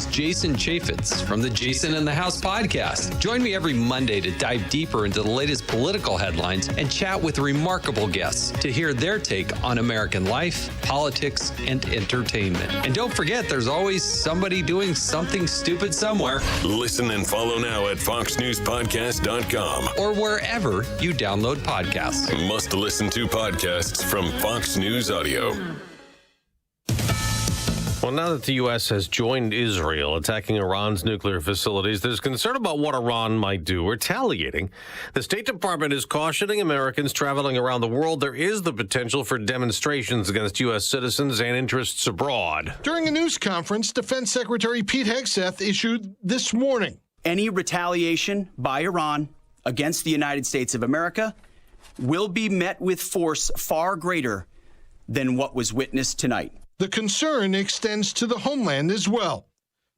Jason Chaffetz from the Jason in the House podcast. Join me every Monday to dive deeper into the latest political headlines and chat with remarkable guests to hear their take on American life, politics, and entertainment. And don't forget, there's always somebody doing something stupid somewhere. Listen and follow now at foxnewspodcast.com or wherever you download podcasts. Must listen to podcasts from Fox News Audio. Well, now that the U.S. has joined Israel attacking Iran's nuclear facilities, there's concern about what Iran might do, retaliating. The State Department is cautioning Americans traveling around the world there is the potential for demonstrations against U.S. citizens and interests abroad. During a news conference, Defense Secretary Pete Hegseth issued this morning. Any retaliation by Iran against the United States of America will be met with force far greater than what was witnessed tonight. The concern extends to the homeland as well.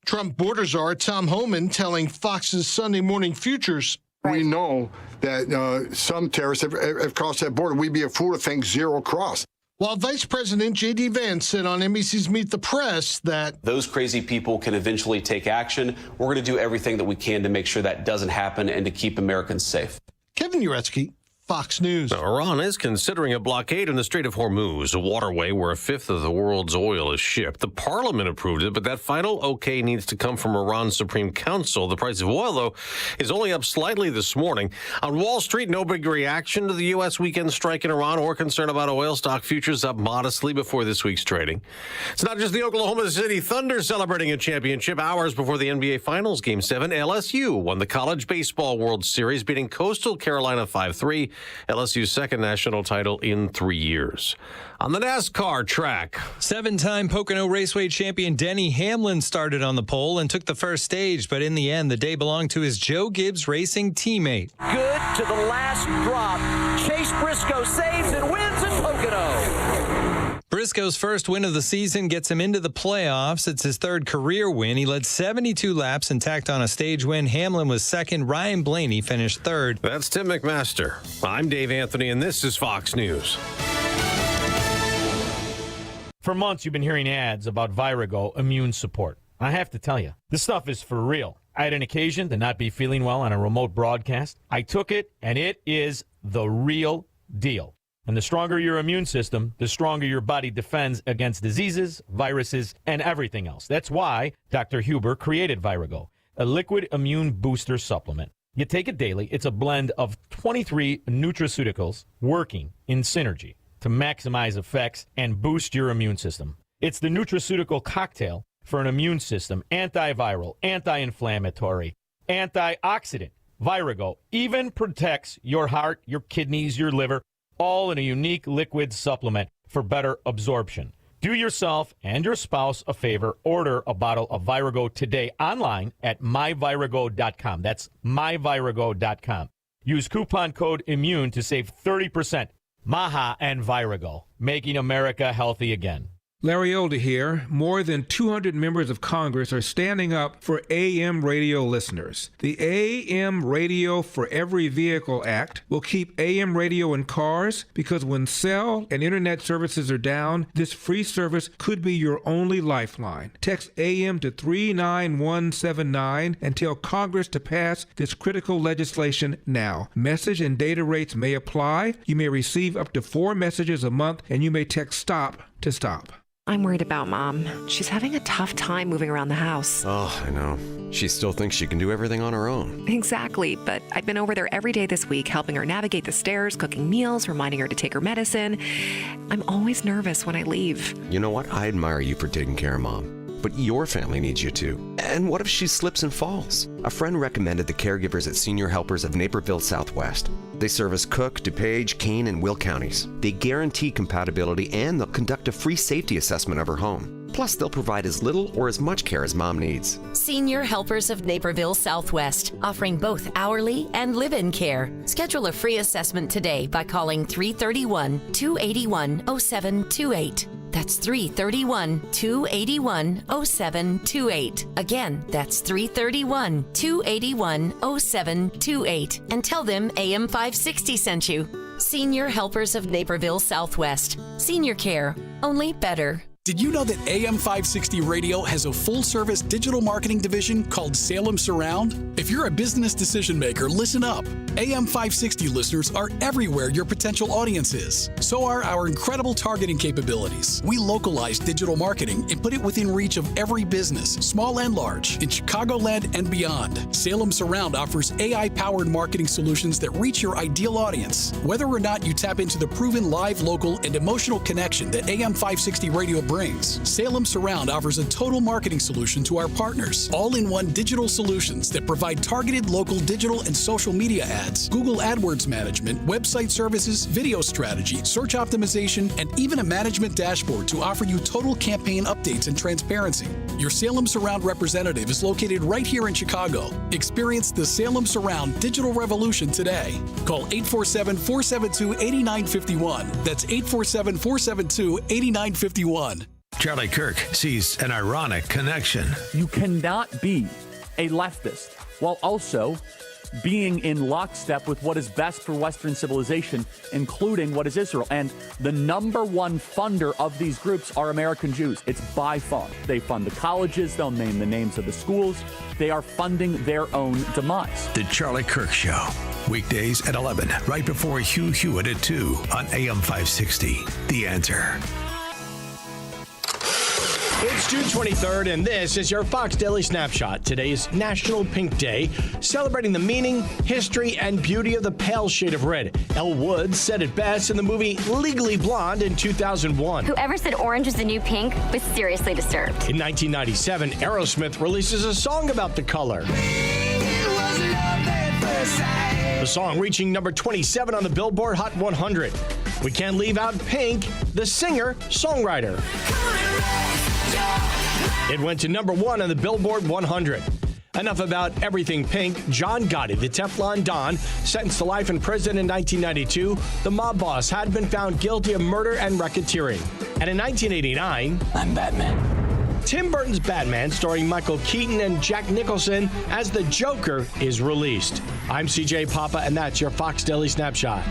Trump border czar Tom Homan telling Fox's Sunday Morning Futures. We know that some terrorists have crossed that border. We'd be a fool to think zero cross. While Vice President J.D. Vance said on NBC's Meet the Press that those crazy people can eventually take action. We're going to do everything that we can to make sure that doesn't happen and to keep Americans safe. Kevin Uretsky, Fox News. Now, Iran is considering a blockade in the Strait of Hormuz, a waterway where a fifth of the world's oil is shipped. The parliament approved it, but that final okay needs to come from Iran's Supreme Council. The price of oil, though, is only up slightly this morning. On Wall Street, no big reaction to the U.S. weekend strike in Iran or concern about oil stock futures up modestly before this week's trading. It's not just the Oklahoma City Thunder celebrating a championship. Hours before the NBA Finals Game 7, LSU won the College Baseball World Series, beating Coastal Carolina 5-3. LSU's second national title in 3 years. On the NASCAR track, seven-time Pocono Raceway champion Denny Hamlin started on the pole and took the first stage, but in the end, the day belonged to his Joe Gibbs Racing teammate. Good to the last drop. Chase Briscoe saves and wins in Pocono. Briscoe's first win of the season gets him into the playoffs. It's his third career win. He led 72 laps and tacked on a stage win. Hamlin was second. Ryan Blaney finished third. That's Tim McMaster. I'm Dave Anthony, and this is Fox News. For months, you've been hearing ads about Vyrago immune support. I have to tell you, this stuff is for real. I had an occasion to not be feeling well on a remote broadcast. I took it, and it is the real deal. And the stronger your immune system, the stronger your body defends against diseases, viruses, and everything else. That's why Dr. Huber created Vyrago, a liquid immune booster supplement. You take it daily. It's a blend of 23 nutraceuticals working in synergy to maximize effects and boost your immune system. It's the nutraceutical cocktail for an immune system, antiviral, anti-inflammatory, antioxidant. Vyrago even protects your heart, your kidneys, your liver, all in a unique liquid supplement for better absorption. Do yourself and your spouse a favor. Order a bottle of Vyrago today online at myvyrago.com. That's myvyrago.com. Use coupon code IMMUNE to save 30%. Maha and Vyrago, making America healthy again. Larry Older here. More than 200 members of Congress are standing up for AM radio listeners. The AM Radio for Every Vehicle Act will keep AM radio in cars because when cell and internet services are down, this free service could be your only lifeline. Text AM to 39179 and tell Congress to pass this critical legislation now. Message and data rates may apply. You may receive up to 4 messages a month, and you may text STOP to stop. I'm worried about Mom. She's having a tough time moving around the house. Oh, I know. She still thinks she can do everything on her own. Exactly, but I've been over there every day this week, helping her navigate the stairs, cooking meals, reminding her to take her medicine. I'm always nervous when I leave. You know what? I admire you for taking care of Mom. But your family needs you too. And what if she slips and falls? A friend recommended the caregivers at Senior Helpers of Naperville Southwest. They service Cook, DuPage, Kane, and Will counties. They guarantee compatibility, and they'll conduct a free safety assessment of her home. Plus, they'll provide as little or as much care as Mom needs. Senior Helpers of Naperville Southwest, offering both hourly and live-in care. Schedule a free assessment today by calling 331-281-0728. That's 331-281-0728. Again, that's 331-281-0728. And tell them AM 560 sent you. Senior Helpers of Naperville Southwest. Senior care, only better. Did you know that AM 560 Radio has a full-service digital marketing division called Salem Surround? If you're a business decision maker, listen up. AM 560 listeners are everywhere your potential audience is. So are our incredible targeting capabilities. We localize digital marketing and put it within reach of every business, small and large, in Chicagoland and beyond. Salem Surround offers AI-powered marketing solutions that reach your ideal audience. Whether or not you tap into the proven live, local, and emotional connection that AM 560 Radio brings, Salem Surround offers a total marketing solution to our partners. All-in-one digital solutions that provide targeted local digital and social media ads, Google AdWords management, website services, video strategy, search optimization, and even a management dashboard to offer you total campaign updates and transparency. Your Salem Surround representative is located right here in Chicago. Experience the Salem Surround digital revolution today. Call 847-472-8951. That's 847-472-8951. Charlie Kirk sees an ironic connection. You cannot be a leftist while also being in lockstep with what is best for Western civilization, including what is Israel. And the number one funder of these groups are American Jews. It's by far. They fund the colleges. They'll name the names of the schools. They are funding their own demise. The Charlie Kirk Show. Weekdays at 11, right before Hugh Hewitt at 2 on AM 560. The Answer. It's June 23rd, and this is your Fox Daily Snapshot. Today is National Pink Day, celebrating the meaning, history, and beauty of the pale shade of red. Elle Woods said it best in the movie Legally Blonde in 2001. Whoever said orange is the new pink was seriously disturbed. In 1997, Aerosmith releases a song about the color. The song reaching number 27 on the Billboard Hot 100. We can't leave out Pink, the singer-songwriter. It went to number 1 on the Billboard 100. Enough about everything Pink. John Gotti, the Teflon Don, sentenced to life in prison in 1992. The mob boss had been found guilty of murder and racketeering. And in 1989, I'm Batman. Tim Burton's Batman, starring Michael Keaton and Jack Nicholson as the Joker, is released. I'm CJ Papa, and that's your Fox Daily Snapshot.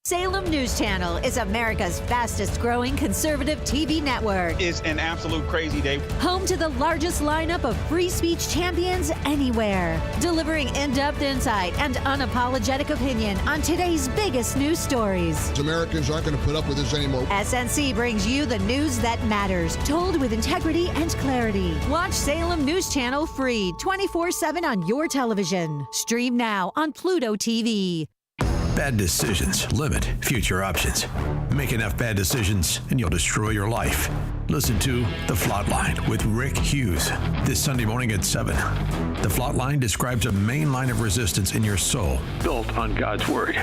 Salem News Channel is America's fastest growing conservative TV network. It's an absolute crazy day. Home to the largest lineup of free speech champions anywhere. Delivering in-depth insight and unapologetic opinion on today's biggest news stories. Americans aren't going to put up with this anymore. SNC brings you the news that matters, told with integrity and clarity. Watch Salem News Channel free 24/7 on your television. Stream now on Pluto TV. Bad decisions limit future options. Make enough bad decisions and you'll destroy your life. Listen to The Flatline with Rick Hughes this Sunday morning at 7. The Flatline describes a main line of resistance in your soul built on God's Word.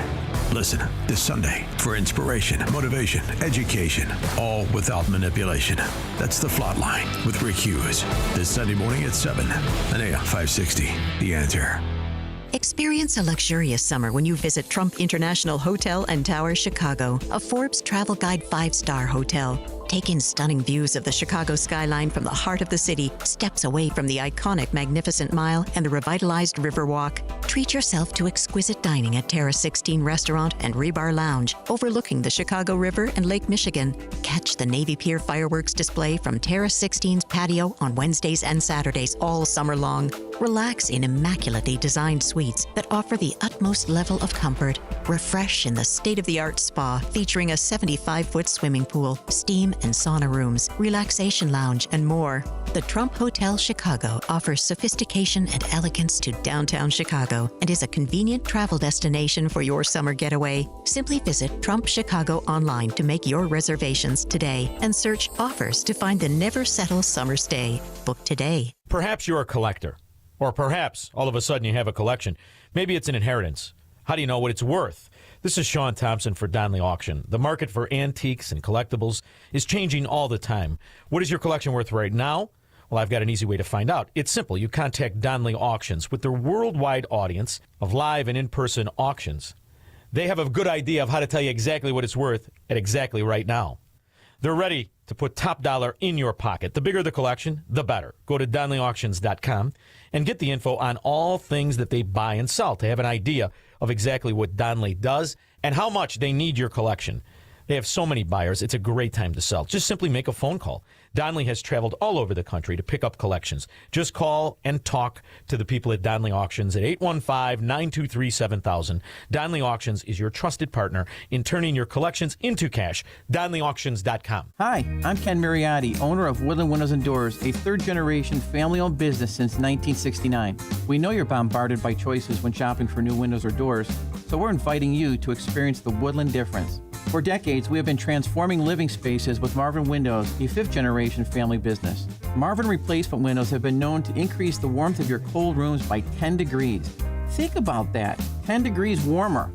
Listen this Sunday for inspiration, motivation, education, all without manipulation. That's The Flatline with Rick Hughes this Sunday morning at 7 on AM 560. The Answer. Experience a luxurious summer when you visit Trump International Hotel and Tower, Chicago, a Forbes Travel Guide 5-star hotel. Take in stunning views of the Chicago skyline from the heart of the city, steps away from the iconic Magnificent Mile and the revitalized Riverwalk. Treat yourself to exquisite dining at Terrace 16 Restaurant and Rebar Lounge, overlooking the Chicago River and Lake Michigan. Catch the Navy Pier fireworks display from Terrace 16's patio on Wednesdays and Saturdays all summer long. Relax in immaculately designed suites that offer the utmost level of comfort. Refresh in the state-of-the-art spa featuring a 75-foot swimming pool, steam and sauna rooms, relaxation lounge, and more. The Trump Hotel Chicago offers sophistication and elegance to downtown Chicago and is a convenient travel destination for your summer getaway. Simply visit Trump Chicago online to make your reservations today and search offers to find the never settle summer stay. Book today. Perhaps you're a collector. Or perhaps all of a sudden you have a collection. Maybe it's an inheritance. How do you know what it's worth? This is Sean Thompson for Donnelly Auction. The market for antiques and collectibles is changing all the time. What is your collection worth right now? Well, I've got an easy way to find out. It's simple. You contact Donnelly Auctions. With their worldwide audience of live and in-person auctions, they have a good idea of how to tell you exactly what it's worth at exactly right now. They're ready to put top dollar in your pocket. The bigger the collection, the better. Go to DonnellyAuctions.com and get the info on all things that they buy and sell to have an idea of exactly what Donnelly does and how much they need your collection. They have so many buyers. It's a great time to sell. Just simply make a phone call. Donnelly has traveled all over the country to pick up collections. Just call and talk to the people at Donnelly Auctions at 815-923-7000. Donnelly Auctions is your trusted partner in turning your collections into cash. DonnellyAuctions.com. Hi, I'm Ken Mariotti, owner of Woodland Windows and Doors, a third-generation family-owned business since 1969. We know you're bombarded by choices when shopping for new windows or doors, so we're inviting you to experience the Woodland difference. For decades, we have been transforming living spaces with Marvin Windows, a fifth-generation family business. Marvin replacement windows have been known to increase the warmth of your cold rooms by 10 degrees. Think about that, 10 degrees warmer.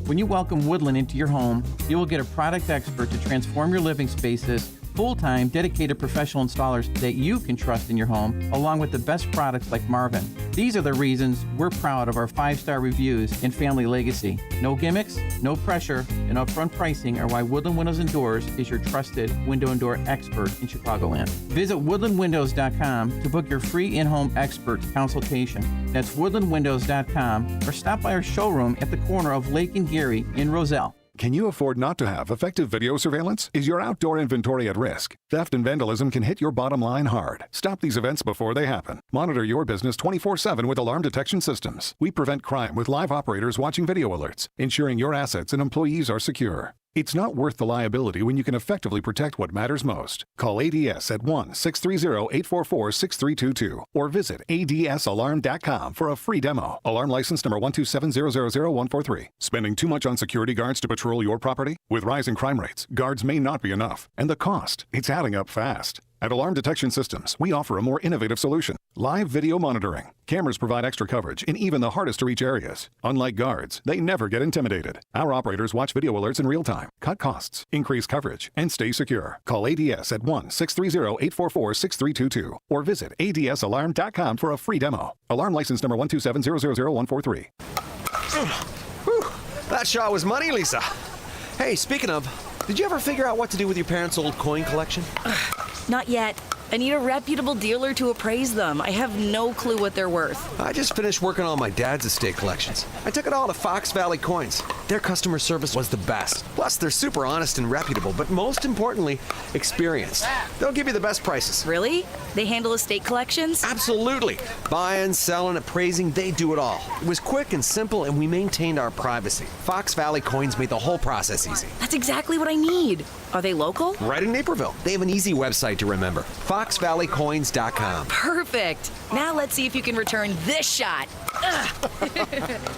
When you welcome Woodland into your home, you will get a product expert to transform your living spaces, full-time, dedicated professional installers that you can trust in your home, along with the best products like Marvin. These are the reasons we're proud of our 5-star reviews and family legacy. No gimmicks, no pressure, and upfront pricing are why Woodland Windows and Doors is your trusted window and door expert in Chicagoland. Visit woodlandwindows.com to book your free in-home expert consultation. That's woodlandwindows.com, or stop by our showroom at the corner of Lake and Geary in Roselle. Can you afford not to have effective video surveillance? Is your outdoor inventory at risk? Theft and vandalism can hit your bottom line hard. Stop these events before they happen. Monitor your business 24/7 with alarm detection systems. We prevent crime with live operators watching video alerts, ensuring your assets and employees are secure. It's not worth the liability when you can effectively protect what matters most. Call ADS at 1-630-844-6322 or visit adsalarm.com for a free demo. Alarm license number 127000143. Spending too much on security guards to patrol your property? With rising crime rates, guards may not be enough. And the cost, it's adding up fast. At Alarm Detection Systems, we offer a more innovative solution. Live video monitoring. Cameras provide extra coverage in even the hardest to reach areas. Unlike guards, they never get intimidated. Our operators watch video alerts in real time, cut costs, increase coverage, and stay secure. Call ADS at 1-630-844-6322 or visit adsalarm.com for a free demo. Alarm license number 127000143. That shot was money, Lisa. Hey, speaking of, did you ever figure out what to do with your parents' old coin collection? Not yet. I need a reputable dealer to appraise them. I have no clue what they're worth. I just finished working on my dad's estate collections. I took it all to Fox Valley Coins. Their customer service was the best. Plus, they're super honest and reputable, but most importantly, experienced. They'll give you the best prices. Really? They handle estate collections? Absolutely. Buying, selling, appraising, they do it all. It was quick and simple, and we maintained our privacy. Fox Valley Coins made the whole process easy. That's exactly what I need. Are they local? Right in Naperville. They have an easy website to remember. FoxValleyCoins.com. Perfect. Now let's see if you can return this shot.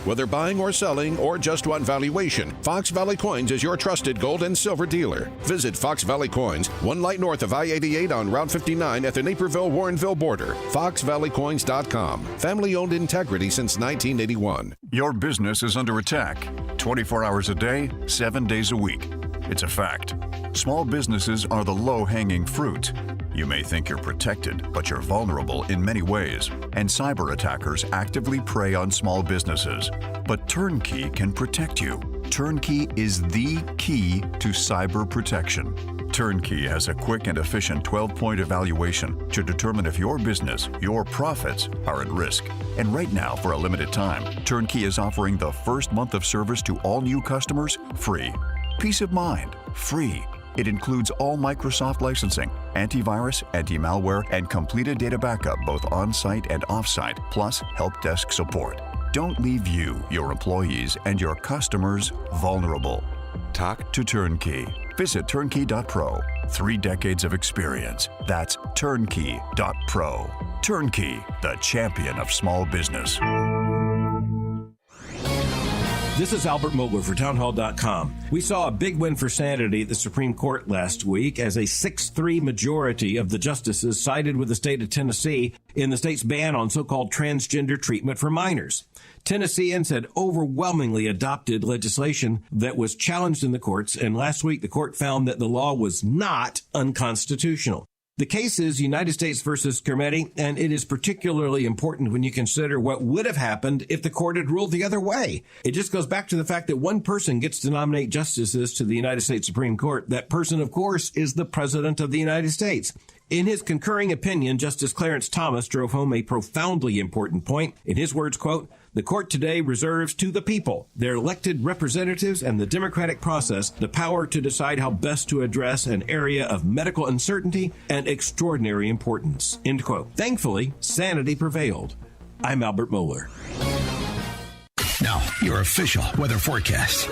Whether buying or selling or just want valuation, Fox Valley Coins is your trusted gold and silver dealer. Visit Fox Valley Coins, 1 light north of I-88 on Route 59 at the Naperville-Warrenville border. FoxValleyCoins.com. Family-owned integrity since 1981. Your business is under attack 24 hours a day, 7 days a week. It's a fact. Small businesses are the low-hanging fruit. You may think you're protected, but you're vulnerable in many ways, and cyber attackers actively prey on small businesses. But Turnkey can protect you. Turnkey is the key to cyber protection. Turnkey has a quick and efficient 12-point evaluation to determine if your business, your profits, are at risk. And right now, for a limited time, Turnkey is offering the first month of service to all new customers free. Peace of mind, free. It includes all Microsoft licensing, antivirus, anti-malware, and completed data backup both on-site and off-site, plus help desk support. Don't leave you, your employees, and your customers vulnerable. Talk to Turnkey. Visit turnkey.pro. 3 decades of experience. That's turnkey.pro. Turnkey, the champion of small business. This is Albert Mogler for townhall.com. We saw a big win for sanity at the Supreme Court last week as a 6-3 majority of the justices sided with the state of Tennessee in the state's ban on so-called transgender treatment for minors. Tennesseans had overwhelmingly adopted legislation that was challenged in the courts, and last week the court found that the law was not unconstitutional. The case is United States versus Connelly, and it is particularly important when you consider what would have happened if the court had ruled the other way. It just goes back to the fact that one person gets to nominate justices to the United States Supreme Court. That person, of course, is the President of the United States. In his concurring opinion, Justice Clarence Thomas drove home a profoundly important point. In his words, quote, The court today reserves to the people, their elected representatives, and the democratic process the power to decide how best to address an area of medical uncertainty and extraordinary importance. End quote. Thankfully, sanity prevailed. I'm Albert Mohler. Now, your official weather forecast.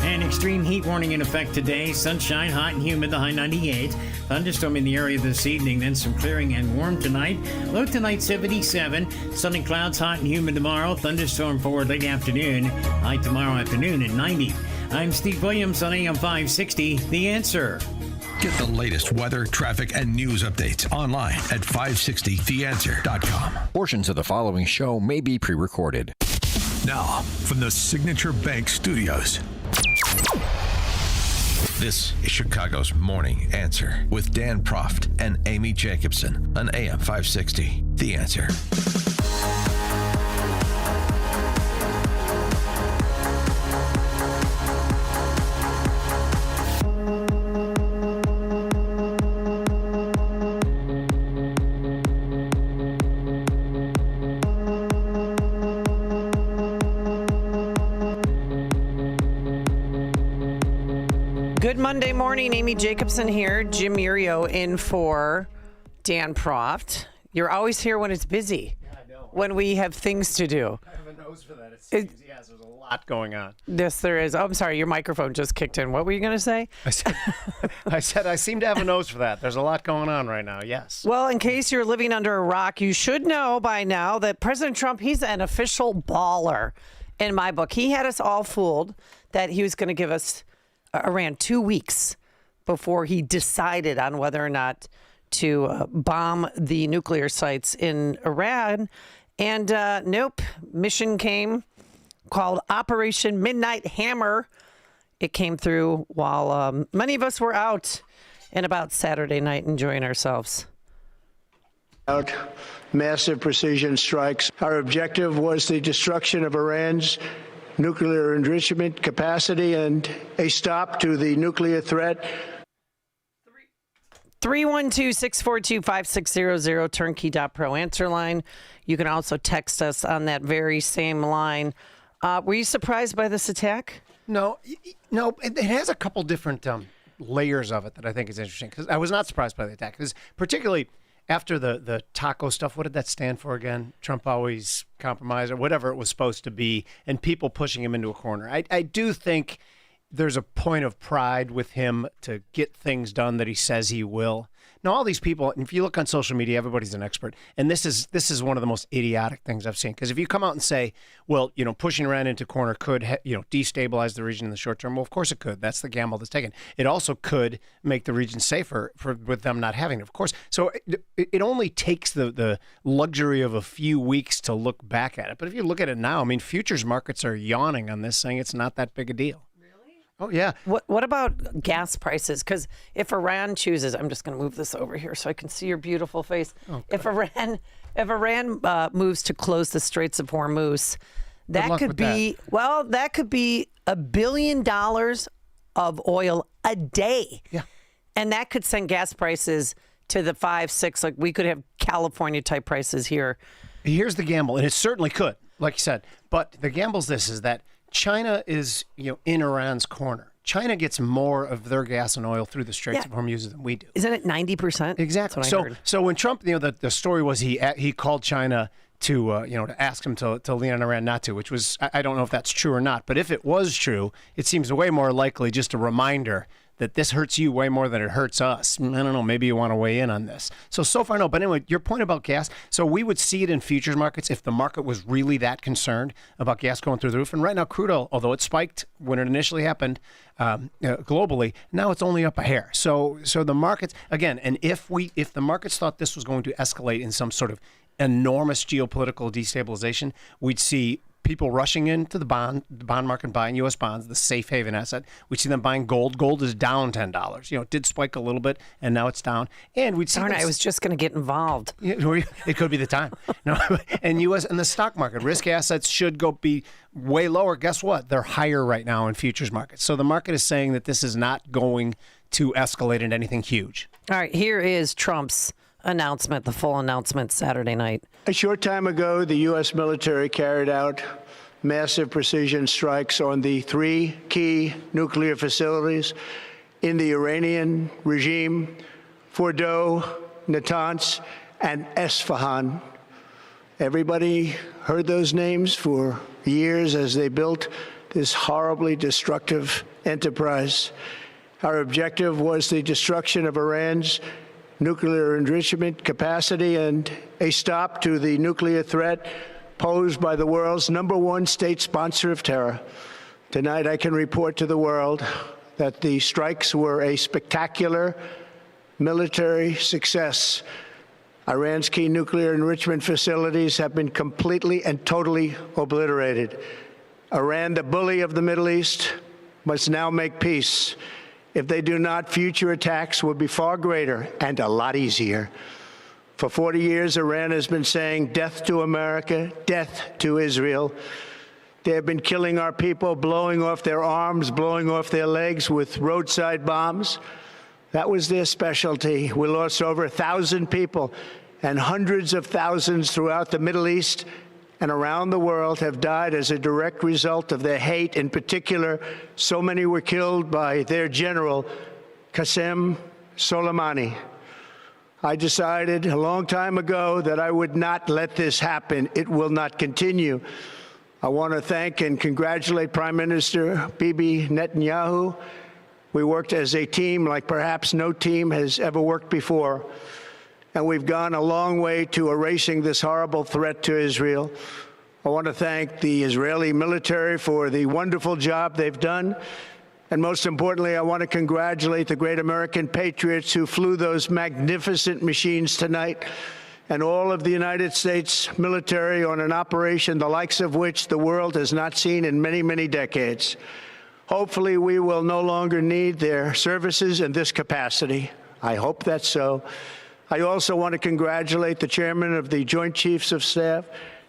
An extreme heat warning in effect today. Sunshine, hot and humid, the high 98. Thunderstorm in the area this evening, then some clearing and warm tonight. Low tonight 77. Sun and clouds, hot and humid tomorrow. Thunderstorm forward late afternoon. High tomorrow afternoon at 90. I'm Steve Williams on AM 560, The Answer. Get the latest weather, traffic, and news updates online at 560theanswer.com. Portions of the following show may be pre-recorded. Now, from the Signature Bank Studios. This is Chicago's Morning Answer with Dan Proft and Amy Jacobson on AM 560. The Answer. Good Monday morning, Amy Jacobson here. Jim Murio in for Dan Proft. You're always here when it's busy. Yeah, I know. When we have things to do. I have a nose for that. It seems, yes, there's a lot going on. Yes, there is. Oh, I'm sorry, your microphone just kicked in. What were you going to say? I said I seem to have a nose for that. There's a lot going on right now, yes. Well, in case you're living under a rock, you should know by now that President Trump, he's an official baller in my book. He had us all fooled that he was going to give us around 2 weeks before he decided on whether or not to bomb the nuclear sites in Iran. And nope, mission came called Operation Midnight Hammer. It came through while many of us were out and about Saturday night enjoying ourselves. Massive precision strikes. Our objective was the destruction of Iran's nuclear enrichment capacity and a stop to the nuclear threat. 312-642-5600, turnkey.pro answer line. You can also text us on that very same line. Were you surprised by this attack? No, it has a couple different layers of it that I think is interesting. Because I was not surprised by the attack. Because particularly after the taco stuff, what did that stand for again? Trump always compromise or whatever it was supposed to be, and people pushing him into a corner. I do think there's a point of pride with him to get things done that he says he will. Now, all these people, if you look on social media, everybody's an expert. And this is one of the most idiotic things I've seen. Because if you come out and say, well, pushing Iran into a corner could, destabilize the region in the short term. Well, of course it could. That's the gamble that's taken. It also could make the region safer with them not having it, of course. So it only takes the luxury of a few weeks to look back at it. But if you look at it now, futures markets are yawning on this, saying it's not that big a deal. Oh, yeah. What about gas prices? Because if Iran chooses, I'm just going to move this over here so I can see your beautiful face. Oh, if Iran moves to close the Straits of Hormuz, that could be $1 billion of oil a day. Yeah. And that could send gas prices to the 5, 6, like we could have California type prices here. Here's the gamble, and it certainly could, like you said. But the gamble's this is that China is, in Iran's corner. China gets more of their gas and oil through the Straits of Hormuz than we do. Isn't it 90%? Exactly. So when Trump, the story was he called China to ask him to lean on Iran not to, which was, I don't know if that's true or not, but if it was true, it seems way more likely just a reminder that this hurts you way more than it hurts us. I don't know. Maybe you want to weigh in on this. So far, no. But anyway, your point about gas. So we would see it in futures markets if the market was really that concerned about gas going through the roof. And right now, crude oil, although it spiked when it initially happened globally, now it's only up a hair. So the markets, again, and if the markets thought this was going to escalate in some sort of enormous geopolitical destabilization, we'd see people rushing into the bond market, buying U.S. bonds, the safe haven asset. We see them buying gold. Gold is down $10. It did spike a little bit, and now it's down. And we'd see. Darn, I was just going to get involved. It could be the time. No, and U.S. and the stock market, risk assets should be way lower. Guess what? They're higher right now in futures markets. So the market is saying that this is not going to escalate into anything huge. All right, here is Trump's announcement, the full announcement Saturday night. A short time ago, the U.S. military carried out massive precision strikes on the 3 key nuclear facilities in the Iranian regime, Fordow, Natanz, and Esfahan. Everybody heard those names for years as they built this horribly destructive enterprise. Our objective was the destruction of Iran's nuclear enrichment capacity and a stop to the nuclear threat posed by the world's #1 state sponsor of terror. Tonight, I can report to the world that the strikes were a spectacular military success. Iran's key nuclear enrichment facilities have been completely and totally obliterated. Iran, the bully of the Middle East, must now make peace. If they do not, future attacks will be far greater and a lot easier. For 40 years, Iran has been saying death to America, death to Israel. They have been killing our people, blowing off their arms, blowing off their legs with roadside bombs. That was their specialty. We lost over 1,000 people, and hundreds of thousands throughout the Middle East and around the world have died as a direct result of their hate. In particular, so many were killed by their general, Qasem Soleimani. I decided a long time ago that I would not let this happen. It will not continue. I want to thank and congratulate Prime Minister Bibi Netanyahu. We worked as a team like perhaps no team has ever worked before. And we've gone a long way to erasing this horrible threat to Israel. I want to thank the Israeli military for the wonderful job they've done. And most importantly, I want to congratulate the great American patriots who flew those magnificent machines tonight, and all of the United States military on an operation the likes of which the world has not seen in many, many decades. Hopefully, we will no longer need their services in this capacity. I hope that's so. I also want to congratulate the chairman of the Joint Chiefs of Staff,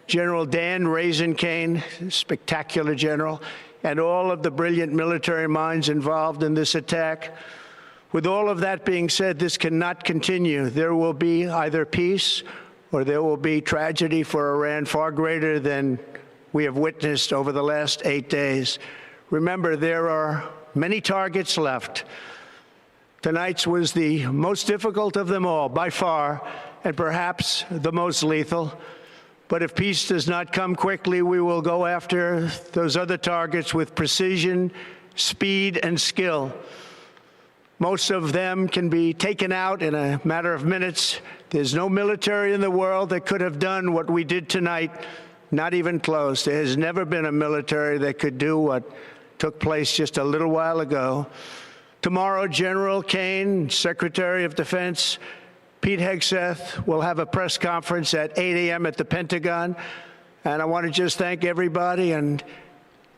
General Dan Raisin-Kane, spectacular general, and all of the brilliant military minds involved in this attack. With all of that being said, this cannot continue. There will be either peace or there will be tragedy for Iran far greater than we have witnessed over the last 8 days. Remember, there are many targets left. Tonight's was the most difficult of them all, by far, and perhaps the most lethal. But if peace does not come quickly, we will go after those other targets with precision, speed, and skill. Most of them can be taken out in a matter of minutes. There's no military in the world that could have done what we did tonight, not even close. There has never been a military that could do what took place just a little while ago. Tomorrow, General Kane, Secretary of Defense, Pete Hegseth will have a press conference at 8 a.m. at the Pentagon. And I want to just thank everybody, and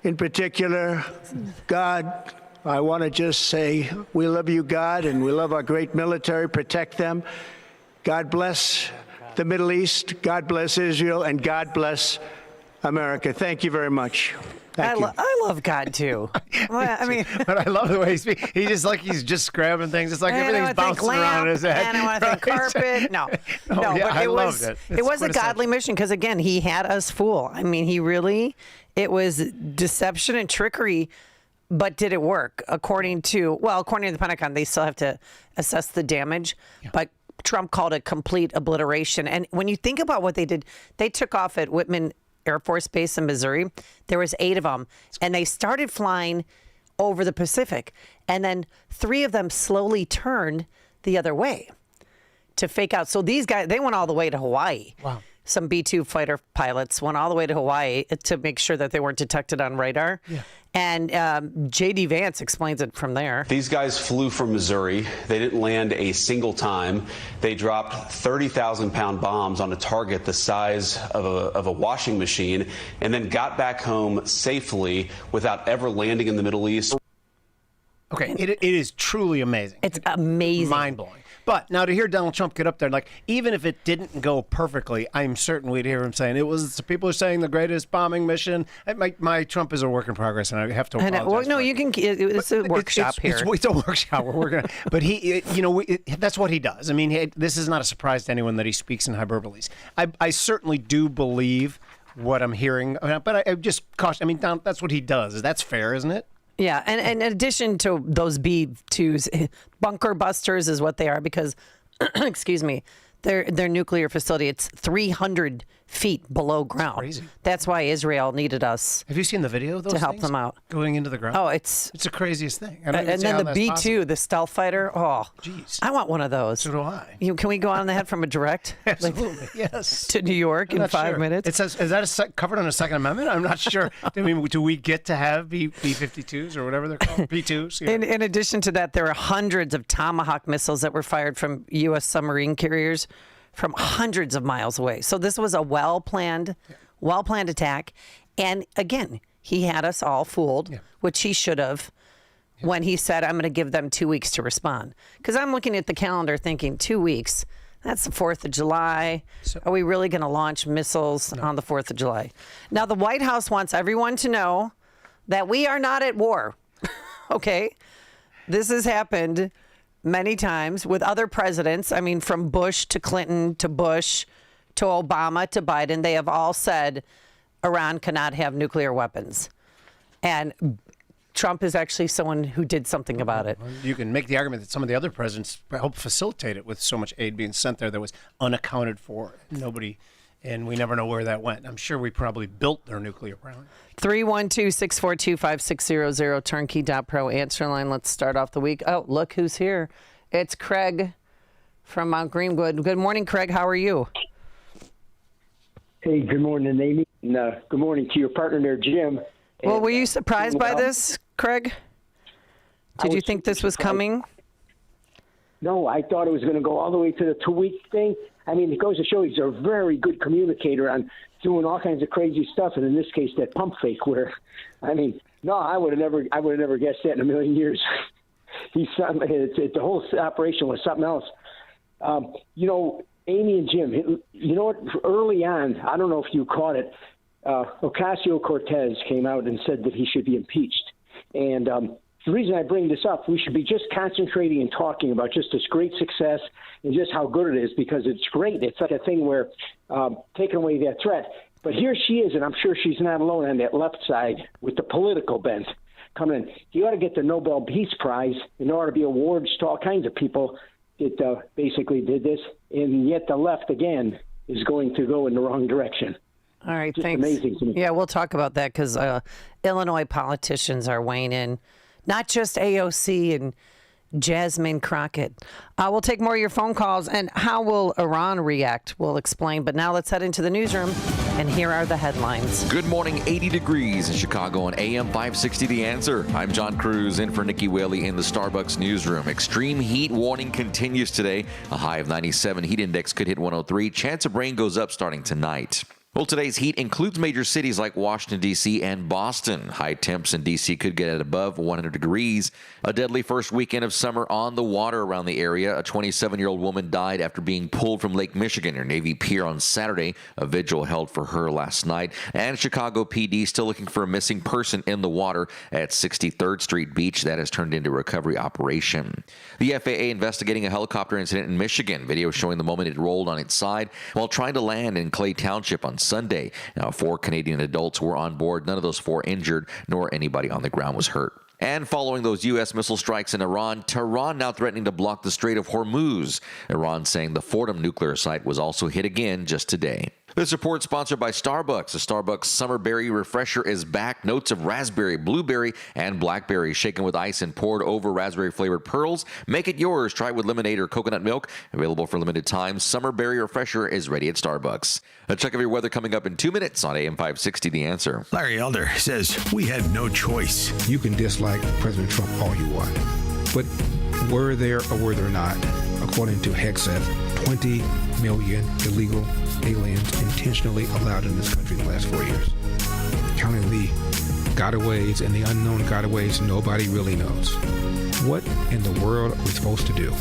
in particular, God. I want to just say we love you, God, and we love our great military. Protect them. God bless the Middle East. God bless Israel, and God bless America. Thank you very much. I love God too. I mean, but I love the way he speaks. He's just grabbing things. It's like everything's bouncing around in his head. And I want to thank carpet. No, yeah, but it was a godly mission because again, he had us fooled. I mean, it was deception and trickery. But did it work? According to the Pentagon, they still have to assess the damage. Yeah. But Trump called it complete obliteration. And when you think about what they did, they took off at Whitman Air Force Base in Missouri. There was 8 of them. And they started flying over the Pacific. And then 3 of them slowly turned the other way to fake out. So these guys, they went all the way to Hawaii. Wow. Some B-2 fighter pilots went all the way to Hawaii to make sure that they weren't detected on radar. Yeah. And J.D. Vance explains it from there. These guys flew from Missouri. They didn't land a single time. They dropped 30,000-pound bombs on a target the size of a washing machine and then got back home safely without ever landing in the Middle East. Okay, it is truly amazing. It's amazing. Mind-blowing. But now to hear Donald Trump get up there, like, even if it didn't go perfectly, I'm certain we'd hear him saying it was. People are saying the greatest bombing mission. My Trump is a work in progress, and I have to apologize. Well, no, you can. It's a workshop here. It's a workshop. We're working on. But that's what he does. I mean, this is not a surprise to anyone that he speaks in hyperboles. I certainly do believe what I'm hearing, but I just caution. I mean, Don, that's what he does. That's fair, isn't it? Yeah, and in addition to those B-2s, bunker busters is what they are because, excuse me, their nuclear facility, it's 300 feet below ground. Crazy. That's why Israel needed us. Have you seen the video of those to help things them out going into the ground? Oh, it's the craziest thing. And then the B-2, possible. the stealth fighter. Oh, jeez, I want one of those. So do I. Can we go on the head from a direct? Absolutely, yes. To New York in 5 minutes. It says, is that covered on the Second Amendment? I'm not sure. I mean, do we get to have B-52s or whatever they're called? B-2s? Yeah. In addition to that, there are hundreds of Tomahawk missiles that were fired from U.S. submarine carriers from hundreds of miles away. So this was a well-planned attack. And again, he had us all fooled, which he should have when he said, I'm going to give them 2 weeks to respond. Because I'm looking at the calendar thinking 2 weeks, that's the 4th of July. Are we really going to launch missiles on the 4th of July? Now, the White House wants everyone to know that we are not at war. Okay? This has happened many times with other presidents. I mean, from Bush to Clinton to Bush to Obama to Biden, they have all said Iran cannot have nuclear weapons. And Trump is actually someone who did something about it. You can make the argument that some of the other presidents helped facilitate it with so much aid being sent there that was unaccounted for. Nobody, and we never know where that went. I'm sure we probably built their nuclear power. 312-642-5600, turnkey.pro answer line. Let's start off the week. Oh, look who's here. It's Craig from Mount Greenwood. Good morning, Craig. How are you? Hey, good morning, Amy. And, good morning to your partner there, Jim. Well, were you surprised by this, Craig? Did you think this was coming? No, I thought it was going to go all the way to the 2-week thing. I mean, it goes to show he's a very good communicator on doing all kinds of crazy stuff, and in this case, that pump fake. Where, I mean, no, I would have never guessed that in a million years. The whole operation was something else. Amy and Jim, you know what? Early on, I don't know if you caught it. Ocasio-Cortez came out and said that he should be impeached, and the reason I bring this up, we should be just concentrating and talking about just this great success and just how good it is, because it's great. It's like a thing where taking away that threat. But here she is, and I'm sure she's not alone on that left side with the political bent coming in. He ought to get the Nobel Peace Prize, and there ought to be awards to all kinds of people that basically did this. And yet the left, again, is going to go in the wrong direction. All right, just thanks. Amazing to me. Yeah, we'll talk about that because Illinois politicians are weighing in. Not just AOC and Jasmine Crockett. We'll take more of your phone calls, and how will Iran react? We'll explain. But now let's head into the newsroom, and here are the headlines. Good morning. 80 degrees in Chicago on AM 560 The Answer. I'm John Cruz in for Nikki Whaley in the Starbucks newsroom. Extreme heat warning continues today. A high of 97. Heat index could hit 103. Chance of rain goes up starting tonight. Well, today's heat includes major cities like Washington, D.C. and Boston. High temps in D.C. could get at above 100 degrees. A deadly first weekend of summer on the water around the area. A 27-year-old woman died after being pulled from Lake Michigan near Navy Pier on Saturday. A vigil held for her last night. And Chicago PD still looking for a missing person in the water at 63rd Street Beach. That has turned into a recovery operation. The FAA investigating a helicopter incident in Michigan. Video showing the moment it rolled on its side while trying to land in Clay Township on Sunday. Now, 4 Canadian adults were on board. None of those 4 injured, nor anybody on the ground was hurt. And following those U.S. missile strikes in Iran, Tehran now threatening to block the Strait of Hormuz. Iran saying the Fordham nuclear site was also hit again just today. This report sponsored by Starbucks. The Starbucks Summer Berry Refresher is back. Notes of raspberry, blueberry, and blackberry shaken with ice and poured over raspberry-flavored pearls. Make it yours. Try it with lemonade or coconut milk. Available for limited time. Summer Berry Refresher is ready at Starbucks. A check of your weather coming up in 2 minutes on AM 560 The Answer. Larry Elder says we had no choice. You can dislike President Trump all you want, but were there or were there not, according to Hegseth, 20 million illegal aliens intentionally allowed in this country in the last 4 years. Counting the gotaways and the unknown gotaways, nobody really knows. What in the world are we supposed to do?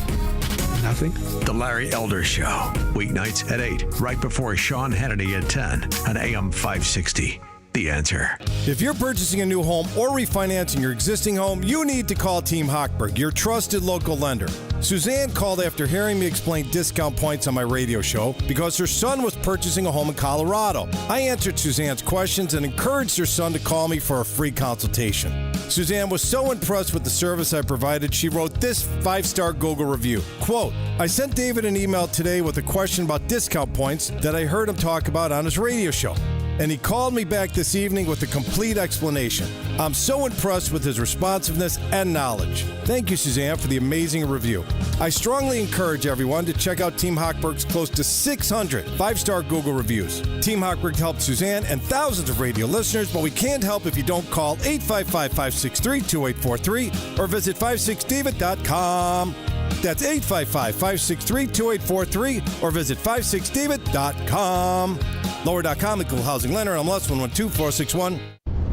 nothing. The Larry Elder Show, weeknights at 8, right before Sean Hannity at 10 on AM 560. The Answer. If you're purchasing a new home or refinancing your existing home, you need to call Team Hochberg, your trusted local lender. Suzanne called after hearing me explain discount points on my radio show because her son was purchasing a home in Colorado. I answered Suzanne's questions and encouraged her son to call me for a free consultation. Suzanne was so impressed with the service I provided, she wrote this 5-star Google review. Quote, I sent David an email today with a question about discount points that I heard him talk about on his radio show. And he called me back this evening with a complete explanation. I'm so impressed with his responsiveness and knowledge. Thank you, Suzanne, for the amazing review. I strongly encourage everyone to check out Team Hochberg's close to 600 5-star Google reviews. Team Hochberg helped Suzanne and thousands of radio listeners, but we can't help if you don't call 855-563-2843 or visit 56david.com. That's 855-563-2843 or visit 56david.com. Lower.com, equal housing lender, MLS 112-461.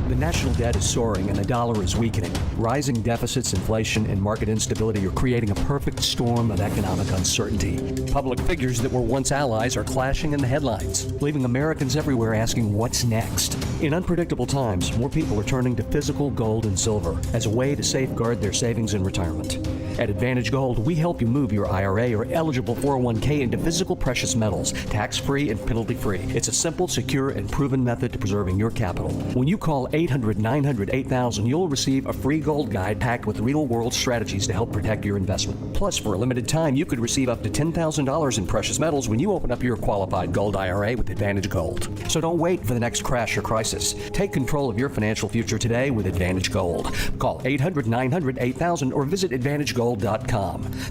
The national debt is soaring and the dollar is weakening. Rising deficits, inflation, and market instability are creating a perfect storm of economic uncertainty. Public figures that were once allies are clashing in the headlines, leaving Americans everywhere asking what's next. In unpredictable times, more people are turning to physical gold and silver as a way to safeguard their savings in retirement. At Advantage Gold, we help you move your IRA or eligible 401k into physical precious metals, tax-free and penalty-free. It's a simple, secure, and proven method to preserving your capital. When you call 800-900-8000, you'll receive a free gold guide packed with real-world strategies to help protect your investment. Plus, for a limited time, you could receive up to $10,000 in precious metals when you open up your qualified gold IRA with Advantage Gold. So don't wait for the next crash or crisis. Take control of your financial future today with Advantage Gold. Call 800-900-8000 or visit AdvantageGold.com.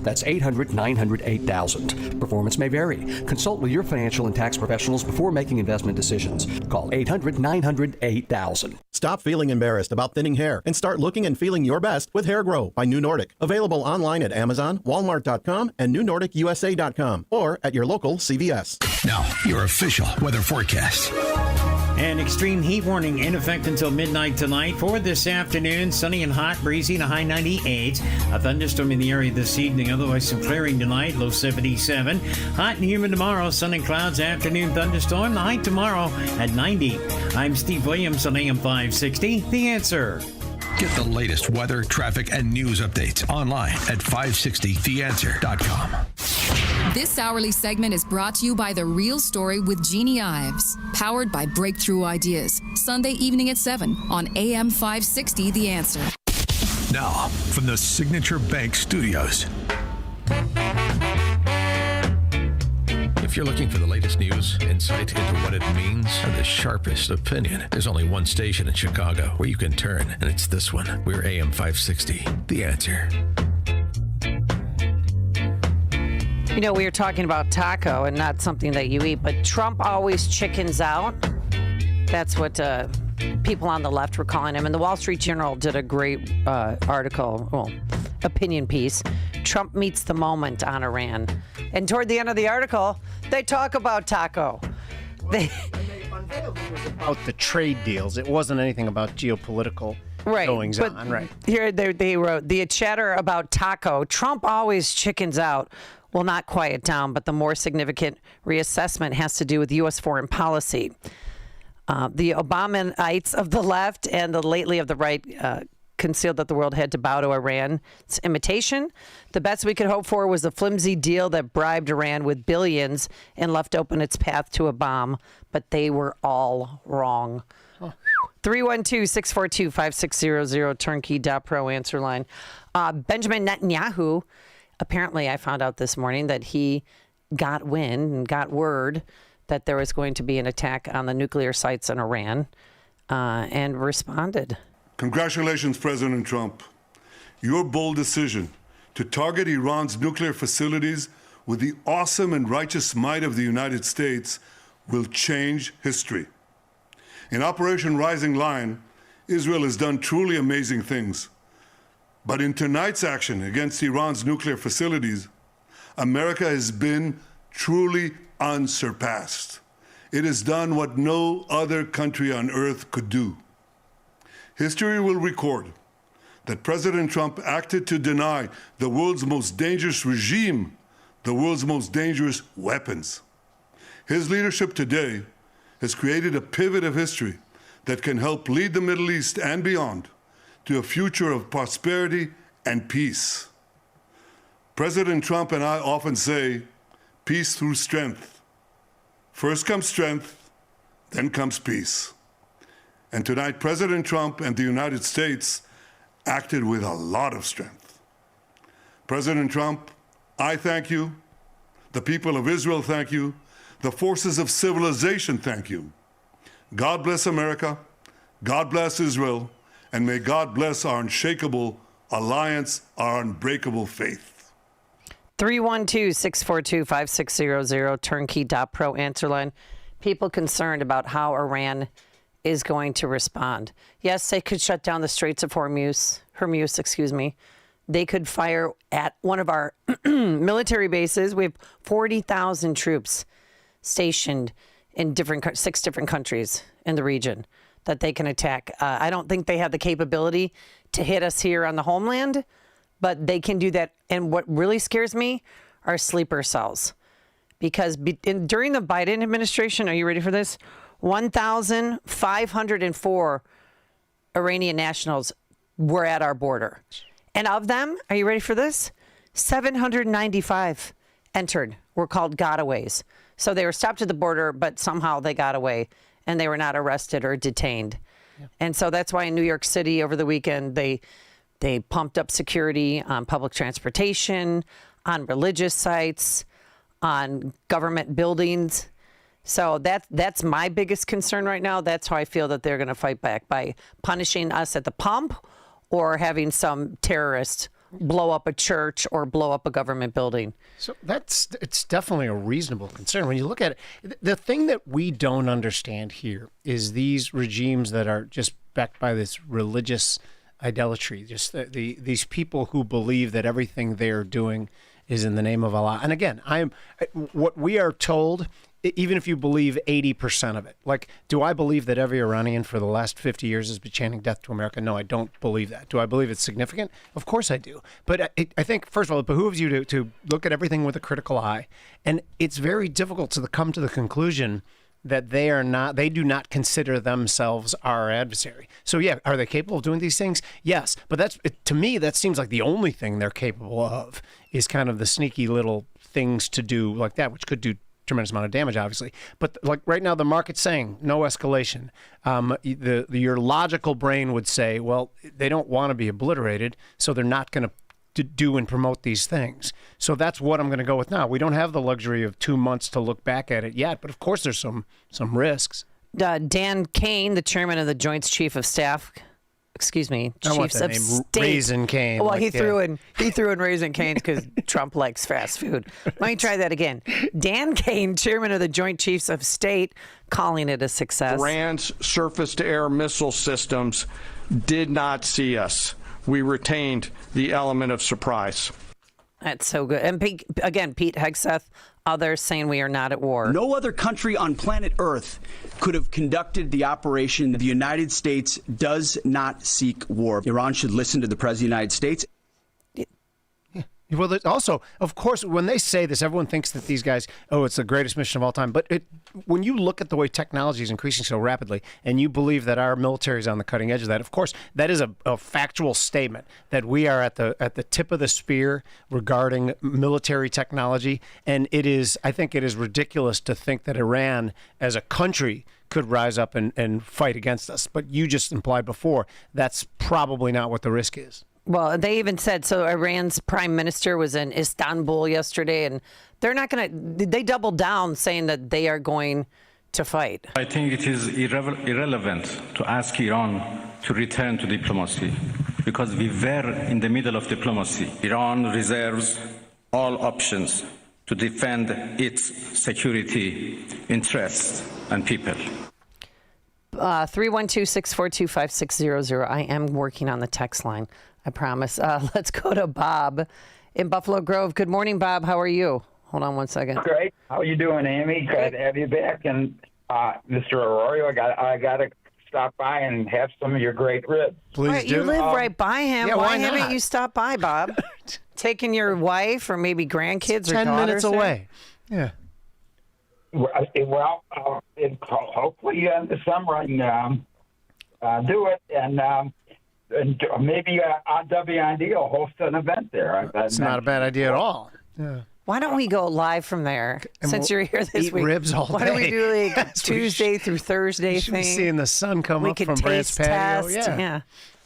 That's 800-900-8000. Performance may vary. Consult with your financial and tax professionals before making investment decisions. Call 800-900-8000. Stop feeling embarrassed about thinning hair and start looking and feeling your best with Hair Grow by New Nordic. Available online at Amazon, Walmart.com, and NewNordicUSA.com or at your local CVS. Now, your official weather forecast. An extreme heat warning in effect until midnight tonight. For this afternoon, sunny and hot, breezy to high 98. A thunderstorm in the area this evening, otherwise some clearing tonight, low 77. Hot and humid tomorrow, sun and clouds, afternoon thunderstorm. The high tomorrow at 90. I'm Steve Williams on AM 560. The Answer. Get the latest weather, traffic, and news updates online at 560theanswer.com. This hourly segment is brought to you by The Real Story with Jeannie Ives, powered by Breakthrough Ideas, Sunday evening at 7 on AM 560 The Answer. Now, from the Signature Bank Studios. If you're looking for the latest news, insight into what it means, and the sharpest opinion, there's only one station in Chicago where you can turn, and it's this one. We're AM 560, The Answer. You know, we were talking about taco and not something that you eat, but Trump always chickens out. That's what people on the left were calling him. And the Wall Street Journal did a great opinion piece. Trump meets the moment on Iran. And toward the end of the article, they talk about taco. They unveiled it was about the trade deals. It wasn't anything about geopolitical goings on. Right. Here they wrote, the chatter about taco. Trump always chickens out. Will not quiet down, but the more significant reassessment has to do with U.S. foreign policy. The Obamaites of the left and the lately of the right concealed that the world had to bow to Iran's imitation. The best we could hope for was a flimsy deal that bribed Iran with billions and left open its path to a bomb, but they were all wrong. 312-642-5600, turnkey.pro answer line. Benjamin Netanyahu, apparently I found out this morning that he got wind and got word that there was going to be an attack on the nuclear sites in Iran and responded. Congratulations, President Trump. Your bold decision to target Iran's nuclear facilities with the awesome and righteous might of the United States will change history. In Operation Rising Lion, Israel has done truly amazing things. But in tonight's action against Iran's nuclear facilities, America has been truly unsurpassed. It has done what no other country on earth could do. History will record that President Trump acted to deny the world's most dangerous regime the world's most dangerous weapons. His leadership today has created a pivot of history that can help lead the Middle East and beyond to a future of prosperity and peace. President Trump and I often say, peace through strength. First comes strength, then comes peace. And tonight, President Trump and the United States acted with a lot of strength. President Trump, I thank you. The people of Israel thank you. The forces of civilization thank you. God bless America. God bless Israel. And may God bless our unshakable alliance, our unbreakable faith. 312-642-5600, turnkey.pro answer line. People concerned about how Iran is going to respond. Yes, they could shut down the Straits of Hormuz, They could fire at one of our military bases. We have 40,000 troops stationed in 6 different countries in the region that they can attack. I don't think they have the capability to hit us here on the homeland, but they can do that. And what really scares me are sleeper cells. Because during the Biden administration, are you ready for this? 1,504 Iranian nationals were at our border. And of them, are you ready for this? 795 entered, were called gotaways. So they were stopped at the border, but somehow they got away and they were not arrested or detained. Yeah. And so that's why in New York City over the weekend, they pumped up security on public transportation, on religious sites, on government buildings. So that's my biggest concern right now. That's how I feel that they're going to fight back, by punishing us at the pump or having some terrorist blow up a church or blow up a government building. So it's definitely a reasonable concern. When you look at it, the thing that we don't understand here is these regimes that are just backed by this religious idolatry, just these people who believe that everything they're doing is in the name of Allah. And again, what we are told, even if you believe 80% of it, like, do I believe that every Iranian for the last 50 years has been chanting death to America? No, I don't believe that. Do I believe it's significant? Of course I do. But I think, first of all, it behooves you to look at everything with a critical eye. And it's very difficult to come to the conclusion that they do not consider themselves our adversary. So yeah, are they capable of doing these things? Yes. But to me, that seems like the only thing they're capable of is kind of the sneaky little things to do like that, which could do tremendous amount of damage, obviously. But like right now, the market's saying no escalation. Your logical brain would say, well, they don't want to be obliterated, so they're not going to do and promote these things. So that's what I'm going to go with now. We don't have the luxury of 2 months to look back at it yet, but of course there's some risks. Dan Kane, the chairman of the Joint Chiefs of Staff, Chiefs of State. Raisin Cane. Well, he threw in Raisin Canes because Trump likes fast food. Let me try that again. Dan Kane, chairman of the Joint Chiefs of State, calling it a success. Iran's surface-to-air missile systems did not see us. We retained the element of surprise. That's so good. And Pete Hegseth, others saying we are not at war. No other country on planet Earth could have conducted the operation. The United States does not seek war. Iran should listen to the President of the United States. Well, there's also, of course, when they say this, everyone thinks that these guys, it's the greatest mission of all time. But when you look at the way technology is increasing so rapidly, and you believe that our military is on the cutting edge of that, of course, that is a factual statement that we are at the tip of the spear regarding military technology. And I think it is ridiculous to think that Iran, as a country, could rise up and fight against us. But you just implied before, that's probably not what the risk is. Well, they even said, so Iran's prime minister was in Istanbul yesterday, and they doubled down saying that they are going to fight. I think it is irrelevant to ask Iran to return to diplomacy because we were in the middle of diplomacy. Iran reserves all options to defend its security interests and people. 312-642-5600. I am working on the text line, I promise. Let's go to Bob in Buffalo Grove. Good morning, Bob. How are you? Hold on one second. Great. How are you doing, Amy? Glad to have you back. And Mr. Arroyo, I got a stop by and have some of your great ribs. Please do. You live right by him. Yeah, why haven't not? you stopped by, Bob? Taking your wife or maybe grandkids or 10 daughters minutes there? away. Yeah. Well, hopefully in the summer I can do it, and maybe on WID will host an event there. It's not a bad idea at all. Yeah. Why don't we go live from there since you're here this eat week? ribs all Why don't we day. do like Yes, we Tuesday through Thursday You should be thing? seeing the sun come we up could from Brant's taste patio. test.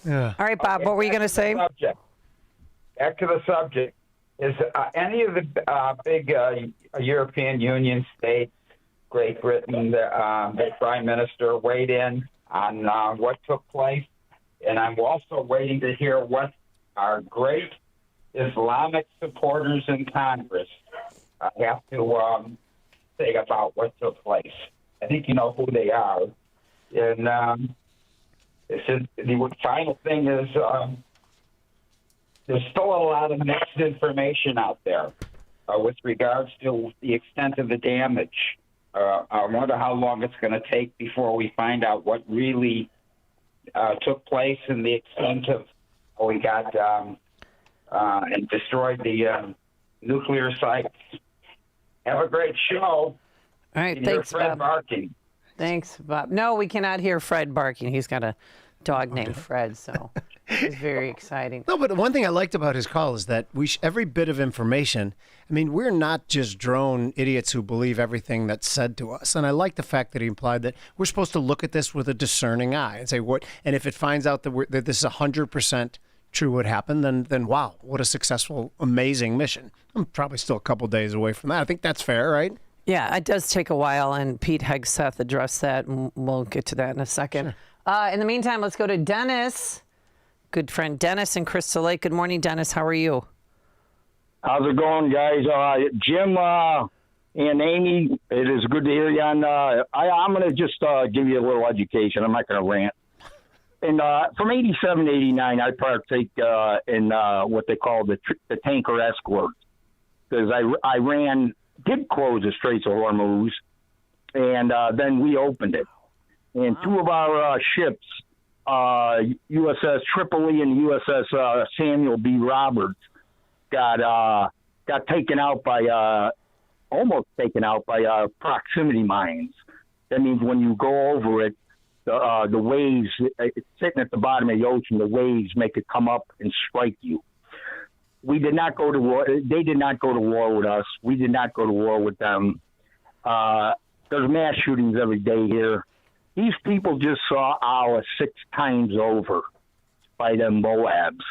Yeah. All right, Bob, what were you going to say? Back to the subject. Is any of the big European Union states, Great Britain, the Prime Minister weighed in on what took place? And I'm also waiting to hear what our great Islamic supporters in Congress have to say about what took place. I think you know who they are. And the final thing is there's still a lot of mixed information out there with regards to the extent of the damage. I wonder how long it's going to take before we find out what really took place and the extent of how we got and destroyed the nuclear sites. Have a great show. All right, thanks, Fred Bob. barking. Thanks, Bob. No, we cannot hear Fred barking. He's got a dog named Fred, so it's very exciting. No, but one thing I liked about his call is that every bit of information, I mean, we're not just drone idiots who believe everything that's said to us. And I like the fact that he implied that we're supposed to look at this with a discerning eye and say, and if it finds out that this is 100% true what happened, then wow, what a successful, amazing mission. I'm probably still a couple days away from that. I think that's fair, right? Yeah, it does take a while, and Pete Hegseth addressed that, and we'll get to that in a second. Sure. In the meantime, let's go to Dennis. Good friend Dennis in Crystal Lake. Good morning, Dennis. How are you? How's it going, guys? Jim and Amy, it is good to hear you on. I'm going to just give you a little education. I'm not going to rant. And from 87 to 89, I partake in what they call the tanker escort, because I did close the Straits of Hormuz, and then we opened it. And two of our ships, USS Tripoli and USS Samuel B. Roberts, got taken out by almost taken out by proximity mines. That means when you go over it, the waves, it's sitting at the bottom of the ocean, the waves make it come up and strike you. We did not go to war. They did not go to war with us. We did not go to war with them. There's mass shootings every day here. These people just saw Allah 6 times over by them Moabs.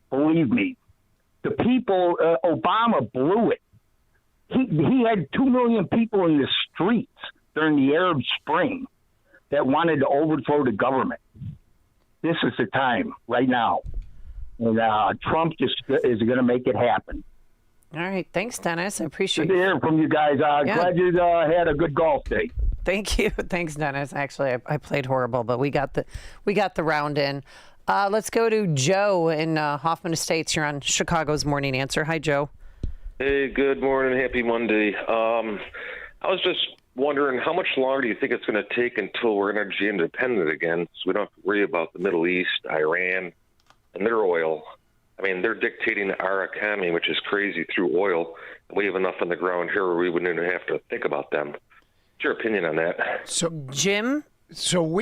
Believe me. The people, Obama blew it. He had 2 million people in the streets during the Arab Spring that wanted to overthrow the government. This is the time right now. And Trump just is going to make it happen. All right. Thanks, Dennis. I appreciate Good to hear from you guys. Glad you had a good golf day. Thank you. Thanks, Dennis. Actually, I played horrible, but we got the round in. Let's go to Joe in Hoffman Estates. You're on Chicago's Morning Answer. Hi, Joe. Hey, good morning. Happy Monday. I was just wondering, how much longer do you think it's going to take until we're energy independent again, so we don't have to worry about the Middle East, Iran, and their oil? I mean, they're dictating our economy, which is crazy, through oil. We have enough on the ground here where we wouldn't even have to think about them. What's your opinion on that? So, Jim,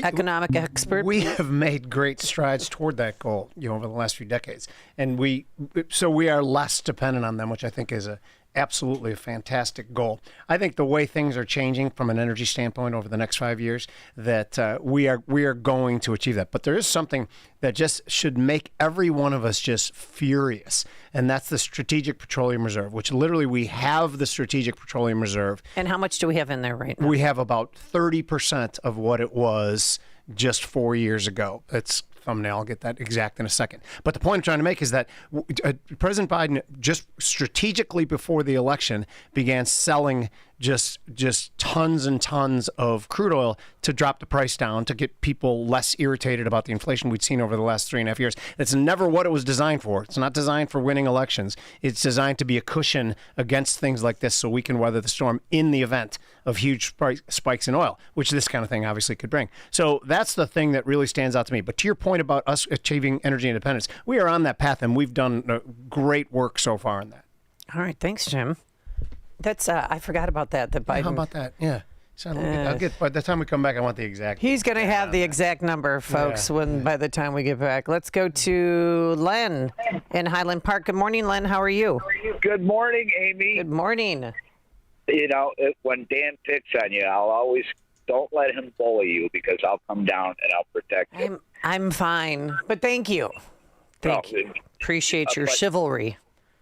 economic expert. We have made great strides toward that goal, over the last few decades, and we are less dependent on them, which I think is absolutely a fantastic goal. I think the way things are changing from an energy standpoint over the next 5 years, that we are going to achieve that. But there is something that just should make every one of us just furious, and that's the Strategic Petroleum Reserve, which literally we have the Strategic Petroleum Reserve. And how much do we have in there right now? We have about 30% of what it was just 4 years ago. That's thumbnail. I'll get that exact in a second. But the point I'm trying to make is that President Biden just strategically before the election began selling just tons and tons of crude oil to drop the price down, to get people less irritated about the inflation we'd seen over the last 3.5 years. It's never what it was designed for. It's not designed for winning elections. It's designed to be a cushion against things like this so we can weather the storm in the event of huge price spikes in oil, which this kind of thing obviously could bring. So that's the thing that really stands out to me. But to your point about us achieving energy independence, we are on that path, and we've done great work so far in that. All right. Thanks, Jim. That's I forgot about that. The Biden. How about that? Yeah. So I'll get by the time we come back, I want the exact. He's going to have the exact number, folks, by the time we get back. Let's go to Len in Highland Park. Good morning, Len. How are you? Good morning, Amy. Good morning. You know, when Dan picks on you, I'll always don't let him bully you, because I'll come down and I'll protect you. I'm fine, but thank you. Thank you. Appreciate your chivalry.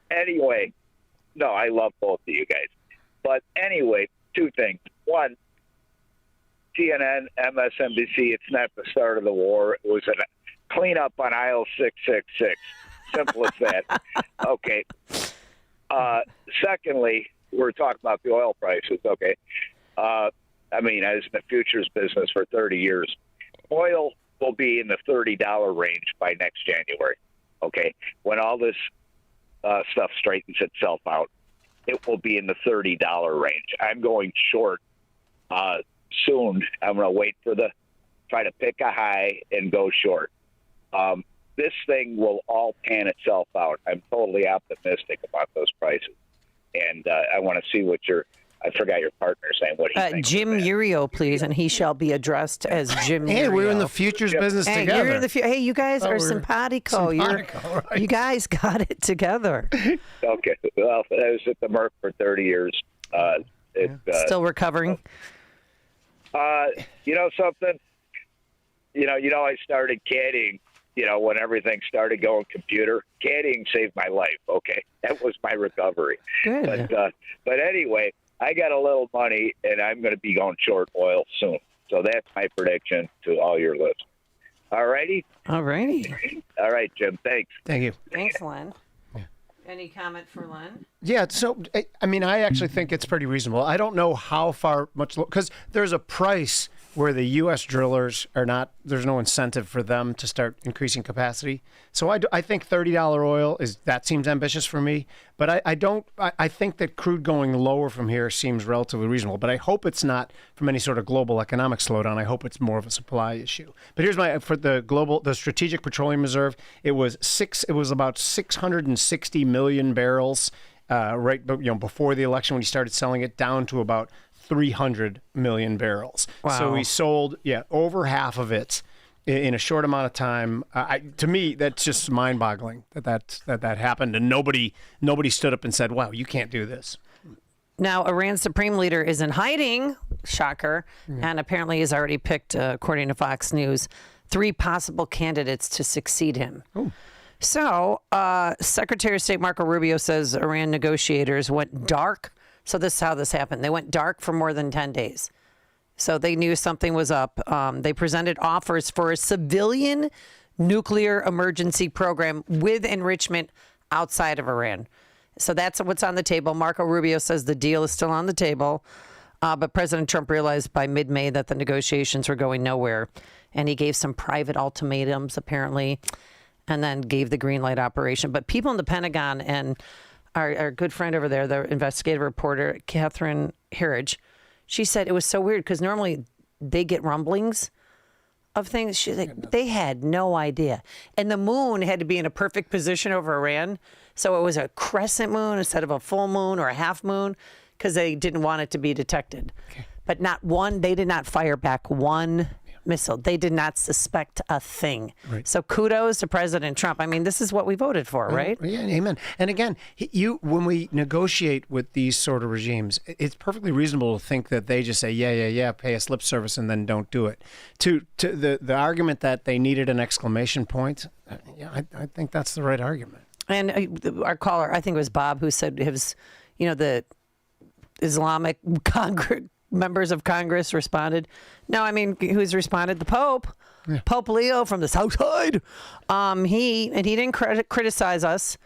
Anyway, no, I love both of you guys. But anyway, two things. One, CNN, MSNBC, it's not the start of the war. It was a cleanup on aisle 666. Simple as that. Okay. Secondly, we're talking about the oil prices. Okay. I mean, I was in the futures business for 30 years. Oil will be in the $30 range by next January. Okay. When all this stuff straightens itself out, it will be in the $30 range. I'm going short soon. I'm going to wait for try to pick a high and go short. This thing will all pan itself out. I'm totally optimistic about those prices. And I want to see what I forgot your partner's name. What he thinks. Jim Urio, please, and he shall be addressed as Jim Hey, Urio. we're in the futures business together. You're in hey, you guys are simpatico. Right. You guys got it together. Okay. Well, I was at the Merck for 30 years. Still recovering? You know something? You know, I started caddying, when everything started going computer. Caddying saved my life, okay? That was my recovery. Good. But anyway, I got a little money, and I'm going to be going short oil soon. So that's my prediction to all your listeners. All righty? All righty. All right, Jim. Thanks. Thank you. Thanks, Len. Any comment for Len? Yeah, so, I mean, I actually think it's pretty reasonable. I don't know how far much, because there's a price where the U.S. drillers are not, there's no incentive for them to start increasing capacity. So I think $30 oil that seems ambitious for me, but I think that crude going lower from here seems relatively reasonable, but I hope it's not from any sort of global economic slowdown. I hope it's more of a supply issue. But here's for the Strategic Petroleum Reserve, it was about 660 million barrels before the election when he started selling it, down to about 300 million barrels. Wow. So he sold, over half of it in a short amount of time. To me, that's just mind-boggling that happened, and nobody stood up and said, "Wow, you can't do this." Now, Iran's supreme leader is in hiding, shocker, and apparently has already picked, according to Fox News, 3 possible candidates to succeed him. Ooh. So, Secretary of State Marco Rubio says Iran negotiators went dark. So this is how this happened. They went dark for more than 10 days. So they knew something was up. They presented offers for a civilian nuclear emergency program with enrichment outside of Iran. So that's what's on the table. Marco Rubio says the deal is still on the table. But President Trump realized by mid-May that the negotiations were going nowhere. And he gave some private ultimatums, apparently, and then gave the green light operation. But people in the Pentagon and our good friend over there, the investigative reporter, Catherine Herridge, she said it was so weird because normally they get rumblings of things. She's like, they had no idea. And the moon had to be in a perfect position over Iran. So it was a crescent moon instead of a full moon or a half moon because they didn't want it to be detected. Okay. But they did not fire back one missile. They did not suspect a thing. Right. So kudos to President Trump. I mean, this is what we voted for, right? Yeah, amen. And again, when we negotiate with these sort of regimes, it's perfectly reasonable to think that they just say, yeah, pay us lip service and then don't do it. To the argument that they needed an exclamation point, I think that's the right argument. And our caller, I think it was Bob, who said the Islamic members of Congress responded. No, I mean, who's responded? The Pope. Yeah. Pope Leo from the South Side. He didn't criticize us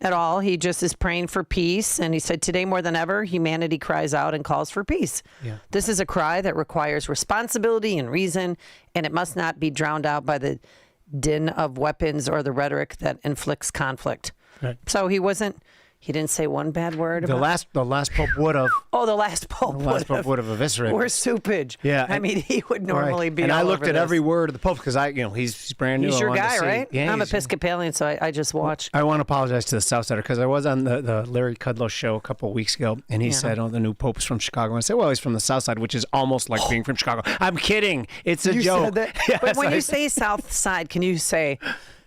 at all. He just is praying for peace. And he said, today more than ever, humanity cries out and calls for peace. Yeah. This is a cry that requires responsibility and reason, and it must not be drowned out by the din of weapons or the rhetoric that inflicts conflict. Right. So he didn't say one bad word The about last pope would have. Oh, the last pope would have eviscerated. Or soupage. Yeah. I mean, he would normally be. And all I looked over at this. every word of the pope because he's brand new. He's I your wanted to guy, see. right? Yeah, I'm he's- Episcopalian, so I just watch. I want to apologize to the Southsider because I was on the Larry Kudlow show a couple of weeks ago, and he said, "Oh, the new pope's from Chicago." And I said, "Well, he's from the South Side, which is almost like being from Chicago." I'm kidding. It's a You joke. said that? Yes, but when I you said- say South Side, can you say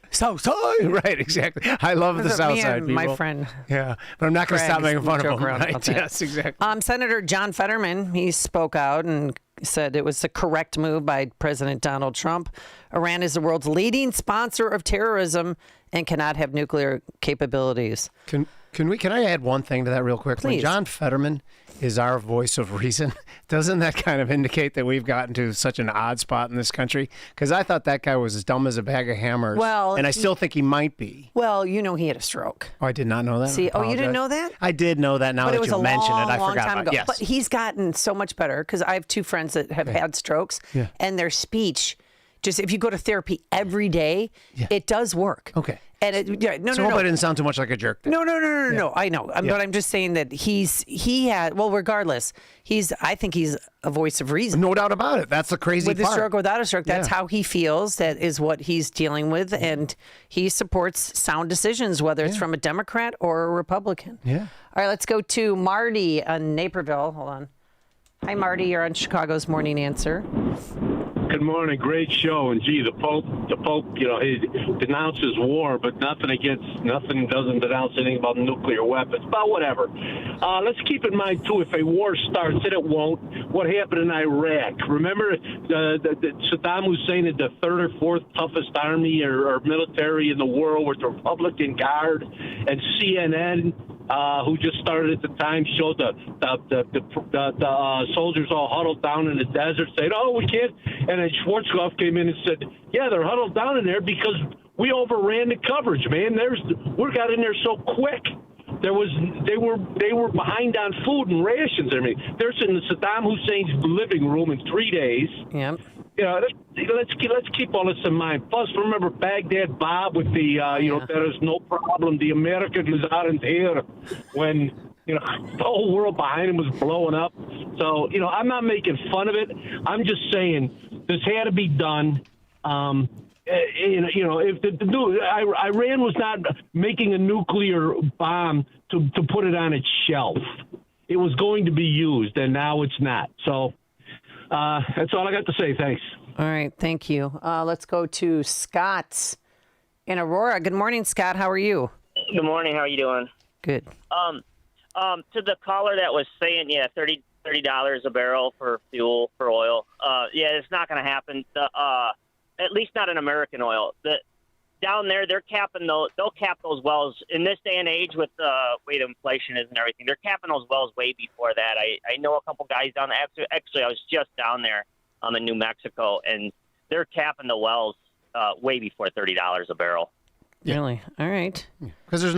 South Side? Right, exactly. I love the South Me Side and people. my friend. Yeah, but I'm not going to stop Craig making fun of joke them. around Right? about that. Yes, exactly. Senator John Fetterman, he spoke out and said it was the correct move by President Donald Trump. Iran is the world's leading sponsor of terrorism and cannot have nuclear capabilities. Can I add one thing to that real quick? When Please. John Fetterman is our voice of reason, doesn't that kind of indicate that we've gotten to such an odd spot in this country? Because I thought that guy was as dumb as a bag of hammers. Well, and I still think he might be. Well, you know he had a stroke. Oh, I did not know that. See, I you didn't apologize. know that? I did know that. Now But that it was you a mention long, it, I long forgot time about ago. it. Yes. But he's gotten so much better because I have two friends that have had strokes, Yeah. and their speech, just if you go to therapy every day, it does work. Okay. And it, yeah, no, so I no, hope no. I didn't sound too much like a jerk. then. No, I know. Yeah. But I'm just saying that regardless, I think he's a voice of reason. No doubt about it. That's the crazy With a part. stroke or without a stroke, that's Yeah. how he feels. That is what he's dealing with. And he supports sound decisions, whether it's from a Democrat or a Republican. Yeah. All right, let's go to Marty on Naperville. Hold on. Hi, Marty. You're on Chicago's Morning Answer. Good morning. Great show. And gee, the Pope, he denounces war, but nothing doesn't denounce anything about nuclear weapons. But whatever. Let's keep in mind, too, if a war starts, and it won't, what happened in Iraq. Remember the Saddam Hussein had the third or fourth toughest army or military in the world with the Republican Guard, and CNN, who just started at the time, showed the soldiers all huddled down in the desert, saying, "Oh, we can't." And then Schwarzkopf came in and said, "Yeah, they're huddled down in there because we overran the coverage, man. We got in there so quick. They were behind on food and rations. I mean, they're in the Saddam Hussein's living room in 3 days." Yep. Let's keep all this in mind. Plus, remember Baghdad Bob with the there is no problem. The American is out in here when the whole world behind him was blowing up. So I'm not making fun of it. I'm just saying this had to be done. If Iran was not making a nuclear bomb to put it on its shelf, it was going to be used, and now it's not. So that's all I got to say. Thanks. All right. Thank you. Let's go to Scott in Aurora. Good morning, Scott. How are you? Good morning. How are you doing? Good. To the caller that was saying, $30 a barrel for fuel for oil. It's not going to happen. At least not in American oil. Down there, they'll cap those wells in this day and age with the way the inflation is and everything. They're capping those wells way before that. I know a couple guys down there. Actually, I was just down there in New Mexico, and they're capping the wells way before $30 a barrel. Really? All right. Because there's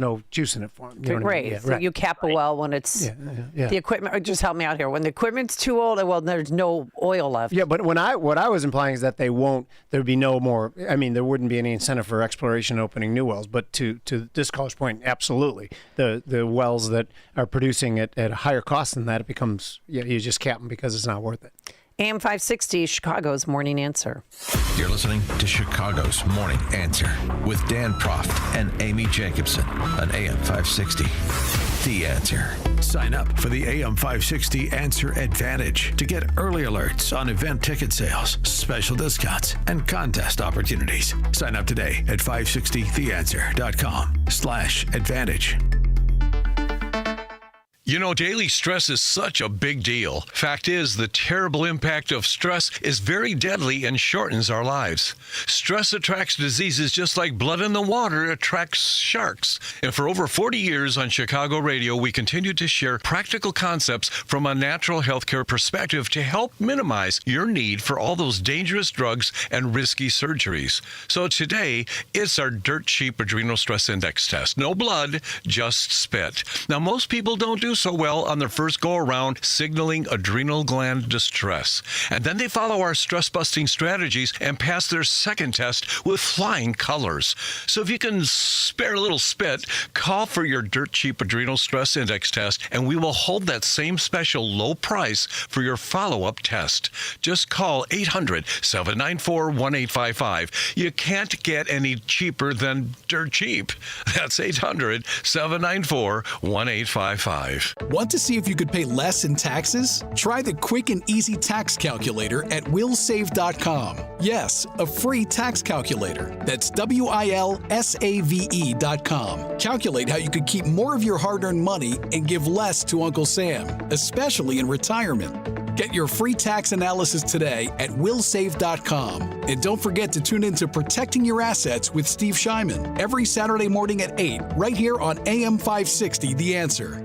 no juice in it for them. You know what I mean? Right. Yeah, So you cap a well when it's the equipment. Just help me out here. When the equipment's too old, well, there's no oil left. Yeah, but what I was implying is that there'd be no more. I mean, there wouldn't be any incentive for exploration opening new wells. But to this caller's point, absolutely, the wells that are producing at a higher cost than that, it becomes you just cap them because it's not worth it. AM 560, Chicago's Morning Answer. You're listening to Chicago's Morning Answer with Dan Proft and Amy Jacobson on AM 560. The Answer. Sign up for the AM 560 Answer Advantage to get early alerts on event ticket sales, special discounts, and contest opportunities. Sign up today at 560theanswer.com/advantage. You know, daily stress is such a big deal. Fact is, the terrible impact of stress is very deadly and shortens our lives. Stress attracts diseases just like blood in the water attracts sharks. And for over 40 years on Chicago radio, we continue to share practical concepts from a natural healthcare perspective to help minimize your need for all those dangerous drugs and risky surgeries. So today, it's our dirt cheap adrenal stress index test. No blood, just spit. Now, most people don't do so well on their first go around signaling adrenal gland distress. And then they follow our stress busting strategies and pass their second test with flying colors. So if you can spare a little spit, call for your dirt cheap adrenal stress index test and we will hold that same special low price for your follow-up test. Just call 800-794-1855. You can't get any cheaper than dirt cheap. That's 800-794-1855. Want to see if you could pay less in taxes? Try the quick and easy tax calculator at willsave.com. Yes, a free tax calculator. That's WILSAVE.com. Calculate how you could keep more of your hard-earned money and give less to Uncle Sam, especially in retirement. Get your free tax analysis today at willsave.com. And don't forget to tune in to Protecting Your Assets with Steve Shyman every Saturday morning at 8, right here on AM 560, The Answer.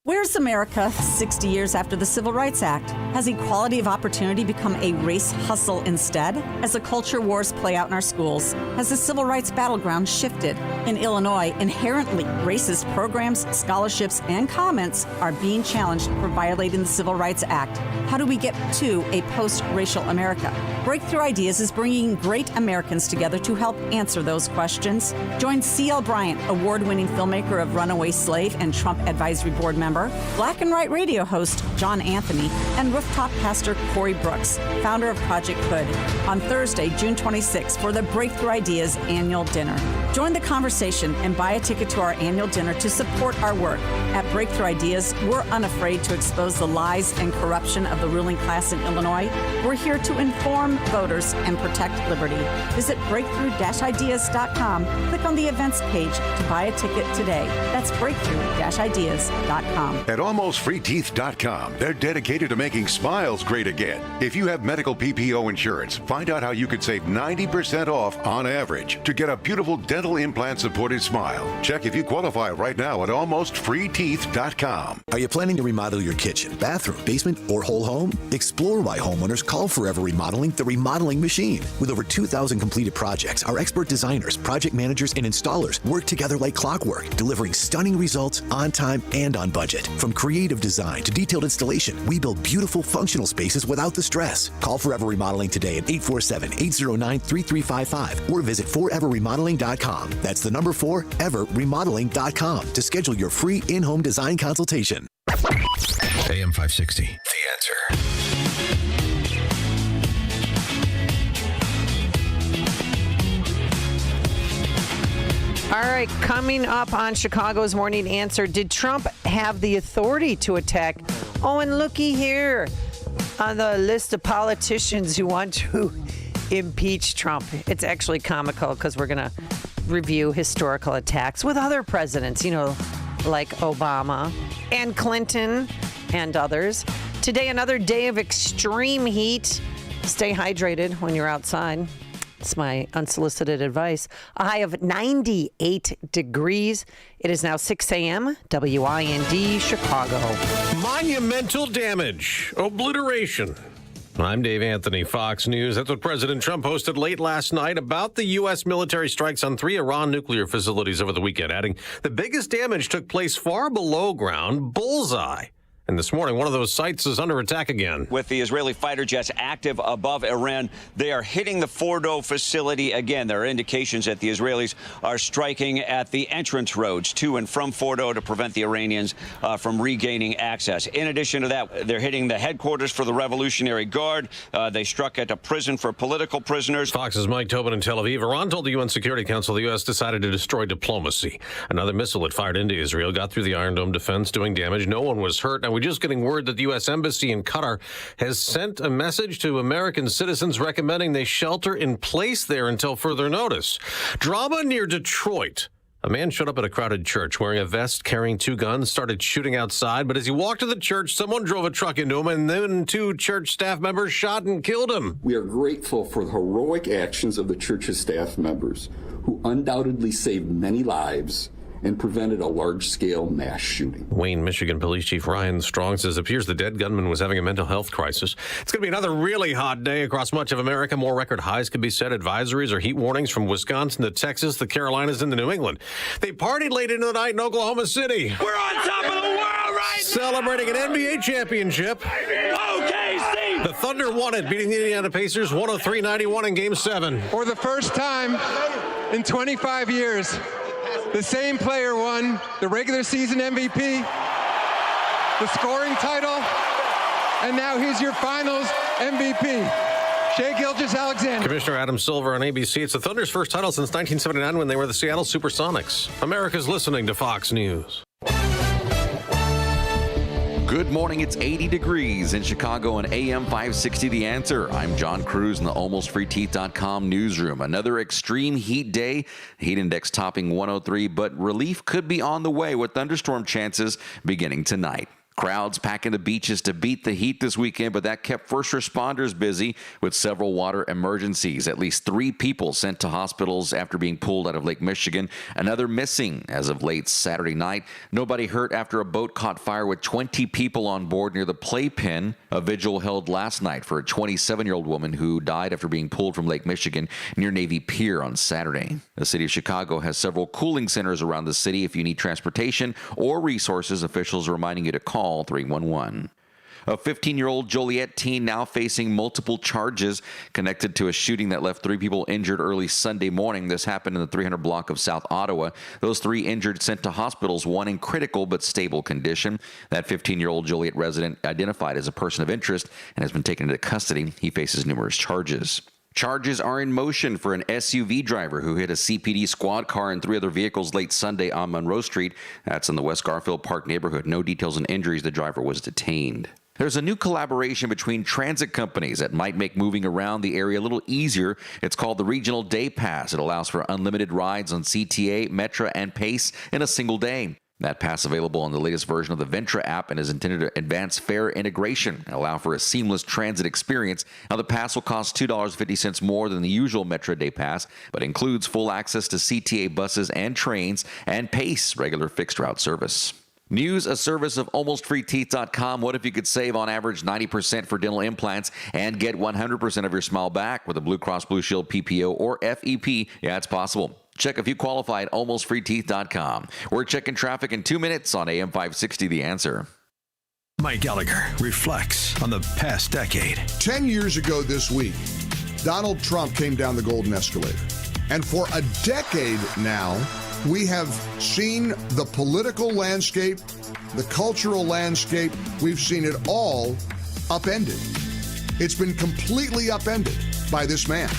Where's America 60 years after the Civil Rights Act? Has equality of opportunity become a race hustle instead? As the culture wars play out in our schools, has the civil rights battleground shifted? In Illinois, inherently racist programs, scholarships, and comments are being challenged for violating the Civil Rights Act. How do we get to a post-racial America? Breakthrough Ideas is bringing great Americans together to help answer those questions. Join C.L. Bryant, award-winning filmmaker of Runaway Slave and Trump Advisory Board member, Black and White radio host John Anthony, and rooftop pastor Corey Brooks, founder of Project Hood, on Thursday, June 26th for the Breakthrough Ideas annual dinner. Join the conversation and buy a ticket to our annual dinner to support our work. At Breakthrough Ideas, we're unafraid to expose the lies and corruption of the ruling class in Illinois. We're here to inform voters and protect liberty. Visit breakthrough-ideas.com. Click on the events page to buy a ticket today. That's breakthrough-ideas.com. At almostfreeteeth.com, they're dedicated to making smiles great again. If you have medical PPO insurance, find out how you could save 90% off on average to get a beautiful dental implant supported smile. Check if you qualify right now at almostfreeteeth.com. Are you planning to remodel your kitchen, bathroom, basement, or whole home? Explore why homeowners call Forever Remodeling the remodeling machine. With over 2,000 completed projects, our expert designers, project managers, and installers work together like clockwork, delivering stunning results on time and on budget. From creative design to detailed installation, we build beautiful, functional spaces without the stress. Call Forever Remodeling today at 847-809-3355 or visit foreverremodeling.com. That's the number 4, everremodeling.com to schedule your free in-home design consultation. AM 560, The Answer. All right, coming up on Chicago's Morning Answer, did Trump have the authority to attack? Oh, and looky here on the list of politicians who want to impeach Trump. It's actually comical because we're going to review historical attacks with other presidents, you know, like Obama and Clinton and others. Today, another day of extreme heat. Stay hydrated when you're outside. It's my unsolicited advice. A high of 98 degrees. It is now 6 a.m. WIND Chicago. Monumental damage. Obliteration. I'm Dave Anthony, Fox News. That's what President Trump posted late last night about the U.S. military strikes on 3 Iran nuclear facilities over the weekend, adding the biggest damage took place far below ground, bullseye. And this morning, one of those sites is under attack again. With the Israeli fighter jets active above Iran, they are hitting the Fordo facility again. There are indications that the Israelis are striking at the entrance roads to and from Fordo to prevent the Iranians from regaining access. In addition to that, they're hitting the headquarters for the Revolutionary Guard. They struck at a prison for political prisoners. Fox's Mike Tobin in Tel Aviv. Iran told the UN Security Council the U.S. decided to destroy diplomacy. Another missile it fired into Israel got through the Iron Dome defense, doing damage. No one was hurt. Now, we're just getting word that the U.S. Embassy in Qatar has sent a message to American citizens recommending they shelter in place there until further notice. Drama near Detroit A man showed up at a crowded church wearing a vest, carrying 2 guns, started shooting outside. But as he walked to the church, someone drove a truck into him, and then 2 church staff members shot and killed him. We are grateful for the heroic actions of the church's staff members, who undoubtedly saved many lives and prevented a large-scale mass shooting. Wayne, Michigan Police Chief Ryan Strong says it appears the dead gunman was having a mental health crisis. It's going to be another really hot day across much of America. More record highs could be set. Advisories or heat warnings from Wisconsin to Texas, the Carolinas, and the New England. They partied late into the night in Oklahoma City. We're on top of the world right Celebrating an NBA championship. OKC! The Thunder won it, beating the Indiana Pacers 103-91 in Game 7. For the first time in 25 years, the same player won the regular season MVP, the scoring title, and now he's your finals MVP. Shai Gilgeous-Alexander. Commissioner Adam Silver on ABC. It's the Thunder's first title since 1979 when they were the Seattle Supersonics. America's listening to Fox News. Good morning. It's 80 degrees in Chicago and AM 560 The Answer. I'm John Cruz in the AlmostFreeTeeth.com newsroom. Another extreme heat day. Heat index topping 103, but relief could be on the way with thunderstorm chances beginning tonight. Crowds packing the beaches to beat the heat this weekend, but that kept first responders busy with several water emergencies. At least 3 people sent to hospitals after being pulled out of Lake Michigan. Another missing as of late Saturday night. Nobody hurt after a boat caught fire with 20 people on board near the Playpen. A vigil held last night for a 27-year-old woman who died after being pulled from Lake Michigan near Navy Pier on Saturday. The city of Chicago has several cooling centers around the city. If you need transportation or resources, officials are reminding you to call 311. A 15-year-old Joliet teen now facing multiple charges connected to a shooting that left 3 people injured early Sunday morning. This happened in the 300 block of South Ottawa. Those 3 injured sent to hospitals, 1 in critical but stable condition. That 15-year-old Joliet resident identified as a person of interest and has been taken into custody. He faces numerous charges. Charges are in motion for an SUV driver who hit a CPD squad car and 3 other vehicles late Sunday on Monroe Street. That's in the West Garfield Park neighborhood. No details on injuries. The driver was detained. There's a new collaboration between transit companies that might make moving around the area a little easier. It's called the Regional Day Pass. It allows for unlimited rides on CTA, Metra, and Pace in a single day. That pass available on the latest version of the Ventra app and is intended to advance fare integration and allow for a seamless transit experience. Now, the pass will cost $2.50 more than the usual Metra Day Pass, but includes full access to CTA buses and trains and Pace, regular fixed route service. News, a service of AlmostFreeTeeth.com. What if you could save on average 90% for dental implants and get 100% of your smile back with a Blue Cross Blue Shield PPO or FEP? Yeah, it's possible. Check if you qualify at AlmostFreeTeeth.com. We're checking traffic in 2 minutes on AM 560 The Answer. Mike Gallagher reflects on the past decade. 10 years ago this week, Donald Trump came down the golden escalator. And for a decade now, we have seen the political landscape, the cultural landscape, we've seen it all upended. It's been completely upended by this man.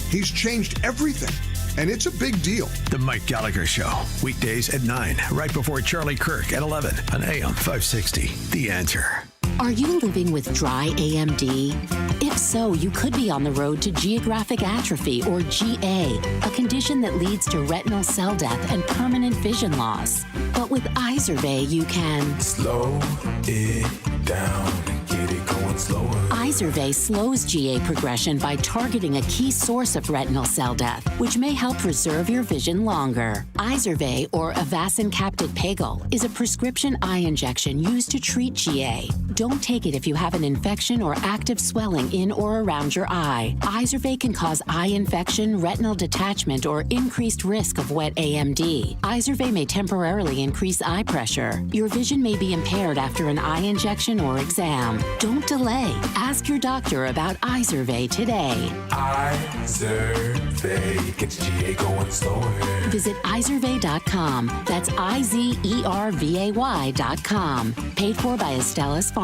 He's changed everything, and it's a big deal. The Mike Gallagher Show, weekdays at 9, right before Charlie Kirk at 11 on AM 560. The Answer. Are you living with dry AMD? If so, you could be on the road to geographic atrophy, or GA, a condition that leads to retinal cell death and permanent vision loss. But with Izervay, you can slow it down and get it going slower. Izervay slows GA progression by targeting a key source of retinal cell death, which may help preserve your vision longer. Izervay, or Avastin Capted Pagel, is a prescription eye injection used to treat GA. Don't take it if you have an infection or active swelling in or around your eye. Izervay can cause eye infection, retinal detachment, or increased risk of wet AMD. Izervay may temporarily increase eye pressure. Your vision may be impaired after an eye injection or exam. Don't delay. Ask your doctor about Izervay today. Izervay gets GA going slower. Visit Izervay.com. That's IZERVAY.com. Paid for by Astellas Pharma.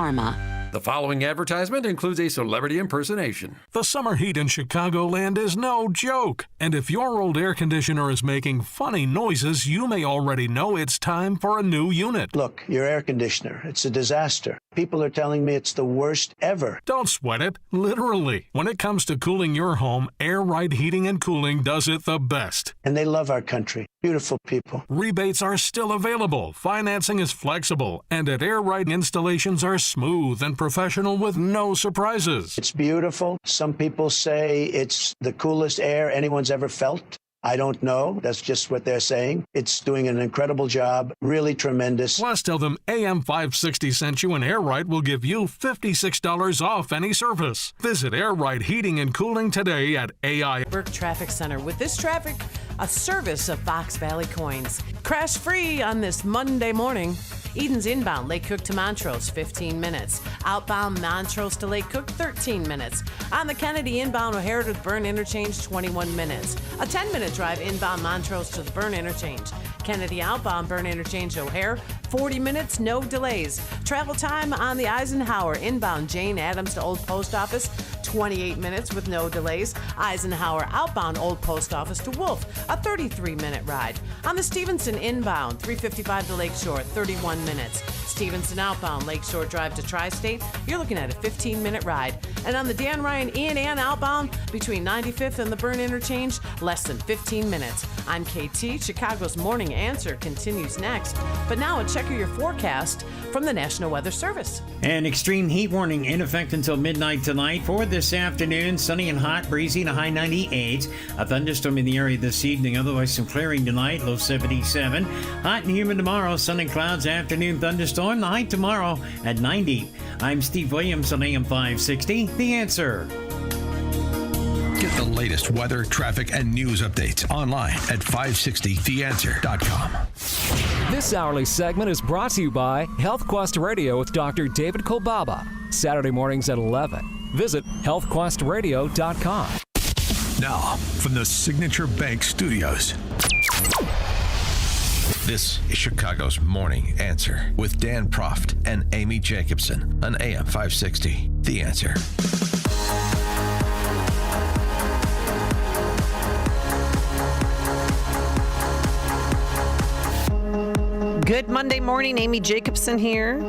The following advertisement includes a celebrity impersonation. The summer heat in Chicagoland is no joke. And if your old air conditioner is making funny noises, you may already know it's time for a new unit. Look, your air conditioner, it's a disaster. people are telling me it's the worst ever. Don't sweat it, literally. When it comes to cooling your home, Air Right Heating and Cooling does it the best. And they love our country. Beautiful people. Rebates are still available, financing is flexible, and at Air Right installations are smooth and professional with no surprises. It's beautiful. Some people say it's the coolest air anyone's ever felt. I don't know. That's just what they're saying. It's doing an incredible job. Really tremendous. Plus, tell them AM 560 sent you, and Air Right will give you $56 off any service. Visit Air Right Heating and Cooling today at AI Burke Traffic Center. With this traffic, a service of Fox Valley Coins. Crash free on this Monday morning. Eden's inbound Lake Cook to Montrose, 15 minutes. Outbound Montrose to Lake Cook, 13 minutes. On the Kennedy inbound O'Hare to the Byrne Interchange, 21 minutes. A 10-minute drive inbound Montrose to the Byrne Interchange. Kennedy outbound Byrne Interchange O'Hare, 40 minutes, no delays. Travel time on the Eisenhower inbound Jane Addams to Old Post Office, 28 minutes with no delays. Eisenhower outbound Old Post Office to Wolf, a 33-minute ride. On the Stevenson inbound 355 to Lakeshore, 31 minutes. Stevenson outbound Lakeshore Drive to Tri-State, you're looking at a 15-minute ride. And on the Dan Ryan Ian Ann outbound between 95th and the Byrne Interchange, less than 15 minutes. I'm KT. Chicago's Morning Answer continues next. But now a check of your forecast from the National Weather Service. An extreme heat warning in effect until midnight tonight. For this afternoon, sunny and hot, breezy to high 98. A thunderstorm in the area this evening, otherwise some clearing tonight, low 77. Hot and humid tomorrow, sun and clouds, afternoon thunderstorm, the high tomorrow at 90. I'm Steve Williams on AM 560, The Answer. Get the latest weather, traffic, and news updates online at 560theanswer.com. This hourly segment is brought to you by HealthQuest Radio with Dr. David Kolbaba. Saturday mornings at 11. Visit healthquestradio.com. Now, from the Signature Bank Studios, this is Chicago's Morning Answer with Dan Proft and Amy Jacobson on AM 560. The Answer. Good Monday morning, Amy Jacobson here.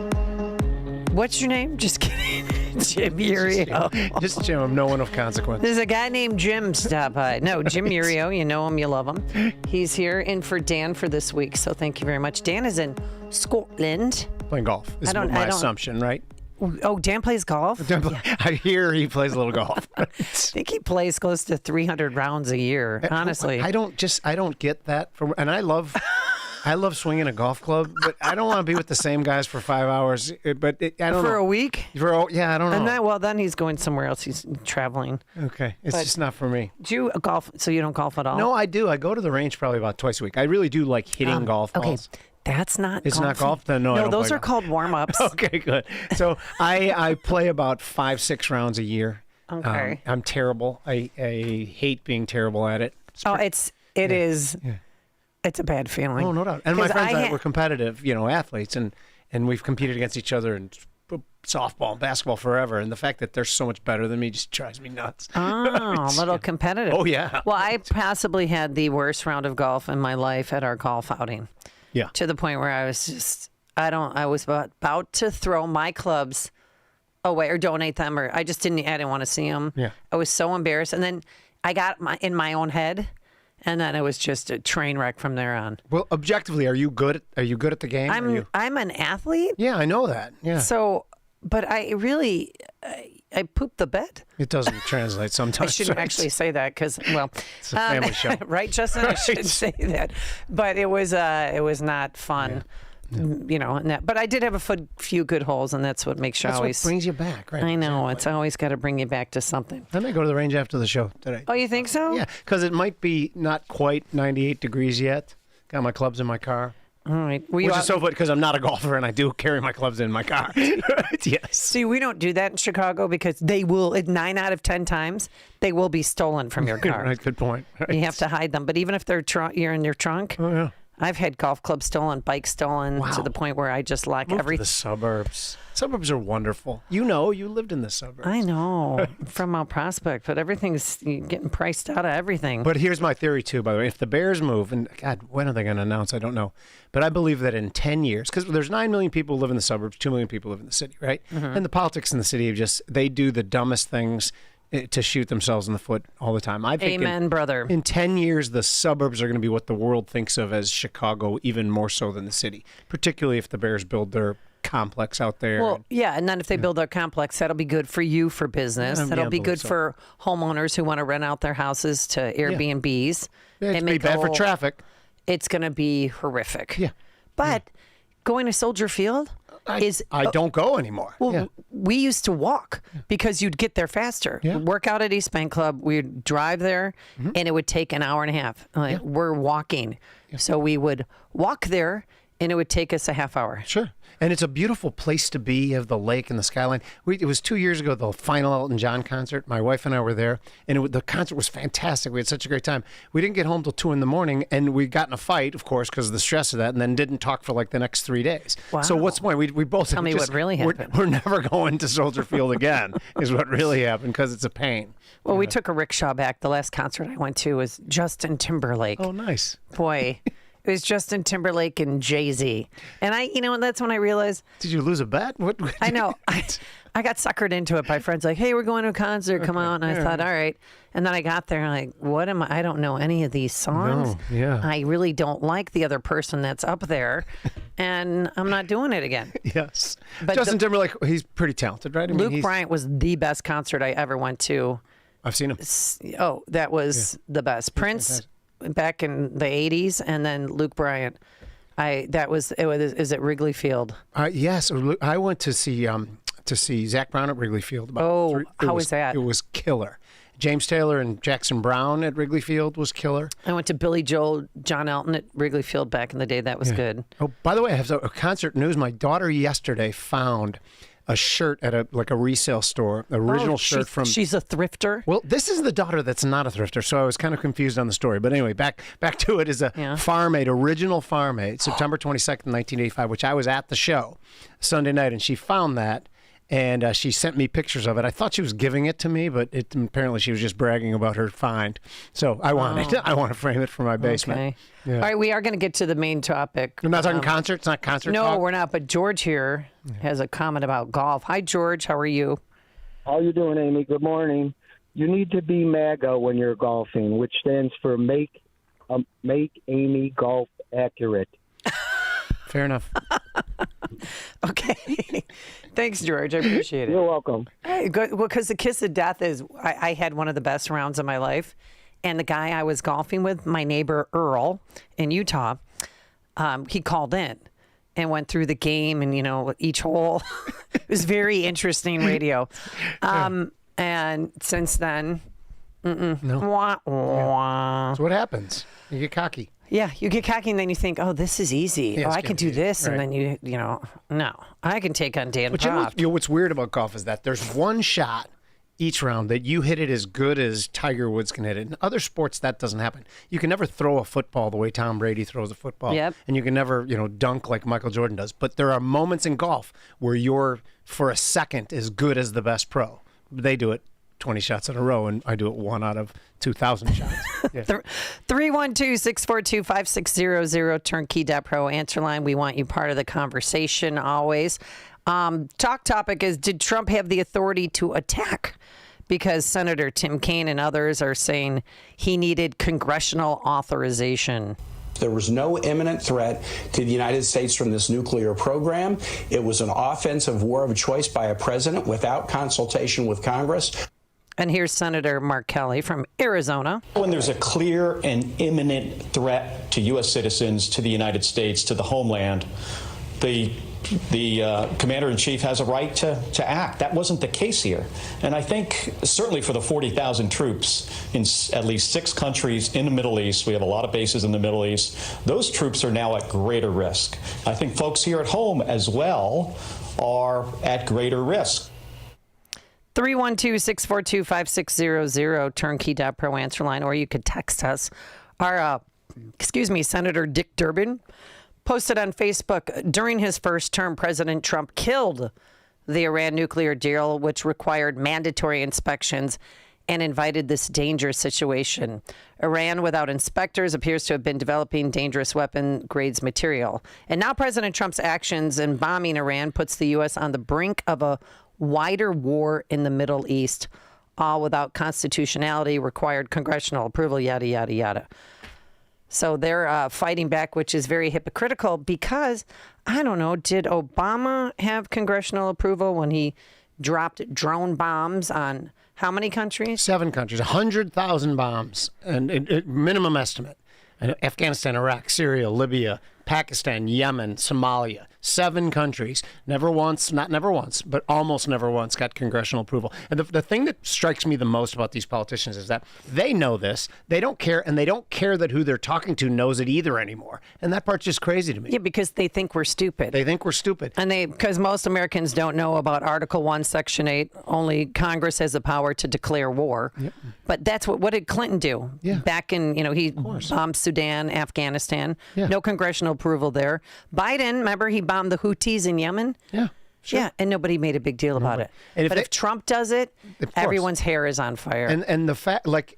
What's your name? Just kidding. Jim Urio. Just Jim, no one of consequence. There's a guy named Jim stop by. No, Jim Urio. You know him, you love him. He's here in for Dan for this week, so thank you very much. Dan is in Scotland. Playing golf is my assumption, right? Oh, Dan plays golf? I hear he plays a little golf. I think he plays close to 300 rounds a year, honestly. I don't get that. And I love swinging a golf club, but I don't want to be with the same guys for 5 hours. But I don't know. For a week? Yeah, I don't know. And then he's going somewhere else. He's traveling. Okay. It's just not for me. Do you golf? So you don't golf at all? No, I do. I go to the range probably about twice a week. I really do like hitting golf balls. Okay. That's not It's golf. not golf? Then no, I don't those play are golf. called warm-ups. Okay, good. So I play about 5-6 rounds a year. Okay. I'm terrible. I hate being terrible at it. It is. Yeah. It's a bad feeling. Oh, no doubt. And my friends and I were competitive, athletes, and we've competed against each other in softball and basketball forever. And the fact that they're so much better than me just drives me nuts. Oh, a little competitive. Oh, yeah. Well, I possibly had the worst round of golf in my life at our golf outing. Yeah. To the point where I was just, I was about to throw my clubs away or donate them, or I didn't want to see them. Yeah. I was so embarrassed. And then I got in my own head. And then it was just a train wreck from there on. Well, objectively, are you good at the game? I'm an athlete. Yeah, I know that. Yeah. So, but I really, I pooped the bed. It doesn't translate sometimes. I shouldn't actually say that because, well, it's a family show, right, Justin? I should say that, but it was not fun. Yeah. But I did have a few good holes, and that's what makes you That's what brings you back, right? I know. Exactly. It's always got to bring you back to something. I may go to the range after the show today. Oh, you think so? Yeah, because it might be not quite 98 degrees yet. Got my clubs in my car. All right. Which is so funny because I'm not a golfer, and I do carry my clubs in my car. Yes. See, we don't do that in Chicago because they will, 9 out of 10 times, they will be stolen from your car. Right, good point. Right. You have to hide them. But even if you're in your trunk. Oh, yeah. I've had golf clubs stolen, bikes stolen, to the point where I just lock Move to everything. the suburbs. Suburbs are wonderful. You lived in the suburbs. I know. From Mount Prospect, but everything's getting priced out of everything. But here's my theory, too, by the way. If the Bears move, and God, when are they going to announce? I don't know. But I believe that in 10 years, because there's 9 million people who live in the suburbs, 2 million people live in the city, right? Mhm. And the politics in the city they do the dumbest things to shoot themselves in the foot all the time. I think Amen, brother. In 10 years, the suburbs are going to be what the world thinks of as Chicago, even more so than the city, particularly if the Bears build their complex out there. Well, yeah, and then if they build their complex, that'll be good for you for business. Yeah, That'll I be believe good so. for homeowners who want to rent out their houses to Airbnbs. Yeah, it's and be bad for traffic. It's going to be horrific. Yeah. But going to Soldier Field is... I don't go anymore. Well, we used to walk because you'd get there faster. Work out at East Bank Club, we'd drive there, and it would take an hour and a half. We're walking. So we would walk there, and it would take us a half hour. Sure. And it's a beautiful place to be. You have the lake and the skyline. It was 2 years ago, the final Elton John concert. My wife and I were there, and the concert was fantastic. We had such a great time. We didn't get home till 2 a.m, and we got in a fight, of course, because of the stress of that, and then didn't talk for like the next 3 days. Wow. So what's the point? We both Tell me what really happened. We're never going to Soldier Field again, is what really happened, because it's a pain. Well, we took a rickshaw back. The last concert I went to was Justin Timberlake. Oh, nice. Boy. It was Justin Timberlake and Jay-Z. And and that's when I realized... Did you lose a bet? What I know. I got suckered into it by friends like, hey, we're going to a concert. Come out. And I thought, all right. And then I got there and like, what am I? I don't know any of these songs. No, yeah. I really don't like the other person that's up there. And I'm not doing it again. Yes. But Justin Timberlake, he's pretty talented, right? I mean, Luke Bryant was the best concert I ever went to. I've seen him. Oh, that was the best. Prince back in the 80s, and then Luke Bryant. Is at Wrigley Field. Yes, I went to see Zach Brown at Wrigley Field. How was that? It was killer. James Taylor and Jackson Brown at Wrigley Field was killer. I went to Billy Joel, John Elton at Wrigley Field back in the day. That was good. Oh, by the way, I have a concert news. My daughter yesterday found a shirt at a resale store, original shirt from... She's a thrifter? Well, this is the daughter that's not a thrifter, so I was kind of confused on the story. But anyway, back to it is a Farm Aid, original Farm Aid, September 22nd, 1985, which I was at the show Sunday night, and she found that. And she sent me pictures of it. I thought she was giving it to me, but apparently she was just bragging about her find. So I want to frame it for my basement. Okay. Yeah. All right, we are going to get to the main topic. We're not talking concerts, not concert No, talk? we're not. But George here has a comment about golf. Hi, George. How are you? How you doing, Amy? Good morning. You need to be MAGA when you're golfing, which stands for Make Amy Golf Accurate. Fair enough. Okay. Thanks, George. I appreciate it. You're welcome. Hey, good. Well, because the kiss of death is, I had one of the best rounds of my life. And the guy I was golfing with, my neighbor Earl in Utah, he called in and went through the game and, each hole. It was very interesting radio. And since then, No. Wah, wah. So what happens? You get cocky. Yeah, you get cocky and then you think, oh, this is easy. Yeah, oh, it's I can gonna do be this. right. And then no, I can take on Dan But Proft. you know what's weird about golf is that there's one shot each round that you hit it as good as Tiger Woods can hit it. In other sports, that doesn't happen. You can never throw a football the way Tom Brady throws a football. Yep. And you can never, dunk like Michael Jordan does. But there are moments in golf where you're, for a second, as good as the best pro. They do it 20 shots in a row, and I do it 1 out of 2,000 shots. Yeah. 312-642-5600, turnkey.pro answer line. We want you part of the conversation always. Talk topic is, did Trump have the authority to attack? Because Senator Tim Kaine and others are saying he needed congressional authorization. There was no imminent threat to the United States from this nuclear program. It was an offensive war of choice by a president without consultation with Congress. And here's Senator Mark Kelly from Arizona. When there's a clear and imminent threat to U.S. citizens, to the United States, to the homeland, the commander-in-chief has a right to act. That wasn't the case here. And I think certainly for the 40,000 troops in at least 6 countries in the Middle East, we have a lot of bases in the Middle East, those troops are now at greater risk. I think folks here at home as well are at greater risk. 312-642-5600, turnkey.pro answer line, or you could text us. Our Senator Dick Durbin, posted on Facebook, during his first term, President Trump killed the Iran nuclear deal, which required mandatory inspections and invited this dangerous situation. Iran, without inspectors, appears to have been developing dangerous weapon grades material. And now President Trump's actions in bombing Iran puts the U.S. on the brink of a wider war in the Middle East, all without constitutionality, required congressional approval, yada, yada, yada. So they're fighting back, which is very hypocritical because, I don't know, did Obama have congressional approval when he dropped drone bombs on how many countries? 7 countries, 100,000 bombs, and minimum estimate. And Afghanistan, Iraq, Syria, Libya, Pakistan, Yemen, Somalia, 7 countries. Never once, not never once, but almost never once got congressional approval. And the thing that strikes me the most about these politicians is that they know this, they don't care, and they don't care that who they're talking to knows it either anymore. And that part's just crazy to me. Yeah, because they think we're stupid. They think we're stupid. And because most Americans don't know about Article 1, Section 8, only Congress has the power to declare war. Yep. But that's what did Clinton do? Yeah. Back in, he bombed Sudan, Afghanistan. Yeah. No congressional approval there. Biden, remember, he bombed the Houthis in Yemen? Yeah. Sure. Yeah, and nobody made a big deal about it. And but if Trump does it, everyone's hair is on fire. And the fact, like,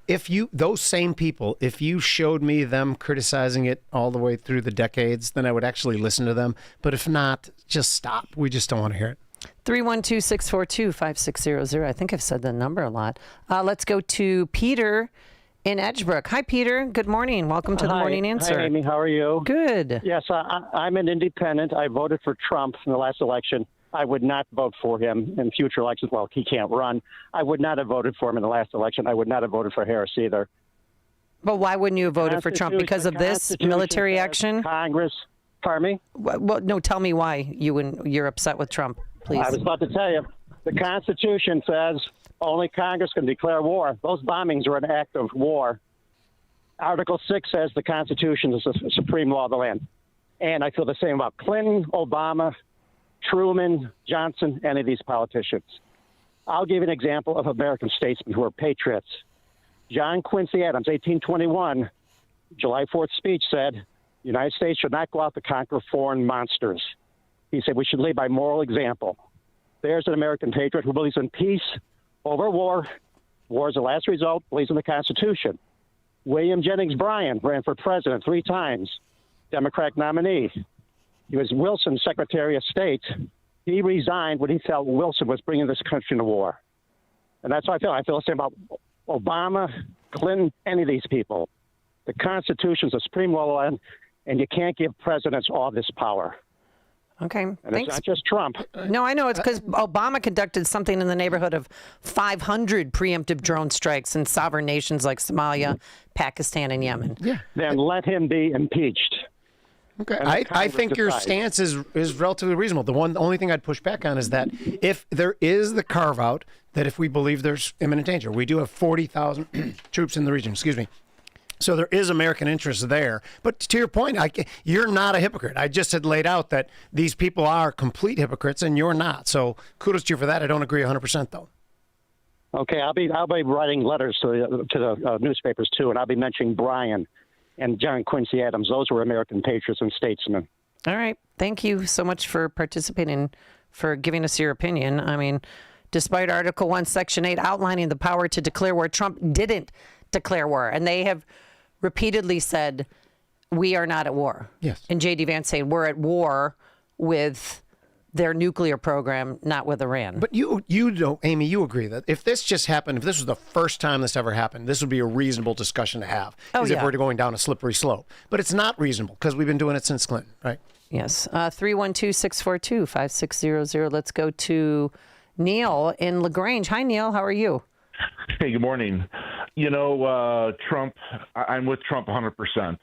those same people, if you showed me them criticizing it all the way through the decades, then I would actually listen to them. But if not, just stop. We just don't want to hear it. 312-642-5600. I think I've said the number a lot. Let's go to Peter in Edgebrook. Hi, Peter. Good morning. Welcome to the Morning Answer. Hi, Amy. How are you? Good. Yes, I'm an independent. I voted for Trump in the last election. I would not vote for him in future elections. Well, he can't run. I would not have voted for him in the last election. I would not have voted for Harris either. But why wouldn't you have voted for Trump? Because of this military action? Congress. Pardon me? Well, no, tell me why you're upset with Trump, please. I was about to tell you. The Constitution says only Congress can declare war. Those bombings are an act of war. Article 6 says the Constitution is the supreme law of the land. And I feel the same about Clinton, Obama, Truman, Johnson, any of these politicians. I'll give you an example of American statesmen who are patriots. John Quincy Adams, 1821, July 4th speech said, the United States should not go out to conquer foreign monsters. He said we should lead by moral example. There's an American patriot who believes in peace over war. War is the last result, believes in the Constitution. William Jennings Bryan ran for president 3 times, Democratic nominee. He was Wilson's Secretary of State. He resigned when he felt Wilson was bringing this country into war. And that's how I feel. I feel the same about Obama, Clinton, any of these people. The Constitution is the supreme law of the land, and you can't give presidents all this power. Okay, and thanks. It's not just Trump. No, I know. It's because Obama conducted something in the neighborhood of 500 preemptive drone strikes in sovereign nations like Somalia, Pakistan, and Yemen. Yeah. Then let him be impeached. Okay, I think your stance is relatively reasonable. The only thing I'd push back on is that if there is the carve out that if we believe there's imminent danger, we do have 40,000 troops in the region. Excuse me. So there is American interest there. But to your point, you're not a hypocrite. I just had laid out that these people are complete hypocrites, and you're not. So kudos to you for that. I don't agree 100%, though. Okay, I'll be writing letters to the newspapers too, and I'll be mentioning Bryan and John Quincy Adams. Those were American patriots and statesmen. All right. Thank you so much for participating, for giving us your opinion. I mean, despite Article 1, Section 8 outlining the power to declare war, Trump didn't declare war, and they have repeatedly said, we are not at war. Yes. And J.D. Vance saying we're at war with their nuclear program, not with Iran. But you don't, Amy, you agree that if this just happened, if this was the first time this ever happened, this would be a reasonable discussion to have. Oh, if we're going down a slippery slope. But it's not reasonable because we've been doing it since Clinton, right? Yes. 312-642-5600. Let's go to Neil in LaGrange. Hi, Neil. How are you? Hey, good morning. Trump, I'm with Trump 100%.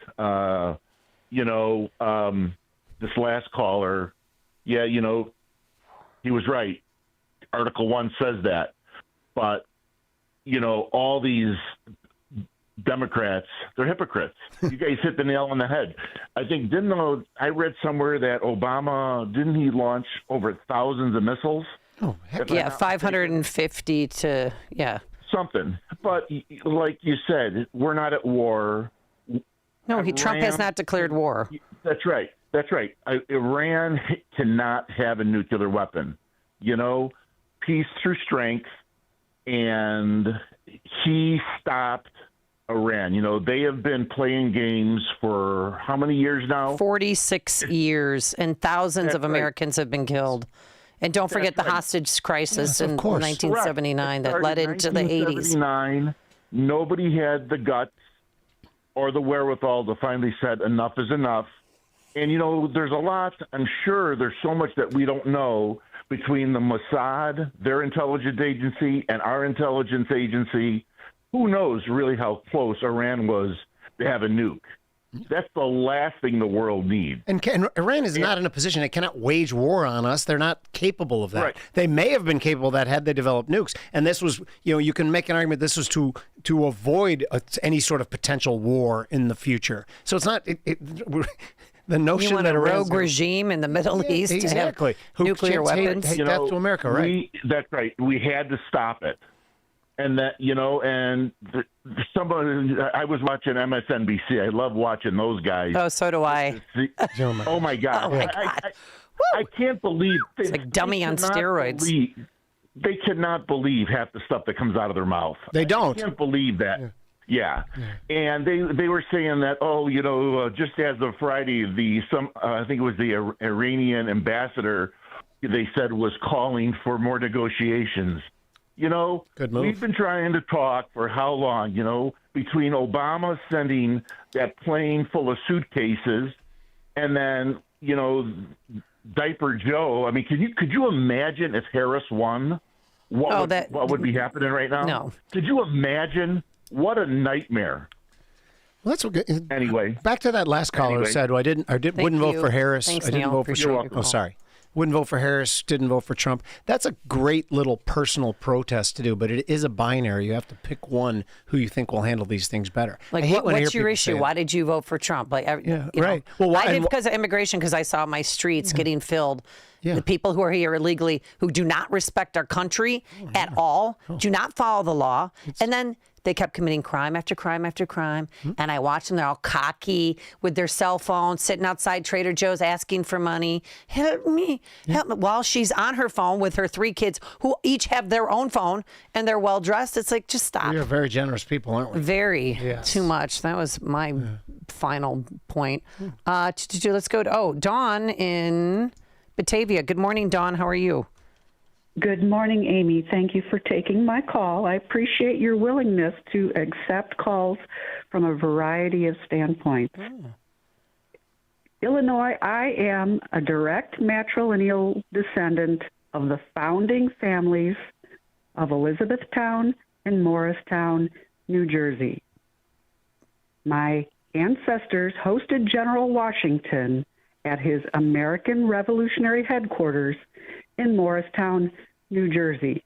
This last caller, he was right. Article 1 says that. But, all these Democrats, they're hypocrites. You guys hit the nail on the head. I think, I read somewhere that Obama, didn't he launch over thousands of missiles? Oh, heck yeah, 550 to, yeah. Something. But like you said, we're not at war. No, Trump has not declared war. That's right. That's right. Iran cannot have a nuclear weapon. You know, peace through strength, and he stopped Iran. You know, they have been playing games for how many years now? 46 years, and thousands of Americans have been killed. And don't forget the hostage crisis in 1979 that led into the 80s. Nobody had the guts or the wherewithal to finally said enough is enough. And, you know, there's a lot, I'm sure there's so much that we don't know between the Mossad, their intelligence agency, and our intelligence agency. Who knows really how close Iran was to have a nuke? That's the last thing the world needs. And Iran is not in a position, it cannot wage war on us. They're not capable of that. Right. They may have been capable of that had they developed nukes. And this was, you know, you can make an argument this was to avoid any sort of potential war in the future. So it's not, the notion you want that a Iran's rogue regime in the Middle East exactly. to have nuclear weapons. Hate death to America, right? That's right. We had to stop it. And that, you know, and somebody, I was watching MSNBC. I love watching those guys. Oh, so do I. Oh my God. Oh my God. I can't believe it's like dummy on steroids. They cannot believe half the stuff that comes out of their mouth. They don't. I can't believe that. Yeah. And they were saying that, you know, just as of Friday, I think it was the Iranian ambassador, they said was calling for more negotiations. You know, we've been trying to talk for how long, you know, between Obama sending that plane full of suitcases and then, you know, Diaper Joe. I mean, could you imagine if Harris won? What would be happening right now? No. Could you imagine? What a nightmare. Well, that's okay. Anyway. Back to that last caller who said, well, wouldn't vote for Harris. Thanks, I didn't Neil. vote for Trump. Appreciate your Oh, sorry. Wouldn't vote for Harris, didn't vote for Trump. That's a great little personal protest to do, but it is a binary. You have to pick one who you think will handle these things better. Like, what's your issue? Why did you vote for Trump? Like, right. Know, well, I did because of immigration, because I saw my streets getting filled. The people who are here illegally, who do not respect our country at all, do not follow the law, and then they kept committing crime after crime after crime. And I watched them. They're all cocky with their cell phones, sitting outside Trader Joe's asking for money. Help me, help me. While she's on her phone with her 3 kids who each have their own phone and they're well dressed. It's like, just stop. We are very generous people, aren't we? Very. Too much. That was my final point. Let's go to, Dawn in Batavia. Good morning, Dawn. How are you? Good morning, Amy. Thank you for taking my call. I appreciate your willingness to accept calls from a variety of standpoints. Illinois, I am a direct matrilineal descendant of the founding families of Elizabethtown and Morristown, New Jersey. My ancestors hosted General Washington at his American Revolutionary headquarters in Morristown, New Jersey.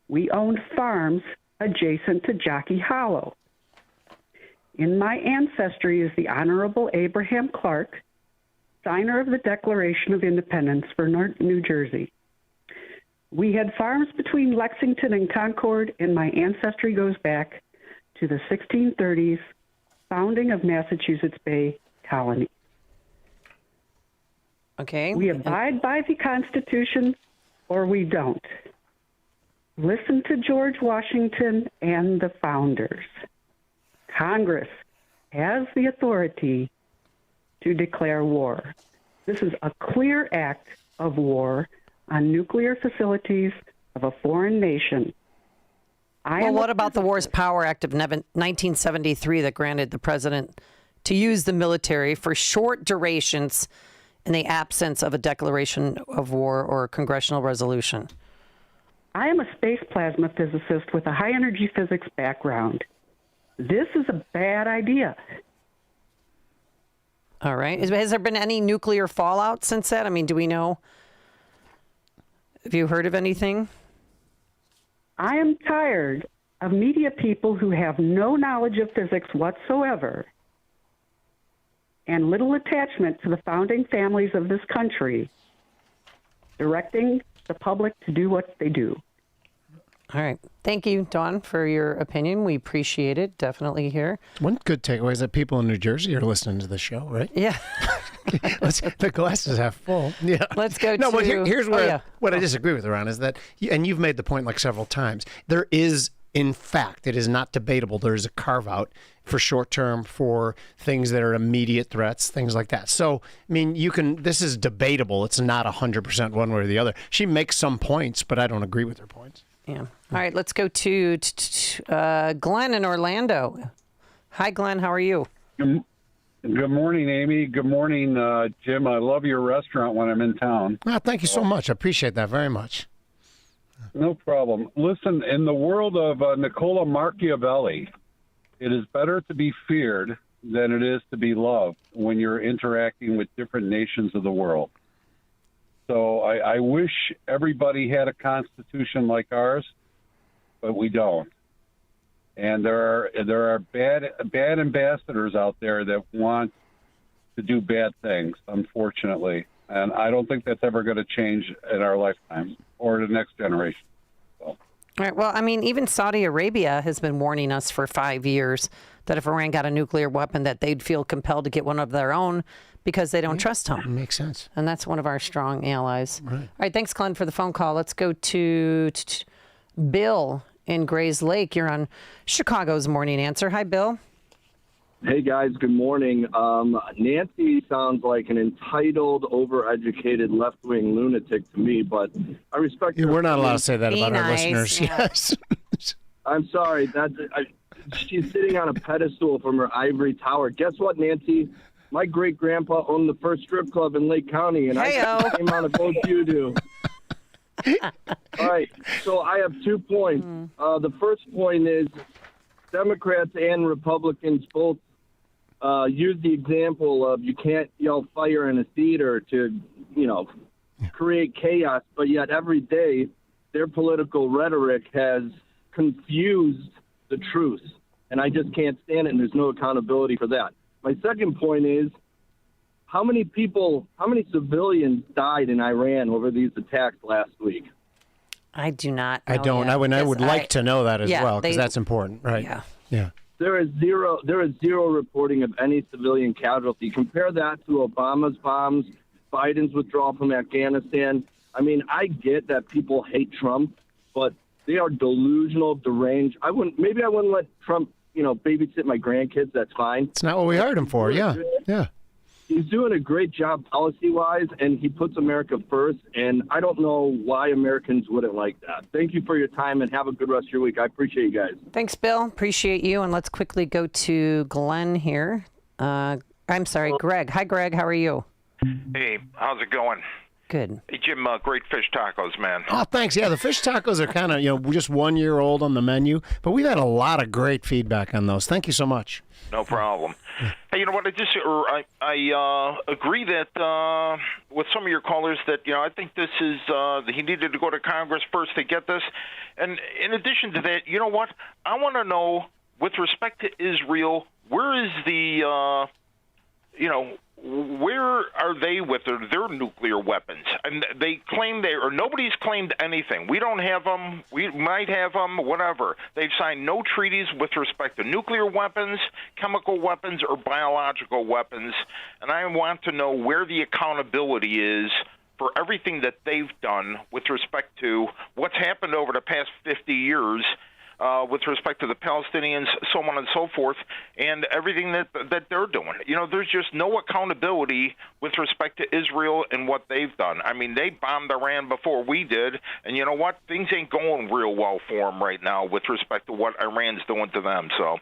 We owned farms adjacent to Jockey Hollow. In my ancestry is the Honorable Abraham Clark, signer of the Declaration of Independence for New Jersey. We had farms between Lexington and Concord, and my ancestry goes back to the 1630s, founding of Massachusetts Bay Colony. Okay. We abide by the Constitution or we don't. Listen to George Washington and the founders. Congress has the authority to declare war. This is a clear act of war on nuclear facilities of a foreign nation. What about the Wars Power Act of 1973 that granted the president to use the military for short durations in the absence of a declaration of war or a congressional resolution? I am a space plasma physicist with a high-energy physics background. This is a bad idea. All right. Has there been any nuclear fallout since that? I mean, do we know? Have you heard of anything? I am tired of media people who have no knowledge of physics whatsoever and little attachment to the founding families of this country, directing the public to do what they do. All right. Thank you, Dawn, for your opinion. We appreciate it. Definitely here. One good takeaway is that people in New Jersey are listening to the show, right? Yeah. The glass is half full. Yeah. Let's go No, to... but here's where what I disagree with her on is that, and you've made the point like several times, there is, in fact, it is not debatable. There is a carve out for short term for things that are immediate threats, things like that. So, I mean, this is debatable. It's not 100% one way or the other. She makes some points, but I don't agree with her points. Yeah. All right, let's go to Glenn in Orlando. Hi, Glenn. How are you? Good morning, Amy. Good morning, Jim. I love your restaurant when I'm in town. Oh, thank you so much. I appreciate that very much. No problem. Listen, in the world of Nicola Machiavelli, it is better to be feared than it is to be loved when you're interacting with different nations of the world. So I wish everybody had a constitution like ours, but we don't. And there are bad ambassadors out there that want to do bad things, unfortunately. And I don't think that's ever going to change in our lifetime or the next generation. So. All right. Well, I mean, even Saudi Arabia has been warning us for 5 years that if Iran got a nuclear weapon, that they'd feel compelled to get one of their own because they don't trust him. Makes sense. And that's one of our strong allies. Right. All right. Thanks, Glenn, for the phone call. Let's go to Bill in Grays Lake. You're on Chicago's Morning Answer. Hi, Bill. Hey, guys. Good morning. Nancy sounds like an entitled, overeducated left-wing lunatic to me, but I respect her. We're not allowed to say that Be about our nice, listeners. yeah. Yes. I'm sorry. She's sitting on a pedestal from her ivory tower. Guess what, Nancy? My great-grandpa owned the first strip club in Lake County, and I got the same amount of votes you do. All right, so I have 2 points. The first point is Democrats and Republicans both use the example of you can't yell fire in a theater to, create chaos, but yet every day their political rhetoric has confused the truth, and I just can't stand it, and there's no accountability for that. My second point is how many civilians died in Iran over these attacks last week? I do not know I don't. yet, I would like to know that as yeah, well, because that's important, right? Yeah. There is zero reporting of any civilian casualty. Compare that to Obama's bombs, Biden's withdrawal from Afghanistan. I mean, I get that people hate Trump, but they are delusional, deranged. I wouldn't let Trump, babysit my grandkids. That's fine. It's not what we hired him for. Yeah. He's doing a great job policy-wise, and he puts America first, and I don't know why Americans wouldn't like that. Thank you for your time, and have a good rest of your week. I appreciate you guys. Thanks, Bill. Appreciate you. And let's quickly go to Glenn here. I'm sorry, Greg. Hi, Greg. How are you? Hey, how's it going? Good. Hey, Jim, great fish tacos, man. Oh, thanks. Yeah, the fish tacos are kind of, just 1 year old on the menu, but we've had a lot of great feedback on those. Thank you so much. No problem. Hey, you know what? I agree that with some of your callers that I think this is he needed to go to Congress first to get this. And in addition to that, you know what? I want to know with respect to Israel, where is the where are they with their nuclear weapons? And they claim nobody's claimed anything. We don't have them. We might have them, whatever. They've signed no treaties with respect to nuclear weapons, chemical weapons, or biological weapons. And I want to know where the accountability is for everything that they've done with respect to what's happened over the past 50 years with respect to the Palestinians, so on and so forth, and everything that they're doing. There's just no accountability with respect to Israel and what they've done. I mean, they bombed Iran before we did, and you know what? Things ain't going real well for them right now with respect to what Iran's doing to them. So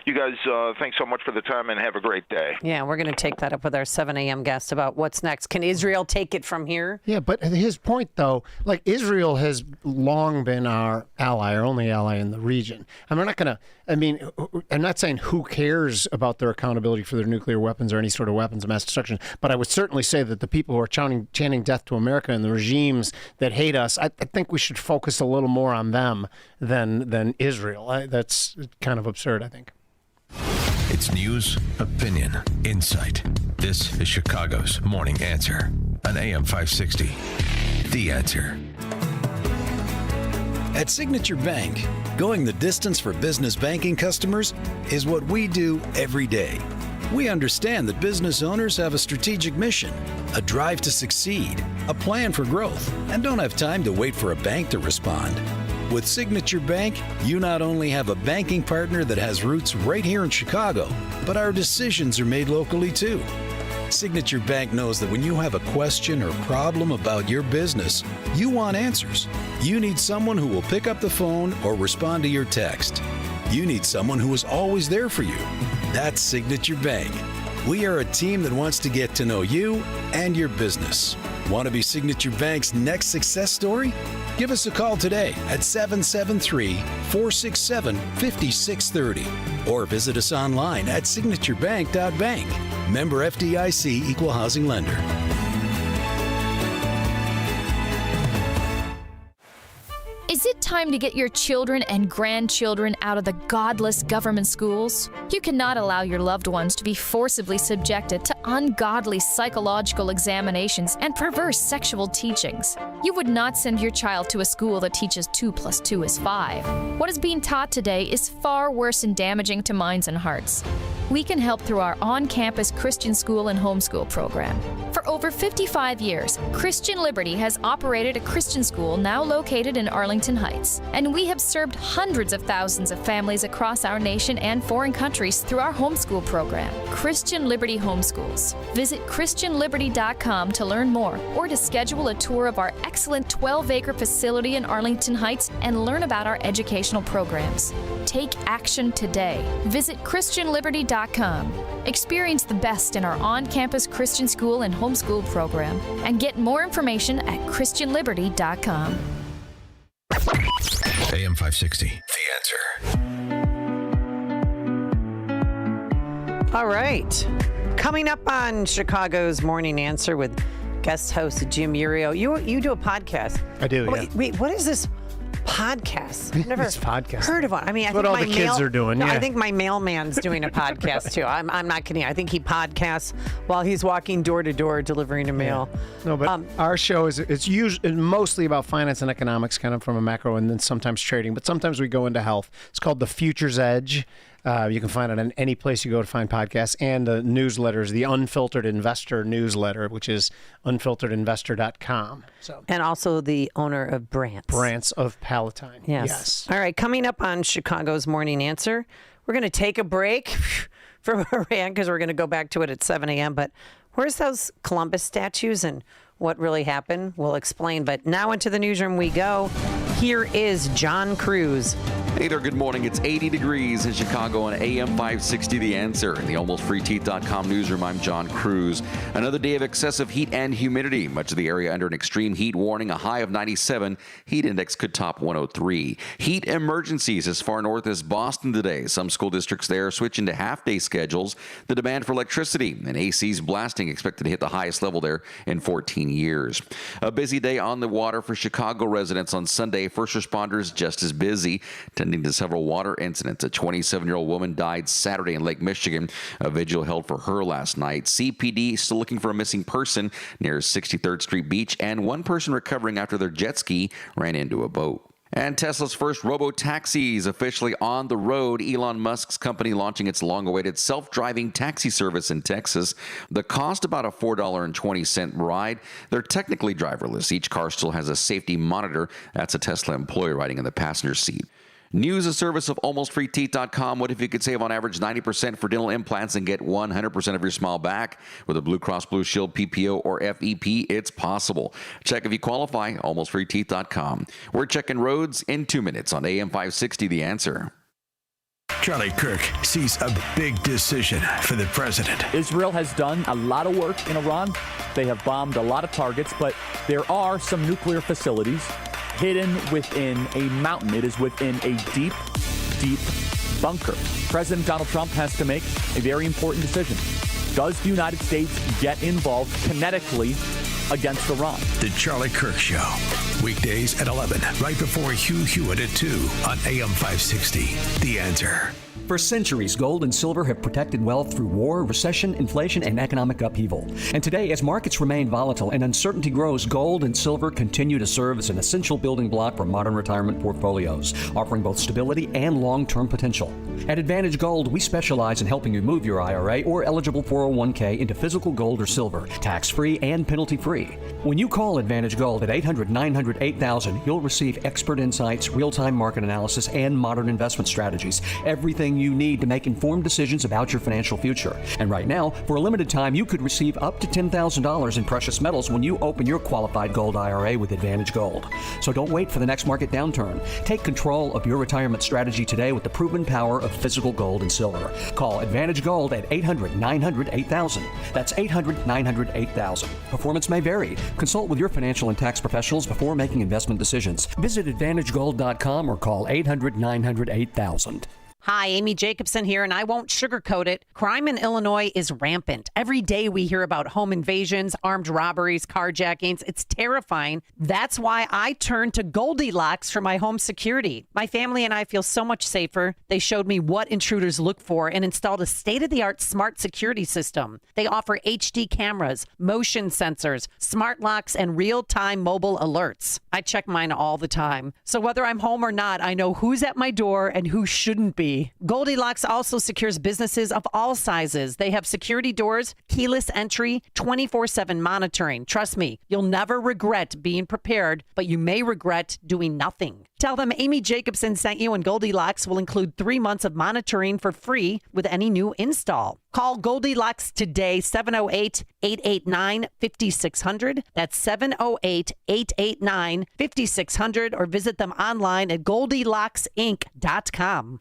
you guys, thanks so much for the time, and have a great day. Yeah, we're going to take that up with our 7 a.m. guest about what's next. Can Israel take it from here? Yeah, but his point, though, like Israel has long been our ally, our only ally in the region. I'm not saying who cares about their accountability for their nuclear weapons or any sort of weapons of mass destruction, but I would certainly say that the people who are chanting death to America and the regimes that hate us, I think we should focus a little more on them than Israel. That's kind of absurd, I think. It's news, opinion, insight. This is Chicago's Morning Answer on AM 560. The Answer. At Signature Bank, going the distance for business banking customers is what we do every day. We understand that business owners have a strategic mission, a drive to succeed, a plan for growth, and don't have time to wait for a bank to respond. With Signature Bank, you not only have a banking partner that has roots right here in Chicago, but our decisions are made locally too. Signature Bank knows that when you have a question or problem about your business, you want answers. You need someone who will pick up the phone or respond to your text. You need someone who is always there for you. That's Signature Bank. We are a team that wants to get to know you and your business. Want to be Signature Bank's next success story? Give us a call today at 773-467-5630 or visit us online at signaturebank.bank. Member FDIC Equal Housing Lender. Is it time to get your children and grandchildren out of the godless government schools? You cannot allow your loved ones to be forcibly subjected to ungodly psychological examinations and perverse sexual teachings. You would not send your child to a school that teaches 2 + 2 is 5. What is being taught today is far worse and damaging to minds and hearts. We can help through our on-campus Christian school and homeschool program. For over 55 years, Christian Liberty has operated a Christian school now located in Arlington Heights, and we have served hundreds of thousands of families across our nation and foreign countries through our homeschool program, Christian Liberty Homeschools. Visit ChristianLiberty.com to learn more or to schedule a tour of our excellent 12-acre facility in Arlington Heights and learn about our educational programs. Take action today. Visit ChristianLiberty.com. Experience the best in our on-campus Christian school and homeschool program and get more information at ChristianLiberty.com. AM 560, The Answer. All right. Coming up on Chicago's Morning Answer with guest host Jim Urio. You do a podcast. I do, yeah. Wait, what is this podcast? I've never podcast. heard of one. I mean, I what think all my the kids are doing. No, yeah. I think my mailman's doing a podcast too. I'm not kidding. I think he podcasts while he's walking door to door delivering a mail. Yeah. No, but our show it's usually mostly about finance and economics, kind of from a macro, and then sometimes trading. But sometimes we go into health. It's called The Future's Edge. You can find it in any place you go to find podcasts, and the newsletters, the Unfiltered Investor newsletter, which is unfilteredinvestor.com. So, and also the owner of Brant's of Palatine. Yes. All right. Coming up on Chicago's Morning Answer, we're going to take a break from Iran because we're going to go back to it at 7 a.m. But where's those Columbus statues and what really happened? We'll explain. But now into the newsroom we go. Here is John Cruz. Hey there, good morning. It's 80 degrees in Chicago on AM 560 The Answer. In the AlmostFreeTeeth.com newsroom, I'm John Cruz. Another day of excessive heat and humidity. Much of the area under an extreme heat warning, a high of 97. Heat index could top 103. Heat emergencies as far north as Boston today. Some school districts there switching to half-day schedules. The demand for electricity and AC's blasting expected to hit the highest level there in 14 years. A busy day on the water for Chicago residents on Sunday. First responders just as busy, tending to several water incidents. A 27-year-old woman died Saturday in Lake Michigan. A vigil held for her last night. CPD still looking for a missing person near 63rd Street Beach, and one person recovering after their jet ski ran into a boat. And Tesla's first robo-taxis officially on the road. Elon Musk's company launching its long-awaited self-driving taxi service in Texas. The cost about a $4.20 ride. They're technically driverless. Each car still has a safety monitor. That's a Tesla employee riding in the passenger seat. News, a service of AlmostFreeTeeth.com. What if you could save on average 90% for dental implants and get 100% of your smile back? With a Blue Cross Blue Shield PPO or FEP, it's possible. Check if you qualify, AlmostFreeTeeth.com. We're checking roads in 2 minutes on AM 560 The Answer. Charlie Kirk sees a big decision for the president. Israel has done a lot of work in Iran. They have bombed a lot of targets, but there are some nuclear facilities hidden within a mountain. It is within a deep, deep bunker. President Donald Trump has to make a very important decision. Does the United States get involved kinetically against Iran? The Charlie Kirk Show. Weekdays at 11, right before Hugh Hewitt at 2 on AM 560. The Answer. For centuries, gold and silver have protected wealth through war, recession, inflation, and economic upheaval. And today, as markets remain volatile and uncertainty grows, gold and silver continue to serve as an essential building block for modern retirement portfolios, offering both stability and long-term potential. At Advantage Gold, we specialize in helping you move your IRA or eligible 401k into physical gold or silver, tax-free and penalty-free. When you call Advantage Gold at 800-900-8000, you'll receive expert insights, real-time market analysis, and modern investment strategies. Everything you need to make informed decisions about your financial future. And right now, for a limited time, you could receive up to $10,000 in precious metals when you open your qualified gold IRA with Advantage Gold. So don't wait for the next market downturn. Take control of your retirement strategy today with the proven power of physical gold and silver. Call Advantage Gold at 800-900-8000. That's 800-900-8000. Performance may vary. Consult with your financial and tax professionals before making investment decisions. Visit AdvantageGold.com or call 800-900-8000. Hi, Amy Jacobson here, and I won't sugarcoat it. Crime in Illinois is rampant. Every day we hear about home invasions, armed robberies, carjackings. It's terrifying. That's why I turned to Goldilocks for my home security. My family and I feel so much safer. They showed me what intruders look for and installed a state-of-the-art smart security system. They offer HD cameras, motion sensors, smart locks, and real-time mobile alerts. I check mine all the time. So whether I'm home or not, I know who's at my door and who shouldn't be. Goldilocks also secures businesses of all sizes. They have security doors, keyless entry, 24/7 monitoring. Trust me, you'll never regret being prepared, but you may regret doing nothing. Tell them Amy Jacobson sent you, and Goldilocks will include 3 months of monitoring for free with any new install. Call Goldilocks today, 708-889-5600. That's 708-889-5600, or visit them online at GoldilocksInc.com.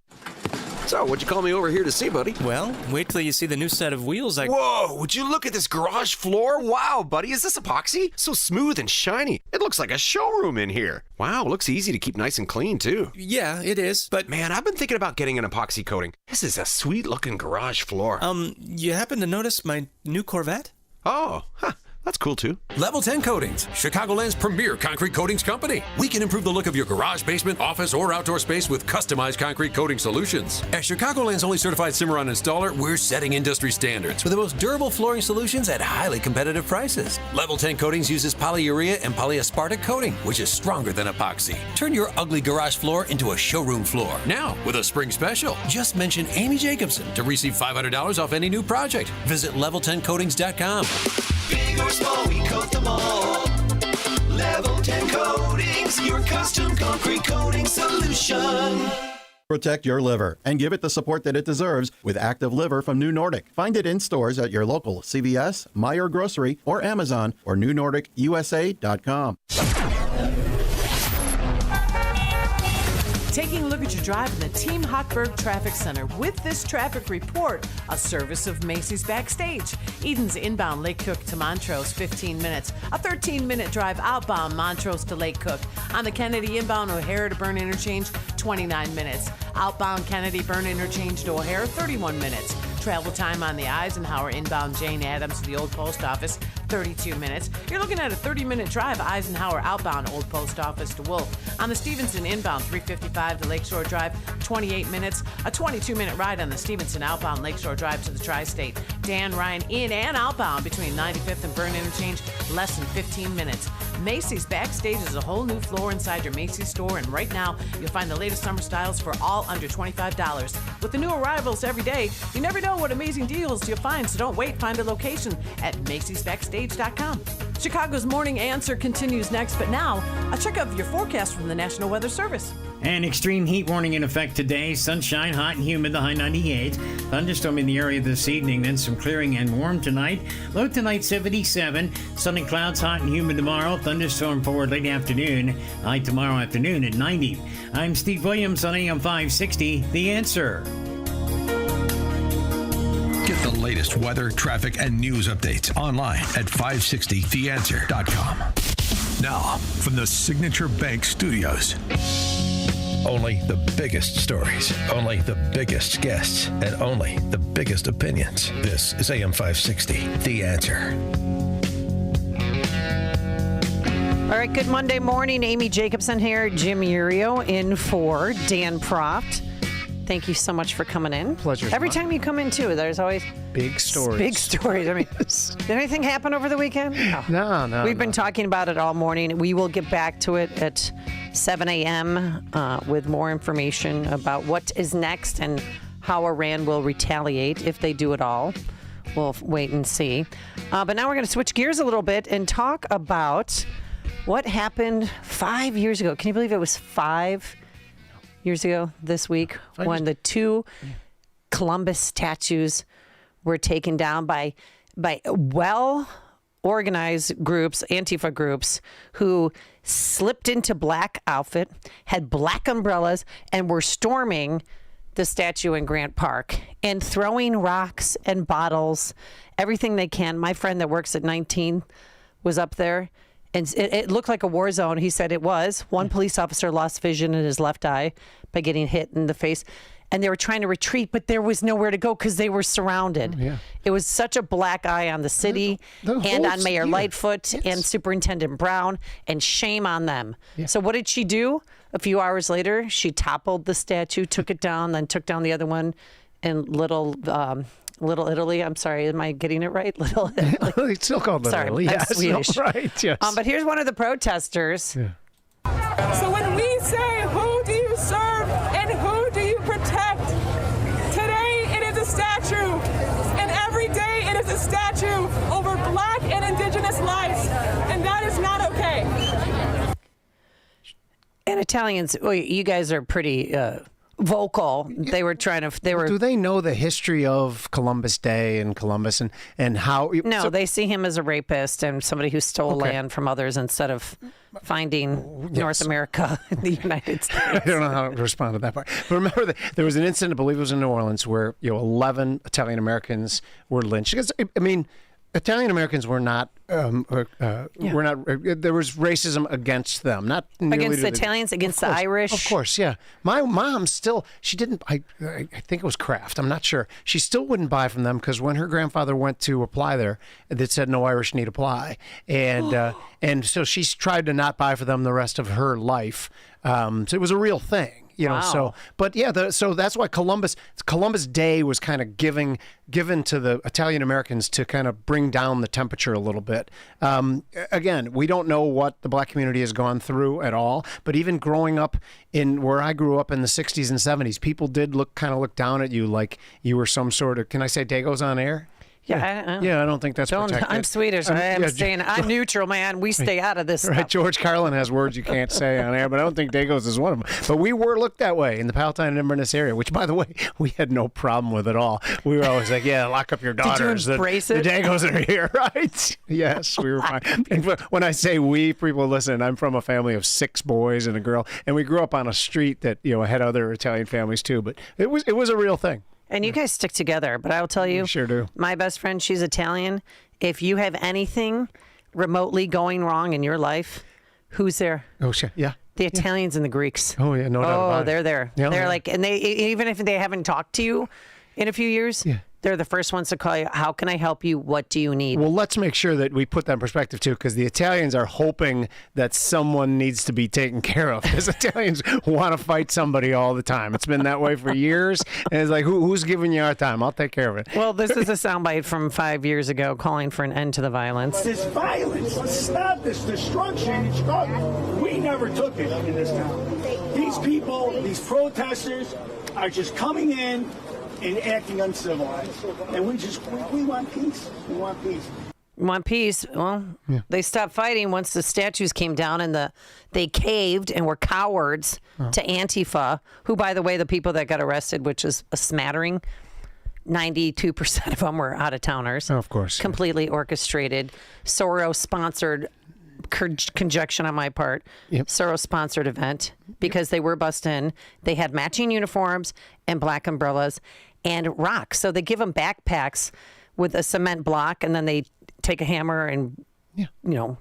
So, what'd you call me over here to see, buddy? Well, wait till you see the new set of wheels Whoa, would you look at this garage floor? Wow, buddy, is this epoxy? So smooth and shiny. It looks like a showroom in here. Wow, looks easy to keep nice and clean, too. Yeah, it is, but... Man, I've been thinking about getting an epoxy coating. This is a sweet-looking garage floor. You happen to notice my new Corvette? Oh, huh. That's cool, too. Level 10 Coatings, Chicagoland's premier concrete coatings company. We can improve the look of your garage, basement, office, or outdoor space with customized concrete coating solutions. As Chicagoland's only certified Cimarron installer, we're setting industry standards with the most durable flooring solutions at highly competitive prices. Level 10 Coatings uses polyurea and polyaspartic coating, which is stronger than epoxy. Turn your ugly garage floor into a showroom floor. Now, with a spring special, just mention Amy Jacobson to receive $500 off any new project. Visit level10coatings.com. Big or small, we coat them all. Level 10 Coatings, your custom concrete coating solution. Protect your liver and give it the support that it deserves with Active Liver from New Nordic. Find it in stores at your local CVS, Meijer Grocery, or Amazon, or newnordicusa.com. Taking a look at your drive in the Team Hochberg Traffic Center with this traffic report, a service of Macy's Backstage. Eden's inbound Lake Cook to Montrose, 15 minutes. A 13-minute drive outbound Montrose to Lake Cook. On the Kennedy inbound O'Hare to Byrne Interchange, 29 minutes. Outbound Kennedy Byrne Interchange to O'Hare, 31 minutes. Travel time on the Eisenhower inbound Jane Addams to the Old Post Office, 32 minutes. You're looking at a 30-minute drive Eisenhower outbound Old Post Office to Wolf. On the Stevenson inbound 355 to Lakeshore Drive, 28 minutes. A 22-minute ride on the Stevenson outbound Lakeshore Drive to the Tri-State. Dan Ryan in and outbound between 95th and Byrne Interchange, less than 15 minutes. Macy's Backstage is a whole new floor inside your Macy's store, and right now you'll find the latest summer styles for all under $25. With the new arrivals every day, you never know what amazing deals you'll find, so don't wait. Find a location at Macy'sBackstage.com. Chicago's Morning Answer continues next, but now a check of your forecast from the National Weather Service. An extreme heat warning in effect today. Sunshine, hot and humid, the high 98. Thunderstorm in the area this evening, then some clearing and warm tonight. Low tonight 77. Sunny clouds, hot and humid tomorrow. Thunderstorm forward late afternoon. High tomorrow afternoon at 90. I'm Steve Williams on AM 560. The Answer. Get the latest weather, traffic, and news updates online at 560theanswer.com. Now, from the Signature Bank Studios. Only the biggest stories, only the biggest guests, and only the biggest opinions. This is AM 560, The Answer. All right, good Monday morning. Amy Jacobson here, Jim Urio in for Dan Proft. Thank you so much for coming in. Pleasure's Every mine. time you come in, too, there's always Big stories. big stories. I mean, did anything happen over the weekend? No. We've been talking about it all morning. We will get back to it at 7 a.m. With more information about what is next and how Iran will retaliate if they do it all. We'll wait and see. But now we're going to switch gears a little bit and talk about what happened 5 years ago. Can you believe it was 5 years ago this week when the two Columbus statues were taken down by well-organized groups, Antifa groups, who slipped into black outfit, had black umbrellas, and were storming the statue in Grant Park and throwing rocks and bottles, everything they can. My friend that works at 19 was up there, and it looked like a war zone. He said it was. One police officer lost vision in his left eye by getting hit in the face. And they were trying to retreat, but there was nowhere to go because they were surrounded. Yeah. It was such a black eye on the city and on Mayor Lightfoot and Superintendent Brown, and shame on them. Yeah. So what did she do? A few hours later, she toppled the statue, took it down, then took down the other one in Little Italy. I'm sorry, am I getting it right? Little Italy. It's still called Little Sorry, Italy. I'm Yes, Swedish. no, right, yes. But here's one of the protesters. Yeah. So when we say, who do you serve and who do you protect? Today it is a statue, and every day it is a statue over black and indigenous lives, and that is not okay. And Italians, well, you guys are pretty vocal. They were trying to. Do they know the history of Columbus Day and Columbus and how? No, they see him as a rapist and somebody who stole land from others instead of finding North America in the United States. I don't know how to respond to that part. But remember that there was an incident, I believe it was in New Orleans, where 11 Italian Americans were lynched. Because I mean, Italian Americans were not. There was racism against them, not nearly against to the Italians, against the Irish. Of course, yeah. My mom still, she didn't. I think it was Kraft. I'm not sure. She still wouldn't buy from them because when her grandfather went to apply there, it said no Irish need apply, and so she's tried to not buy for them the rest of her life. So it was a real thing. So, but yeah, so that's why Columbus Day was kind of given to the Italian Americans to kind of bring down the temperature a little bit. Again, we don't know what the black community has gone through at all, but even growing up in where I grew up in the 60s and 70s, people did look down at you like you were some sort of, can I say Dago's on air? Yeah, I don't think that's protected. I'm Swedish. I'm neutral, man. We stay out of this Right, stuff. George Carlin has words you can't say on air, but I don't think Dago's is one of them. But we were looked that way in the Palatine and Inverness area, which, by the way, we had no problem with at all. We were always like, yeah, lock up your daughters. Did you embrace the it? Dago's are here, right? Yes, we were fine. And when I say we, people listen, I'm from a family of 6 boys and a girl, and we grew up on a street that had other Italian families too, but it was a real thing. And you guys stick together, but I will tell you, sure do. My best friend, she's Italian. If you have anything remotely going wrong in your life, who's there? Oh, shit. Yeah. The Italians and the Greeks. Oh, yeah, no doubt about it. They're there. Yeah, they're yeah. like, and they, even if they haven't talked to you in a few years, they're the first ones to call you. How can I help you? What do you need? Well, let's make sure that we put that in perspective, too, because the Italians are hoping that someone needs to be taken care of. Because Italians want to fight somebody all the time. It's been that way for years. And it's like, who's giving you our time? I'll take care of it. Well, this is a soundbite from 5 years ago calling for an end to the violence. This violence, stop this destruction in Chicago. We never took it in this town. These people, these protesters are just coming in and acting uncivilized. And we want peace. We want peace. Want peace? Well, they stopped fighting once the statues came down and they caved and were cowards to Antifa, who, by the way, the people that got arrested, which is a smattering, 92% of them were out-of-towners. Oh, of course. Completely orchestrated, Soros-sponsored conjunction on my part. Soros-sponsored event because they were bussed in. They had matching uniforms and black umbrellas and rocks. So they give them backpacks with a cement block, and then they take a hammer and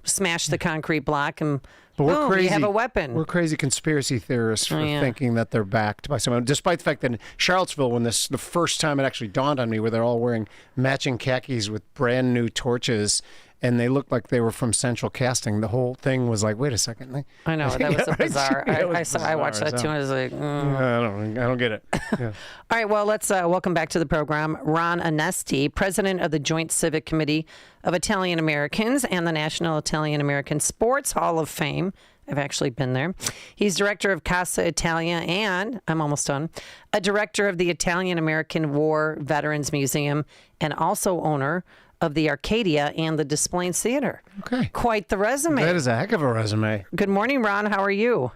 smash the concrete block, and But we're boom, crazy. you have a weapon. We're crazy conspiracy theorists for thinking that they're backed by someone, despite the fact that in Charlottesville, when the first time it actually dawned on me, where they're all wearing matching khakis with brand new torches, and they looked like they were from Central Casting. The whole thing was like, wait a second. I know, that was bizarre. I watched that too, and I was like, I don't get it. Yeah. All right, well, let's welcome back to the program Ron Onestie, president of the Joint Civic Committee of Italian Americans and the National Italian American Sports Hall of Fame. I've actually been there. He's director of Casa Italia and, I'm almost done, a director of the Italian American War Veterans Museum and also owner of the Arcadia and the Des Plaines Theater. Okay. Quite the resume. That is a heck of a resume. Good morning, Ron. How are you?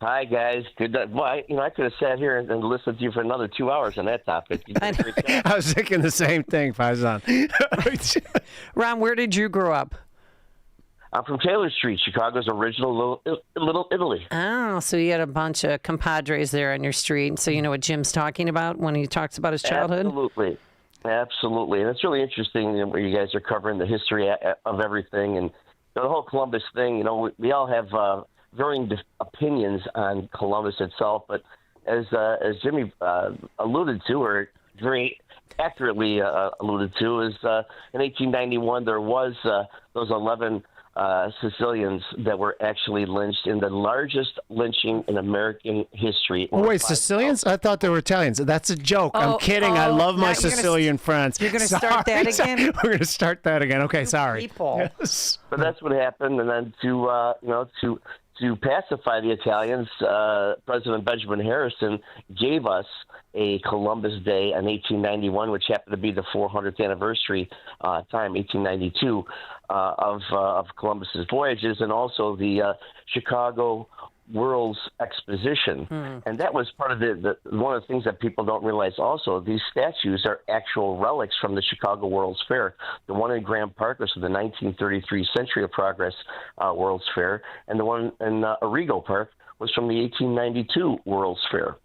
Hi, guys. Good. Well, I could have sat here and listened to you for another 2 hours on that topic. You did a great job. I was thinking the same thing, Faizan. Ron, where did you grow up? I'm from Taylor Street, Chicago's original little Italy. Oh, so you had a bunch of compadres there on your street. So you know what Jim's talking about when he talks about his childhood? Absolutely. And it's really interesting where you guys are covering the history of everything. And the whole Columbus thing, we all have varying opinions on Columbus itself. But as Jimmy alluded to, or very accurately alluded to, is in 1891 there was those 11 Sicilians that were actually lynched in the largest lynching in American history. Oh, wait, Sicilians? I thought they were Italians. That's a joke. I'm kidding. I love my Sicilian friends. You're going to start that again? We're going to start that again. Okay, sorry. People. Yes. But that's what happened, and then to pacify the Italians, President Benjamin Harrison gave us a Columbus Day in 1891, which happened to be the 400th anniversary 1892, of Columbus's voyages, and also the Chicago World's Exposition. And that was part of one of the things that people don't realize also. These statues are actual relics from the Chicago World's Fair. The one in Grant Park was from the 1933 Century of Progress World's Fair, and the one in Arrigo Park was from the 1892 World's Fair.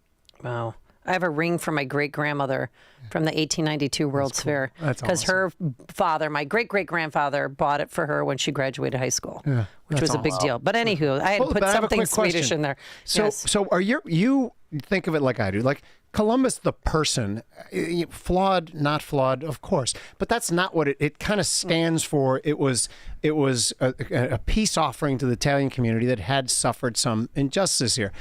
Wow. I have a ring from my great-grandmother from the 1892 World's Fair. That's because her father, my great-great-grandfather, bought it for her when she graduated high school, which was a big deal. But anywho, I had put something Swedish in there. So are you think of it like I do, like Columbus the person, flawed, not flawed, of course, but that's not what it kind of stands for. It was a peace offering to the Italian community that had suffered some injustice here.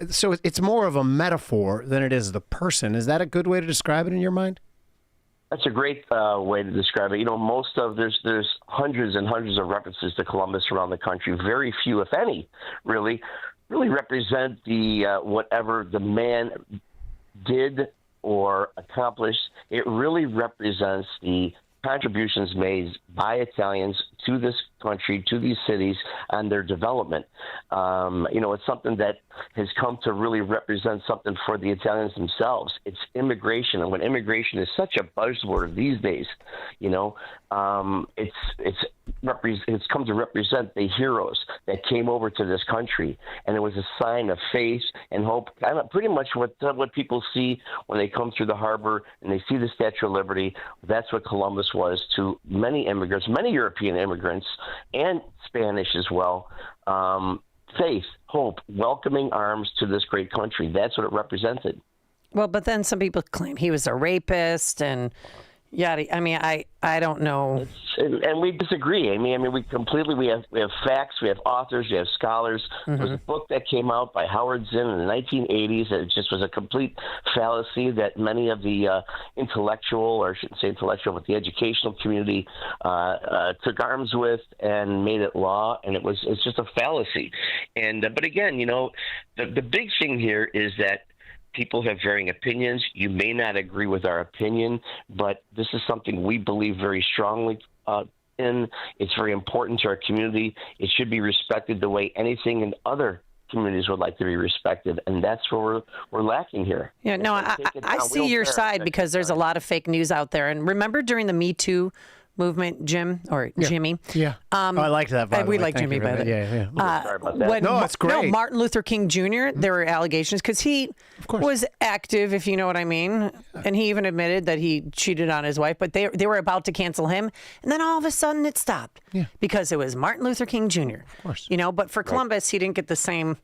So it's more of a metaphor than it is the person. Is that a good way to describe it in your mind? That's a great way to describe it. There's hundreds and hundreds of references to Columbus around the country. Very few, if any, really represent the whatever the man did or accomplished. It really represents the contributions made by Italians to this country, to these cities, and their development. It's something that has come to really represent something for the Italians themselves. It's immigration, and when immigration is such a buzzword these days, it's come to represent the heroes that came over to this country, and it was a sign of faith and hope. Kind of pretty much what people see when they come through the harbor and they see the Statue of Liberty. That's what Columbus was to many immigrants, many European immigrants, and Spanish as well. Faith, hope, welcoming arms to this great country. That's what it represented. Well, but then some people claim he was a rapist and yada. I mean, I don't know. And we disagree. I mean, we have facts, we have authors, we have scholars. There was a book that came out by Howard Zinn in the 1980s that just was a complete fallacy that many of the intellectual, or I shouldn't say intellectual, but the educational community took arms with and made it law, and it's just a fallacy. And but again, the big thing here is that people have varying opinions. You may not agree with our opinion, but this is something we believe very strongly in. It's very important to our community. It should be respected the way anything in other communities would like to be respected, and that's where we're lacking here. Yeah, no, I see your side because there's a lot of fake news out there. And remember during the Me Too movement, Jimmy. Yeah. I liked that. By the we way. like Thank Jimmy, you by the way. Yeah. Sorry about that. No, it's great. No, Martin Luther King Jr. There were allegations because he was active, if you know what I mean, and he even admitted that he cheated on his wife. But they were about to cancel him, and then all of a sudden it stopped because it was Martin Luther King Jr. Of course. But for Columbus, he didn't get the same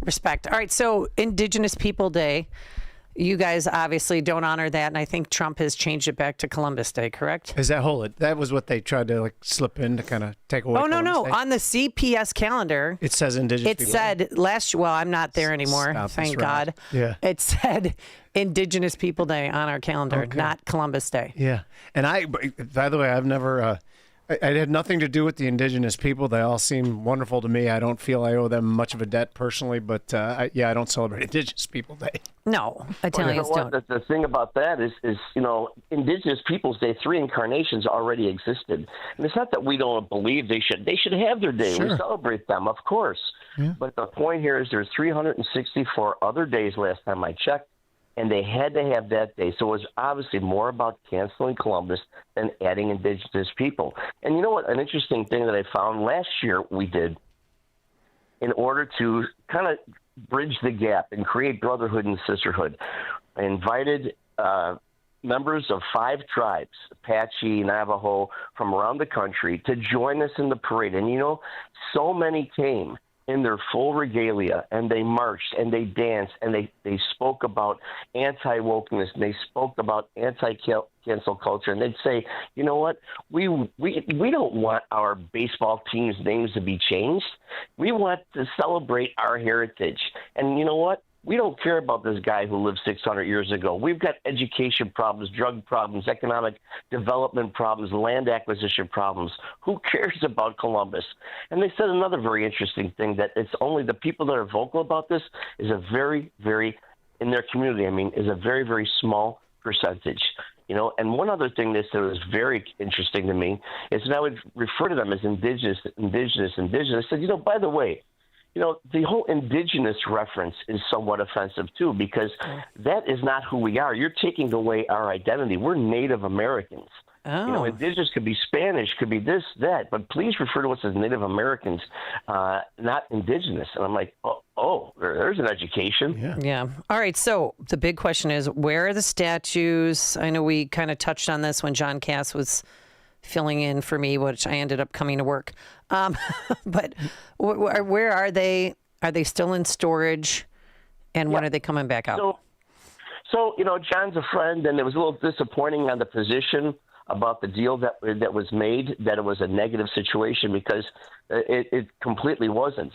respect. All right, so Indigenous People Day. You guys obviously don't honor that, and I think Trump has changed it back to Columbus Day, correct? Is that was what they tried to take away? Oh, no. Columbus Day? On the CPS calendar, It says Indigenous it people. said well, I'm not there anymore, Stop thank this ride. God. Yeah. It said Indigenous People Day on our calendar, Okay. not Columbus Day. Yeah. And by the way, I've never, I had nothing to do with the Indigenous people. They all seem wonderful to me. I don't feel I owe them much of a debt personally, but I don't celebrate Indigenous People Day. No, Italians don't. The thing about that is Indigenous Peoples Day, 3 incarnations already existed. And it's not that we don't believe they should have their day. Sure. We celebrate them, of course. Yeah. But the point here is there's 364 other days last time I checked, and they had to have that day. So it was obviously more about canceling Columbus than adding Indigenous people. And you know what? An interesting thing that I found last year we did in order to kind of bridge the gap and create brotherhood and sisterhood. I invited members of 5 tribes, Apache, Navajo, from around the country to join us in the parade. And, so many came in their full regalia, and they marched, and they danced, and they spoke about anti-wokeness, and they spoke about anti-cancel culture, and they'd say, you know what, we don't want our baseball team's names to be changed. We want to celebrate our heritage. And you know what? We don't care about this guy who lived 600 years ago. We've got education problems, drug problems, economic development problems, land acquisition problems. Who cares about Columbus? And they said another very interesting thing, that it's only the people that are vocal about this is a very, very, in their community, is a very, very small percentage. And one other thing they said was very interesting to me is that I would refer to them as indigenous. I said, by the way, the whole indigenous reference is somewhat offensive, too, because that is not who we are. You're taking away our identity. We're Native Americans. Oh. Indigenous could be Spanish, could be this, that, but please refer to us as Native Americans, not indigenous. And I'm like, oh, there's an education. Yeah. All right. So the big question is, where are the statues? I know we kind of touched on this when John Cass was filling in for me, which I ended up coming to work. But where are they? Are they still in storage? And when are they coming back out? So John's a friend, and it was a little disappointing on the position about the deal that was made, that it was a negative situation, because it completely wasn't.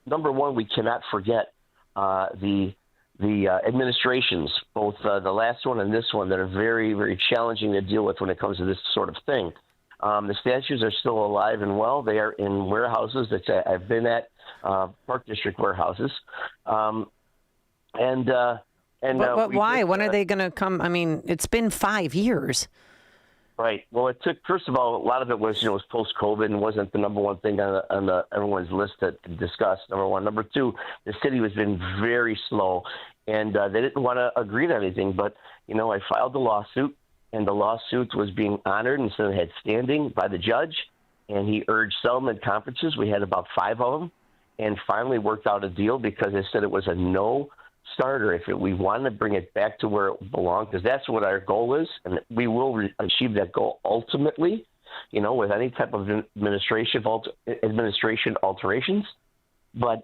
Number one, we cannot forget the administrations, both the last one and this one, that are very, very challenging to deal with when it comes to this sort of thing. The statues are still alive and well. They are in warehouses that I've been at, Park District warehouses. But why? When are they going to come? It's been 5 years. Right. Well, it took, first of all, a lot of it was, was post-COVID and wasn't the number one thing on everyone's list to discuss, number one. Number two, the city has been very slow, and they didn't want to agree to anything. But, I filed the lawsuit, and the lawsuit was being honored and so it had standing by the judge, and he urged settlement conferences. We had about 5 of them, and finally worked out a deal because they said it was a no-starter. If we want to bring it back to where it belonged, because that's what our goal is, and we will achieve that goal ultimately, with any type of administration alterations. But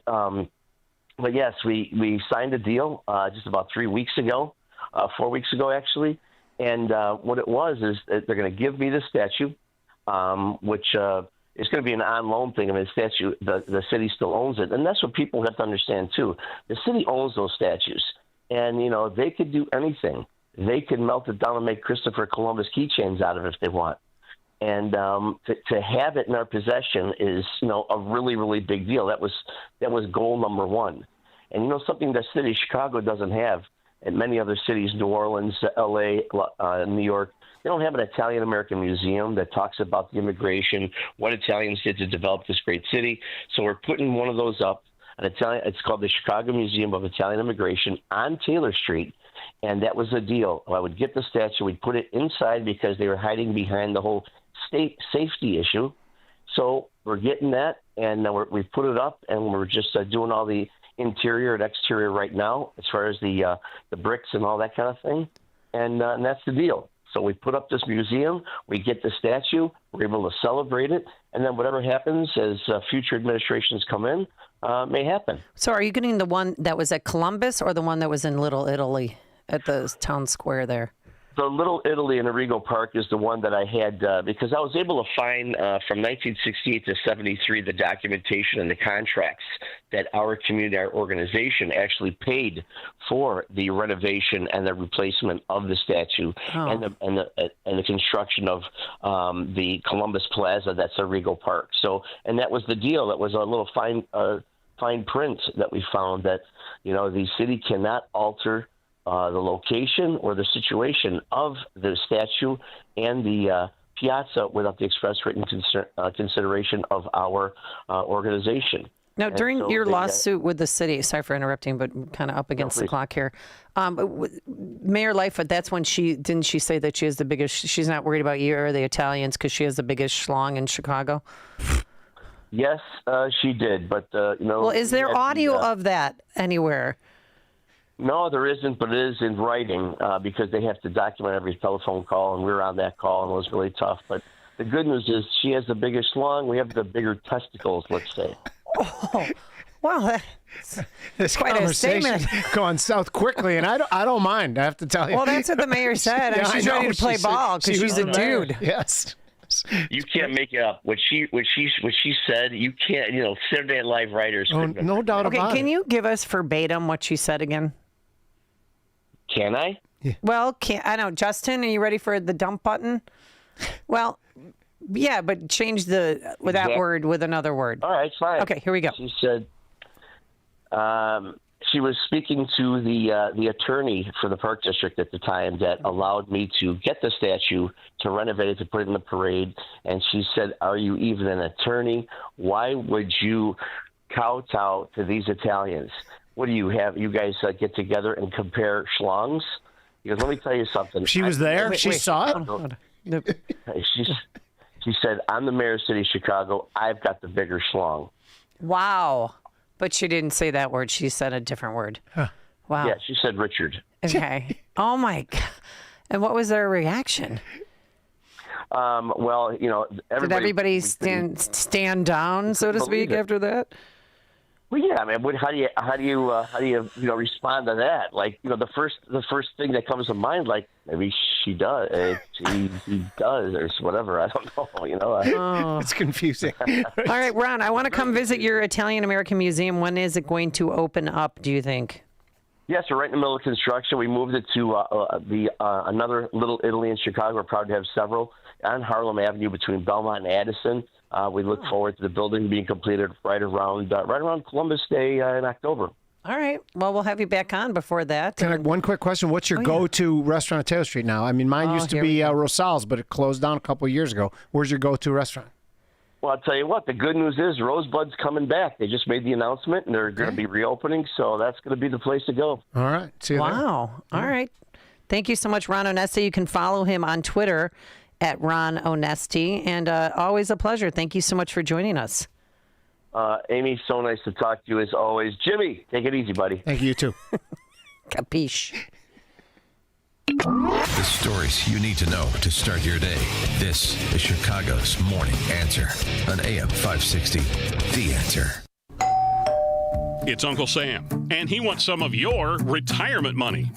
yes, we signed a deal just about 3 weeks ago, 4 weeks ago actually. And what it was is that they're going to give me the statue, which is going to be an on-loan thing. The statue, the city still owns it. And that's what people have to understand, too. The city owns those statues. And, they could do anything. They could melt it down and make Christopher Columbus keychains out of it if they want. And to have it in our possession is, a really, really big deal. That was goal number one. And, something that city of Chicago doesn't have, and many other cities, New Orleans, L.A., New York, they don't have an Italian-American museum that talks about the immigration, what Italians did to develop this great city. So we're putting one of those up. It's called the Chicago Museum of Italian Immigration on Taylor Street, and that was the deal. I would get the statue, we'd put it inside because they were hiding behind the whole state safety issue. So we're getting that, and we've put it up, and we're just doing all the interior and exterior right now as far as the bricks and all that kind of thing, and that's the deal. So we put up this museum, we get the statue, we're able to celebrate it, and then whatever happens as future administrations come in may happen. So are you getting the one that was at Columbus or the one that was in Little Italy at the town square there? The Little Italy in Arrigo Park is the one that I had because I was able to find from 1968 to 73 the documentation and the contracts that our community, our organization, actually paid for the renovation and the replacement of the statue and the construction of the Columbus Plaza. That's Arrigo Park. So, and that was the deal. That was a little fine print that we found that the city cannot alter the location or the situation of the statue and the piazza without the express written consideration of our organization. Now, during your lawsuit with the city, sorry for interrupting, but kind of up against the clock here. Mayor Lightfoot, that's when didn't she say that she has the biggest, she's not worried about you or the Italians because she has the biggest schlong in Chicago? Yes, she did, but Well, is there audio of that anywhere? No, there isn't, but it is in writing because they have to document every telephone call, and we were on that call, and it was really tough. But the good news is she has the biggest schlong. We have the bigger testicles, let's say. Oh, well, that's quite a statement. Going south quickly, and I don't mind, I have to tell you. Well, that's what the mayor said. Yeah, she's ready to play ball because she's a dude. Yes. You can't make it up. What she said, you can't. Saturday Night Live writers. No doubt about it. Okay, can you give us verbatim what she said again? Can I? Yeah. Well, I know. Justin, are you ready for the dump button? Well, yeah, but change that word with another word. All right, fine. Okay, here we go. She said she was speaking to the attorney for the Park District at the time that allowed me to get the statue, to renovate it, to put it in the parade. And she said, "Are you even an attorney? Why would you kowtow to these Italians? What do you have? You guys get together and compare schlongs?" Because let me tell you something. She was there? She saw it? She said, "I'm the mayor of the city of Chicago. I've got the bigger schlong." Wow. But she didn't say that word. She said a different word. Huh. Wow. Yeah, she said Richard. Okay. Oh, my God. And what was their reaction? Well, did everybody stand down, so to speak, after that? Well, yeah. I mean, how do you respond to that? Like, the first thing that comes to mind, like maybe she does, he does, or whatever. I don't know. It's confusing. All right, Ron, I want to come visit your Italian American Museum. When is it going to open up, do you think? Yes, we're right in the middle of construction. We moved it to another Little Italy in Chicago. We're proud to have several on Harlem Avenue between Belmont and Addison. We look forward to the building being completed right around Columbus Day in October. All right. Well, we'll have you back on before that. One quick question. What's your go-to restaurant at Taylor Street now? I mean, mine used to be Rosal's, but it closed down a couple of years ago. Where's your go-to restaurant? Well, I'll tell you what. The good news is Rosebud's coming back. They just made the announcement, and they're going to be reopening, so that's going to be the place to go. All right. See you there. Wow. All right. Thank you so much, Ron Onestie. You can follow him on Twitter at Ron Onestie, and always a pleasure. Thank you so much for joining us. Amy, so nice to talk to you as always. Jimmy, take it easy, buddy. Thank you, too. Capiche. The stories you need to know to start your day. This is Chicago's Morning Answer on AM 560. The Answer. It's Uncle Sam, and he wants some of your retirement money.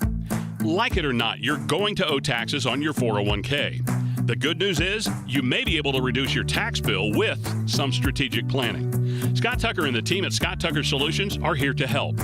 Like it or not, you're going to owe taxes on your 401k. The good news is you may be able to reduce your tax bill with some strategic planning. Scott Tucker and the team at Scott Tucker Solutions are here to help.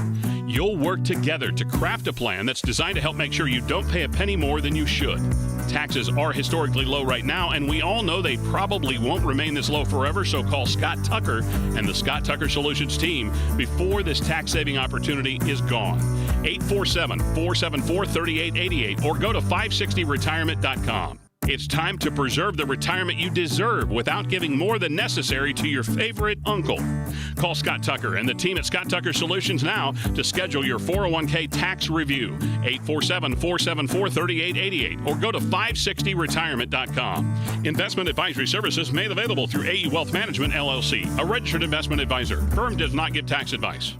You'll work together to craft a plan that's designed to help make sure you don't pay a penny more than you should. Taxes are historically low right now, and we all know they probably won't remain this low forever, so call Scott Tucker and the Scott Tucker Solutions team before this tax-saving opportunity is gone. 847-474-3888 or go to 560retirement.com. It's time to preserve the retirement you deserve without giving more than necessary to your favorite uncle. Call Scott Tucker and the team at Scott Tucker Solutions now to schedule your 401k tax review. 847-474-3888 or go to 560retirement.com. Investment advisory services made available through AE Wealth Management, LLC, a registered investment advisor. Firm does not give tax advice.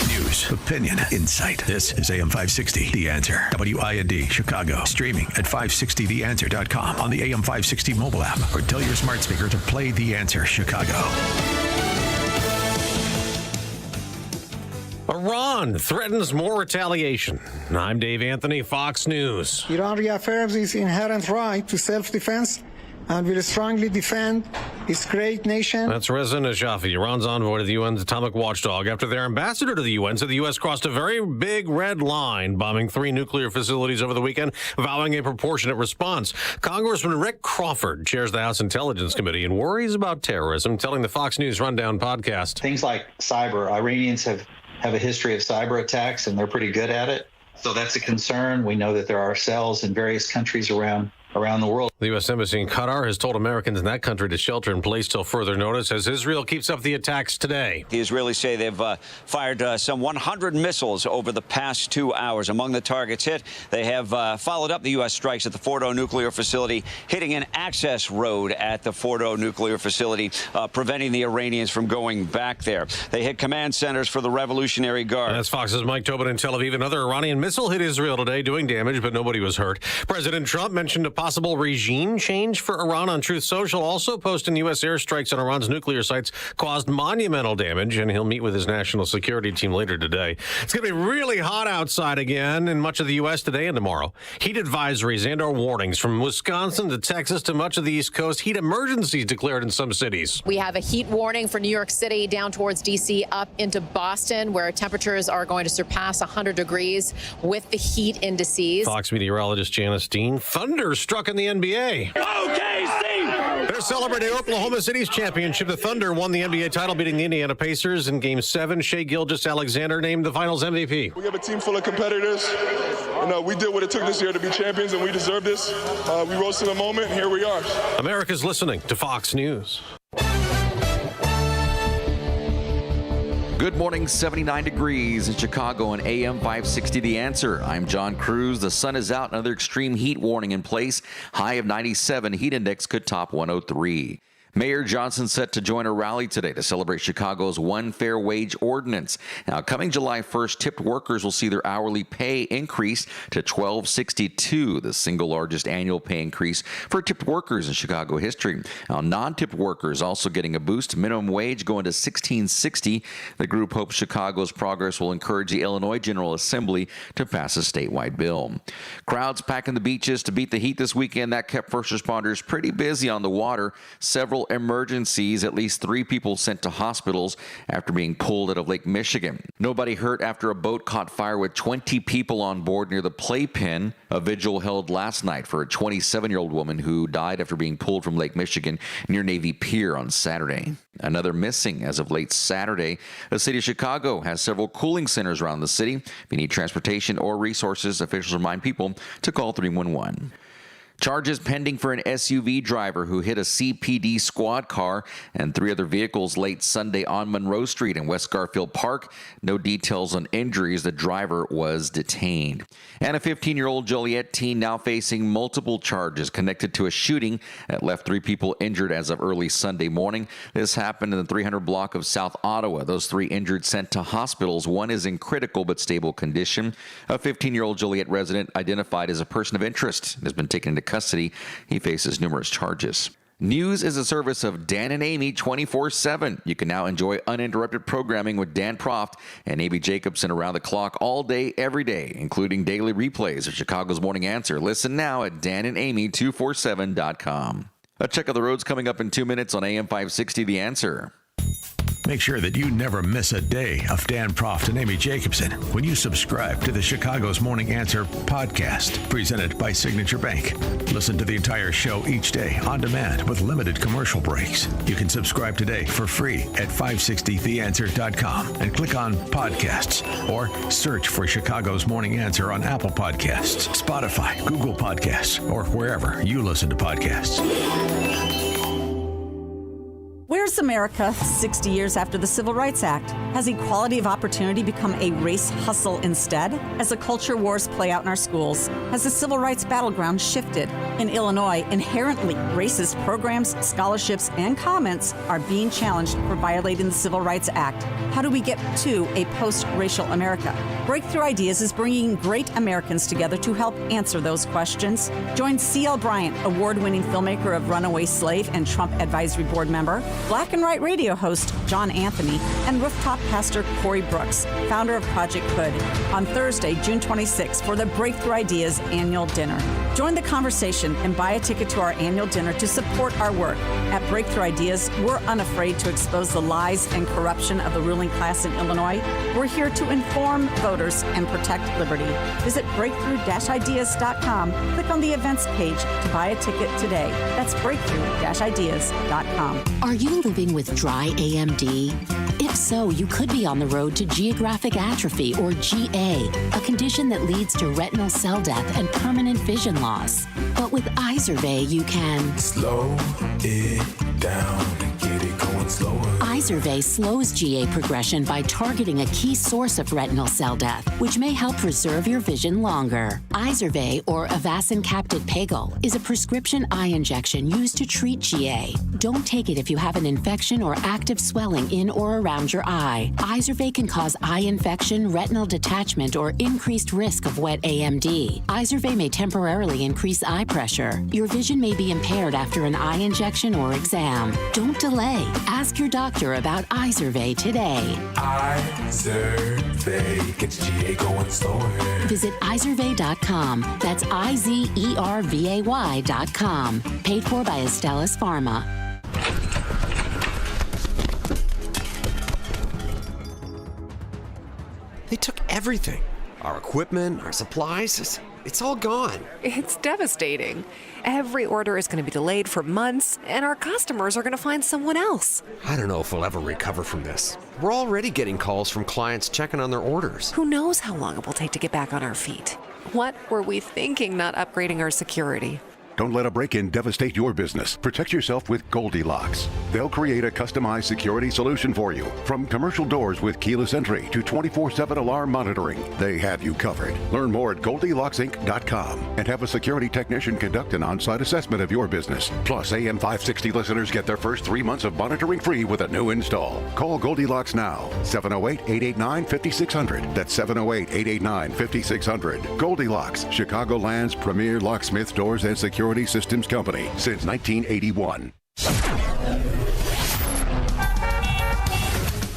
News, opinion, insight. This is AM 560, The Answer. WIND, Chicago. Streaming at 560theanswer.com on the AM 560 mobile app or tell your smart speaker to play The Answer Chicago. Iran threatens more retaliation. I'm Dave Anthony, Fox News. Iran reaffirms its inherent right to self-defense and will strongly defend its great nation. That's Reza Najafi, Iran's envoy to the UN's atomic watchdog, after their ambassador to the UN said the U.S. crossed a very big red line, bombing 3 nuclear facilities over the weekend, vowing a proportionate response. Congressman Rick Crawford chairs the House Intelligence Committee and worries about terrorism, telling the Fox News Rundown podcast. Things like cyber, Iranians have a history of cyber attacks, and they're pretty good at it. So that's a concern. We know that there are cells in various countries around the world. The U.S. Embassy in Qatar has told Americans in that country to shelter in place till further notice as Israel keeps up the attacks today. The Israelis say they've fired some 100 missiles over the past 2 hours. Among the targets hit, they have followed up the U.S. strikes at the Fordo nuclear facility, hitting an access road at the Fordo nuclear facility, preventing the Iranians from going back there. They hit command centers for the Revolutionary Guard. That's Fox's Mike Tobin in Tel Aviv. Another Iranian missile hit Israel today, doing damage, but nobody was hurt. President Trump mentioned a possible regime change for Iran on Truth Social, also posting U.S. airstrikes on Iran's nuclear sites caused monumental damage, and he'll meet with his national security team later today. It's going to be really hot outside again in much of the U.S. today and tomorrow. Heat advisories and/or warnings from Wisconsin to Texas to much of the East Coast. Heat emergencies declared in some cities. We have a heat warning for New York City down towards D.C. up into Boston, where temperatures are going to surpass 100 degrees with the heat indices. Fox meteorologist Janice Dean. Thunder struck in the NBA. OKC! They're celebrating Oklahoma City's championship. The Thunder won the NBA title, beating the Indiana Pacers in Game 7. Shai Gilgeous-Alexander named the Finals MVP. We have a team full of competitors, and we did what it took this year to be champions, and we deserve this. We rose to the moment, and here we are. America's listening to Fox News. Good morning, 79 degrees in Chicago on AM 560 The Answer. I'm John Cruz. The sun is out, another extreme heat warning in place. High of 97, heat index could top 103. Mayor Johnson set to join a rally today to celebrate Chicago's One Fair Wage ordinance. Now, coming July 1st, tipped workers will see their hourly pay increase to $12.62, the single largest annual pay increase for tipped workers in Chicago history. Now, non-tipped workers also getting a boost, minimum wage going to $16.60. The group hopes Chicago's progress will encourage the Illinois General Assembly to pass a statewide bill. Crowds packing the beaches to beat the heat this weekend. That kept first responders pretty busy on the water. Several emergencies, at least 3 people sent to hospitals after being pulled out of Lake Michigan. Nobody hurt after a boat caught fire with 20 people on board near the Playpen. A vigil held last night for a 27-year-old woman who died after being pulled from Lake Michigan near Navy Pier on Saturday. Another missing as of late Saturday. The city of Chicago has several cooling centers around the city. If you need transportation or resources, officials remind people to call 311. Charges pending for an SUV driver who hit a CPD squad car and 3 other vehicles late Sunday on Monroe Street in West Garfield Park. No details on injuries. The driver was detained. And a 15-year-old Joliet teen now facing multiple charges connected to a shooting that left 3 people injured as of early Sunday morning. This happened in the 300 block of South Ottawa. Those 3 injured sent to hospitals. 1 is in critical but stable condition. A 15-year-old Joliet resident identified as a person of interest has been taken into custody. He faces numerous charges. News is a service of Dan and Amy 24/7. You can now enjoy uninterrupted programming with Dan Proft and Amy Jacobson around the clock all day, every day, including daily replays of Chicago's Morning Answer. Listen now at danandamy247.com. A check of the roads coming up in 2 minutes on AM 560 The Answer. Make sure that you never miss a day of Dan Proft and Amy Jacobson when you subscribe to the Chicago's Morning Answer podcast, presented by Signature Bank. Listen to the entire show each day on demand with limited commercial breaks. You can subscribe today for free at 560theanswer.com and click on podcasts or search for Chicago's Morning Answer on Apple Podcasts, Spotify, Google Podcasts, or wherever you listen to podcasts. Where's America 60 years after the Civil Rights Act? Has equality of opportunity become a race hustle instead? As the culture wars play out in our schools, has the civil rights battleground shifted? In Illinois, inherently racist programs, scholarships, and comments are being challenged for violating the Civil Rights Act. How do we get to a post-racial America? Breakthrough Ideas is bringing great Americans together to help answer those questions. Join C.L. Bryant, award-winning filmmaker of Runaway Slave and Trump Advisory Board member, Black Black and White radio host John Anthony, and rooftop pastor Corey Brooks, founder of Project Hood, on Thursday, June 26th for the Breakthrough Ideas annual dinner. Join the conversation and buy a ticket to our annual dinner to support our work. At Breakthrough Ideas, we're unafraid to expose the lies and corruption of the ruling class in Illinois. We're here to inform voters and protect liberty. Visit breakthrough-ideas.com. Click on the events page to buy a ticket today. That's breakthrough-ideas.com. Are you living with dry AMD? If so, you could be on the road to geographic atrophy, or GA, a condition that leads to retinal cell death and permanent vision loss. But with Izervay, you can slow it down and get it going slower. Izervay slows GA progression by targeting a key source of retinal cell death, which may help preserve your vision longer. Izervay, or Avastin Capted Pagel, is a prescription eye injection used to treat GA. Don't take it if you have an infection or active swelling in or around your eye. Izervay can cause eye infection, retinal detachment, or increased risk of wet AMD. Izervay may temporarily increase eye pressure. Your vision may be impaired after an eye injection or exam. Don't delay. Ask your doctor about Izervay today. Izervay gets GA going slower. Visit Izervay.com. That's IZERVAY.com. Paid for by Astellas Pharma. They took everything. Our equipment, our supplies, it's all gone. It's devastating. Every order is going to be delayed for months, and our customers are going to find someone else. I don't know if we'll ever recover from this. We're already getting calls from clients checking on their orders. Who knows how long it will take to get back on our feet? What were we thinking not upgrading our security? Don't let a break-in devastate your business. Protect yourself with Goldilocks. They'll create a customized security solution for you. From commercial doors with keyless entry to 24/7 alarm monitoring, they have you covered. Learn more at GoldilocksInc.com and have a security technician conduct an on-site assessment of your business. Plus, AM 560 listeners get their first 3 months of monitoring free with a new install. Call Goldilocks now. 708-889-5600. That's 708-889-5600. Goldilocks, Chicagoland's premier locksmith doors and security systems company since 1981.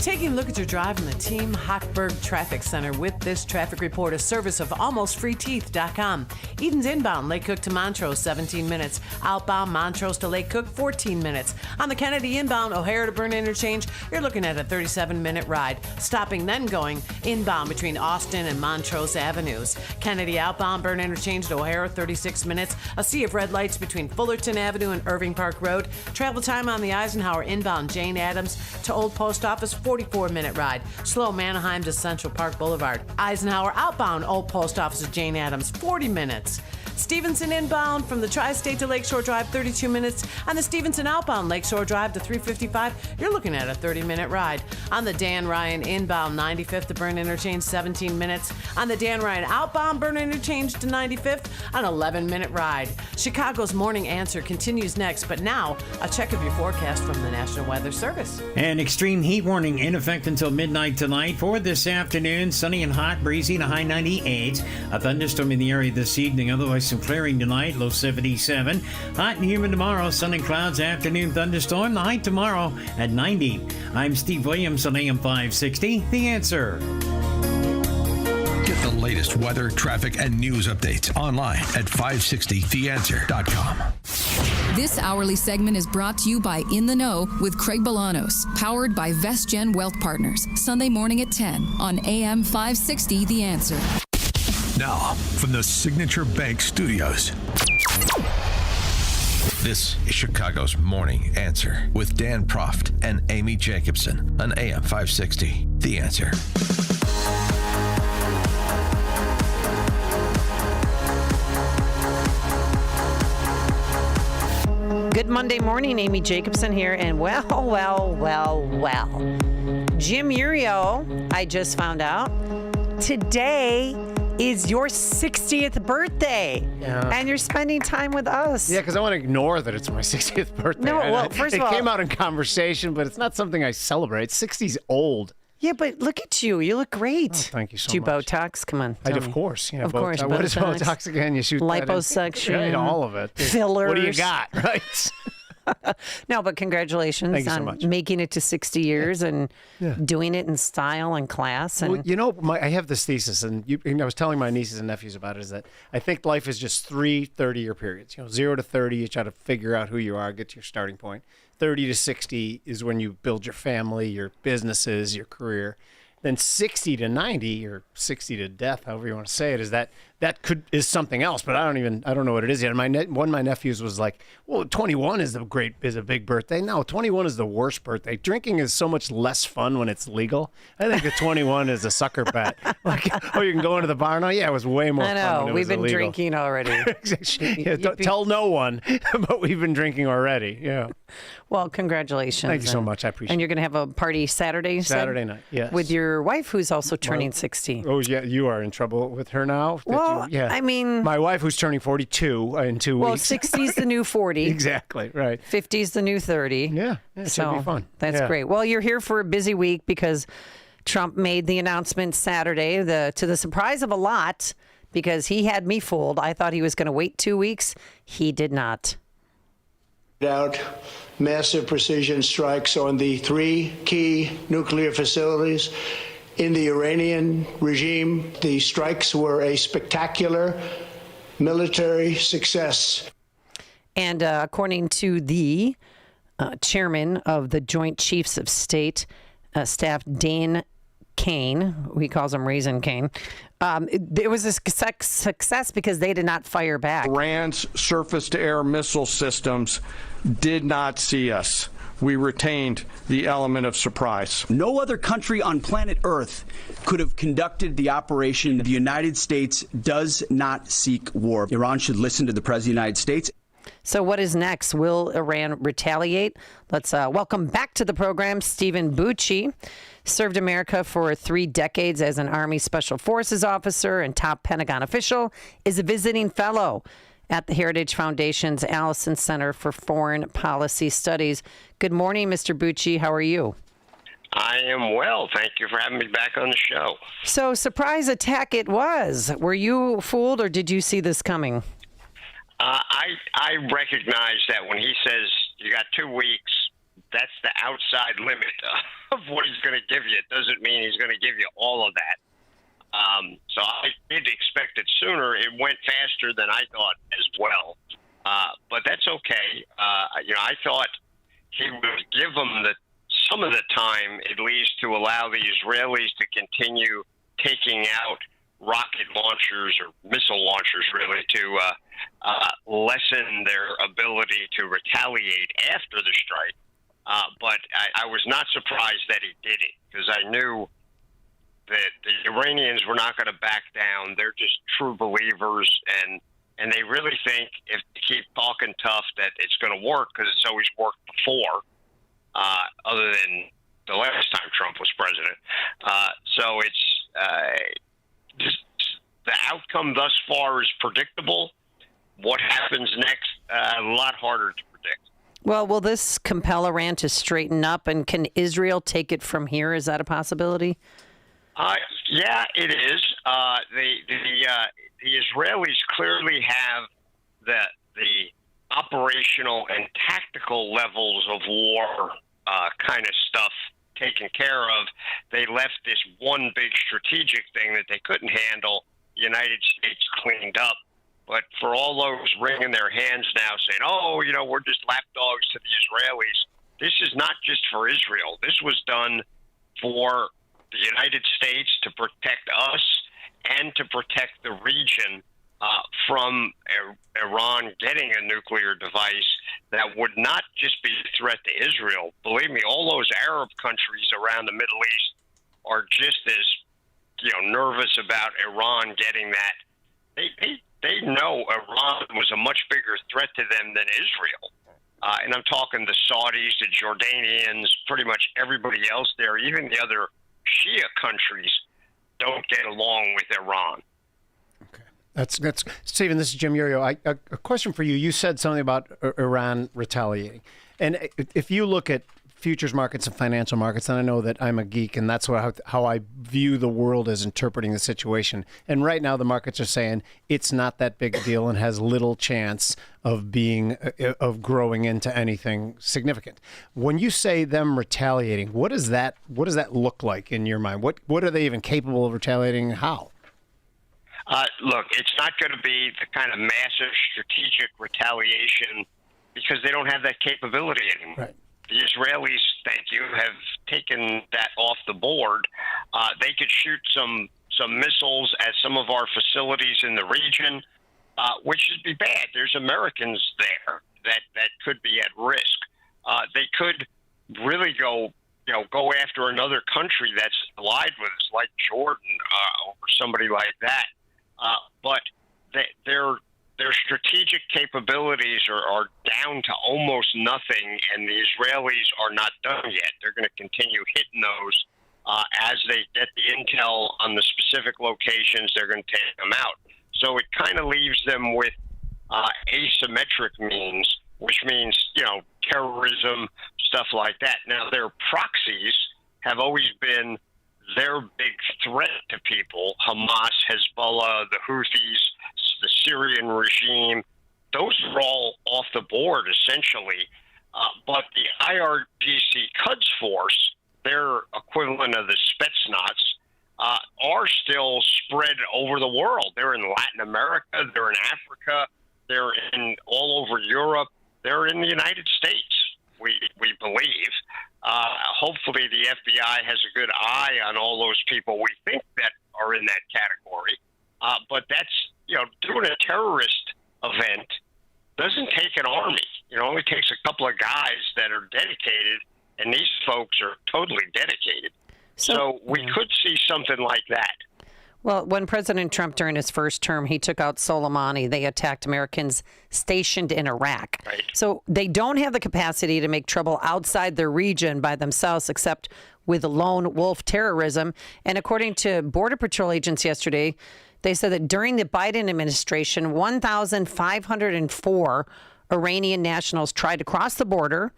Taking a look at your drive in the Team Hochberg Traffic Center with this traffic report, a service of almostfreeteeth.com. Eden's inbound, Lake Cook to Montrose, 17 minutes. Outbound, Montrose to Lake Cook, 14 minutes. On the Kennedy inbound, O'Hare to Burn Interchange, you're looking at a 37-minute ride. Stopping, then going inbound between Austin and Montrose Avenues. Kennedy outbound, Burn Interchange to O'Hare, 36 minutes. A sea of red lights between Fullerton Avenue and Irving Park Road. Travel time on the Eisenhower inbound, Jane Addams to Old Post Office, 44-minute ride. Slow Manheim to Central Park Boulevard. Eisenhower outbound, Old Post Office of Jane Addams, 40 minutes. Stevenson inbound from the Tri-State to Lakeshore Drive, 32 minutes. On the Stevenson outbound, Lakeshore Drive to 355, you're looking at a 30-minute ride. On the Dan Ryan inbound, 95th to Burn Interchange, 17 minutes. On the Dan Ryan outbound, Burn Interchange to 95th, an 11-minute ride. Chicago's Morning Answer continues next, but now a check of your forecast from the National Weather Service. An extreme heat warning in effect until midnight tonight. For this afternoon, sunny and hot, breezy to high 98. A thunderstorm in the area this evening, otherwise some clearing tonight, low 77. Hot and humid tomorrow, sun and clouds, afternoon thunderstorm. The high tomorrow at 90. I'm Steve Williams on AM 560. The Answer. Get the latest weather, traffic, and news updates online at 560theanswer.com. This hourly segment is brought to you by In the Know with Craig Bolanos, powered by VestGen Wealth Partners, Sunday morning at 10 on AM 560 The Answer. Now, from the Signature Bank Studios, this is Chicago's Morning Answer with Dan Proft and Amy Jacobson on AM 560 The Answer. Good Monday morning, Amy Jacobson here, and well. Jim Urio, I just found out, today is your 60th birthday, and you're spending time with us. Yeah, because I want to ignore that it's my 60th birthday. No, well, first of all, it came out in conversation, but it's not something I celebrate. 60's old. Yeah, but look at you. You look great. Oh, thank you so much. Do you Botox? Come on. Of course. Yeah, of course. What is Botox again? You shoot liposuction. that in, right, all of it. Fillers. What do you got, right? No, but congratulations Thank you so on much. making it to 60 years and doing it in style and class. And Well, you know, I have this thesis, and I was telling my nieces and nephews about it, is that I think life is just 3 30-year periods. 0 to 30, you try to figure out who you are, get to your starting point. 30 to 60 is when you build your family, your businesses, your career. Then 60 to 90, or 60 to death, however you want to say it, is something else. But I don't know what it is yet. One of my nephews was like, "Well, 21 is a big birthday." No, 21 is the worst birthday. Drinking is so much less fun when it's legal. I think that 21 is a sucker bet. Like, oh, you can go into the bar now. Yeah, it was way more I fun know, when it we've was been illegal. drinking already. Don't tell no one, but we've been drinking already. Yeah. Well, congratulations. Thank you so much. I appreciate it. And you're going to have a party Saturday, you said? Saturday night, yes. With your wife, who's also turning 60. Oh, yeah, you are in trouble with her now? Well, I mean... My wife, who's turning 42 in 2 weeks. Well, 60's the new 40. Exactly, right. 50's the new 30. Yeah, it should be fun. That's great. Well, you're here for a busy week because Trump made the announcement Saturday, to the surprise of a lot, because he had me fooled. I thought he was going to wait 2 weeks. He did not. Out massive precision strikes on the 3 key nuclear facilities in the Iranian regime. The strikes were a spectacular military success. And according to the chairman of the Joint Chiefs of State Staff, Dane Kane, he calls him Raisin Kane, it was a success because they did not fire back. Iran's surface-to-air missile systems did not see us. We retained the element of surprise. No other country on planet Earth could have conducted the operation. The United States does not seek war. Iran should listen to the President of the United States. So what is next? Will Iran retaliate? Let's welcome back to the program Stephen Bucci. Served America for 3 decades as an Army Special Forces officer and top Pentagon official, is a visiting fellow at the Heritage Foundation's Allison Center for Foreign Policy Studies. Good morning, Mr. Bucci. How are you? I am well. Thank you for having me back on the show. So, surprise attack it was. Were you fooled or did you see this coming? I recognize that when he says you got 2 weeks, that's the outside limit of what he's going to give you. It doesn't mean he's going to give you all of that. So I did expect it sooner. It went faster than I thought as well. But that's okay. I thought he would give them some of the time, at least, to allow the Israelis to continue taking out rocket launchers or missile launchers, really, to lessen their ability to retaliate after the strike. But I was not surprised that he did it, because I knew that the Iranians were not going to back down. They're just true believers, and they really think if they keep talking tough that it's going to work, because it's always worked before, other than the last time Trump was president. So it's just the outcome thus far is predictable. What happens next, a lot harder to predict. Well, will this compel Iran to straighten up, and can Israel take it from here? Is that a possibility? Yeah, it is. The Israelis clearly have the operational and tactical levels of war kind of stuff taken care of. They left this one big strategic thing that they couldn't handle. The United States cleaned up. But for all those wringing their hands now saying, oh, we're just lapdogs to the Israelis, this is not just for Israel. This was done for the United States to protect us and to protect the region from Iran getting a nuclear device that would not just be a threat to Israel. Believe me, all those Arab countries around the Middle East are just as nervous about Iran getting that. They know Iran was a much bigger threat to them than Israel. And I'm talking the Saudis, the Jordanians, pretty much everybody else there, even the other Shia countries don't get along with Iran. That's Stephen, this is Jim Uriel. A question for you. You said something about Iran retaliating. And if you look at futures markets and financial markets, and I know that I'm a geek, and that's how I view the world as interpreting the situation. And right now, the markets are saying it's not that big a deal and has little chance of growing into anything significant. When you say them retaliating, what does that look like in your mind? What are they even capable of retaliating? How? Look, it's not going to be the kind of massive strategic retaliation because they don't have that capability anymore. Right. The Israelis, thank you, have taken that off the board. They could shoot some missiles at some of our facilities in the region, which would be bad. There's Americans there that could be at risk. They could really go after another country that's allied with us, like Jordan or somebody like that. But their strategic capabilities are down to almost nothing, and the Israelis are not done yet. They're going to continue hitting those as they get the intel on the specific locations. They're going to take them out. So it kind of leaves them with asymmetric means, which means, terrorism, stuff like that. Now, their proxies have always been their big threat to people: Hamas, Hezbollah, the Houthis, the Syrian regime. Those are all off the board, essentially. But the IRGC Quds Force, their equivalent of the Spetsnaz, are still spread over the world. They're in Latin America. They're in Africa. They're in all over Europe. They're in the United States, we believe. Hopefully the FBI has a good eye on all those people we think that are in that category. But that's, doing a terrorist event doesn't take an army. It only takes a couple of guys that are dedicated, and these folks are totally dedicated. So we could see something like that. Well, when President Trump, during his first term, he took out Soleimani, they attacked Americans stationed in Iraq. Right. So they don't have the capacity to make trouble outside their region by themselves, except with lone wolf terrorism. And according to Border Patrol agents yesterday, they said that during the Biden administration, 1,504 Iranian nationals tried to cross the border.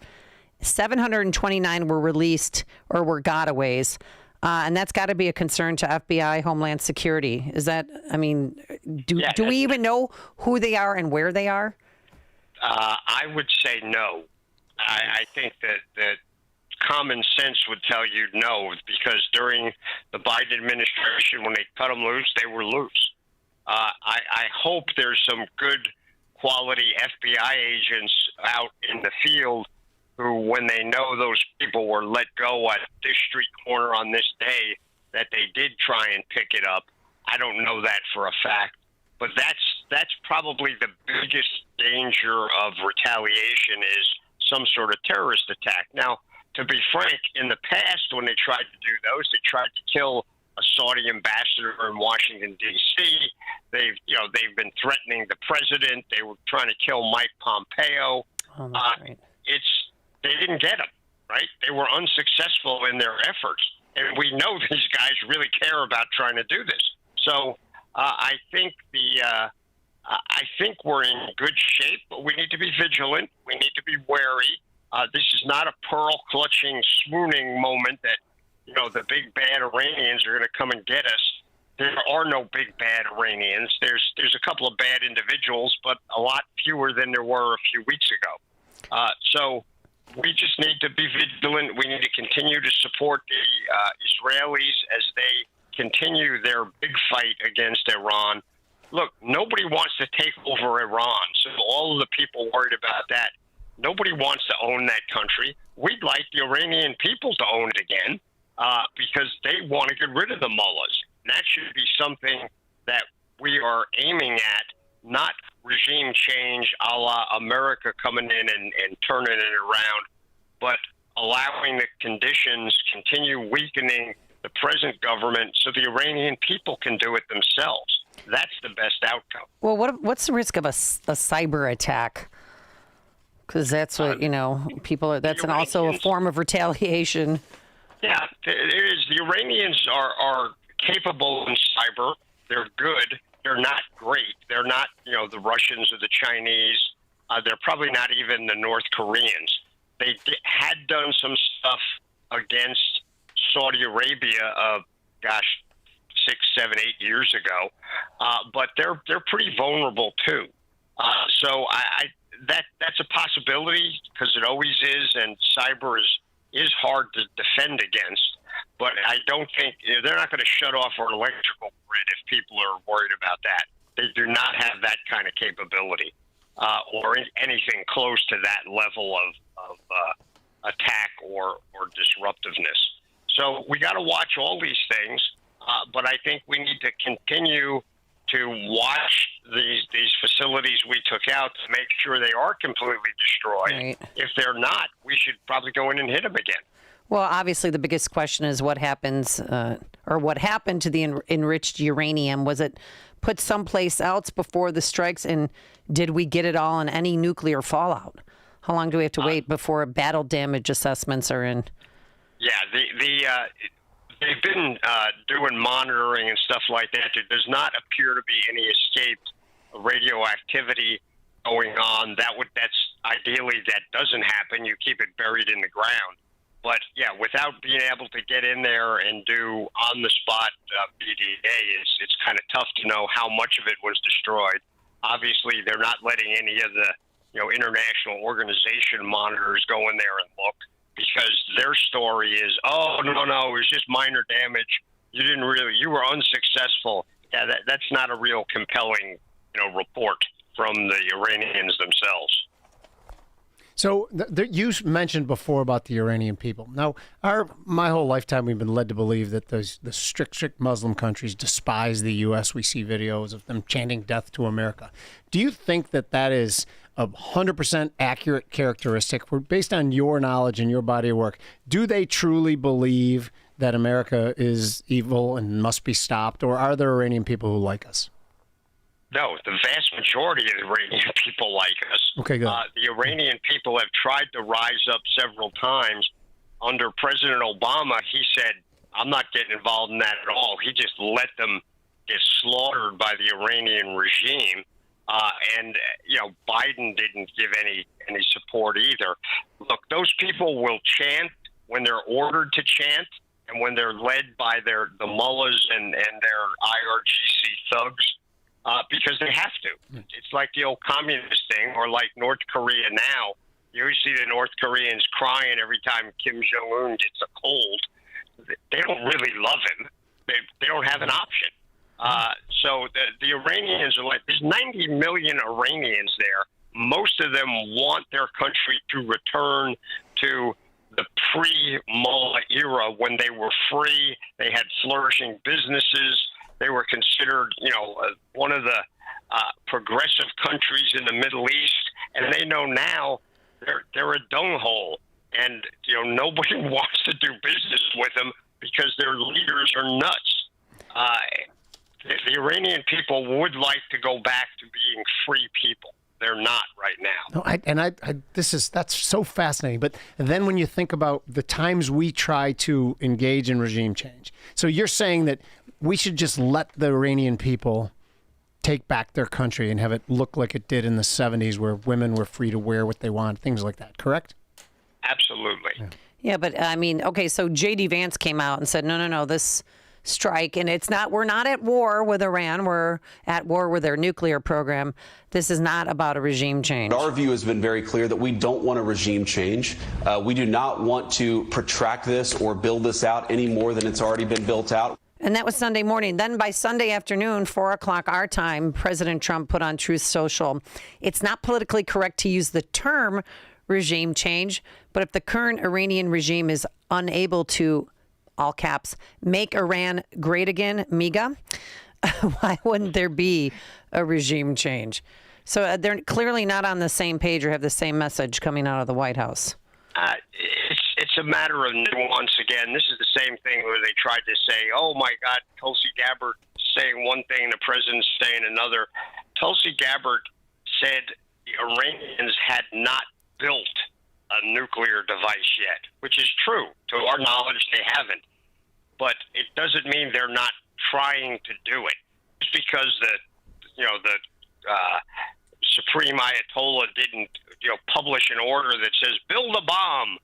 729 were released or were gotaways. And that's got to be a concern to FBI, Homeland Security. Is that, do we even know who they are and where they are? I would say no. I think that common sense would tell you no, because during the Biden administration, when they cut them loose, they were loose. I hope there's some good quality FBI agents out in the field who, when they know those people were let go at this street corner on this day, that they did try and pick it up. I don't know that for a fact, but that's probably the biggest danger of retaliation, is some sort of terrorist attack. Now, to be frank, in the past, when they tried to do those, they tried to kill a Saudi ambassador in Washington, D.C. They've been threatening the president. They were trying to kill Mike Pompeo. Oh, that's right. They didn't get them, right? They were unsuccessful in their efforts. And we know these guys really care about trying to do this. So I think we're in good shape, but we need to be vigilant. We need to be wary. This is not a pearl-clutching, swooning moment that, the big bad Iranians are going to come and get us. There are no big bad Iranians. There's a couple of bad individuals, but a lot fewer than there were a few weeks ago. So we just need to be vigilant. We need to continue to support the Israelis as they continue their big fight against Iran. Look, nobody wants to take over Iran, so all of the people worried about that, nobody wants to own that country. We'd like the Iranian people to own it again because they want to get rid of the mullahs. And that should be something that we are aiming at, not regime change a la America coming in and turning it around, but allowing the conditions continue weakening the present government so the Iranian people can do it themselves. That's the best outcome. Well, what's the risk of a cyber attack? Because that's what, people are, that's also a form of retaliation. Yeah, there is. The Iranians are capable in cyber. They're good. They're not great. They're not, the Russians or the Chinese. They're probably not even the North Koreans. They had done some Saudi Arabia of, 6, 7, 8 years ago, but they're pretty vulnerable too. So that's a possibility because it always is, and cyber is hard to defend against. But I don't think they're not going to shut off our electrical grid if people are worried about that. They do not have that kind of capability or anything close to that level of attack or disruptiveness. So we got to watch all these things, but I think we need to continue to watch these facilities we took out to make sure they are completely destroyed. Right. If they're not, we should probably go in and hit them again. Well, obviously, the biggest question is what happens or what happened to the enriched uranium. Was it put someplace else before the strikes? And did we get it all in any nuclear fallout? How long do we have to wait before battle damage assessments are in? Yeah, they've been doing monitoring and stuff like that. There does not appear to be any escaped radioactivity going on. That's ideally that doesn't happen. You keep it buried in the ground. But yeah, without being able to get in there and do on-the-spot BDA, it's kind of tough to know how much of it was destroyed. Obviously, they're not letting any of the international organization monitors go in there and look because their story is, oh no, it was just minor damage. You were unsuccessful. Yeah, that's not a real compelling report from the Iranians themselves. So you mentioned before about the Iranian people. Now, my whole lifetime we've been led to believe that the strict Muslim countries despise the U.S. We see videos of them chanting death to America. Do you think that is a 100% accurate characteristic? Based on your knowledge and your body of work, do they truly believe that America is evil and must be stopped, or are there Iranian people who like us? No, the vast majority of the Iranian people like us. Okay, good. The Iranian people have tried to rise up several times. Under President Obama, he said, I'm not getting involved in that at all. He just let them get slaughtered by the Iranian regime. And Biden didn't give any support either. Look, those people will chant when they're ordered to chant and when they're led by the mullahs and their IRGC thugs. Because they have to. It's like the old communist thing, or like North Korea now. You always see the North Koreans crying every time Kim Jong-un gets a cold. They don't really love him. They don't have an option. So the Iranians are like, there's 90 million Iranians there. Most of them want their country to return to the pre-Mullah era when they were free. They had flourishing businesses. They were considered, one of the progressive countries in the Middle East, and they know now they're a dunghole, and nobody wants to do business with them because their leaders are nuts. The Iranian people would like to go back to being free people. They're not right now. No, that's so fascinating. But then when you think about the times we try to engage in regime change, so you're saying that we should just let the Iranian people take back their country and have it look like it did in the 70s where women were free to wear what they want, things like that, correct? Absolutely. Yeah, but I mean, okay, so J.D. Vance came out and said, no, this strike, and we're not at war with Iran, we're at war with their nuclear program. This is not about a regime change. Our view has been very clear that we don't want a regime change. We do not want to protract this or build this out any more than it's already been built out. And that was Sunday morning. Then by Sunday afternoon, 4 o'clock our time, President Trump put on Truth Social, it's not politically correct to use the term regime change, but if the current Iranian regime is unable to, all caps, make Iran great again, MIGA, why wouldn't there be a regime change? So they're clearly not on the same page or have the same message coming out of the White House. It's a matter of nuance. Again, this is the same thing where they tried to say, oh, my God, Tulsi Gabbard saying one thing, the president's saying another. Tulsi Gabbard said the Iranians had not built a nuclear device yet, which is true. To our knowledge, they haven't. But it doesn't mean they're not trying to do it. Just because the Supreme Ayatollah didn't publish an order that says build a bomb.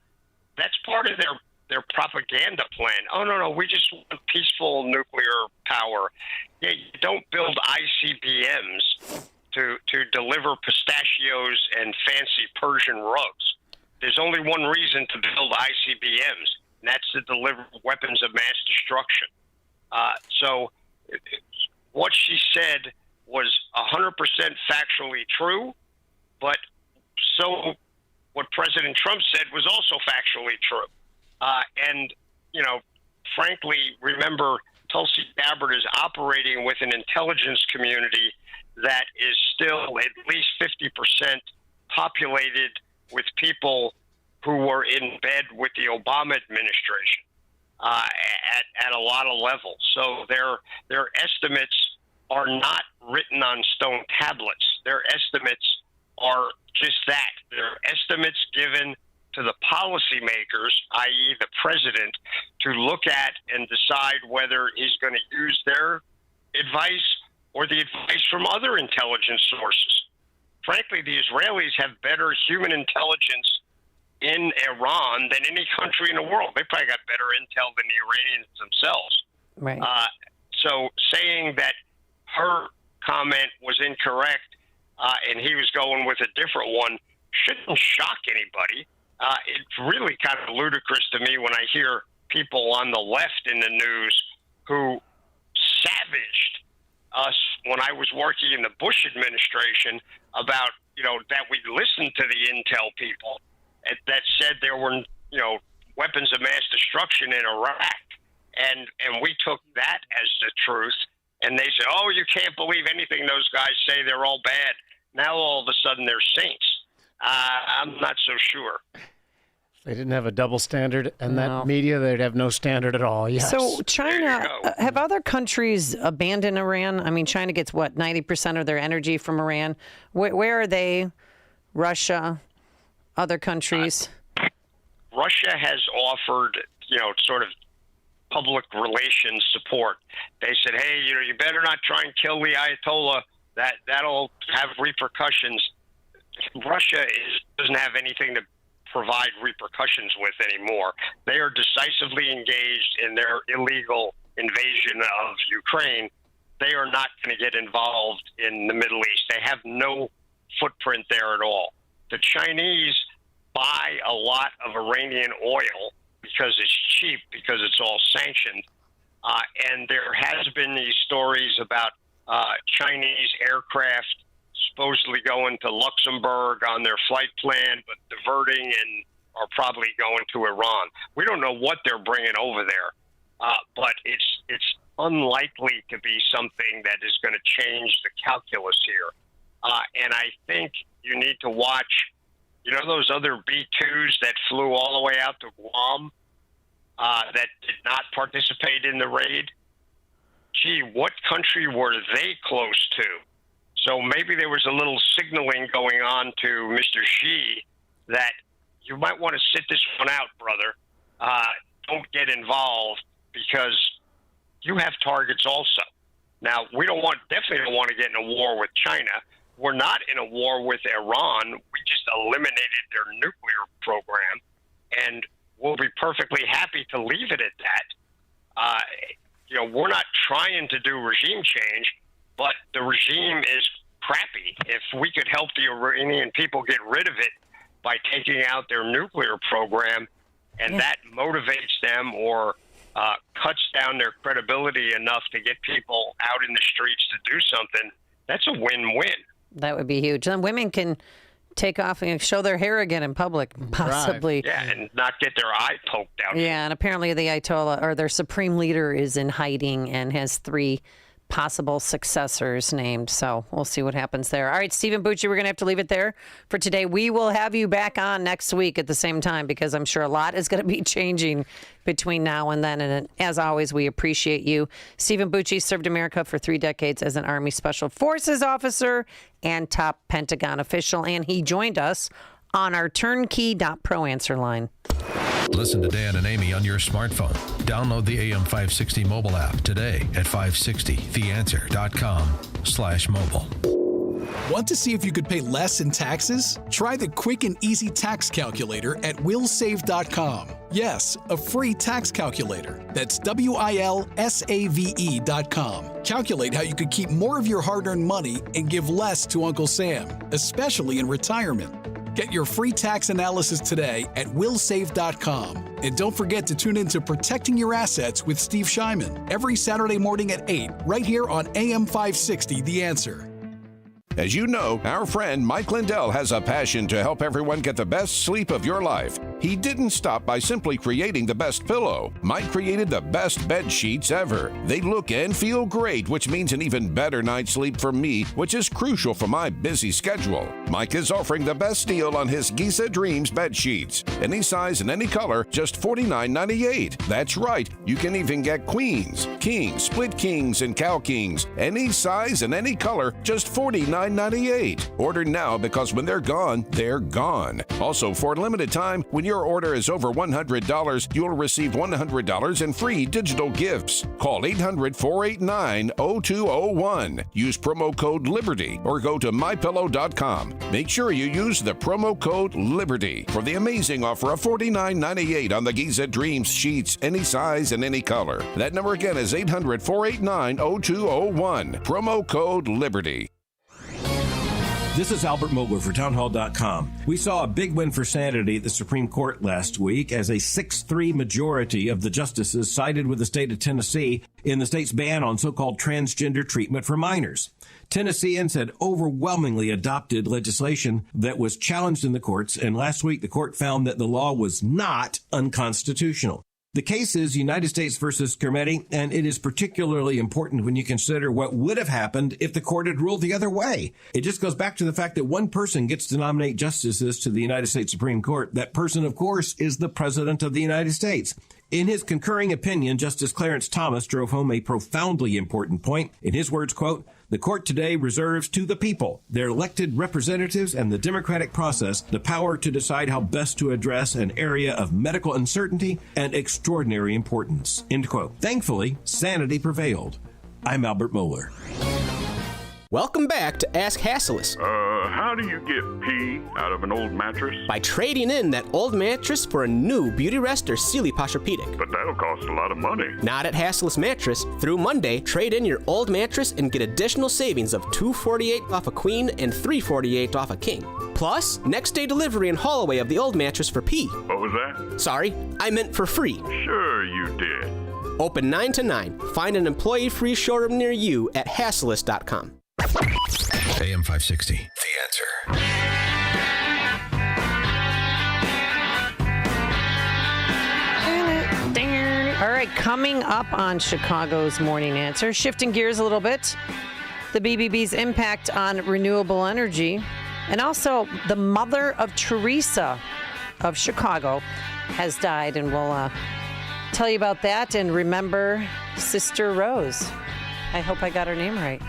That's part of their their propaganda plan. Oh, no, we just want peaceful nuclear power. Yeah, you don't build ICBMs to deliver pistachios and fancy Persian rugs. There's only one reason to build ICBMs, and that's to deliver weapons of mass destruction. So what she said was 100% factually true, but so what President Trump said was also factually true. And, you know, frankly, remember, Tulsi Gabbard is operating with an intelligence community that is still at least 50% populated with people who were in bed with the Obama administration at a lot of levels. So their estimates are not written on stone tablets. Their estimates are just that. They're estimates given to the policymakers, i.e. the president, to look at and decide whether he's going to use their advice or the advice from other intelligence sources. Frankly, the Israelis have better human intelligence in Iran than any country in the world. They probably got better intel than the Iranians themselves. Right. So saying that her comment was incorrect and he was going with a different one shouldn't shock anybody. It's really kind of ludicrous to me when I hear people on the left in the news who savaged us when I was working in the Bush administration about, you know, that we listened to the intel people that said there were, you know, weapons of mass destruction in Iraq. And we took that as the truth. And they said, oh, you can't believe anything those guys say. They're all bad. Now all of a sudden they're saints. I'm not so sure. If they didn't have a double standard and that media, they'd have no standard at all. Yes. So China, have other countries abandoned Iran? I mean, China gets, what, 90% of their energy from Iran? Where are they? Russia, other countries? Russia has offered, you know, sort of public relations support. They said, hey, you know, you better not try and kill the Ayatollah. That'll have repercussions. Russia doesn't have anything to provide repercussions with anymore. They are decisively engaged in their illegal invasion of Ukraine. They are not going to get involved in the Middle East. They have no footprint there at all. The Chinese buy a lot of Iranian oil because it's cheap, because it's all sanctioned. And there has been these stories about Chinese aircraft supposedly going to Luxembourg on their flight plan, but diverting and are probably going to Iran. We don't know what they're bringing over there, but it's unlikely to be something that is going to change the calculus here. And I think you need to watch, you know, those other B-2s that flew all the way out to Guam that did not participate in the raid? Gee, what country were they close to? So maybe there was a little signaling going on to Mr. Xi that you might want to sit this one out, brother. Don't get involved because you have targets also. Now, we definitely don't want to get in a war with China. We're not in a war with Iran. We just eliminated their nuclear program, and we'll be perfectly happy to leave it at that. You know, we're not trying to do regime change, but the regime is crappy. If we could help the Iranian people get rid of it by taking out their nuclear program, and that motivates them or cuts down their credibility enough to get people out in the streets to do something, that's a win-win. That would be huge. Then women can take off and show their hair again in public, possibly. Yeah, and not get their eye poked out. Yeah, and apparently the Ayatollah, or their supreme leader, is in hiding and has 3 possible successors named. So we'll see what happens there. All right, Stephen Bucci, we're going to have to leave it there for today. We will have you back on next week at the same time because I'm sure a lot is going to be changing between now and then. And as always, we appreciate you. Stephen Bucci served America for 3 decades as an Army Special Forces officer and top Pentagon official. And he joined us on our turnkey.pro answer line. Listen to Dan and Amy on your smartphone. Download the AM 560 mobile app today at 560theanswer.com/mobile. Want to see if you could pay less in taxes? Try the quick and easy tax calculator at willsave.com. Yes, a free tax calculator. That's WILSAVE.com. Calculate how you could keep more of your hard-earned money and give less to Uncle Sam, especially in retirement. Get your free tax analysis today at willsave.com. And don't forget to tune in to Protecting Your Assets with Steve Shyman every Saturday morning at 8, right here on AM 560, The Answer. As you know, our friend Mike Lindell has a passion to help everyone get the best sleep of your life. He didn't stop by simply creating the best pillow. Mike created the best bed sheets ever. They look and feel great, which means an even better night's sleep for me, which is crucial for my busy schedule. Mike is offering the best deal on his Giza Dreams bed sheets. Any size and any color, just $49.98. That's right, you can even get queens, kings, split kings, and cow kings. Any size and any color, just $49.98. Order now because when they're gone, they're gone. Also, for a limited time, when your order is over $100, you'll receive $100 in free digital gifts. Call 800-489-0201. Use promo code LIBERTY or go to mypillow.com. Make sure you use the promo code LIBERTY for the amazing offer of $49.98 on the Giza Dreams sheets, any size and any color. That number again is 800-489-0201. Promo code LIBERTY. This is Albert Mogler for townhall.com. We saw a big win for sanity at the Supreme Court last week as a 6-3 majority of the justices sided with the state of Tennessee in the state's ban on so-called transgender treatment for minors. Tennesseans had overwhelmingly adopted legislation that was challenged in the courts, and last week the court found that the law was not unconstitutional. The case is United States versus Connelly, and it is particularly important when you consider what would have happened if the court had ruled the other way. It just goes back to the fact that one person gets to nominate justices to the United States Supreme Court. That person, of course, is the President of the United States. In his concurring opinion, Justice Clarence Thomas drove home a profoundly important point. In his words, quote, "The court today reserves to the people, their elected representatives, and the democratic process the power to decide how best to address an area of medical uncertainty and extraordinary importance." End quote. Thankfully, sanity prevailed. I'm Albert Mohler. Welcome back to Ask Hasslis. How do you get pee out of an old mattress? By trading in that old mattress for a new Beauty Rest or Sealy Posturepedic. But that'll cost a lot of money. Not at Hasslis Mattress. Through Monday, trade in your old mattress and get additional savings of $248 off a queen and $348 off a king. Plus, next day delivery and haul away of the old mattress for pee. What was that? Sorry, I meant for free. Sure you did. Open 9 to 9. Find an employee-free showroom near you at Hasslis.com. AM 560, The Answer. All right, coming up on Chicago's Morning Answer, shifting gears a little bit, the BBB's impact on renewable energy, and also the mother of Teresa of Chicago has died, and we'll tell you about that and remember Sister Rose. I hope I got her name right.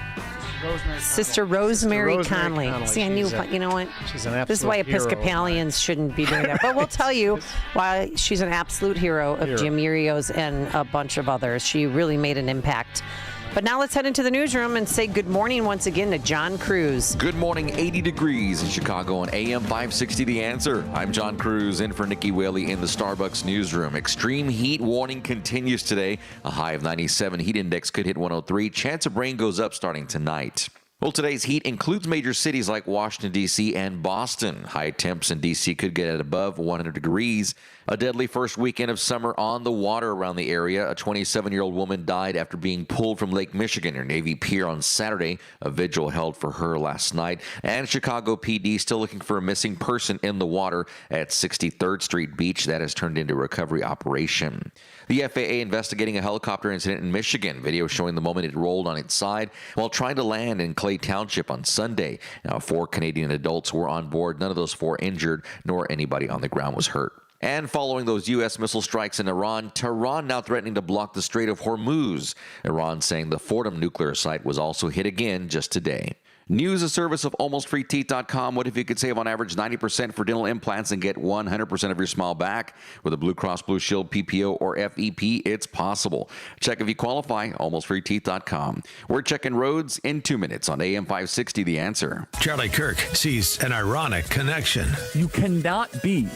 Sister Rosemary Connelly. See, I knew, but you know what? She's an absolute This is why hero. Episcopalians shouldn't be doing that. But we'll tell you why she's an absolute hero of Jim Urios and a bunch of others. She really made an impact. But now let's head into the newsroom and say good morning once again to John Cruz. Good morning, 80 degrees in Chicago on AM 560 The Answer. I'm John Cruz in for Nikki Whaley in the Starbucks newsroom. Extreme heat warning continues today. A high of 97. Heat index could hit 103. Chance of rain goes up starting tonight. Well, today's heat includes major cities like Washington, D.C. and Boston. High temps in D.C. could get at above 100 degrees. A deadly first weekend of summer on the water around the area. A 27-year-old woman died after being pulled from Lake Michigan near Navy Pier on Saturday. A vigil held for her last night. And Chicago PD still looking for a missing person in the water at 63rd Street Beach. That has turned into a recovery operation. The FAA investigating a helicopter incident in Michigan. Video showing the moment it rolled on its side while trying to land in Clay Township on Sunday. Now, 4 Canadian adults were on board. None of those 4 injured, nor anybody on the ground was hurt. And following those U.S. missile strikes in Iran, Tehran now threatening to block the Strait of Hormuz. Iran saying the Fordham nuclear site was also hit again just today. News, a service of almostfreeteeth.com. What if you could save on average 90% for dental implants and get 100% of your smile back? With a Blue Cross Blue Shield, PPO, or FEP, it's possible. Check if you qualify, almostfreeteeth.com. We're checking roads in 2 minutes on AM 560, The Answer. Charlie Kirk sees an ironic connection. You cannot be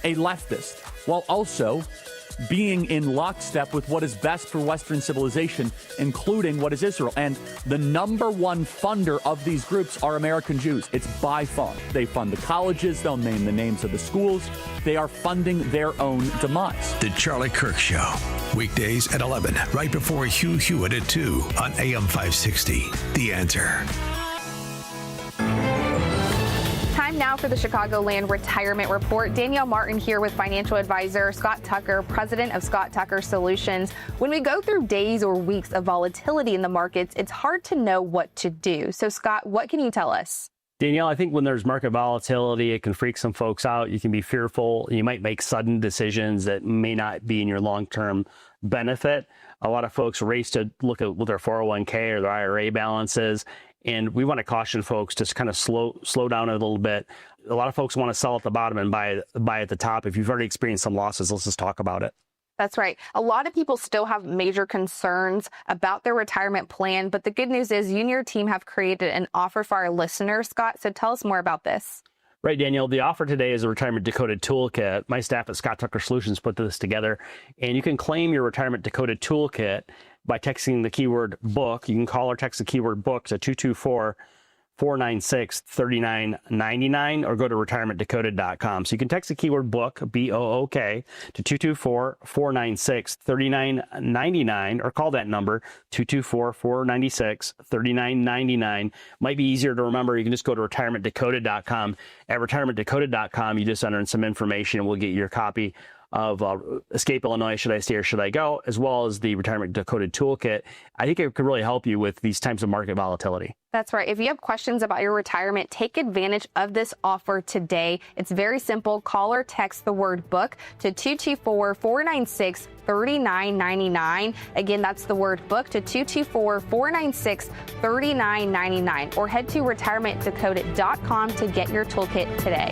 a leftist while also being in lockstep with what is best for Western civilization, including what is Israel. And the number one funder of these groups are American Jews. It's by far. They fund the colleges. They'll name the names of the schools. They are funding their own demise. The Charlie Kirk Show. Weekdays at 11, right before Hugh Hewitt at 2 on AM 560. The Answer. Time now for the Chicagoland Retirement Report. Danielle Martin here with financial advisor Scott Tucker, president of Scott Tucker Solutions. When we go through days or weeks of volatility in the markets, it's hard to know what to do. So, Scott, what can you tell us? Danielle, I think when there's market volatility, it can freak some folks out. You can be fearful. You might make sudden decisions that may not be in your long-term benefit. A lot of folks race to look at what their 401k or their IRA balances. And we want to caution folks to kind of slow down a little bit. A lot of folks want to sell at the bottom and buy at the top. If you've already experienced some losses, let's just talk about it. That's right. A lot of people still have major concerns about their retirement plan, but the good news is you and your team have created an offer for our listeners, Scott. So tell us more about this. Right, Danielle. The offer today is a Retirement Decoded Toolkit. My staff at Scott Tucker Solutions put this together, and you can claim your Retirement Decoded Toolkit by texting the keyword book. You can call or text the keyword book to 224-496-3999 or go to retirementdecoded.com. So you can text the keyword book, B-O-O-K, to 224-496-3999 or call that number, 224-496-3999. Might be easier to remember. You can just go to retirementdecoded.com. At retirementdecoded.com, you just enter in some information and we'll get your copy of Escape Illinois, Should I Stay or Should I Go, as well as the Retirement Decoded Toolkit. I think it could really help you with these types of market volatility. That's right. If you have questions about your retirement, take advantage of this offer today. It's very simple. Call or text the word book to 224-496-3999. Again, that's the word book to 224-496-3999 or head to retirementdecoded.com to get your toolkit today.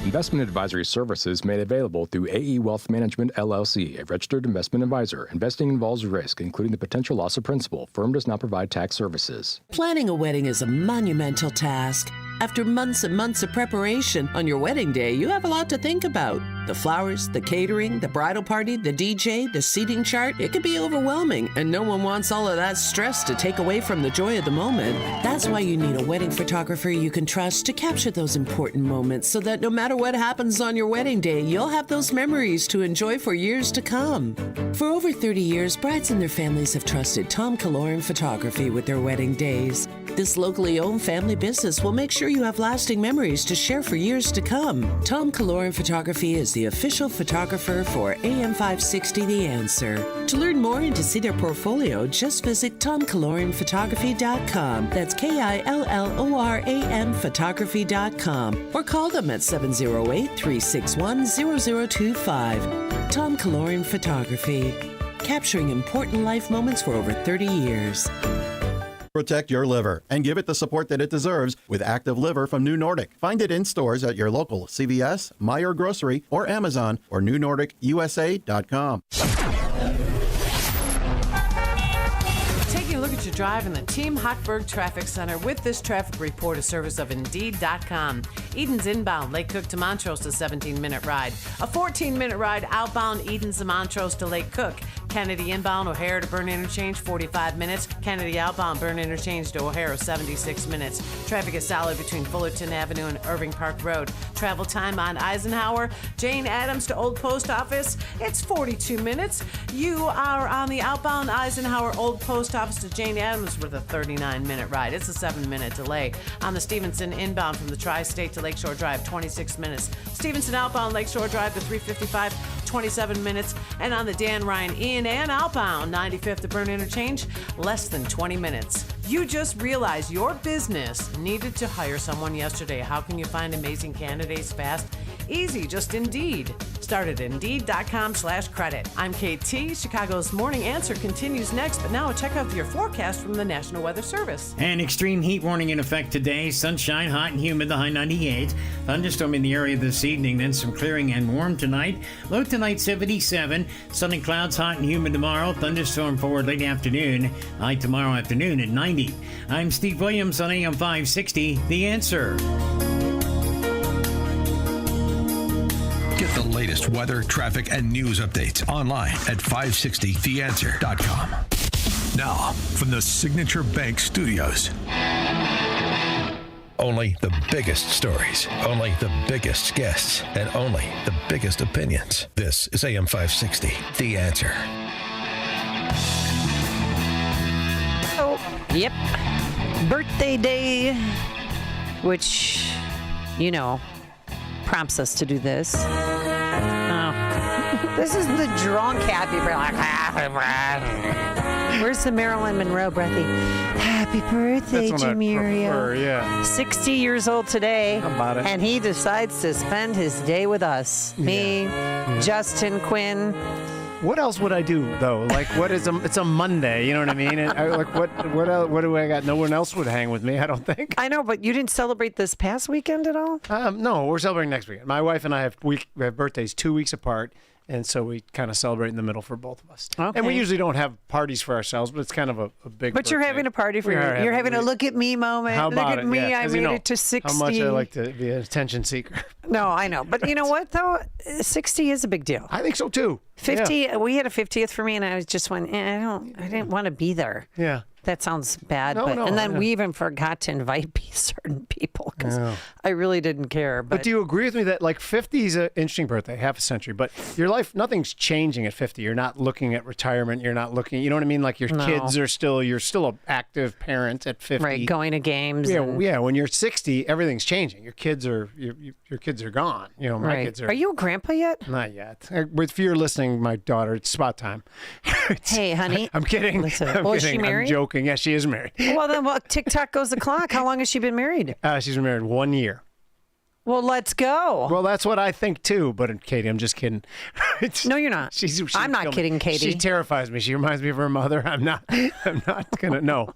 Investment advisory services made available through AE Wealth Management, LLC, a registered investment advisor. Investing involves risk, including the potential loss of principal. Firm does not provide tax services. Planning a wedding is a monumental task. After months and months of preparation, on your wedding day, you have a lot to think about. The flowers, the catering, the bridal party, the DJ, the seating chart. It can be overwhelming, and no one wants all of that stress to take away from the joy of the moment. That's why you need a wedding photographer you can trust to capture those important moments so that no matter what happens on your wedding day, you'll have those memories to enjoy for years to come. For over 30 years, brides and their families have trusted Tom Kaloran Photography with their wedding days. This locally owned family business will make sure you have lasting memories to share for years to come. Tom Kaloran Photography is the official photographer for AM 560 The Answer. To learn more and to see their portfolio, just visit TomKaloranPhotography.com. That's KILLORAN Photography.com or call them at 708-361-0025. Tom Kaloran Photography, capturing important life moments for over 30 years. Protect your liver and give it the support that it deserves with Active Liver from New Nordic. Find it in stores at your local CVS, Meijer Grocery, or Amazon, or newnordicusa.com. Taking a look at your drive in the Team Hotberg Traffic Center with this traffic report, a service of Indeed.com. Edens inbound, Lake Cook to Montrose, a 17-minute ride. A 14-minute ride outbound, Edens to Montrose to Lake Cook. Kennedy inbound, O'Hare to Burn Interchange, 45 minutes. Kennedy outbound, Burn Interchange to O'Hare, 76 minutes. Traffic is solid between Fullerton Avenue and Irving Park Road. Travel time on Eisenhower, Jane Addams to Old Post Office, it's 42 minutes. You are on the outbound Eisenhower Old Post Office to Jane Addams with a 39-minute ride. It's a 7-minute delay. On the Stevenson inbound from the Tri-State to Lakeshore Drive, 26 minutes. Stevenson outbound Lakeshore Drive to 355, 27 minutes. And on the Dan Ryan in and outbound 95th to Burn Interchange, less than 20 minutes. You just realized your business needed to hire someone yesterday. How can you find amazing candidates fast? Easy, just Indeed. Start at Indeed.com/credit. I'm KT. Chicago's Morning Answer continues next, but now a check of your forecast from the National Weather Service. An extreme heat warning in effect today. Sunshine, hot and humid, the high 98. Thunderstorm in the area this evening, then some clearing and warm tonight. Low tonight 77. Sunny clouds, hot and humid tomorrow. Thunderstorm forward late afternoon. High tomorrow afternoon at 90. I'm Steve Williams on AM 560, The Answer. Get the latest weather, traffic, and news updates online at 560theanswer.com. Now, from the Signature Bank Studios. Only the biggest stories, only the biggest guests, and only the biggest opinions. This is AM 560, The Answer. Oh, yep. Birthday day, which, you know, prompts us to do this. Oh. This is the drunk happy birthday. Where's the Marilyn Monroe breathy? Happy birthday, Jamerio. Yeah. 60 years old today. How about it? And he decides to spend his day with us. Me, Justin, Quinn. What else would I do though? Like, what is it's a Monday? You know what I mean? And what do I got? No one else would hang with me. I don't think. I know, but you didn't celebrate this past weekend at all? No, we're celebrating next weekend. My wife and I have birthdays 2 weeks apart, and so we kind of celebrate in the middle for both of us. Okay. And we usually don't have parties for ourselves, but it's kind of a big. But you're having a party for you're having a look at me moment. How about look at me, Yeah, I made it to 60. How much I like to be an attention seeker. No, I know, but you know what though? 60 is a big deal. I think so too. 50. Yeah. We had a 50th for me, and I was just went. I didn't want to be there. Yeah. That sounds bad, No, and then yeah. we even forgot to invite certain people because I really didn't care. But do you agree with me that like 50 is an interesting birthday, half a century, but your life, nothing's changing at 50. You're not looking at retirement. You're not looking, you know what I mean? Like your kids are still, you're still an active parent at 50. Right, going to games. Yeah, yeah. When you're 60, everything's changing. Your kids are gone. You know, my kids are. Are you a grandpa yet? Not yet. If you're listening, my daughter, it's about time. Hey, honey. I'm kidding. Listen, I'm is kidding. she married? I'm joking. Yeah, she is married. Well, then TikTok goes the clock. How long has she been married? She's been married 1 year. Well, let's go. Well, that's what I think too. But Katie, I'm just kidding. No, you're not. I'm not kidding, Katie. She terrifies me. She reminds me of her mother. I'm not gonna. No.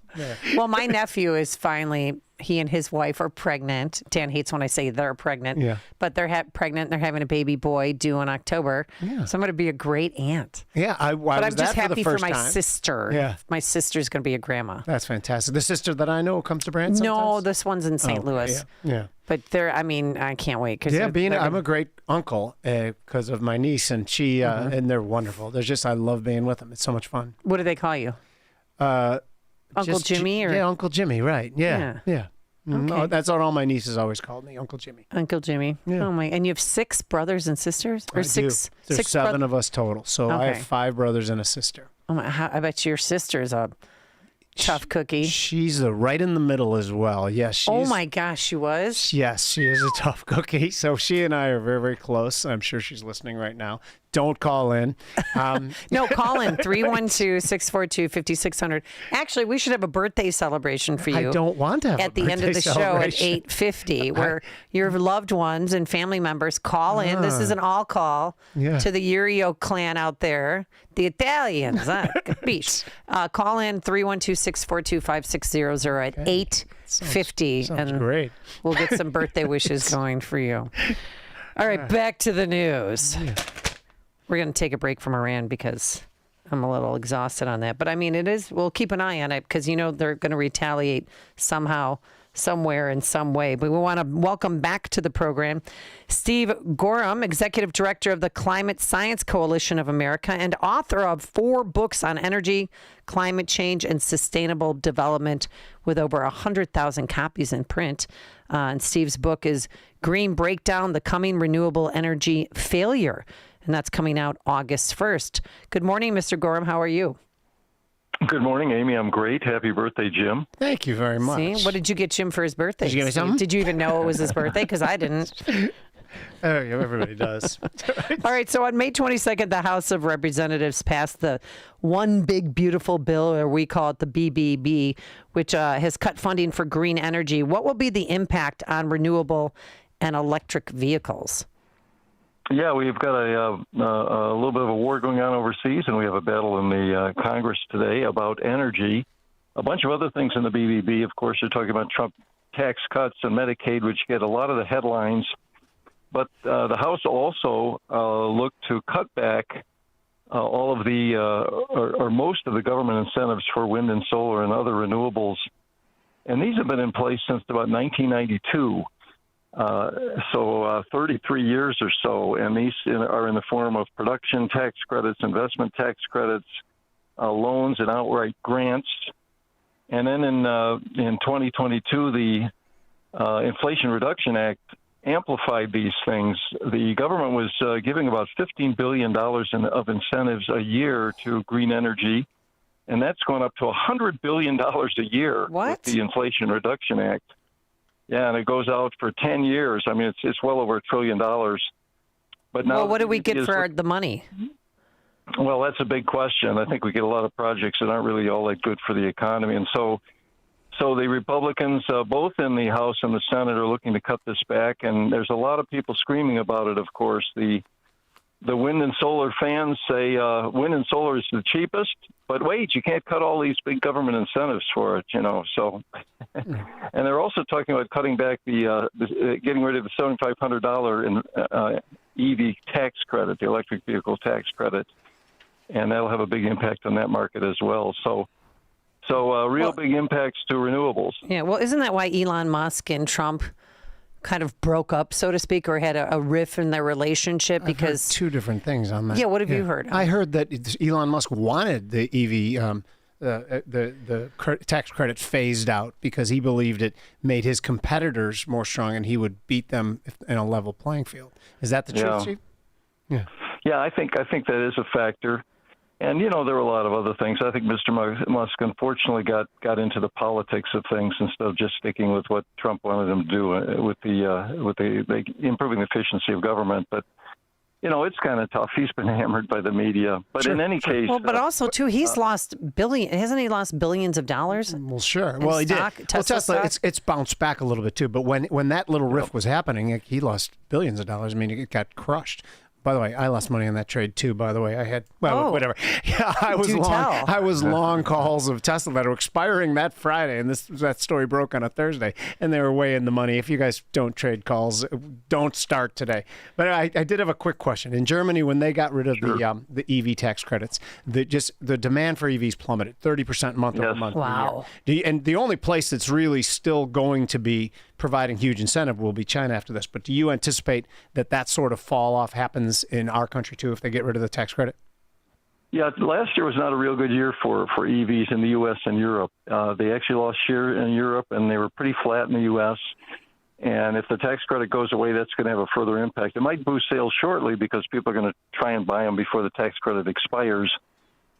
Well, my nephew is finally. He and his wife are pregnant. Dan hates when I say they're pregnant. Yeah. But they're pregnant. They're having a baby boy due in October. Yeah. So I'm going to be a great aunt. Yeah. But I'm just happy for my time. sister. Yeah. My sister's going to be a grandma. That's fantastic. The sister that I know comes to Brand sometimes? No, this one's in St. Louis. Yeah. But I can't wait. I'm a great uncle because of my niece, and she and they're wonderful. I love being with them. It's so much fun. What do they call you? Uncle Jimmy? Or? Yeah, Uncle Jimmy, right. Yeah. Okay. Oh, that's what all my nieces always called me, Uncle Jimmy. Uncle Jimmy. Yeah. Oh my! And you have 6 brothers and sisters, or I six? do. There's 7 of us total, so I Okay. have 5 brothers and a sister. Oh my! I bet your sister's a tough cookie. She's right in the middle as well. Yes. Oh my gosh, she was. Yes, she is a tough cookie. So she and I are very, very close. I'm sure she's listening right now. Don't call in. No, call in 312-642-5600. Actually, we should have a birthday celebration for you. I don't want to have at the end of the show at 8:50, where your loved ones and family members call in. This is an all call to the Yurio clan out there, the Italians. Capiche. Call in 312-642-5600 at 8:50, and great. we'll get some birthday wishes going for you. All right, back to the news. We're going to take a break from Iran because I'm a little exhausted on that. But I mean, we'll keep an eye on it because, they're going to retaliate somehow, somewhere, in some way. But we want to welcome back to the program Steve Gorham, Executive Director of the Climate Science Coalition of America and author of 4 books on energy, climate change, and sustainable development with over 100,000 copies in print. And Steve's book is Green Breakdown, The Coming Renewable Energy Failure. And that's coming out August 1st. Good morning, Mr. Gorham. How are you? Good morning, Amy. I'm great. Happy birthday, Jim. Thank you very much. See, what did you get Jim for his birthday? Did you give me something? Did you even know it was his birthday? Because I didn't. Oh, yeah, everybody does. All right. So on May 22nd, the House of Representatives passed the One Big Beautiful Bill, or we call it the BBB, which has cut funding for green energy. What will be the impact on renewable and electric vehicles? Yeah, we've got a little bit of a war going on overseas, and we have a battle in the Congress today about energy. A bunch of other things in the BBB. Of course, they're talking about Trump tax cuts and Medicaid, which get a lot of the headlines. But the House also looked to cut back all of the, or most of the government incentives for wind and solar and other renewables. And these have been in place since about 1992. So 33 years or so. And these are in the form of production tax credits, investment tax credits, loans, and outright grants. And then in 2022, the Inflation Reduction Act amplified these things. The government was giving about $15 billion of incentives a year to green energy, and that's going up to $100 billion a year with the Inflation Reduction Act. Yeah, and it goes out for 10 years. I mean, it's well over $1 trillion. But now, well, what do we get for the money? Well, that's a big question. I think we get a lot of projects that aren't really all that good for the economy. And so the Republicans, both in the House and the Senate, are looking to cut this back. And there's a lot of people screaming about it, of course. The wind and solar fans say wind and solar is the cheapest. But wait, you can't cut all these big government incentives for it, So, and they're also talking about cutting back getting rid of the $7,500 EV tax credit, the electric vehicle tax credit. And that'll have a big impact on that market as well. So big impacts to renewables. Yeah, well, isn't that why Elon Musk and Trump kind of broke up, so to speak, or had a riff in their relationship? Because I've heard two different things on that. Yeah, what have you heard? I heard that Elon Musk wanted the EV tax credit phased out because he believed it made his competitors more strong and he would beat them in a level playing field. Is that the truth, Steve? Yeah. Yeah, I think that is a factor. And, there were a lot of other things. I think Mr. Musk, unfortunately, got into the politics of things instead of just sticking with what Trump wanted him to do with the improving the efficiency of government. But, it's kind of tough. He's been hammered by the media. But in any case... Well, but also, too, he's lost hasn't he lost billions of dollars? Well, sure. Well, he did. Tesla, it's bounced back a little bit, too. But when that little rift was happening, he lost billions of dollars. I mean, it got crushed. By the way, I lost money on that trade too. By the way, I had whatever. Yeah, I was long calls of Tesla that were expiring that Friday, and that story broke on a Thursday, and they were way in the money. If you guys don't trade calls, don't start today. But I did have a quick question. In Germany, when they got rid of the EV tax credits, the demand for EVs plummeted 30% month over month. Wow. And the only place that's really still going to be providing huge incentive will be China after this. But do you anticipate that sort of fall off happens in our country too if they get rid of the tax credit? Yeah, last year was not a real good year for EVs in the U.S. and Europe. They actually lost share in Europe, and they were pretty flat in the U.S. And if the tax credit goes away, that's going to have a further impact. It might boost sales shortly because people are going to try and buy them before the tax credit expires,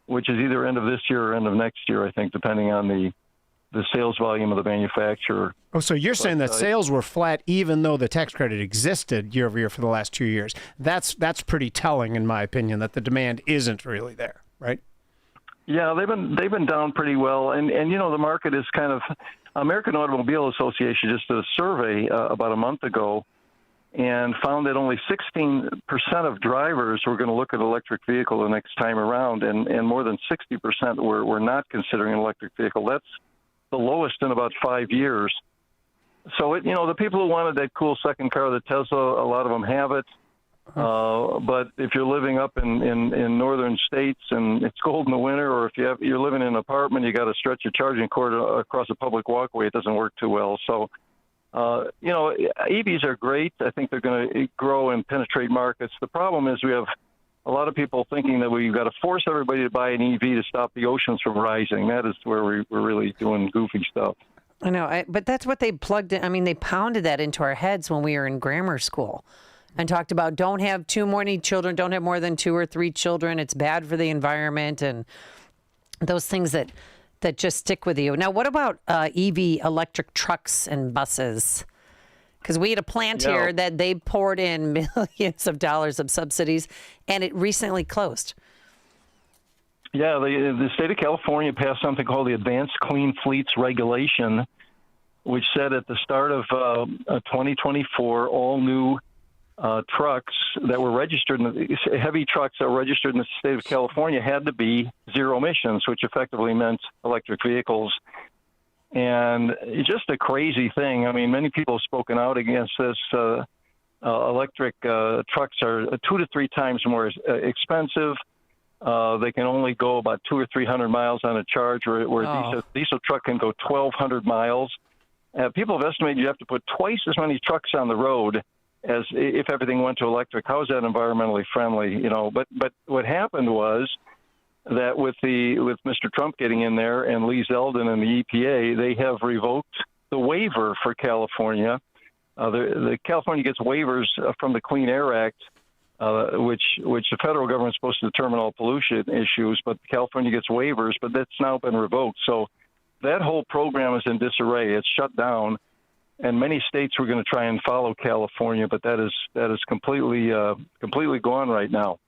which is either end of this year or end of next year, I think, depending on the sales volume of the manufacturer. Oh, so you're saying that sales were flat even though the tax credit existed year over year for the last 2 years. That's pretty telling, in my opinion, that the demand isn't really there, right? Yeah, they've been down pretty well, and the market is kind of. American Automobile Association just did a survey about a month ago, and found that only 16% of drivers were going to look at an electric vehicle the next time around, and more than 60% were not considering an electric vehicle. That's the lowest in about 5 years. So, the people who wanted that cool second car, the Tesla, a lot of them have it. But if you're living up in northern states and it's cold in the winter, or if you're living in an apartment, you got to stretch your charging cord across a public walkway, it doesn't work too well. So, EVs are great. I think they're going to grow and penetrate markets. The problem is we have a lot of people thinking that we've got to force everybody to buy an EV to stop the oceans from rising. That is where we're really doing goofy stuff. I know, but that's what they plugged in. I mean, they pounded that into our heads when we were in grammar school and talked about don't have too many children, don't have more than 2 or 3 children. It's bad for the environment and those things that just stick with you. Now, what about EV electric trucks and buses? Because we had a plant here that they poured in millions of dollars of subsidies, and it recently closed. Yeah, the state of California passed something called the Advanced Clean Fleets Regulation, which said at the start of 2024, all new trucks that were registered, heavy trucks that were registered in the state of California had to be zero emissions, which effectively meant electric vehicles. And it's just a crazy thing. I mean, many people have spoken out against this. Electric trucks are 2 to 3 times more expensive. They can only go about 200 or 300 miles on a charge, where a diesel truck can go 1,200 miles. People have estimated you have to put twice as many trucks on the road as if everything went to electric. How is that environmentally friendly? But what happened was that with Mr. Trump getting in there and Lee Zeldin and the EPA, they have revoked the waiver for California. The California gets waivers from the Clean Air Act, which the federal government is supposed to determine all pollution issues, but California gets waivers, but that's now been revoked. So that whole program is in disarray. It's shut down, and many states were going to try and follow California, but that is completely gone right now.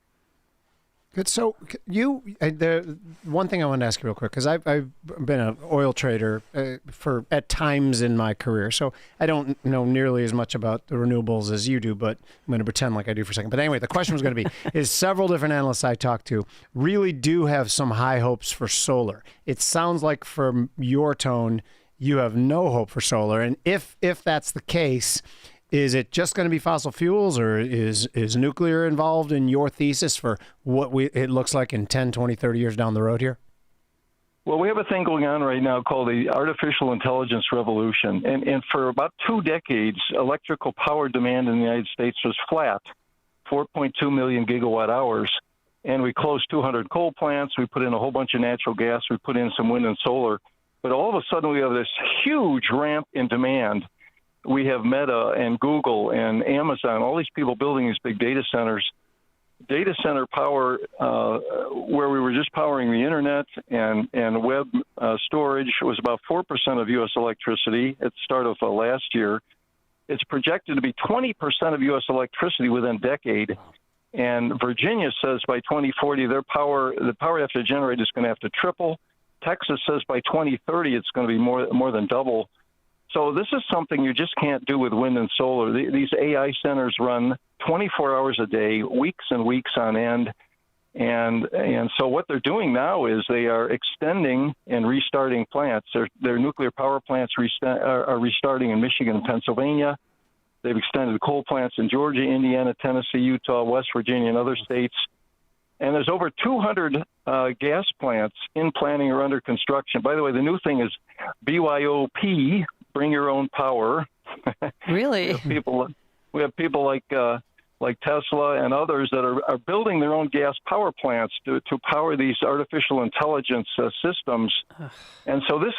Good. So the one thing I wanted to ask you real quick, because I've been an oil trader at times in my career, so I don't know nearly as much about the renewables as you do, but I'm going to pretend like I do for a second. But anyway, the question was going to be, is several different analysts I talked to really do have some high hopes for solar. It sounds like from your tone, you have no hope for solar. And if that's the case, is it just going to be fossil fuels, or is nuclear involved in your thesis for what it looks like in 10, 20, 30 years down the road here? Well, we have a thing going on right now called the artificial intelligence revolution. And for about 2 decades, electrical power demand in the United States was flat, 4.2 million gigawatt hours. And we closed 200 coal plants. We put in a whole bunch of natural gas. We put in some wind and solar. But all of a sudden, we have this huge ramp in demand. We have Meta and Google and Amazon, all these people building these big data centers. Data center power, where we were just powering the internet and web storage, was about 4% of U.S. electricity at the start of last year. It's projected to be 20% of U.S. electricity within a decade. And Virginia says by 2040, the power they have to generate is going to have to triple. Texas says by 2030, it's going to be more than double. So this is something you just can't do with wind and solar. These AI centers run 24 hours a day, weeks and weeks on end. And so what they're doing now is they are extending and restarting plants. Their nuclear power plants are restarting in Michigan and Pennsylvania. They've extended coal plants in Georgia, Indiana, Tennessee, Utah, West Virginia, and other states. And there's over 200 gas plants in planning or under construction. By the way, the new thing is BYOP, bring your own power. Really? we have people like Tesla and others that are building their own gas power plants to power these artificial intelligence systems. And so this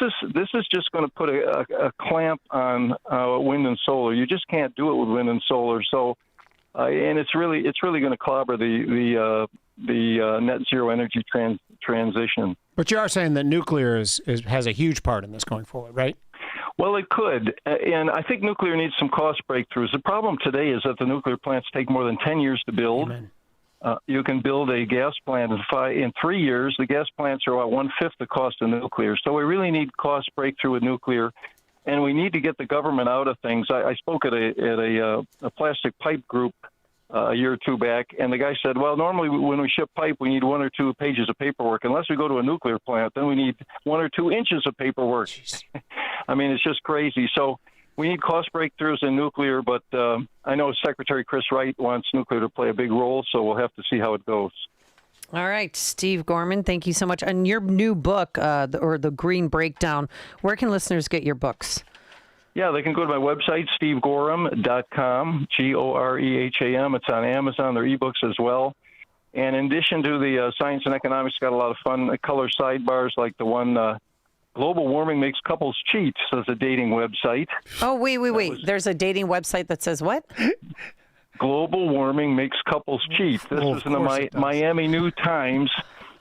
is just going to put a clamp on wind and solar. You just can't do it with wind and solar. So, and it's really going to clobber the net zero energy transition. But you are saying that nuclear has a huge part in this going forward, right? Well, it could, and I think nuclear needs some cost breakthroughs. The problem today is that the nuclear plants take more than 10 years to build. You can build a gas plant in 3 years. The gas plants are about 1/5 the cost of nuclear. So we really need cost breakthrough with nuclear, and we need to get the government out of things. I spoke at a plastic pipe group a year or two back, and the guy said, well, normally when we ship pipe, we need 1 or 2 pages of paperwork. Unless we go to a nuclear plant, then we need 1 or 2 inches of paperwork. I mean, it's just crazy. So we need cost breakthroughs in nuclear, but I know Secretary Chris Wright wants nuclear to play a big role, so we'll have to see how it goes. All right, Steve Gorman, thank you so much. On your new book, the Green Breakdown, where can listeners get your books? Yeah, they can go to my website, stevegorham.com, Goreham. It's on Amazon. There are ebooks as well. And in addition to the science and economics, got a lot of fun color sidebars like the one, Global Warming Makes Couples Cheat, says a dating website. Oh, wait. There's a dating website that says what? Global Warming Makes Couples Cheat. This was in the Miami New Times.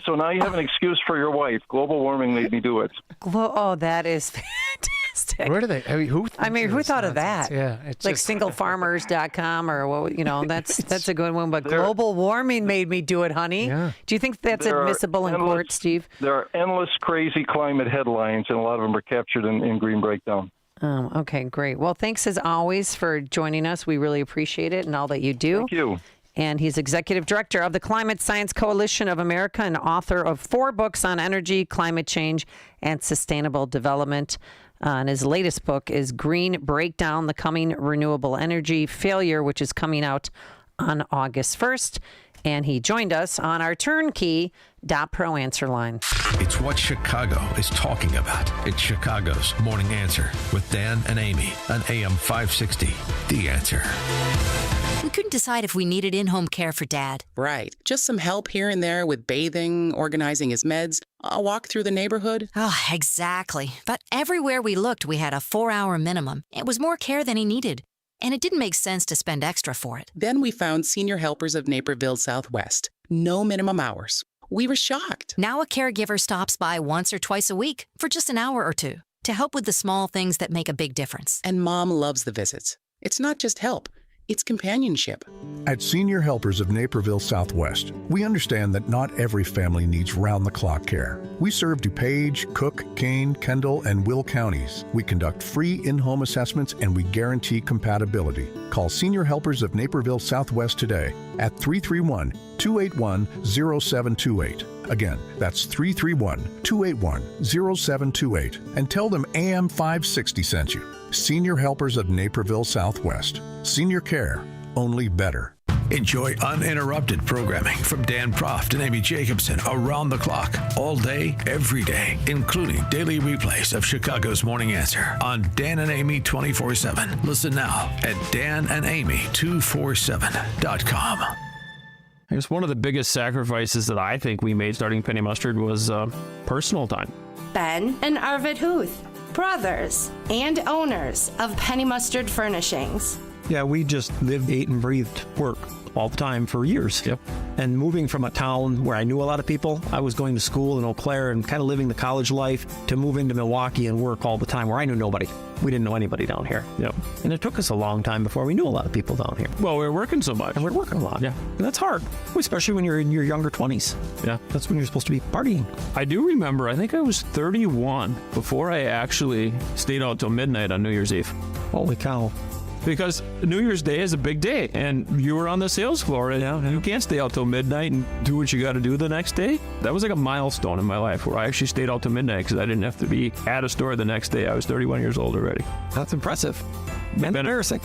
So now you have an excuse for your wife. Global warming made me do it. That is fantastic. Where do they? Who thought of that? Yeah, it's like singlefarmers.com or what? That's a good one. But global warming made me do it, honey. Yeah. Do you think that's admissible in court, Steve? There are endless crazy climate headlines, and a lot of them are captured in Green Breakdown. Okay, great. Well, thanks as always for joining us. We really appreciate it and all that you do. Thank you. And he's executive director of the Climate Science Coalition of America and author of 4 books on energy, climate change, and sustainable development. And his latest book is Green Breakdown, The Coming Renewable Energy Failure, which is coming out on August 1st. And he joined us on our turnkey .pro answer line. It's what Chicago is talking about. It's Chicago's Morning Answer with Dan and Amy on AM 560. The Answer. We couldn't decide if we needed in-home care for Dad. Right. Just some help here and there with bathing, organizing his meds, a walk through the neighborhood. Oh, exactly. But everywhere we looked, we had a 4-hour minimum. It was more care than he needed. And it didn't make sense to spend extra for it. Then we found Senior Helpers of Naperville Southwest. No minimum hours. We were shocked. Now a caregiver stops by once or twice a week for just an hour or two to help with the small things that make a big difference. And Mom loves the visits. It's not just help. It's companionship. At Senior Helpers of Naperville Southwest, we understand that not every family needs round-the-clock care. We serve DuPage, Cook, Kane, Kendall, and Will counties. We conduct free in-home assessments and we guarantee compatibility. Call Senior Helpers of Naperville Southwest today at 331-281-0728. Again, that's 331-281-0728. And tell them AM 560 sent you. Senior Helpers of Naperville Southwest. Senior care, only better. Enjoy uninterrupted programming from Dan Proft and Amy Jacobson around the clock, all day, every day, including daily replays of Chicago's Morning Answer on Dan and Amy 24/7. Listen now at danandamy247.com. I guess one of the biggest sacrifices that I think we made starting Penny Mustard was personal time. Ben and Arvid Huth, brothers and owners of Penny Mustard Furnishings. Yeah, we just lived, ate, and breathed work all the time for years. Yep. And moving from a town where I knew a lot of people, I was going to school in Eau Claire and kind of living the college life, to move into Milwaukee and work all the time where I knew nobody. We didn't know anybody down here. Yep. And it took us a long time before we knew a lot of people down here. Well, we were working so much. And we're working a lot. Yeah. And that's hard, especially when you're in your younger 20s. Yeah. That's when you're supposed to be partying. I do remember, I think I was 31 before I actually stayed out till midnight on New Year's Eve. Holy cow. Because New Year's Day is a big day, and you were on the sales floor, and you can't stay out till midnight and do what you got to do the next day. That was like a milestone in my life where I actually stayed out till midnight because I didn't have to be at a store the next day. I was 31 years old already. That's impressive. Embarrassing.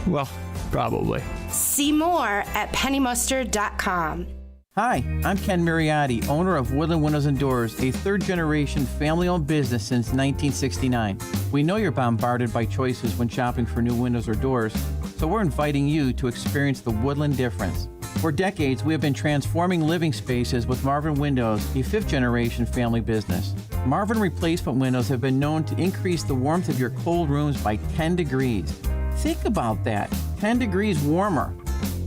Well, probably. See more at pennymustard.com. Hi, I'm Ken Mariotti, owner of Woodland Windows and Doors, a third-generation family-owned business since 1969. We know you're bombarded by choices when shopping for new windows or doors, so we're inviting you to experience the Woodland difference. For decades, we have been transforming living spaces with Marvin Windows, a fifth-generation family business. Marvin replacement windows have been known to increase the warmth of your cold rooms by 10 degrees. Think about that, 10 degrees warmer.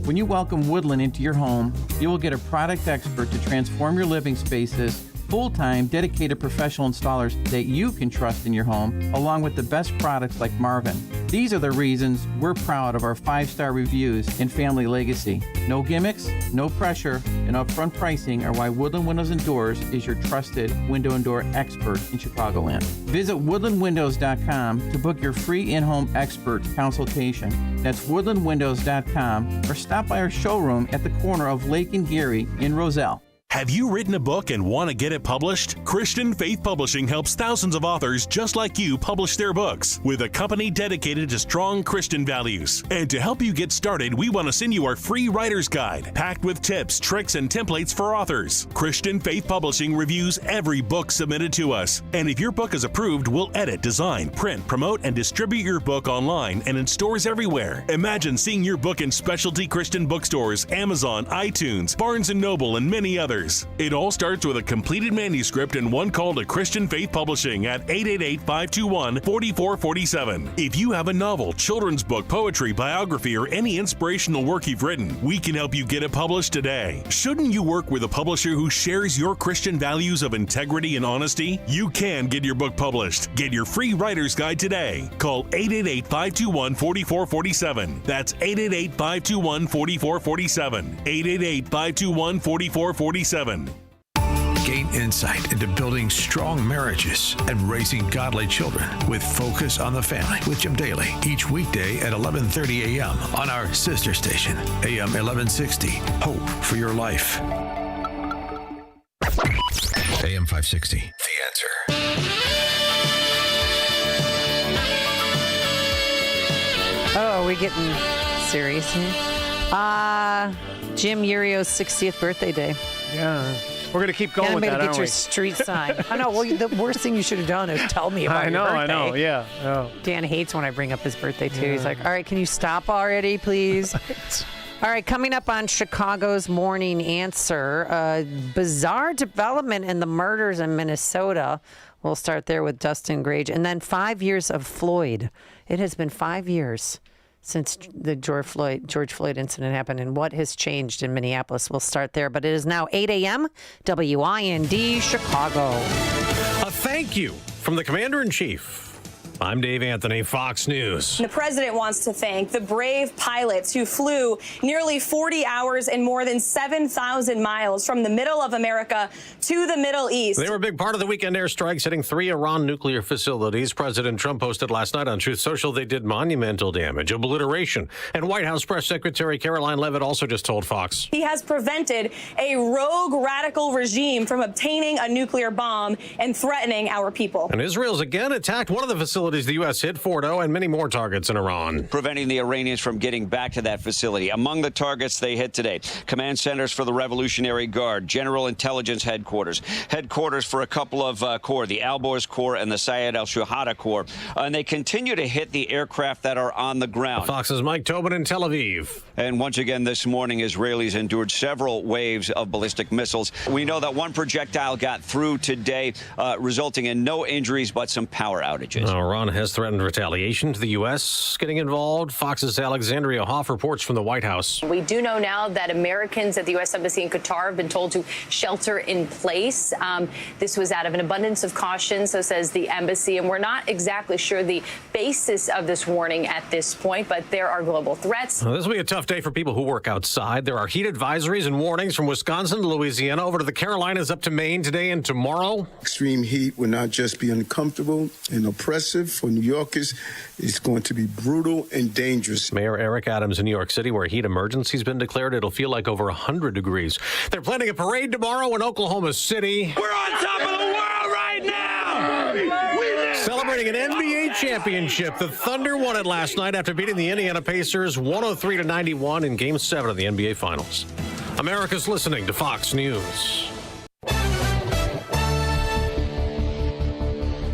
When you welcome Woodland into your home, you will get a product expert to transform your living spaces, full-time, dedicated professional installers that you can trust in your home, along with the best products like Marvin. These are the reasons we're proud of our 5-star reviews and family legacy. No gimmicks, no pressure, and upfront pricing are why Woodland Windows and Doors is your trusted window and door expert in Chicagoland. Visit woodlandwindows.com to book your free in-home expert consultation. That's woodlandwindows.com, or stop by our showroom at the corner of Lake and Geary in Roselle. Have you written a book and want to get it published? Christian Faith Publishing helps thousands of authors just like you publish their books with a company dedicated to strong Christian values. And to help you get started, we want to send you our free writer's guide, packed with tips, tricks, and templates for authors. Christian Faith Publishing reviews every book submitted to us. And if your book is approved, we'll edit, design, print, promote, and distribute your book online and in stores everywhere. Imagine seeing your book in specialty Christian bookstores, Amazon, iTunes, Barnes & Noble, and many others. It all starts with a completed manuscript and one call to Christian Faith Publishing at 888-521-4447. If you have a novel, children's book, poetry, biography, or any inspirational work you've written, we can help you get it published today. Shouldn't you work with a publisher who shares your Christian values of integrity and honesty? You can get your book published. Get your free writer's guide today. Call 888-521-4447. That's 888-521-4447. 888-521-4447. Gain gain insight into building strong marriages and raising godly children with Focus on the Family with Jim Daly each weekday at 11:30 a.m. on our sister station, AM 1160. Hope for your life. AM 560. The Answer. Oh, are we getting serious here? Jim Urio's 60th birthday day. Yeah. We're going to keep going with that, get aren't your we? street sign. I know. Well, the worst thing you should have done is tell me about your birthday. I know. Yeah. Oh. Dan hates when I bring up his birthday, too. He's like, all right, can you stop already, please? All right, coming up on Chicago's Morning Answer, bizarre development in the murders in Minnesota. We'll start there with Dustin Grage. And then 5 years of Floyd. It has been 5 years since the George Floyd incident happened, and what has changed in Minneapolis. We'll start there, but it is now 8 a.m. WIND Chicago. A thank you from the Commander-in-Chief. I'm Dave Anthony, Fox News. The president wants to thank the brave pilots who flew nearly 40 hours and more than 7,000 miles from the middle of America to the Middle East. They were a big part of the weekend airstrikes hitting 3 Iran nuclear facilities. President Trump posted last night on Truth Social they did monumental damage, obliteration. And White House Press Secretary Caroline Leavitt also just told Fox. He has prevented a rogue radical regime from obtaining a nuclear bomb and threatening our people. And Israel's again attacked one of the facilities the U.S. hit, Fordo, and many more targets in Iran. Preventing the Iranians from getting back to that facility. Among the targets they hit today, command centers for the Revolutionary Guard, General Intelligence Headquarters, headquarters for a couple of corps, the Al-Borz Corps and the Sayed al-Shuhada Corps. And they continue to hit the aircraft that are on the ground. Fox's Mike Tobin in Tel Aviv. And once again this morning, Israelis endured several waves of ballistic missiles. We know that one projectile got through today, resulting in no injuries but some power outages. Iran has threatened retaliation to the U.S. getting involved. Fox's Alexandria Hoff reports from the White House. We do know now that Americans at the U.S. Embassy in Qatar have been told to shelter in place. This was out of an abundance of caution, so says the embassy, and we're not exactly sure the basis of this warning at this point, but there are global threats. Well, this will be a tough day for people who work outside. There are heat advisories and warnings from Wisconsin to Louisiana over to the Carolinas up to Maine today and tomorrow. Extreme heat will not just be uncomfortable and oppressive for New Yorkers, it's going to be brutal and dangerous. Mayor Eric Adams in New York City, where a heat emergency's been declared. It'll feel like over 100 degrees. They're planning a parade tomorrow in Oklahoma City. We're on top of the world right now! Celebrating an NBA championship. The Thunder won it last night after beating the Indiana Pacers 103-91 in Game 7 of the NBA Finals. America's listening to Fox News.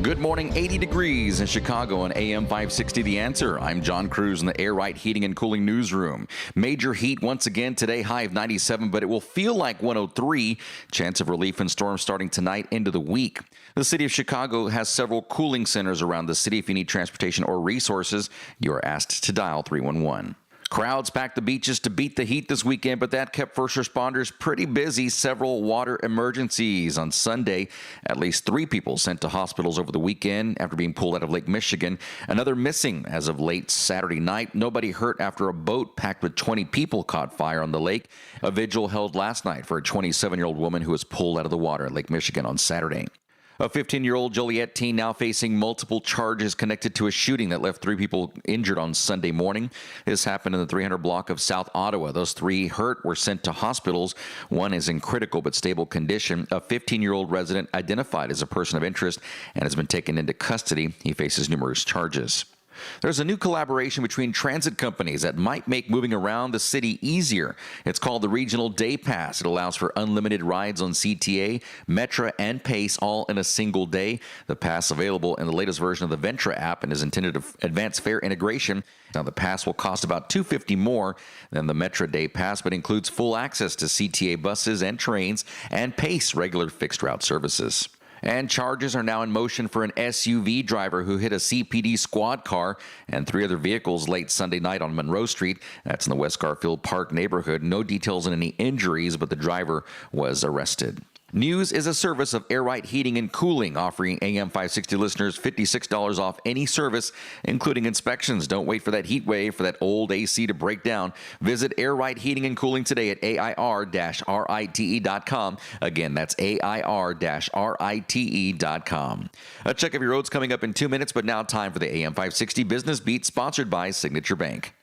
Good morning, 80 degrees in Chicago on AM 560 The Answer. I'm John Cruz in the Air Right Heating and Cooling Newsroom. Major heat once again today, high of 97, but it will feel like 103. Chance of relief and storms starting tonight into the week. The city of Chicago has several cooling centers around the city. If you need transportation or resources, you are asked to dial 311. Crowds packed the beaches to beat the heat this weekend, but that kept first responders pretty busy. Several water emergencies on Sunday. At least 3 people sent to hospitals over the weekend after being pulled out of Lake Michigan. Another missing as of late Saturday night. Nobody hurt after a boat packed with 20 people caught fire on the lake. A vigil held last night for a 27-year-old woman who was pulled out of the water at Lake Michigan on Saturday. A 15-year-old Joliet teen now facing multiple charges connected to a shooting that left 3 people injured on Sunday morning. This happened in the 300 block of South Ottawa. Those 3 hurt were sent to hospitals. One is in critical but stable condition. A 15-year-old resident identified as a person of interest and has been taken into custody. He faces numerous charges. There's a new collaboration between transit companies that might make moving around the city easier. It's called the Regional Day Pass. It allows for unlimited rides on CTA, Metra, and Pace all in a single day. The pass available in the latest version of the Ventra app and is intended to advance fare integration. Now, the pass will cost about $250 more than the Metra Day Pass, but includes full access to CTA buses and trains and Pace regular fixed route services. And charges are now in motion for an SUV driver who hit a CPD squad car and 3 other vehicles late Sunday night on Monroe Street. That's in the West Garfield Park neighborhood. No details on any injuries, but the driver was arrested. News is a service of Air Right Heating and Cooling, offering AM 560 listeners $56 off any service, including inspections. Don't wait for that heat wave for that old AC to break down. Visit Air Right Heating and Cooling today at AIR-RITE.com. Again, that's AIR-RITE.com. A check of your roads coming up in 2 minutes, but now time for the AM 560 Business Beat, sponsored by Signature Bank.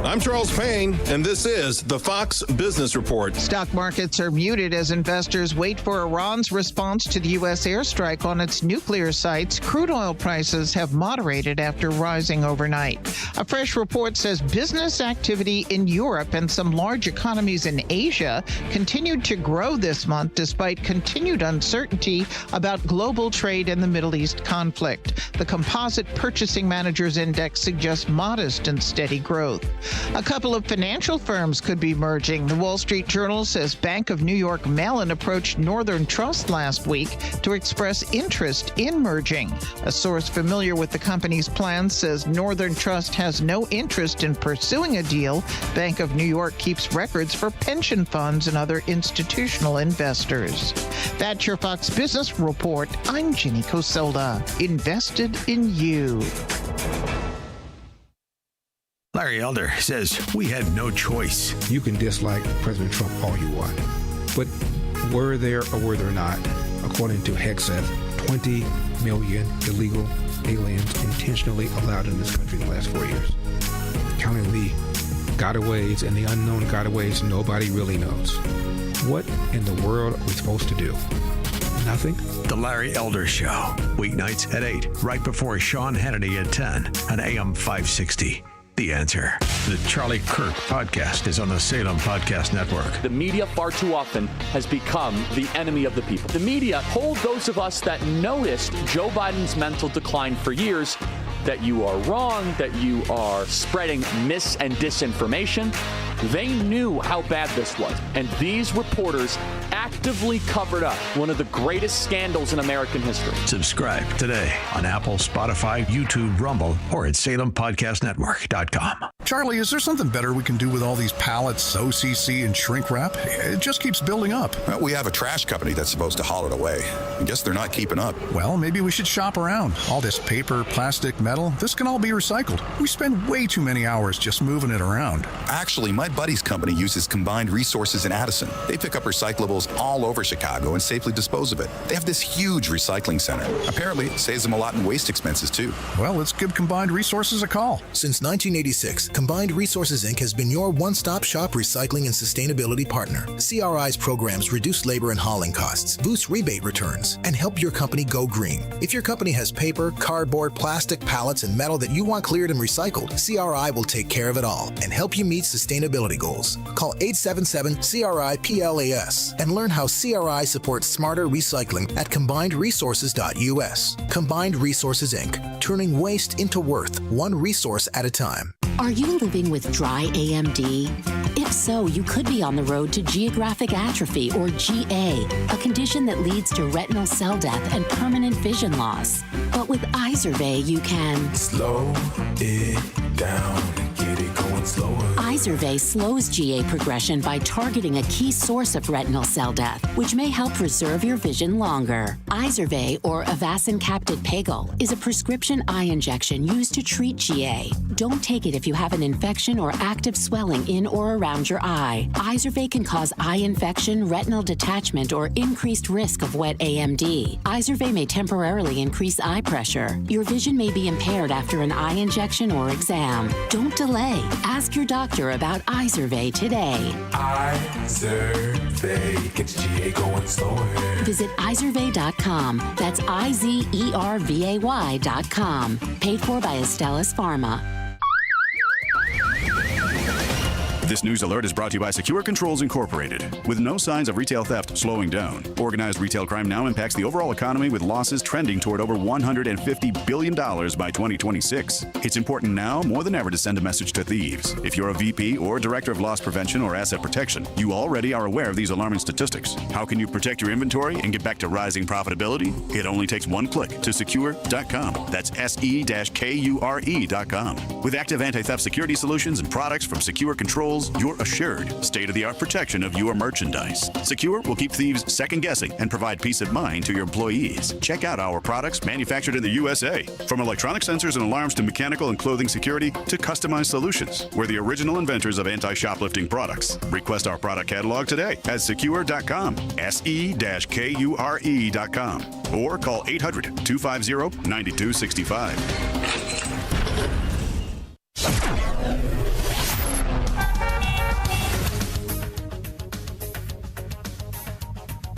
I'm Charles Payne, and this is the Fox Business Report. Stock markets are muted as investors wait for Iran's response to the U.S. airstrike on its nuclear sites. Crude oil prices have moderated after rising overnight. A fresh report says business activity in Europe and some large economies in Asia continued to grow this month despite continued uncertainty about global trade and the Middle East conflict. The Composite Purchasing Managers Index suggests modest and steady growth. A couple of financial firms could be merging. The Wall Street Journal says Bank of New York Mellon approached Northern Trust last week to express interest in merging. A source familiar with the company's plans says Northern Trust has no interest in pursuing a deal. Bank of New York keeps records for pension funds and other institutional investors. That's your Fox Business Report. I'm Ginny Coselda. Invested in you. Larry Elder says we had no choice. You can dislike President Trump all you want, but were there or were there not, according to Hegseth, 20 million illegal aliens intentionally allowed in this country in the last 4 years? Counting the gotaways and the unknown gotaways, nobody really knows. What in the world are we supposed to do? Nothing? The Larry Elder Show, weeknights at 8, right before Sean Hannity at 10 on AM 560. The Answer. The Charlie Kirk podcast is on the Salem Podcast Network. The media far too often has become the enemy of the people. The media told those of us that noticed Joe Biden's mental decline for years that you are wrong, that you are spreading mis and disinformation. They knew how bad this was, and these reporters actively covered up one of the greatest scandals in American history. Subscribe today on Apple, Spotify, YouTube, Rumble, or at SalemPodcastNetwork.com. Charlie, is there something better we can do with all these pallets, OCC, and shrink wrap? It just keeps building up. Well, we have a trash company that's supposed to haul it away. I guess they're not keeping up. Well, maybe we should shop around. All this paper, plastic, metal, this can all be recycled. We spend way too many hours just moving it around. Actually, my buddy's company uses Combined Resources in Addison. They pick up recyclables all over Chicago and safely dispose of it. They have this huge recycling center. Apparently, it saves them a lot in waste expenses, too. Well, let's give Combined Resources a call. Since 1986, Combined Resources, Inc. has been your one-stop shop recycling and sustainability partner. CRI's programs reduce labor and hauling costs, boost rebate returns, and help your company go green. If your company has paper, cardboard, plastic, pallets, and metal that you want cleared and recycled, CRI will take care of it all and help you meet sustainability goals. Call 877-CRI-PLAS and learn how CRI supports smarter recycling at combinedresources.us. Combined Resources, Inc., turning waste into worth, one resource at a time. Are you living with dry AMD? If so, you could be on the road to geographic atrophy, or GA, a condition that leads to retinal cell death and permanent vision loss. But with Izervay, you can slow it down and get it going slower. Izervay slows GA progression by targeting a key source of retinal cell death, which may help preserve your vision longer. Izervay, or Avastin Capted Pagel, is a prescription eye injection used to treat GA. Don't take it if you have an infection or active swelling in or around your eye. Izervay can cause eye infection, retinal detachment, or increased risk of wet AMD. Izervay may temporarily increase eye pressure. Your vision may be impaired after an eye injection or exam. Don't delay. Ask your doctor about Izervay today. Izervay gets GA going slower. Visit Izervay.com. That's IZERVAY.com. Paid for by Astellas Pharma. This news alert is brought to you by Secure Controls Incorporated. With no signs of retail theft slowing down, organized retail crime now impacts the overall economy, with losses trending toward over $150 billion by 2026. It's important now more than ever to send a message to thieves. If you're a VP or Director of Loss Prevention or Asset Protection, you already are aware of these alarming statistics. How can you protect your inventory and get back to rising profitability? It only takes one click to secure.com. That's SE-KURE.com. With active anti-theft security solutions and products from Secure Controls, appraisals, you're assured state-of-the-art protection of your merchandise. Secure will keep thieves second-guessing and provide peace of mind to your employees. Check out our products manufactured in the USA. From electronic sensors and alarms to mechanical and clothing security to customized solutions, we're the original inventors of anti-shoplifting products. Request our product catalog today at secure.com, se-kure.com, or call 800-250-9265.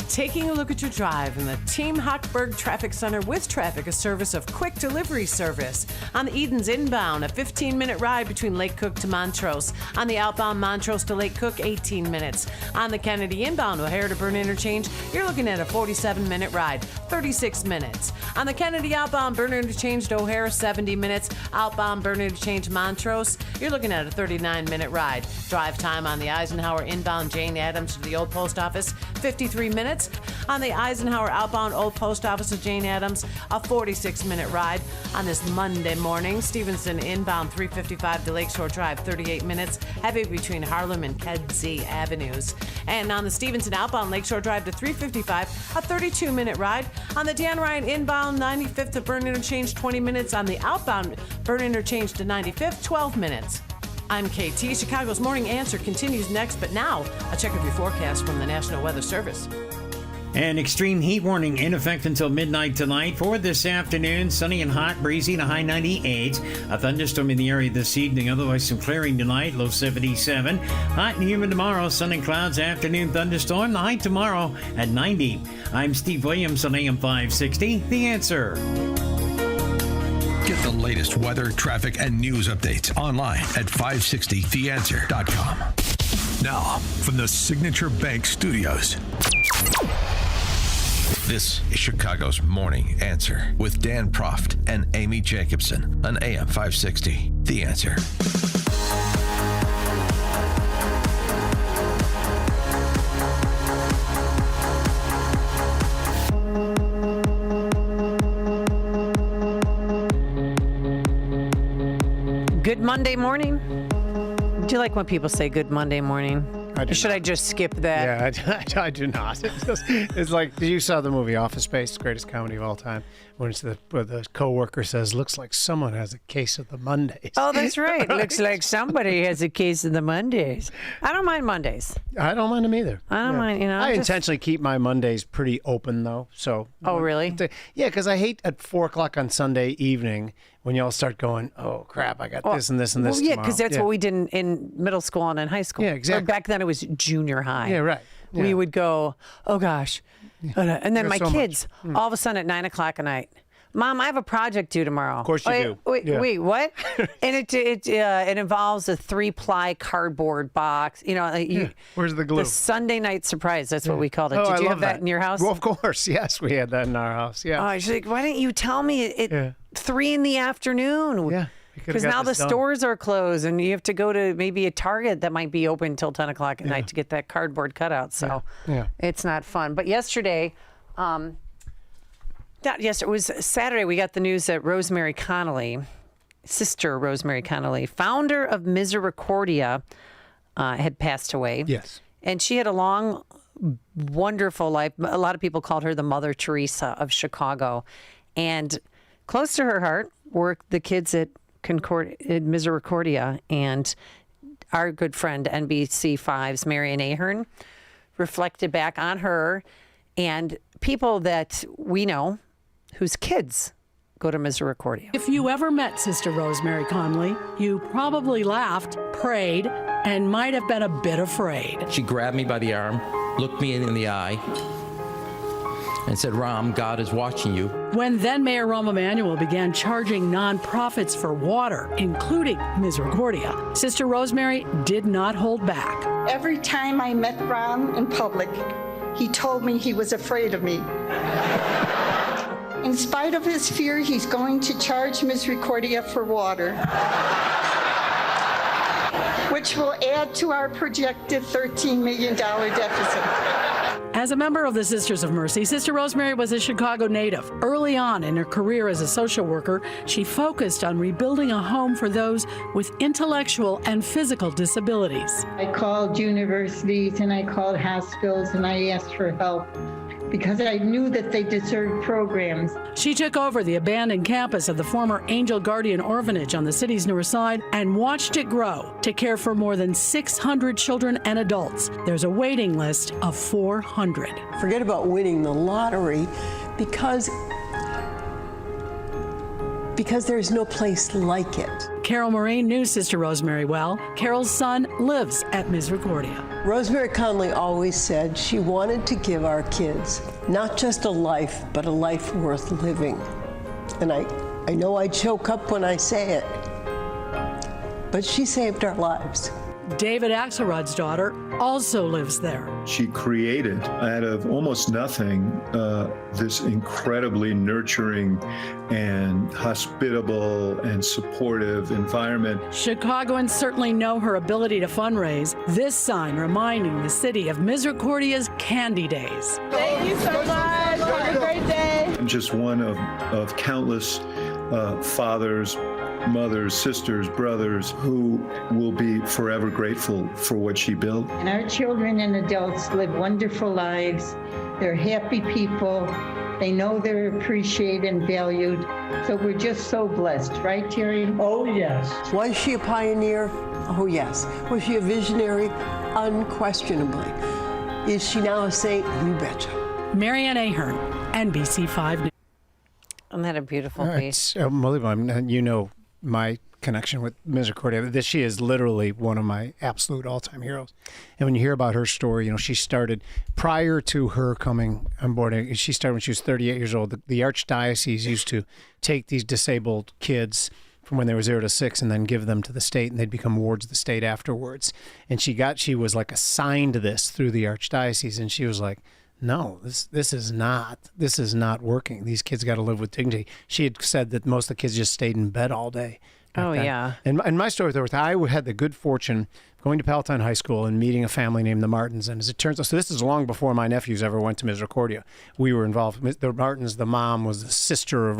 Taking a look at your drive in the Team Hochberg Traffic Center with traffic, a service of quick delivery service. On the Edens inbound, a 15-minute ride between Lake Cook to Montrose. On the outbound Montrose to Lake Cook, 18 minutes. On the Kennedy inbound, O'Hare to Byrne Interchange, you're looking at a 47-minute ride, 36 minutes. On the Kennedy outbound Byrne Interchange to O'Hare, 70 minutes. Outbound Byrne Interchange Montrose, you're looking at a 39-minute ride. Drive time on the Eisenhower inbound Jane Addams to the Old Post Office, 53 minutes. On the Eisenhower outbound Old Post Office to Jane Addams, a 46-minute ride. On this Monday morning, Stevenson inbound 355 to Lakeshore Drive, 38 minutes. Heavy between Harlem and Kedzie Avenues. And on the Stevenson outbound Lakeshore Drive to 355, a 32-minute ride. On the Dan Ryan inbound 95th to Byrne Interchange, 20 minutes. On the outbound Byrne Interchange to 95th, 12 minutes. I'm KT. Chicago's Morning Answer continues next, but now a check of your forecast from the National Weather Service. An extreme heat warning in effect until midnight tonight. For this afternoon, sunny and hot, breezy to high 98. A thunderstorm in the area this evening, otherwise some clearing tonight, low 77. Hot and humid tomorrow, sun and clouds, afternoon thunderstorm, the high tomorrow at 90. I'm Steve Williams on AM 560, The Answer. Get the latest weather, traffic, and news updates online at 560theanswer.com. Now, from the Signature Bank Studios. This is Chicago's Morning Answer with Dan Proft and Amy Jacobson on AM 560. The Answer. Good Monday morning. Do you like when people say good Monday morning? Or should I just skip that? Yeah, I do not. It's like, you saw the movie Office Space, greatest comedy of all time, when it's where the co-worker says, looks like someone has a case of the Mondays. Oh, that's right. Looks like somebody has a case of the Mondays. I don't mind Mondays. I don't mind them either. I don't mind, I intentionally keep my Mondays pretty open, though. So. Oh, really? Yeah, because I hate at 4 o'clock on Sunday evening when y'all start going, oh, crap, I got this and this and this tomorrow. Because that's what we did in middle school and in high school. Yeah, exactly. Or back then it was junior high. Yeah, right. Yeah. We would go, oh, gosh. Yeah. And then There's my so kids, all of a sudden at 9 o'clock at night, Mom, I have a project due tomorrow. Of course you do. Wait, what? And it involves a 3-ply cardboard box. Where's the glue? The Sunday night surprise. That's what we called it. Did you have that in your house? Well, of course. Yes, we had that in our house. Yeah. Oh, she's like, why didn't you tell me at 3 in the afternoon? Yeah. Because now the stores are closed and you have to go to maybe a Target that might be open until 10 o'clock at night to get that cardboard cutout. So it's not fun. But yesterday, it was Saturday, we got the news that Rosemary Connelly, sister Rosemary Connelly, founder of Misericordia, had passed away. Yes. And she had a long, wonderful life. A lot of people called her the Mother Teresa of Chicago. And close to her heart were the kids at Misericordia, and our good friend NBC5's Marian Ahern reflected back on her and people that we know whose kids go to Misericordia. If you ever met Sister Rosemary Connelly, you probably laughed, prayed, and might have been a bit afraid. She grabbed me by the arm, looked me in the eye, and said, Ram, God is watching you. When then Mayor Rahm Emanuel began charging nonprofits for water, including Misericordia, Sister Rosemary did not hold back. Every time I met Ram in public, he told me he was afraid of me. In spite of his fear, he's going to charge Misericordia for water, which will add to our projected $13 million deficit. As a member of the Sisters of Mercy, Sister Rosemary was a Chicago native. Early on in her career as a social worker, she focused on rebuilding a home for those with intellectual and physical disabilities. I called universities and I called hospitals and I asked for help because I knew that they deserved programs. She took over the abandoned campus of the former Angel Guardian Orphanage on the city's north side and watched it grow to care for more than 600 children and adults. There's a waiting list of 400. Forget about winning the lottery because there's no place like it. Carol Maureen knew Sister Rosemary well. Carol's son lives at Misericordia. Rosemary Connelly always said she wanted to give our kids not just a life, but a life worth living. And I know I choke up when I say it, but she saved our lives. David Axelrod's daughter also lives there. She created, out of almost nothing, this incredibly nurturing and hospitable and supportive environment. Chicagoans certainly know her ability to fundraise. This sign reminding the city of Misericordia's Candy Days. Thank you so much. Have a great day. I'm just one of countless fathers, mothers, sisters, brothers who will be forever grateful for what she built. And our children and adults live wonderful lives. They're happy people. They know they're appreciated and valued. So we're just so blessed, right, Terry? Oh, yes. Was she a pioneer? Oh, yes. Was she a visionary? Unquestionably. Is she now a saint? You betcha. Marianne Ahern, NBC5 News. Isn't that a beautiful piece? It's unbelievable. You know my connection with Misericordia. She is literally one of my absolute all-time heroes. And when you hear about her story, you know, she started prior to her coming on board. She started when she was 38 years old. The Archdiocese used to take these disabled kids from when they were 0 to 6 and then give them to the state, and they'd become wards of the state afterwards. And she was like assigned this through the Archdiocese, and she was like, no, this is not working. These kids got to live with dignity. She had said that most of the kids just stayed in bed all day. Oh, yeah. And my story with her, I had the good fortune of going to Palatine High School and meeting a family named the Martins. And as it turns out, so this is long before my nephews ever went to Misericordia. We were involved. The Martins, the mom was the sister of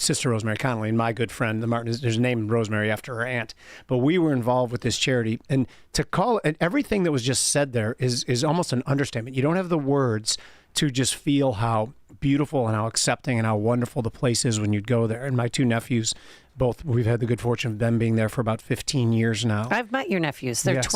Sister Rosemary Connelly, and my good friend, the Martin, is named Rosemary after her aunt. But we were involved with this charity, and to call it, everything that was just said there is almost an understatement. You don't have the words to just feel how beautiful and how accepting and how wonderful the place is when you'd go there. And my two nephews, both, we've had the good fortune of them being there for about 15 years now. I've met your nephews. They're Yes.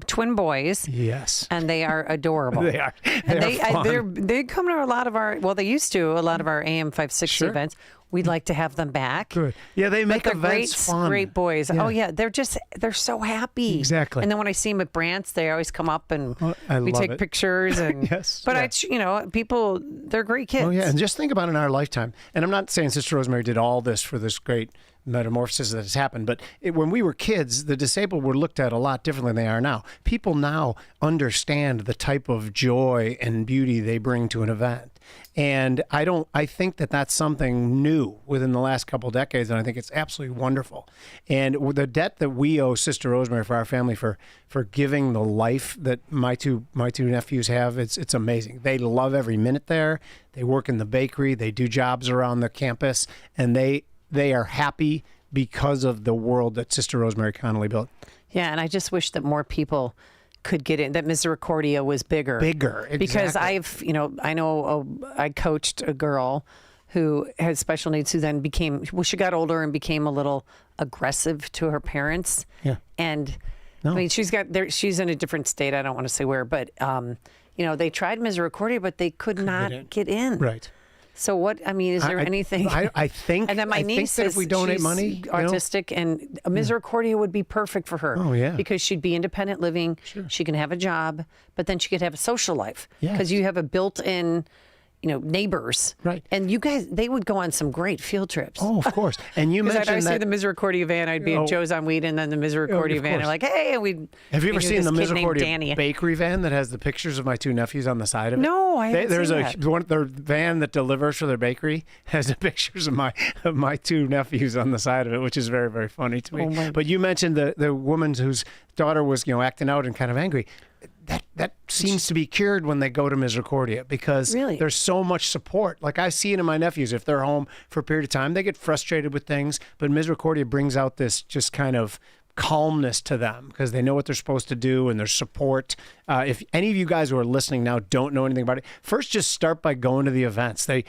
twin boys. Yes. And they are adorable. They are. And They are fun. they come to a lot of our, well, they used to, a lot of our AM 560 Sure. events. We'd like to have them back. Good. Yeah, they make But they're events great, fun. great boys. Yeah. Oh, yeah. They're so happy. Exactly. And then when I see them at Brant's, they always come up and I we love take it. pictures. And Yes, But yeah. people, they're great kids. Oh, yeah. And just think about in our lifetime. And I'm not saying Sister Rosemary did all this for this great metamorphosis that has happened, but when we were kids, the disabled were looked at a lot differently than they are now. People now understand the type of joy and beauty they bring to an event. And I think that that's something new within the last couple of decades, and I think it's absolutely wonderful. And the debt that we owe Sister Rosemary for our family for giving the life that my two nephews have, it's amazing. They love every minute there. They work in the bakery. They do jobs around the campus, and they are happy because of the world that Sister Rosemary Connelly built. Yeah, and I just wish that more people could get in, that Misericordia was bigger. Exactly. Because I coached a girl who had special needs who then she got older and became a little aggressive to her parents. Yeah. And I mean, she's in a different state. I don't want to say where, but they tried Misericordia, but they could not get in. Right. So is there anything? I think. And then my niece that if we donate money, autistic, and Misericordia would be perfect for her. Oh, yeah. Because she'd be independent living. Sure. She can have a job, but then she could have a social life. Yes. Because you have a built-in, neighbors. Right. And you guys, they would go on some great field trips. Oh, of course. And you mentioned I'd always that see the Misericordia van. I'd be at Joe's on Weed, and then the Misericordia van. And like, hey, and we'd. Have you ever seen the Danny. Misericordia bakery van that has the pictures of my two nephews on the side of it? No, I haven't There's seen their van that delivers for their bakery has the pictures of my two nephews on the side of it, which is very, very funny to me. But you mentioned the woman whose daughter was acting out and kind of angry. that seems to be cured when they go to Misericordia because there's so much support. Like I see it in my nephews. If they're home for a period of time, they get frustrated with things, but Misericordia brings out this just kind of calmness to them because they know what they're supposed to do and there's support. If any of you guys who are listening now don't know anything about it, first just start by going to the events. The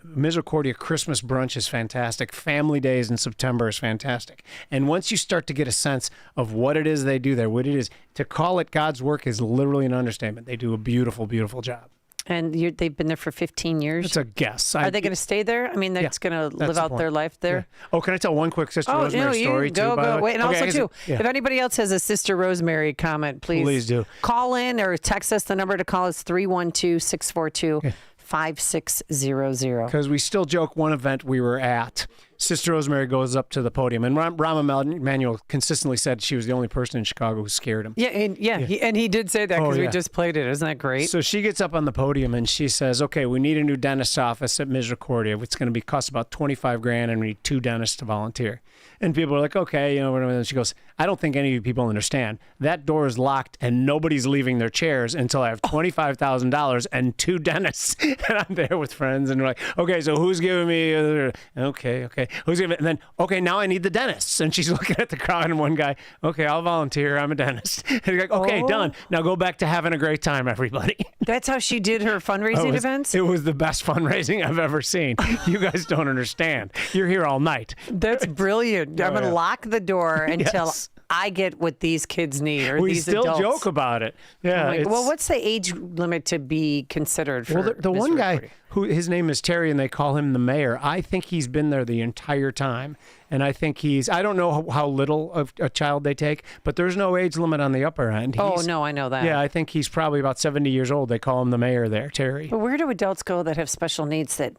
Misericordia Christmas brunch is fantastic. Family Days in September is fantastic. And once you start to get a sense of what it is they do there, what it is, to call it God's work is literally an understatement. They do a beautiful, beautiful job. And they've been there for 15 years? It's a guess. Are they going to stay there? I mean, they're going to live out their life there? Yeah. Oh, can I tell one quick Sister Rosemary story, too? Go. Wait, and also, too, if anybody else has a Sister Rosemary comment, please do. Call in or text us. The number to call is 312-642-5600. 5600. Because we still joke one event we were at, Sister Rosemary goes up to the podium, and Rahm Emanuel consistently said she was the only person in Chicago who scared him. Yeah, and he did say that because we just played it. Isn't that great? So she gets up on the podium and she says, okay, we need a new dentist's office at Misericordia. It's going to cost about $25,000 and we need 2 dentists to volunteer. And people are like, okay, and she goes, I don't think any of you people understand. That door is locked and nobody's leaving their chairs until I have $25,000 and 2 dentists. And I'm there with friends and we're like, okay, so who's giving me, okay. Who's giving, and then, okay, now I need the dentists. And she's looking at the crowd and one guy, okay, I'll volunteer. I'm a dentist. And you're like, okay, done. Now go back to having a great time, everybody. That's how she did her fundraising events? It was the best fundraising I've ever seen. You guys don't understand. You're here all night. That's brilliant. I'm going to lock the door until I get what these kids need or these adults. We still joke about it. Yeah. Well, what's the age limit to be considered for the one guy who his name is Terry and they call him the mayor, I think he's been there the entire time. And I think I don't know how little of a child they take, but there's no age limit on the upper end. No, I know that. Yeah, I think he's probably about 70 years old. They call him the mayor there, Terry. But where do adults go that have special needs that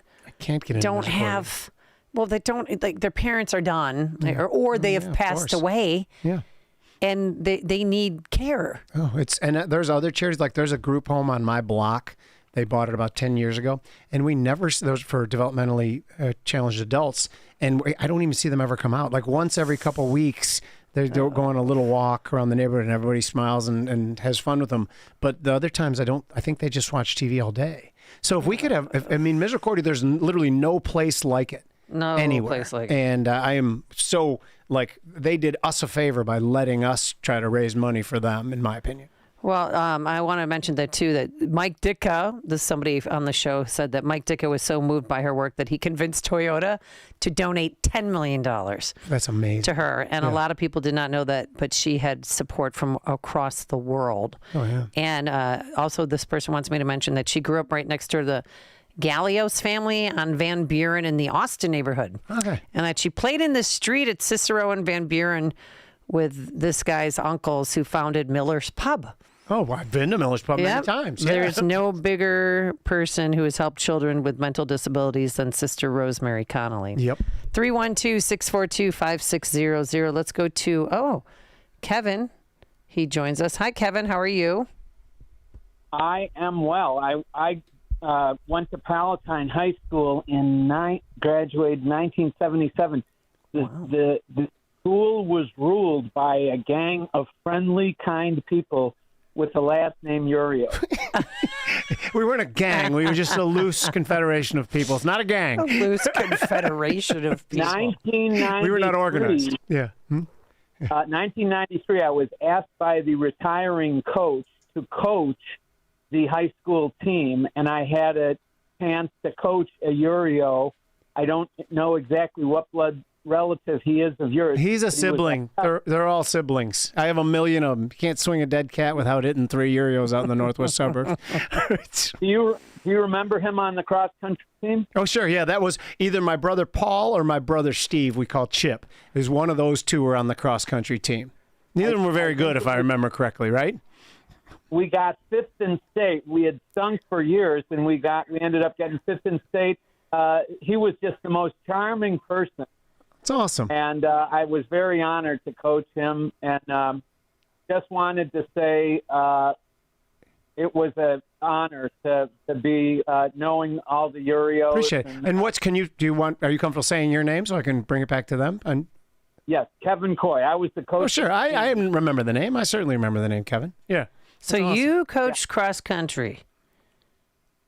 don't have... Well, they don't, like their parents are done or they have passed away. Yeah. And they need care. Oh, there's other charities, like there's a group home on my block. They bought it about 10 years ago. And we never, those for developmentally challenged adults. And I don't even see them ever come out. Like once every couple weeks, they go on a little walk around the neighborhood and everybody smiles and has fun with them. But the other times I think they just watch TV all day. So if we could have, Misericordia, there's literally no place like it. No anywhere. Place like it. And I am so, they did us a favor by letting us try to raise money for them, in my opinion. Well, I want to mention that, too, that Mike Ditka, somebody on the show said that Mike Ditka was so moved by her work that he convinced Toyota to donate $10 million. That's amazing. To her. And a lot of people did not know that, but she had support from across the world. Oh, yeah. And also this person wants me to mention that she grew up right next to the Gallios family on Van Buren in the Austin neighborhood. Okay. And that she played in the street at Cicero and Van Buren with this guy's uncles who founded Miller's Pub. Oh, I've been to Miller's Pub many times. There's no bigger person who has helped children with mental disabilities than Sister Rosemary Connelly. Yep. 312-642-5600. Let's go to, Kevin. He joins us. Hi, Kevin. How are you? I am well. I went to Palatine High School graduated 1977. The school was ruled by a gang of friendly, kind people with the last name Urio. We weren't a gang. We were just a loose confederation of people. It's not a gang. A loose confederation of people. 1993. We were not organized. Yeah. 1993, I was asked by the retiring coach to coach the high school team, and I had a chance to coach a Urio. I don't know exactly what blood relative he is of yours. He's a sibling. They're all siblings. I have 1 million of them. You can't swing a dead cat without hitting 3 Urios out in the northwest suburbs. Do you remember him on the cross country team? Oh, sure. Yeah, that was either my brother Paul or my brother Steve. We call Chip. It was one of those two were on the cross country team. Neither of them were very good, if I remember correctly, right? We got 5th in state. We had stunk for years, and we ended up getting 5th in state. He was just the most charming person. It's awesome. And I was very honored to coach him, and just wanted to say it was an honor to be knowing all the Urios. Appreciate it. And are you comfortable saying your name so I can bring it back to them? Yes, Kevin Coy. I was the coach. Oh, sure. I remember the name. I certainly remember the name, Kevin. Yeah. So you coached cross country.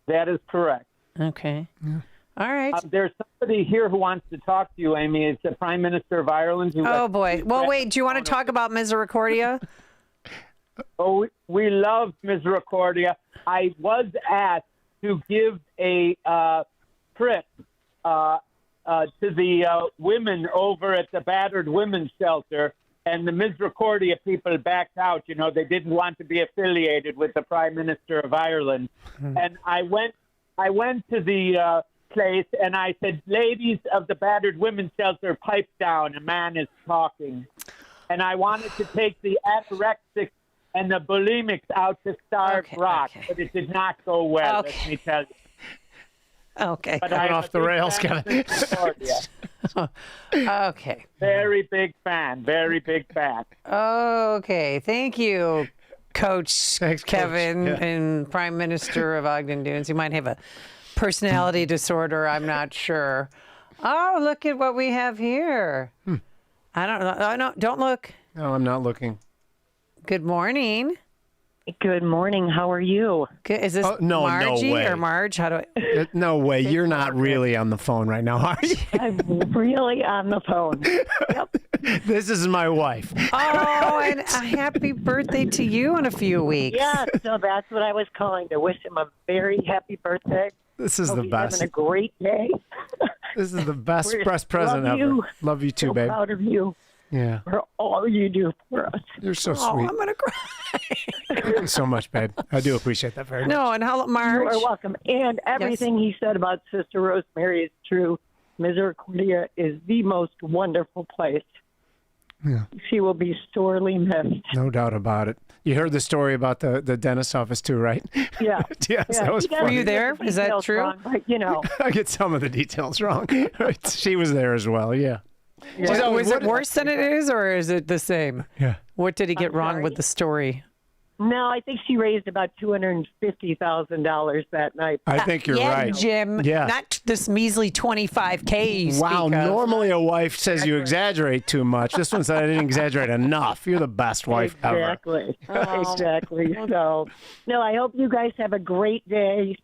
That is correct. Okay. All right. There's somebody here who wants to talk to you, Amy. It's the Prime Minister of Ireland. Oh, boy. Well, wait. Do you want to talk about Misericordia? Oh, we love Misericordia. I was asked to give a trip to the women over at the battered women's shelter, and the Misericordia people backed out. You know, they didn't want to be affiliated with the Prime Minister of Ireland. And I went to the place, and I said, ladies of the battered women's shelter, pipe down. A man is talking. And I wanted to take the anorexics and the bulimics out to Starved Rock, but it did not go well, let me tell you. Okay. But Coming off the rails, Kevin. Okay. Very big fan. Very big fan. Okay. Thank you, Coach Kevin, Yeah. and Prime Minister of Ogden Dunes. You might have a personality disorder. I'm not sure. Oh, look at what we have here. I don't know. Oh, no, don't look. No, I'm not looking. Good morning. Good morning. How are you? Good. Is this no Margie way. or Marge? How do I? No way. You're not really on the phone right now, are you? I'm really on the phone. Yep. This is my wife. Oh, and a happy birthday to you in a few weeks. Yeah, so that's what I was calling to wish him a very happy birthday. This is Hope the he's best. Having a great day. This is the best We're- best present love ever. you. Love you too, So babe. proud of you Yeah. for all you do for us. You're so Oh, sweet. I'm gonna cry. Thank you so much, babe. I do appreciate that very much. No, and how, Marge? You are welcome. And everything he said about Sister Rosemary is true. Misericordia is the most wonderful place. Yeah. She will be sorely missed. No doubt about it. You heard the story about the dentist office too, right? Yeah. Yes, that was He does funny. Were you there? get the Is that details true? wrong, but, you know. I get some of the details wrong. She was there as well, yeah. She's always, Was it worse than it is, or is it the same? Yeah. What did he get I'm wrong sorry? with the story? No, I think she raised about $250,000 that night. I think you're yeah, right. Jim. Yeah. Not this measly 25K you Wow, speak of. normally a wife says you exaggerate too much. This one said I didn't exaggerate enough. You're the best wife ever. Exactly. Oh. Exactly. So, no, I hope you guys have a great day.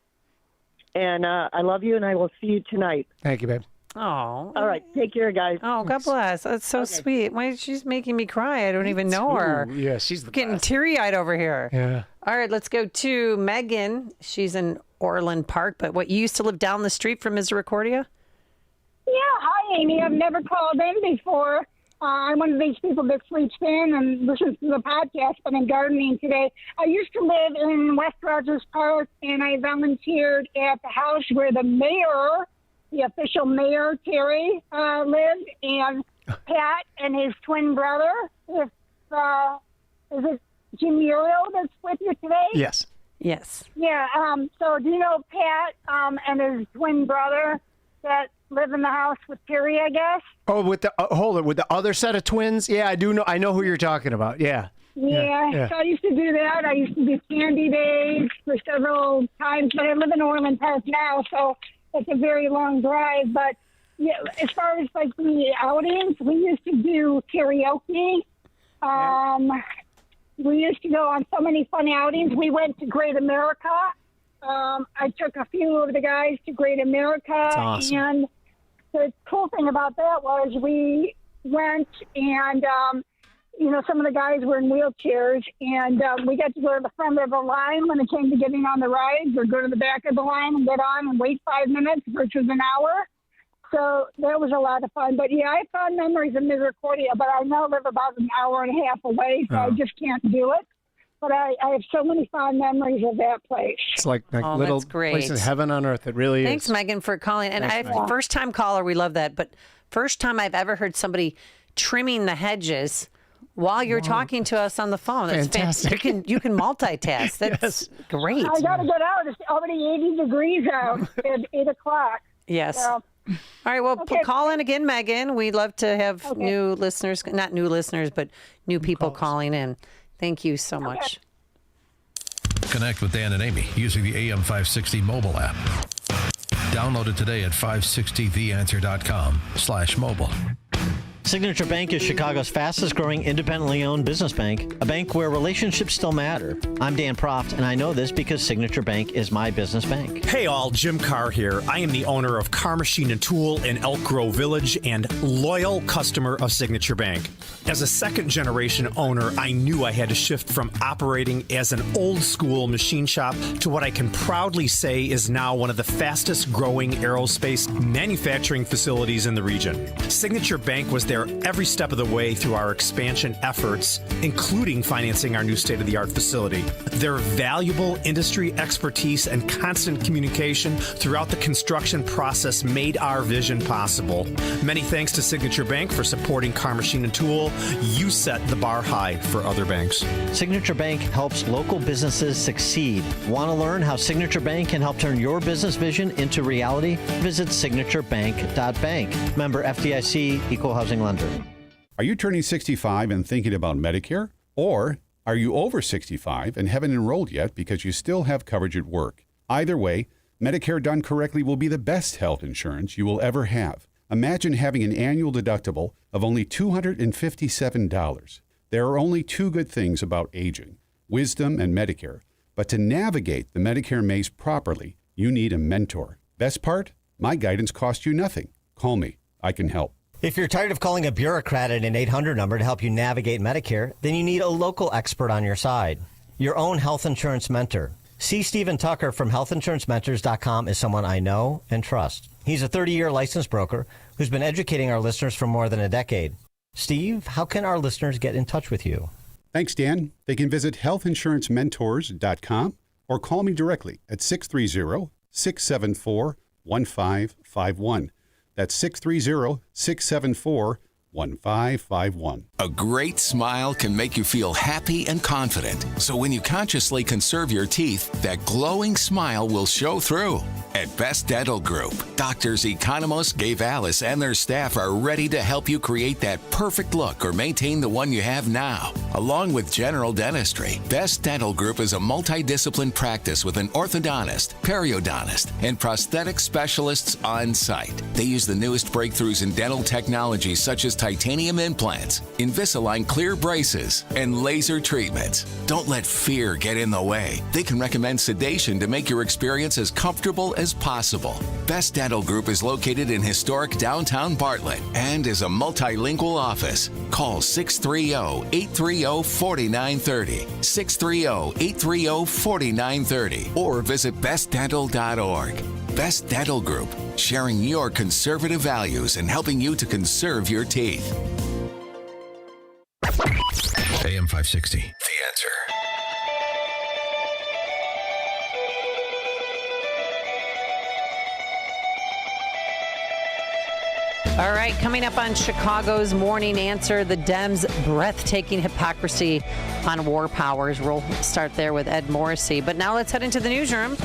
And I love you, and I will see you tonight. Thank you, babe. Oh. All right. Take care, guys. Oh, God bless. That's so sweet. Why she's making me cry? I don't even know her. Ooh, yeah, she's the Getting best. teary-eyed over here. Yeah. All right, let's go to Megan. She's in Orland Park, but what, you used to live down the street from Misericordia? Yeah, hi, Amy. I've never called in before. I'm one of these people that sleeps in and listens to the podcast, but I'm gardening today. I used to live in West Rogers Park, and I volunteered at the house where the mayor, the official mayor, Terry, lived, and Pat and his twin brother. Is it Jim Muriel that's with you today? Yes. Yes. Yeah. So do you know Pat and his twin brother that live in the house with Terry, I guess? Oh, with the hold it, with the other set of twins? Yeah, I do know. I know who you're talking about. Yeah. Yeah. So I used to do that. I used to do candy days for several times, but I live in Orland Park now, so it's a very long drive. But yeah, as far as like the outings, we used to do karaoke. We used to go on so many fun outings. We went to Great America. I took a few of the guys to Great America. That's awesome. And the cool thing about that was we went and, some of the guys were in wheelchairs, and we got to go to the front of the line when it came to getting on the rides, or go to the back of the line and get on and wait 5 minutes versus an hour. So that was a lot of fun. But, yeah, I have fond memories of Misericordia, but I now live about an hour and a half away, so I just can't do it. But I have so many fond memories of that place. It's like Oh, little that's great. place in heaven on earth. It really Thanks, is. Megan, for calling. And Thanks, I've first-time caller, we love that. But first time I've ever heard somebody trimming the hedges while you're talking to us on the phone. That's Fantastic. You can multitask. That's great. I got to get out. It's already 80 degrees out at 8 o'clock. Yes. So, All right, well, Okay. call in again, Megan. We'd love to have new listeners, not new listeners, but new people calling in. Thank you so much. Connect with Dan and Amy using the AM 560 mobile app. Download it today at 560theanswer.com/mobile. Signature Bank is Chicago's fastest growing independently owned business bank, a bank where relationships still matter. I'm Dan Proft, and I know this because Signature Bank is my business bank. Hey all, Jim Carr here. I am the owner of Carr Machine and Tool in Elk Grove Village and loyal customer of Signature Bank. As a second generation owner, I knew I had to shift from operating as an old school machine shop to what I can proudly say is now one of the fastest growing aerospace manufacturing facilities in the region. Signature Bank was there every step of the way through our expansion efforts, including financing our new state-of-the-art facility. Their valuable industry expertise and constant communication throughout the construction process made our vision possible. Many thanks to Signature Bank for supporting Carr Machine and Tool. You set the bar high for other banks. Signature Bank helps local businesses succeed. Want to learn how Signature Bank can help turn your business vision into reality? Visit signaturebank.bank. Member FDIC, Equal Housing Lender. Are you turning 65 and thinking about Medicare? Or are you over 65 and haven't enrolled yet because you still have coverage at work? Either way, Medicare done correctly will be the best health insurance you will ever have. Imagine having an annual deductible of only $257. There are only two good things about aging, wisdom and Medicare. But to navigate the Medicare maze properly, you need a mentor. Best part? My guidance costs you nothing. Call me. I can help. If you're tired of calling a bureaucrat at an 800 number to help you navigate Medicare, then you need a local expert on your side. Your own health insurance mentor. C. Stephen Tucker from healthinsurancementors.com is someone I know and trust. He's a 30-year licensed broker who's been educating our listeners for more than a decade. Steve, how can our listeners get in touch with you? Thanks, Dan. They can visit healthinsurancementors.com or call me directly at 630-674-1551. That's 630-674-1551. A great smile can make you feel happy and confident. So when you consciously conserve your teeth, that glowing smile will show through. At Best Dental Group, doctors Economos, Gay Vallis, and their staff are ready to help you create that perfect look or maintain the one you have now. Along with general dentistry, Best Dental Group is a multidiscipline practice with an orthodontist, periodontist, and prosthetic specialists on site. They use the newest breakthroughs in dental technology such as titanium implants, Invisalign clear braces, and laser treatments. Don't let fear get in the way. They can recommend sedation to make your experience as comfortable as possible. Best Dental Group is located in historic downtown Bartlett and is a multilingual office. Call 630-830-4930, 630-830-4930, or visit bestdental.org. Best Dental Group, sharing your conservative values and helping you to conserve your teeth. AM 560, The Answer. All right, coming up on Chicago's Morning Answer, the Dems' breathtaking hypocrisy on war powers. We'll start there with Ed Morrissey. But now let's head into the newsroom.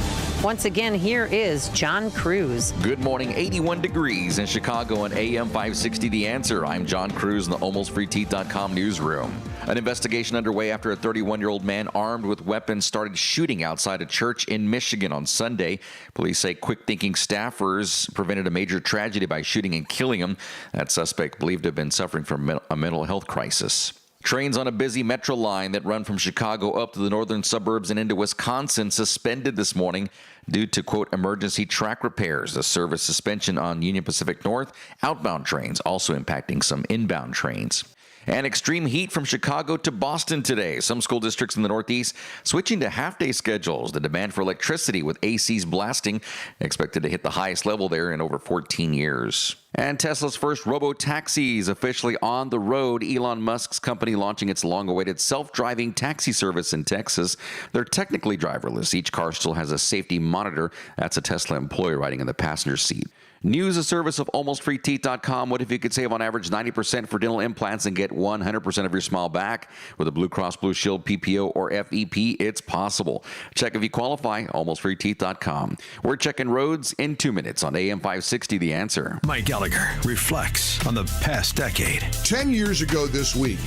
Once again, here is John Cruz. Good morning. 81 degrees in Chicago on AM 560 The Answer. I'm John Cruz in the AlmostFreeTeeth.com newsroom. An investigation underway after a 31-year-old man armed with weapons started shooting outside a church in Michigan on Sunday. Police say quick-thinking staffers prevented a major tragedy by shooting and killing him. That suspect believed to have been suffering from a mental health crisis. Trains on a busy metro line that run from Chicago up to the northern suburbs and into Wisconsin suspended this morning due to, quote, emergency track repairs. The service suspension on Union Pacific North outbound trains also impacting some inbound trains. And extreme heat from Chicago to Boston today. Some school districts in the Northeast switching to half-day schedules. The demand for electricity with ACs blasting expected to hit the highest level there in over 14 years. And Tesla's first robo-taxis officially on the road. Elon Musk's company launching its long-awaited self-driving taxi service in Texas. They're technically driverless. Each car still has a safety monitor. That's a Tesla employee riding in the passenger seat. News, a service of AlmostFreeTeeth.com. What if you could save on average 90% for dental implants and get 100% of your smile back? With a Blue Cross Blue Shield, PPO, or FEP, it's possible. Check if you qualify, AlmostFreeTeeth.com. We're checking roads in 2 minutes on AM 560, The Answer. Mike Gallagher reflects on the past decade. 10 years ago this week,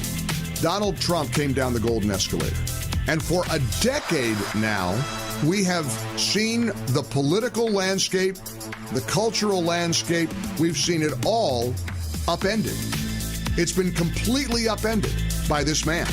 Donald Trump came down the golden escalator. And for a decade now, we have seen the political landscape, the cultural landscape, we've seen it all upended. It's been completely upended by this man.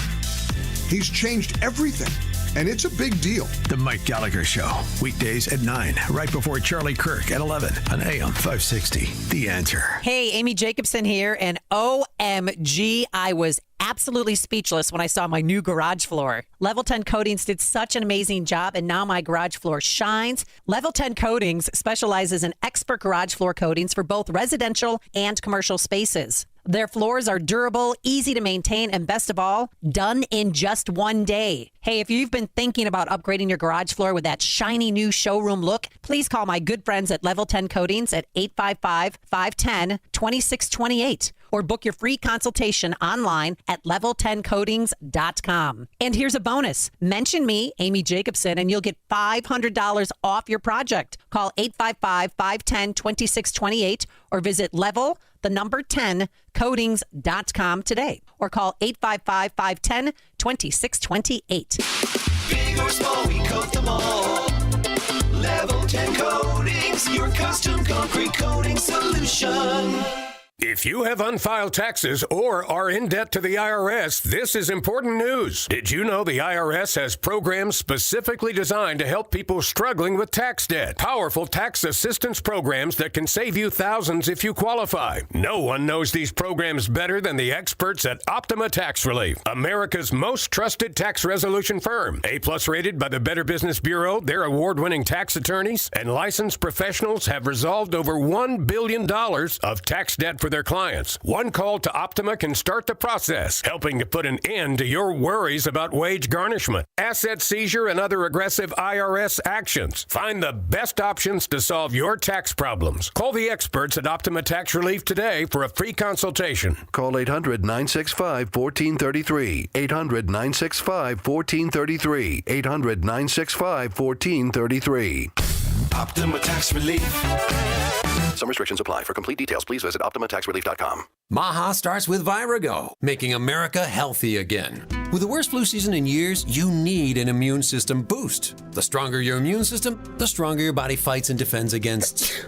He's changed everything, and it's a big deal. The Mike Gallagher Show, weekdays at 9, right before Charlie Kirk at 11 on AM 560. The Answer. Hey, Amy Jacobson here, and OMG, I was absolutely speechless when I saw my new garage floor. Level 10 Coatings did such an amazing job, and now my garage floor shines. Level 10 Coatings specializes in expert garage floor coatings for both residential and commercial spaces. Their floors are durable, easy to maintain, and best of all, done in just one day. Hey, if you've been thinking about upgrading your garage floor with that shiny new showroom look, please call my good friends at Level 10 Coatings at 855-510-2628 or book your free consultation online at level10coatings.com. And here's a bonus. Mention me, Amy Jacobson, and you'll get $500 off your project. Call 855-510-2628 or visit level10coatings.com today, or call 855-510-2628. Big or small, we coat them all. Level 10 Coatings, your custom concrete coating solution. If you have unfiled taxes or are in debt to the IRS, this is important news. Did you know the IRS has programs specifically designed to help people struggling with tax debt? Powerful tax assistance programs that can save you thousands if you qualify. No one knows these programs better than the experts at Optima Tax Relief, America's most trusted tax resolution firm. A+ rated by the Better Business Bureau, their award-winning tax attorneys and licensed professionals have resolved over $1 billion of tax debt for their clients. One call to Optima can start the process, helping to put an end to your worries about wage garnishment, asset seizure, and other aggressive IRS actions. Find the best options to solve your tax problems. Call the experts at Optima Tax Relief today for a free consultation. Call 800-965-1433. 800-965-1433. 800-965-1433. Optima Tax Relief. Some restrictions apply. For complete details, please visit OptimaTaxRelief.com. Maha starts with Vyrago, making America healthy again. With the worst flu season in years, you need an immune system boost. The stronger your immune system, the stronger your body fights and defends against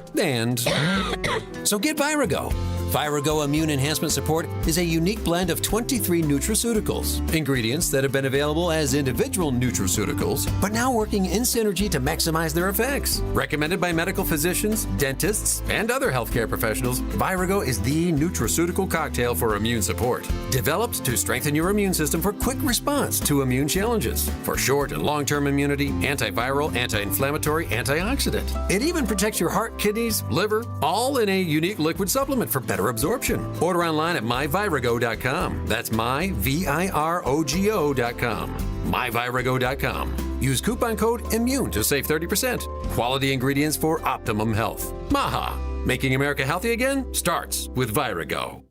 So get Vyrago. Vyrago Immune Enhancement Support is a unique blend of 23 nutraceuticals, ingredients that have been available as individual nutraceuticals, but now working in synergy to maximize their effects. Recommended by medical physicians, dentists, and other healthcare professionals, Vyrago is the nutraceutical cocktail for immune support. Developed to strengthen your immune system for quick response to immune challenges, for short and long-term immunity, antiviral, anti-inflammatory, antioxidant. It even protects your heart, kidneys, liver, all in a unique liquid supplement for better absorption. Order online at myvyrago.com. That's myvyrago.com. myvyrago.com. Use coupon code IMMUNE to save 30%. Quality ingredients for optimum health. Maha, making America healthy again starts with Vyrago.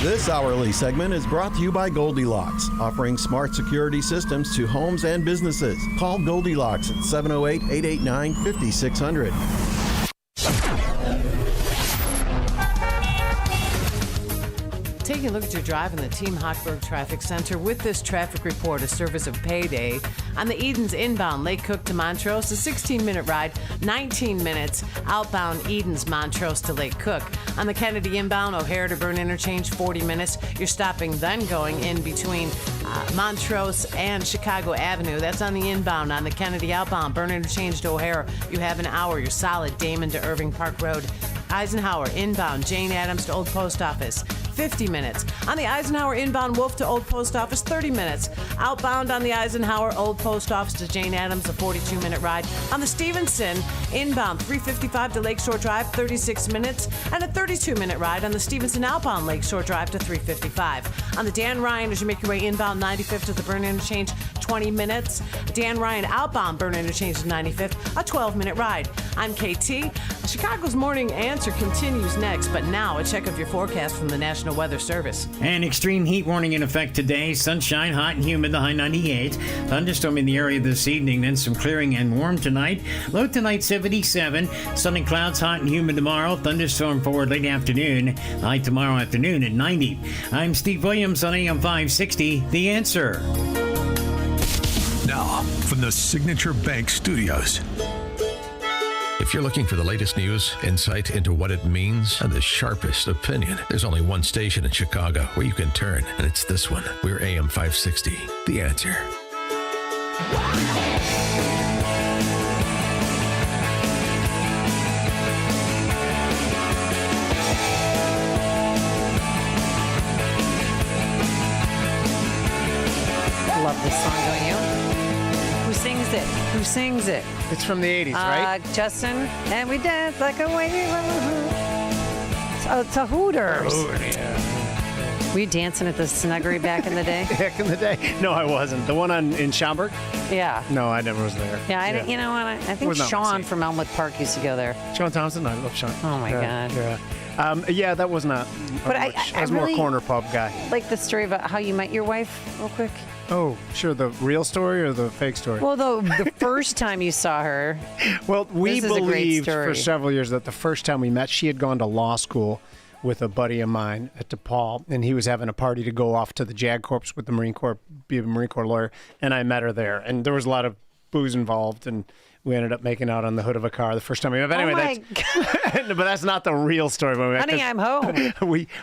This hourly segment is brought to you by Goldilocks, offering smart security systems to homes and businesses. Call Goldilocks at 708-889-5600. Taking a look at your drive in the Team Hochberg Traffic Center with this traffic report, a service of Payday. On the Edens inbound Lake Cook to Montrose, a 16-minute ride, 19 minutes outbound Edens, Montrose to Lake Cook. On the Kennedy inbound O'Hare to Burn Interchange, 40 minutes. You're stopping then going in between Montrose and Chicago Avenue. That's on the inbound. On the Kennedy outbound Burn Interchange to O'Hare, you have an hour. You're solid. Damon to Irving Park Road. Eisenhower inbound Jane Addams to Old Post Office, 50 minutes. On the Eisenhower inbound Wolf to Old Post Office, 30 minutes. Outbound on the Eisenhower Old Post Office to Jane Addams, a 42-minute ride. On the Stevenson inbound 355 to Lakeshore Drive, 36 minutes. And a 32-minute ride on the Stevenson outbound Lakeshore Drive to 355. On the Dan Ryan, as you make your way inbound 95th to the Burn Interchange, 20 minutes. Dan Ryan outbound Burn Interchange to 95th, a 12-minute ride. I'm KT. Chicago's Morning Answer continues next, but now a check of your forecast from the National Weather Service. An extreme heat warning in effect today. Sunshine, hot and humid, the high 98. Thunderstorm in the area this evening, then some clearing and warm tonight. Low tonight 77. Sunny clouds, hot and humid tomorrow. Thunderstorm forward late afternoon. High tomorrow afternoon at 90. I'm Steve Williams on AM 560. The Answer. Now, from the Signature Bank Studios. If you're looking for the latest news, insight into what it means, and the sharpest opinion, there's only one station in Chicago where you can turn, and it's this one. We're AM 560, The Answer. Love this song, don't you? Who sings it? Who sings it? It's from the 80s, right? Justin, and we dance like a wave. It's a Hooters. Were you dancing at the Snuggery back in the day? Back in the day? No, I wasn't. The one in Schaumburg? Yeah. No, I never was there. Yeah, you know what? I think Was not Sean my from Elmwood Park used to go there. Sean Thompson? I love Sean. Oh, my God. Yeah, that was not. But I was more really corner pub guy. like the story about how you met your wife, real quick. Oh, sure. The real story or the fake story? Well, the first time you saw her. Well, we this is a great believed for story. several years that the first time we met, she had gone to law school with a buddy of mine at DePaul, and he was having a party to go off to the JAG Corps with the Marine Corps, be a Marine Corps lawyer, and I met her there. And there was a lot of booze involved, and we ended up making out on the hood of a car the first time we met. But anyway, but that's not the real story. When we met, Honey, I'm home.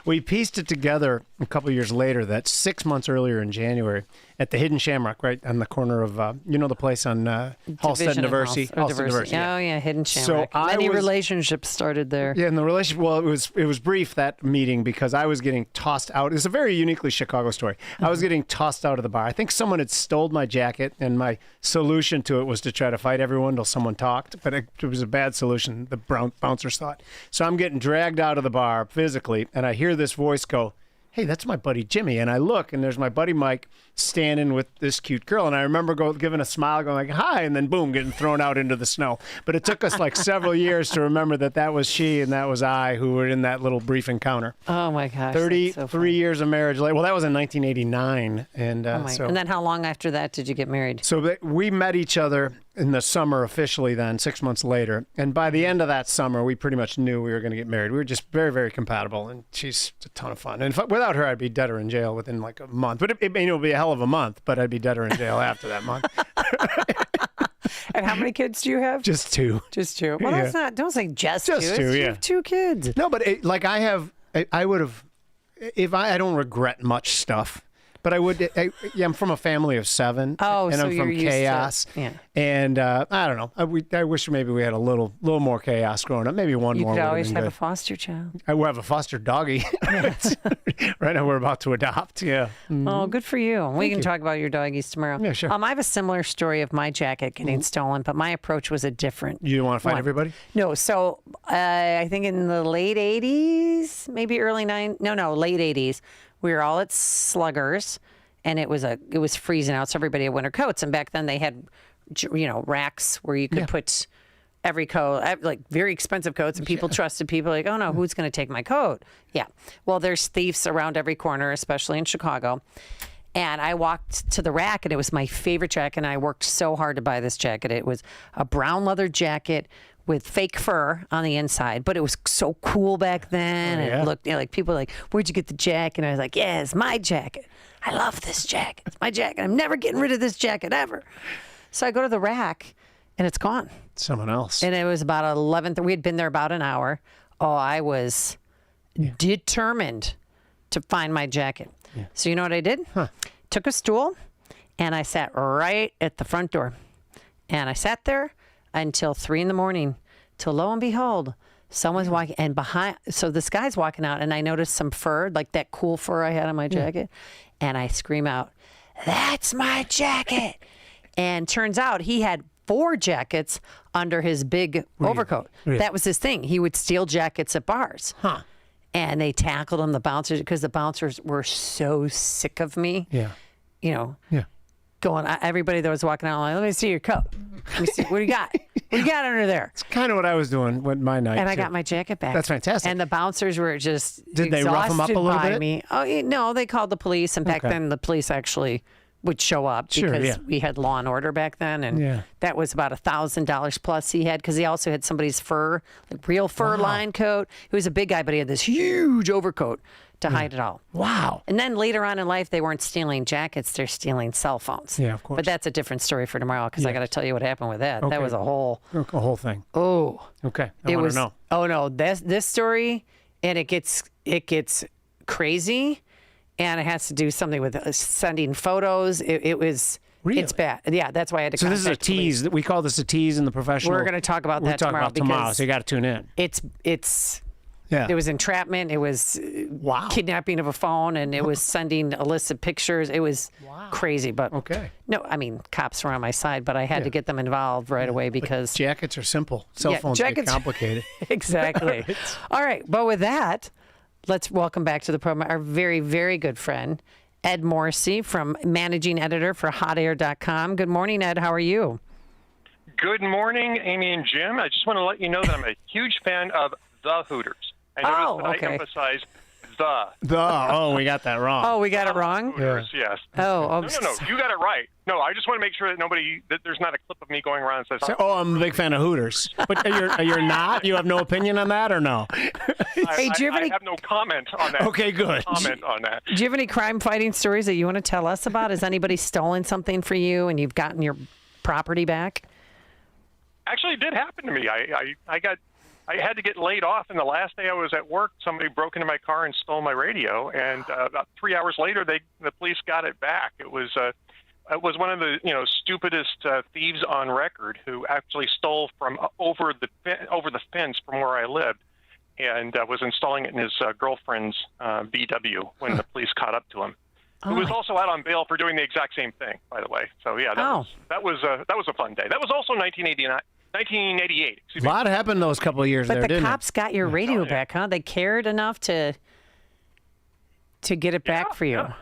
we pieced it together a couple of years later that 6 months earlier in January at the Hidden Shamrock, right on the corner of, the place on Halstead and Diversey. Halstead Diversey. Oh, yeah, Hidden Shamrock. So Many relationships started there. Yeah, and the relationship, well, it was brief, that meeting, because I was getting tossed out. It's a very uniquely Chicago story. I was getting tossed out of the bar. I think someone had stole my jacket, and my solution to it was to try to fight everyone until someone talked, but it was a bad solution, the bouncers thought. So I'm getting dragged out of the bar physically, and I hear this voice go, "Hey, that's my buddy Jimmy." And I look, and there's my buddy Mike standing with this cute girl. And I remember giving a smile, going like, "Hi," and then boom, getting thrown out into the snow. But it took us like several years to remember that was she and that was I who were in that little brief encounter. Oh, my gosh. 33 years of marriage later. Well, that was in 1989. And And then how long after that did you get married? So we met each other in the summer officially then, 6 months later. And by the end of that summer, we pretty much knew we were going to get married. We were just very, very compatible, and she's a ton of fun. And without her, I'd be dead or in jail within like a month. But it would be a hell of a month, but I'd be dead or in jail after that month. And how many kids do you have? Just two. Just two. Well, that's not, don't say just two. Just two, You yeah. have two kids. No, but I would have, I don't regret much stuff. But I would. I'm from a family of 7. Oh, and so I'm you're from used to it. chaos. Yeah. And I don't know. I wish maybe we had a little more chaos growing up. Maybe one You more. could would always been have good. a foster child. I will have a foster doggy. Right now, we're about to adopt. Yeah. Oh, good for you. We can you. talk about your doggies tomorrow. Yeah, sure. I have a similar story of my jacket getting stolen, but my approach was a different. You want to fight one. everybody? No. So I think in the late 80s, maybe late 80s, we were all at Sluggers. And it was freezing out, so everybody had winter coats. And back then they had, racks where you could put every coat, like very expensive coats, and people trusted people. Like, oh no, who's going to take my coat? Yeah. Well, there's thieves around every corner, especially in Chicago. And I walked to the rack, and it was my favorite jacket. And I worked so hard to buy this jacket. It was a brown leather jacket with fake fur on the inside, but it was so cool back then. And it looked like people were like, "Where'd you get the jacket?" And I was like, "Yeah, it's my jacket. I love this jacket. It's my jacket. I'm never getting rid of this jacket ever." So I go to the rack, and it's gone. Someone else. And it was about 11:30. We had been there about an hour. Oh, I was determined to find my jacket. Yeah. So you know what I did? Took a stool, and I sat right at the front door. And I sat there until 3 a.m, till lo and behold, someone's walking, and so this guy's walking out, and I noticed some fur, like that cool fur I had on my jacket, and I scream out, "That's my jacket!" And turns out he had 4 jackets under his big overcoat. Really? That was his thing. He would steal jackets at bars. And they tackled him, the bouncers, because the bouncers were so sick of me. Yeah. Going, everybody that was walking out, like, "Let me see your coat. Let me see, what do you got? What do you got under there?" It's kind of what I was doing with my night. And I too. got my jacket back. That's fantastic. And the bouncers were just Did they rough them up a little exhausted by bit? me. Oh, no, they called the police, and back Okay. then the police actually would show up because we had law and order back then, and that was about $1,000 plus he had, because he also had somebody's fur, like real fur line coat. He was a big guy, but he had this huge overcoat to hide it all. Wow. And then later on in life, they weren't stealing jackets, they're stealing cell phones. Yeah, of course. But that's a different story for tomorrow because I got to tell you what happened with that. Okay. That was a whole thing. Oh. Okay. I want to know. Oh no, this story, and it gets crazy, and it has to do something with sending photos. It was. Really? It's bad. Yeah, that's why I had to. So this is a tease. We call this a tease in the professional. We're going to talk about We'll that talk tomorrow. about tomorrow, because so you got to tune in. It's. Yeah. It was entrapment. It was kidnapping of a phone, and it was sending illicit pictures. It was crazy, but no, I mean, cops were on my side, but I had to get them involved right away because jackets are simple. Cell phones get complicated. Exactly. All right, but with that, let's welcome back to the program our very, very good friend, Ed Morrissey, from managing editor for hotair.com. Good morning, Ed. How are you? Good morning, Amy and Jim. I just want to let you know that I'm a huge fan of the Hooters. I noticed that I emphasize the. Oh, we got that wrong. Oh, we got it wrong? Hooters, yes. Oh, no, you got it right. No, I just want to make sure that there's not a clip of me going around and says, I'm a big fan of Hooters. But you're not? You have no opinion on that or no? Hey, do you have any... I have no comment on that. Okay, good. Comment on that. Do you have any crime-fighting stories that you want to tell us about? Has anybody stolen something for you and you've gotten your property back? Actually, it did happen to me. I had to get laid off, and the last day I was at work, somebody broke into my car and stole my radio. And about 3 hours later, the police got it back. It was one of the stupidest thieves on record who actually stole from over the fence from where I lived, and was installing it in his girlfriend's VW when the police caught up to him. Who was also out on bail for doing the exact same thing, by the way. So yeah, that was a fun day. That was also 1988. A lot happened those couple of years but there, the didn't cops got your radio back, huh? They cared enough to get it back for you. Yeah.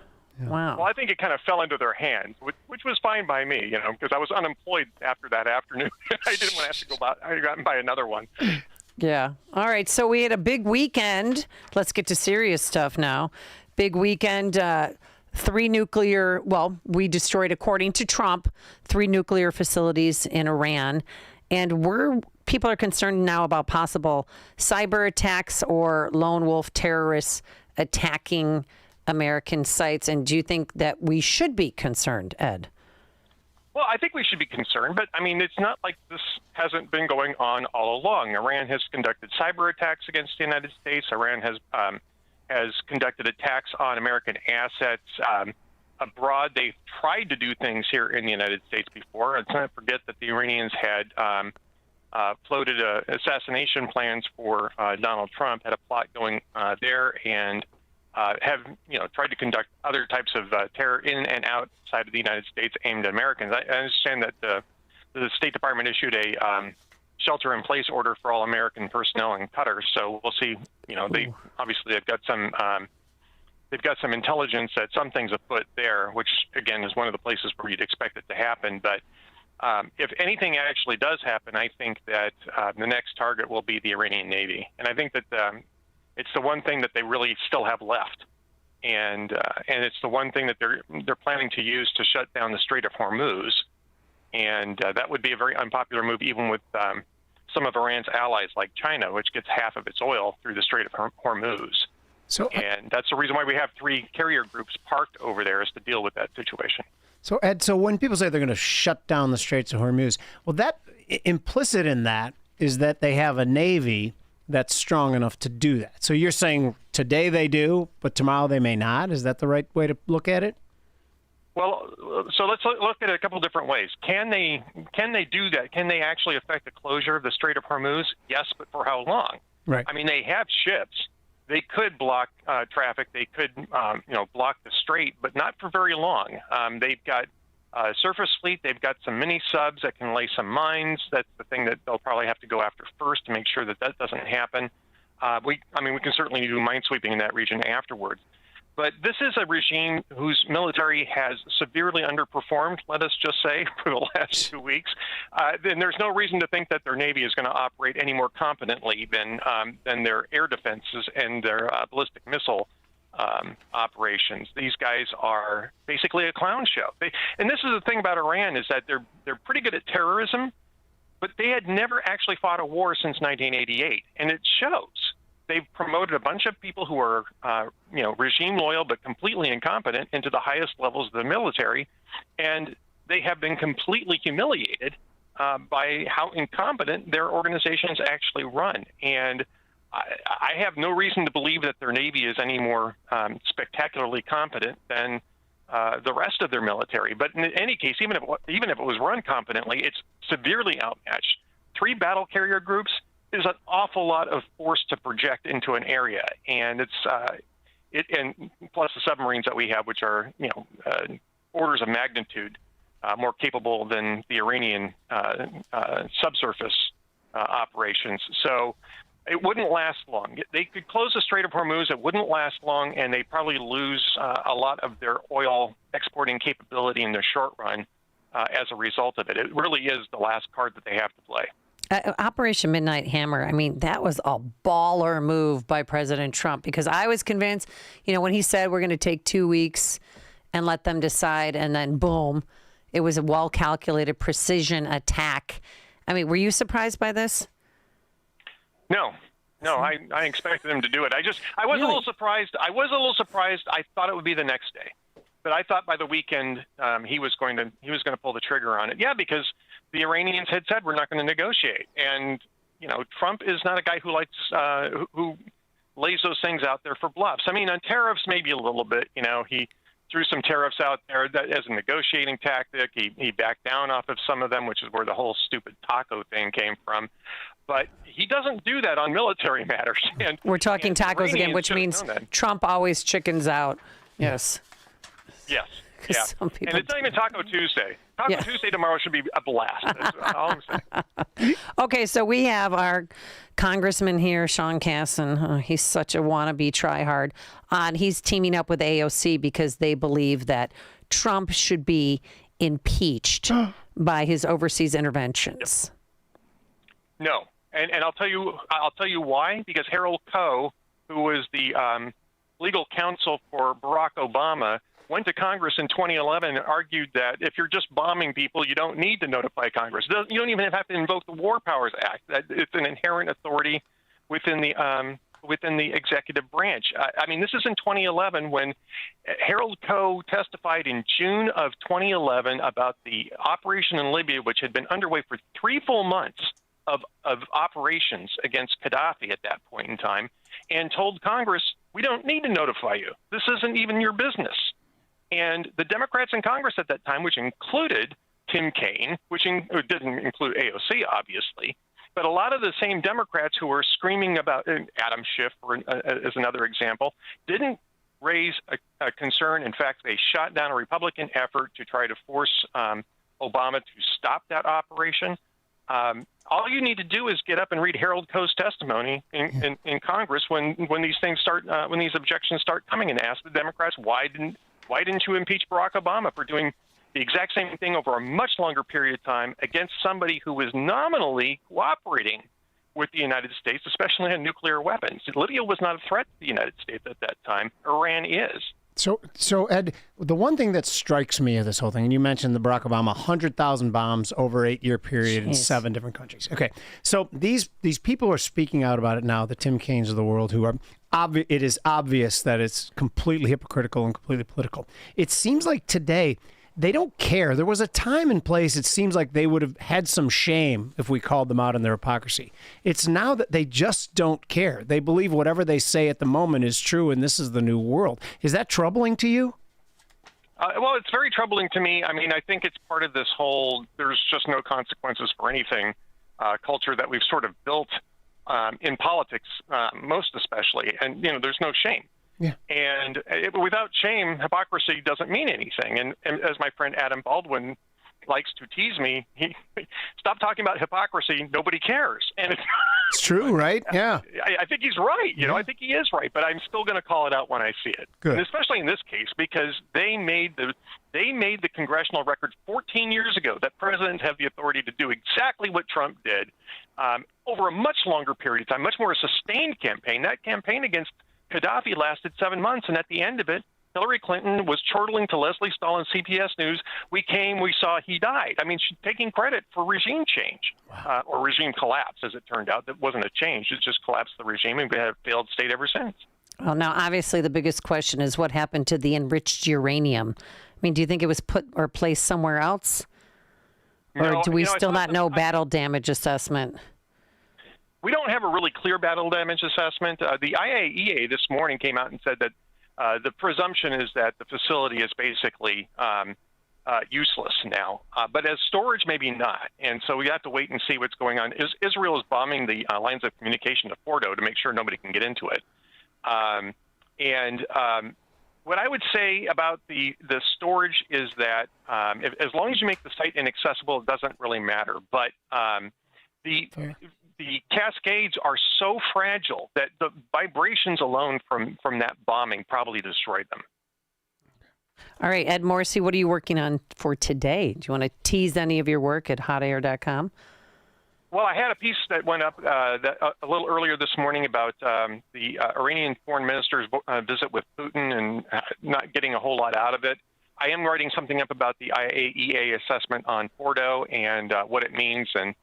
Wow. Well, I think it kind of fell into their hands, which was fine by me, because I was unemployed after that afternoon. I didn't want to have to go buy another one. Yeah. All right. So we had a big weekend. Let's get to serious stuff now. Big weekend. We destroyed, according to Trump, 3 nuclear facilities in Iran. And people are concerned now about possible cyber attacks or lone wolf terrorists attacking American sites. And do you think that we should be concerned, Ed? Well, I think we should be concerned, but I mean, it's not like this hasn't been going on all along. Iran has conducted cyber attacks against the United States. Iran has conducted attacks on American assets abroad. They've tried to do things here in the United States before. Let's not forget that the Iranians had floated assassination plans for Donald Trump, had a plot going there, and have tried to conduct other types of terror in and outside of the United States aimed at Americans. I understand that the State Department issued a shelter-in-place order for all American personnel in Qatar. So we'll see. They've got some intelligence that something's afoot there, which again is one of the places where you'd expect it to happen. But if anything actually does happen, I think that the next target will be the Iranian Navy, and I think that it's the one thing that they really still have left, and it's the one thing that they're planning to use to shut down the Strait of Hormuz. And that would be a very unpopular move, even with some of Iran's allies like China, which gets half of its oil through the Strait of Hormuz. And that's the reason why we have 3 carrier groups parked over there, is to deal with that situation. So, Ed, when people say they're going to shut down the Straits of Hormuz, well, that implicit in that is that they have a Navy that's strong enough to do that. So you're saying today they do, but tomorrow they may not? Is that the right way to look at it? Well, so let's look at it a couple different ways. Can they do that? Can they actually affect the closure of the Strait of Hormuz? Yes, but for how long? Right. I mean, they have ships. They could block traffic. They could, block the strait, but not for very long. They've got a surface fleet. They've got some mini subs that can lay some mines. That's the thing that they'll probably have to go after first to make sure that doesn't happen. We can certainly do mine sweeping in that region afterwards. But this is a regime whose military has severely underperformed, let us just say, for the last 2 weeks. Then there's no reason to think that their Navy is going to operate any more competently than their air defenses and their ballistic missile operations. These guys are basically a clown show. And this is the thing about Iran, is that they're pretty good at terrorism, but they had never actually fought a war since 1988, and it shows. they've promoted a bunch of people who are, regime loyal but completely incompetent into the highest levels of the military, and they have been completely humiliated by how incompetent their organizations actually run. And I have no reason to believe that their Navy is any more spectacularly competent than the rest of their military. But in any case, even if it was run competently, it's severely outmatched. 3 battle carrier groups is an awful lot of force to project into an area, and and plus the submarines that we have, which are orders of magnitude more capable than the Iranian subsurface operations. So it wouldn't last long. They could close the Strait of Hormuz. It wouldn't last long, and they probably lose a lot of their oil exporting capability in the short run as a result of it. It really is the last card that they have to play. Operation Midnight Hammer, I mean, that was a baller move by President Trump, because I was convinced, when he said we're going to take 2 weeks and let them decide, and then boom, it was a well-calculated precision attack. I mean, were you surprised by this? No, I expected him to do it. I was a little surprised. I thought it would be the next day, but I thought by the weekend he was going to pull the trigger on it. Yeah, because the Iranians had said we're not going to negotiate, and Trump is not a guy who likes who lays those things out there for bluffs. I mean, on tariffs maybe a little bit. He threw some tariffs out there that as a negotiating tactic. He backed down off of some of them, which is where the whole stupid taco thing came from. But he doesn't do that on military matters. And we're talking tacos again, which means Trump always chickens out. Yes. Yes. Yeah. And it's not even Taco Tuesday. Taco Tuesday tomorrow should be a blast. That's all I'm saying. Okay, so we have our congressman here, Sean Casson. He's such a wannabe tryhard. He's teaming up with AOC because they believe that Trump should be impeached by his overseas interventions. No, and I'll tell you why. Because Harold Koh, who was the legal counsel for Barack Obama, went to Congress in 2011 and argued that if you're just bombing people, you don't need to notify Congress. You don't even have to invoke the War Powers Act. It's an inherent authority within the executive branch. I mean, this is in 2011 when Harold Koh testified in June of 2011 about the operation in Libya, which had been underway for 3 full months of operations against Gaddafi at that point in time, and told Congress, we don't need to notify you. This isn't even your business. And the Democrats in Congress at that time, which included Tim Kaine, which didn't include AOC, obviously, but a lot of the same Democrats who were screaming about Adam Schiff, as another example, didn't raise a concern. In fact, they shot down a Republican effort to try to force Obama to stop that operation. All you need to do is get up and read Harold Koh's testimony in Congress when these things start, when these objections start coming, and ask the Democrats, why didn't you impeach Barack Obama for doing the exact same thing over a much longer period of time against somebody who was nominally cooperating with the United States, especially on nuclear weapons? Libya was not a threat to the United States at that time. Iran is. So Ed, the one thing that strikes me of this whole thing, and you mentioned the Barack Obama 100,000 bombs over 8-year period in 7 different countries. Okay, so these people are speaking out about it now, the Tim Kaines of the world, who are it is obvious that it's completely hypocritical and completely political. It seems like today they don't care. There was a time and place, it seems like they would have had some shame if we called them out on their hypocrisy. It's now that they just don't care. They believe whatever they say at the moment is true, and this is the new world. Is that troubling to you? Well, it's very troubling to me. I mean, I think it's part of this whole there's just no consequences for anything culture that we've sort of built in politics, most especially. And, there's no shame. Yeah. And without shame, hypocrisy doesn't mean anything. And as my friend Adam Baldwin likes to tease me, stop talking about hypocrisy. Nobody cares. And it's true, right? Yeah. I think he's right. I think he is right. But I'm still going to call it out when I see it. Good. And especially in this case, because they made the congressional record 14 years ago that presidents have the authority to do exactly what Trump did over a much longer period of time, much more a sustained campaign. That campaign against Gaddafi lasted 7 months, and at the end of it, Hillary Clinton was chortling to Leslie Stahl on CBS News. We saw he died. I mean, she's taking credit for regime change or regime collapse, as it turned out. That wasn't a change. It just collapsed the regime, and we had a failed state ever since. Well, now, obviously, the biggest question is what happened to the enriched uranium? I mean, do you think it was put or placed somewhere else? Or do we still not know battle damage assessment? We don't have a really clear battle damage assessment. The IAEA this morning came out and said that the presumption is that the facility is basically useless now. But as storage, maybe not. And so we have to wait and see what's going on. Israel is bombing the lines of communication to Fordo to make sure nobody can get into it. What I would say about the storage is that as long as you make the site inaccessible, it doesn't really matter. But the cascades are so fragile that the vibrations alone from that bombing probably destroyed them. All right, Ed Morrissey, what are you working on for today? Do you want to tease any of your work at hotair.com? Well, I had a piece that went up a little earlier this morning about the Iranian foreign minister's visit with Putin and not getting a whole lot out of it. I am writing something up about the IAEA assessment on Fordo and what it means and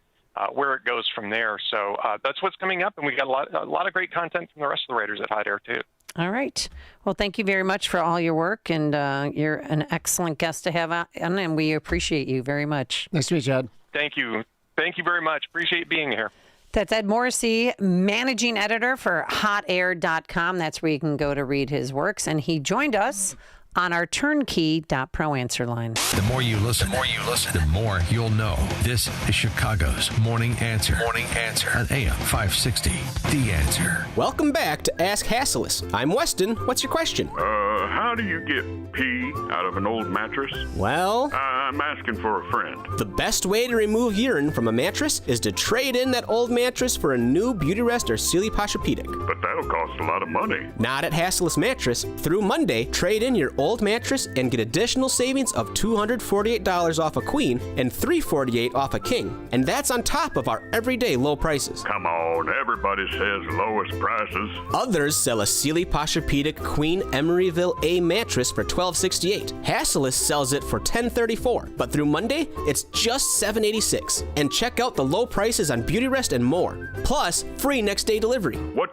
where it goes from there. So that's what's coming up, and we got a lot of great content from the rest of the writers at Hot Air too. All right. Well, thank you very much for all your work, and you're an excellent guest to have on, and we appreciate you very much. Nice to meet you, Ed. Thank you. Thank you very much. Appreciate being here. That's Ed Morrissey, managing editor for hotair.com. That's where you can go to read his works, and he joined us on our turnkey.pro answer line. The more you listen, the more you'll know. This is Chicago's Morning Answer. Morning Answer on AM 560. The Answer. Welcome back to Ask Hassleus. I'm Weston. What's your question? How do you get pee out of an old mattress? Well, I'm asking for a friend. The best way to remove urine from a mattress is to trade in that old mattress for a new Beautyrest or Sealy Posturepedic. But that'll cost a lot of money. Not at Hassleus Mattress. Through Monday, trade in your old mattress and get additional savings of $248 off a queen and $348 off a king. And that's on top of our everyday low prices. Come on, everybody says lowest prices. Others sell a Sealy Posturepedic Queen Emeryville A mattress for $1268. Hassleus sells it for $1034. But through Monday, it's just $786. And check out the low prices on Beautyrest and more. Plus, free next day delivery. What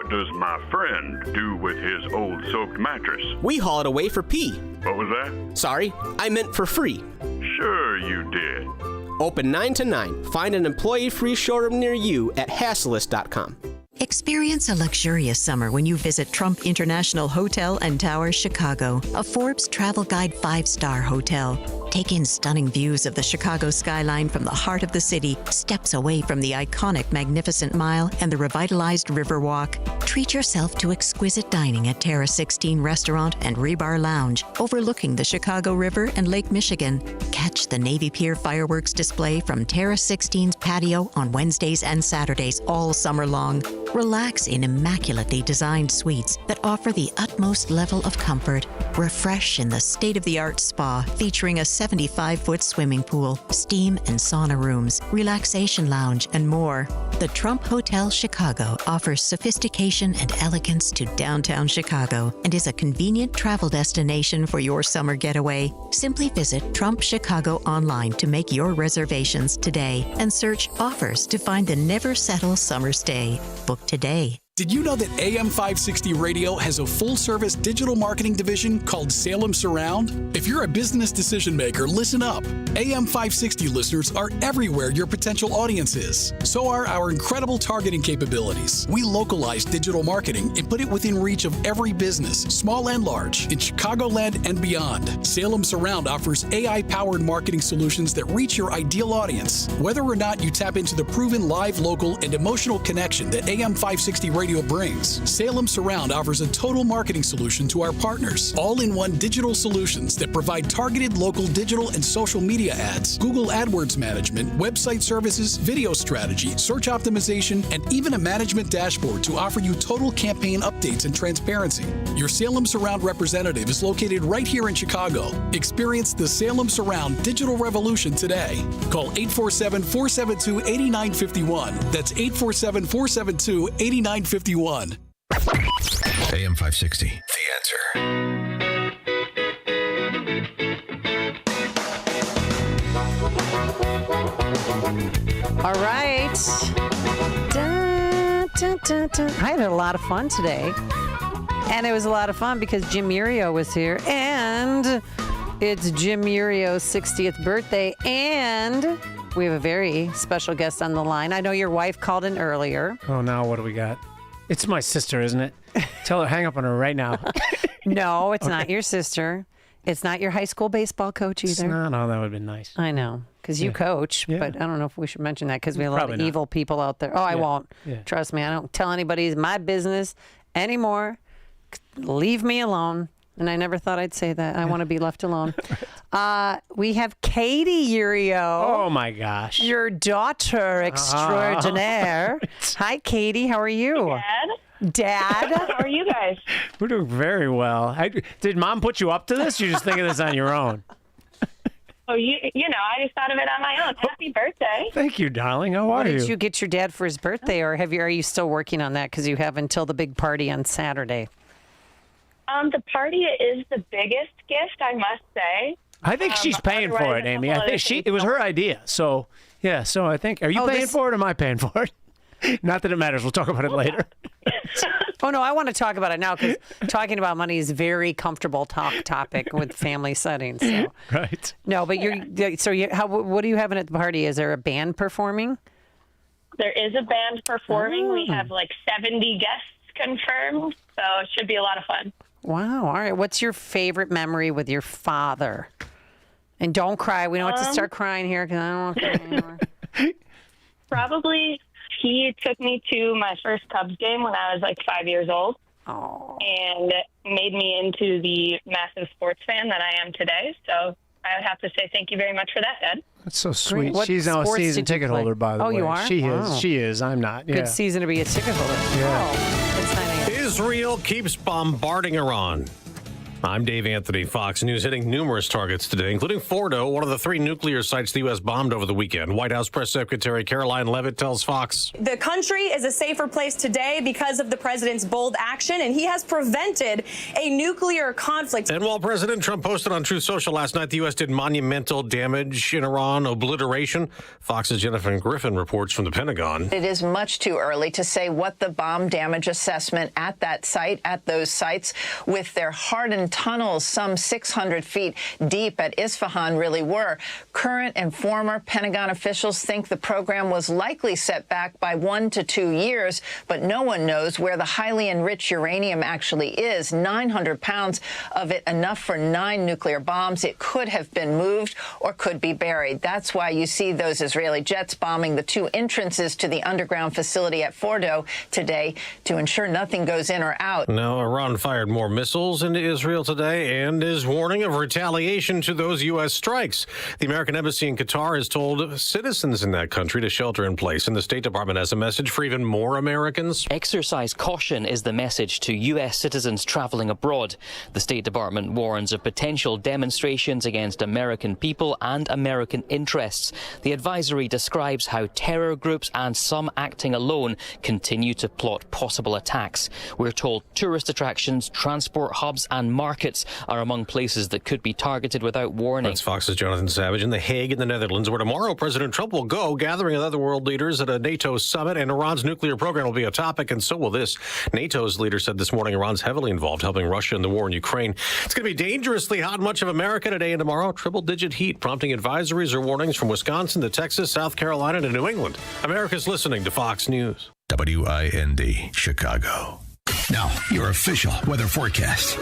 does my friend do with his old soaked mattress? We haul it away for pee. What was that? Sorry, I meant for free. Sure you did. Open 9 to 9. Find an employee-free showroom near you at hassleus.com. Experience a luxurious summer when you visit Trump International Hotel and Towers, Chicago, a Forbes Travel Guide 5-star hotel. Take in stunning views of the Chicago skyline from the heart of the city, steps away from the iconic Magnificent Mile and the revitalized Riverwalk. Treat yourself to exquisite dining at Terra 16 Restaurant and Rebar Lounge, overlooking the Chicago River and Lake Michigan. Catch the Navy Pier fireworks display from Terra 16's patio on Wednesdays and Saturdays all summer long. Relax in immaculately designed suites that offer the utmost level of comfort. Refresh in the state-of-the-art spa featuring a 75-foot swimming pool, steam and sauna rooms, relaxation lounge, and more. The Trump Hotel Chicago offers sophistication and elegance to downtown Chicago and is a convenient travel destination for your summer getaway. Simply visit Trump Chicago online to make your reservations today and search offers to find the never settle summer stay. Book today. Did you know that AM 560 Radio has a full-service digital marketing division called Salem Surround? If you're a business decision maker, listen up. AM 560 listeners are everywhere your potential audience is. So are our incredible targeting capabilities. We localize digital marketing and put it within reach of every business, small and large, in Chicagoland and beyond. Salem Surround offers AI-powered marketing solutions that reach your ideal audience. Whether or not you tap into the proven live, local, and emotional connection that AM 560 Radio brings, Salem Surround offers a total marketing solution to our partners. All-in-one digital solutions that provide targeted local digital and social media ads, Google AdWords management, website services, video strategy, search optimization, and even a management dashboard to offer you total campaign updates and transparency. Your Salem Surround representative is located right here in Chicago. Experience the Salem Surround digital revolution today. Call 847-472-8951. That's 847-472-8951. AM 560. All right. Dun, dun, dun, dun. I had a lot of fun today. And it was a lot of fun because Jim Murio was here. And it's Jim Murio's 60th birthday. And we have a very special guest on the line. I know your wife called in earlier. Oh, now what do we got? It's my sister, isn't it? Tell her, hang up on her right now. No, it's not your sister. It's not your high school baseball coach either. No, that would have been nice. I know, because you coach, but I don't know if we should mention that because we have a lot of Probably not. evil people out there. Oh, I won't. Yeah. Trust me, I don't tell anybody it's my business anymore. Leave me alone. And I never thought I'd say that. I want to be left alone. We have Katie Urio. Oh, my gosh. Your daughter extraordinaire. Hi, Katie. How are you? Dad? How are you guys? We're doing very well. Did Mom put you up to this? You just think of this on your own? Oh, you know, I just thought of it on my own. Happy birthday. Thank you, darling. How are What you? did you get your dad for his birthday, or are you still working on that because you have until the big party on Saturday? The party is the biggest gift, I must say. I think she's paying for it, Amy. I think it was her idea. So, yeah, so I think, are you paying for it or am I paying for it? Not that it matters. We'll talk about it later. Oh, no, I want to talk about it now because talking about money is a very comfortable topic with family settings. So. Right. No, but what are you having at the party? Is there a band performing? There is a band performing. We have like 70 guests confirmed, so it should be a lot of fun. Wow. All right. What's your favorite memory with your father? And don't cry. We don't have to start crying here because I don't want to cry anymore. Probably he took me to my first Cubs game when I was like 5 years old. Oh. And made me into the massive sports fan that I am today. So I would have to say thank you very much for that, Dad. That's so sweet. What She's now a sports season did you ticket play? holder, by the way. Oh, you are? She Wow. is. She is. I'm not. Yeah. Good season to be a ticket holder. Yeah. Oh, it's 9 a.m. Israel keeps bombarding Iran. I'm Dave Anthony. Fox News hitting numerous targets today, including Fordo, one of the 3 nuclear sites the U.S. bombed over the weekend. White House Press Secretary Caroline Leavitt tells Fox. The country is a safer place today because of the president's bold action, and he has prevented a nuclear conflict. And while President Trump posted on Truth Social last night, the U.S. did monumental damage in Iran, obliteration. Fox's Jennifer Griffin reports from the Pentagon. It is much too early to say what the bomb damage assessment at that site, at those sites, with their hardened tunnels some 600 feet deep at Isfahan really were. Current and former Pentagon officials think the program was likely set back by 1 to 2 years, but no one knows where the highly enriched uranium actually is. 900 pounds of it, enough for 9 nuclear bombs. It could have been moved or could be buried. That's why you see those Israeli jets bombing the 2 entrances to the underground facility at Fordo today to ensure nothing goes in or out. Now, Iran fired more missiles into Israel today and is warning of retaliation to those U.S. strikes. The American Embassy in Qatar has told citizens in that country to shelter in place, and the State Department has a message for even more Americans. Exercise caution is the message to U.S. citizens traveling abroad. The State Department warns of potential demonstrations against American people and American interests. The advisory describes how terror groups and some acting alone continue to plot possible attacks. We're told tourist attractions, transport hubs and markets are among places that could be targeted without warning. That's Fox's Jonathan Savage in The Hague in the Netherlands, where tomorrow President Trump will go, gathering with other world leaders at a NATO summit, and Iran's nuclear program will be a topic, and so will this. NATO's leader said this morning Iran's heavily involved helping Russia in the war in Ukraine. It's going to be dangerously hot in much of America today and tomorrow. Triple-digit heat, prompting advisories or warnings from Wisconsin to Texas, South Carolina to New England. America's listening to Fox News. WIND, Chicago. Now, your official weather forecast.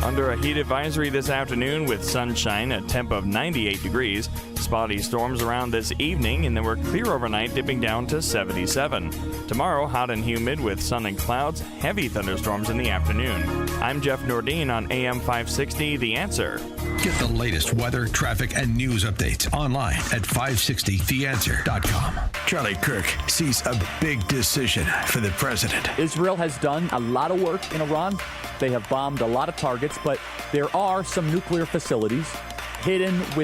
Under a heat advisory this afternoon with sunshine, a temp of 98 degrees. Spotty storms around this evening, and then we're clear overnight, dipping down to 77. Tomorrow, hot and humid with sun and clouds, heavy thunderstorms in the afternoon. I'm Jeff Nordine on AM 560, The Answer. Get the latest weather, traffic, and news updates online at 560theanswer.com. Charlie Kirk sees a big decision for the president. Israel has done a lot of work in Iran. They have bombed a lot of targets, but there are some nuclear facilities hidden with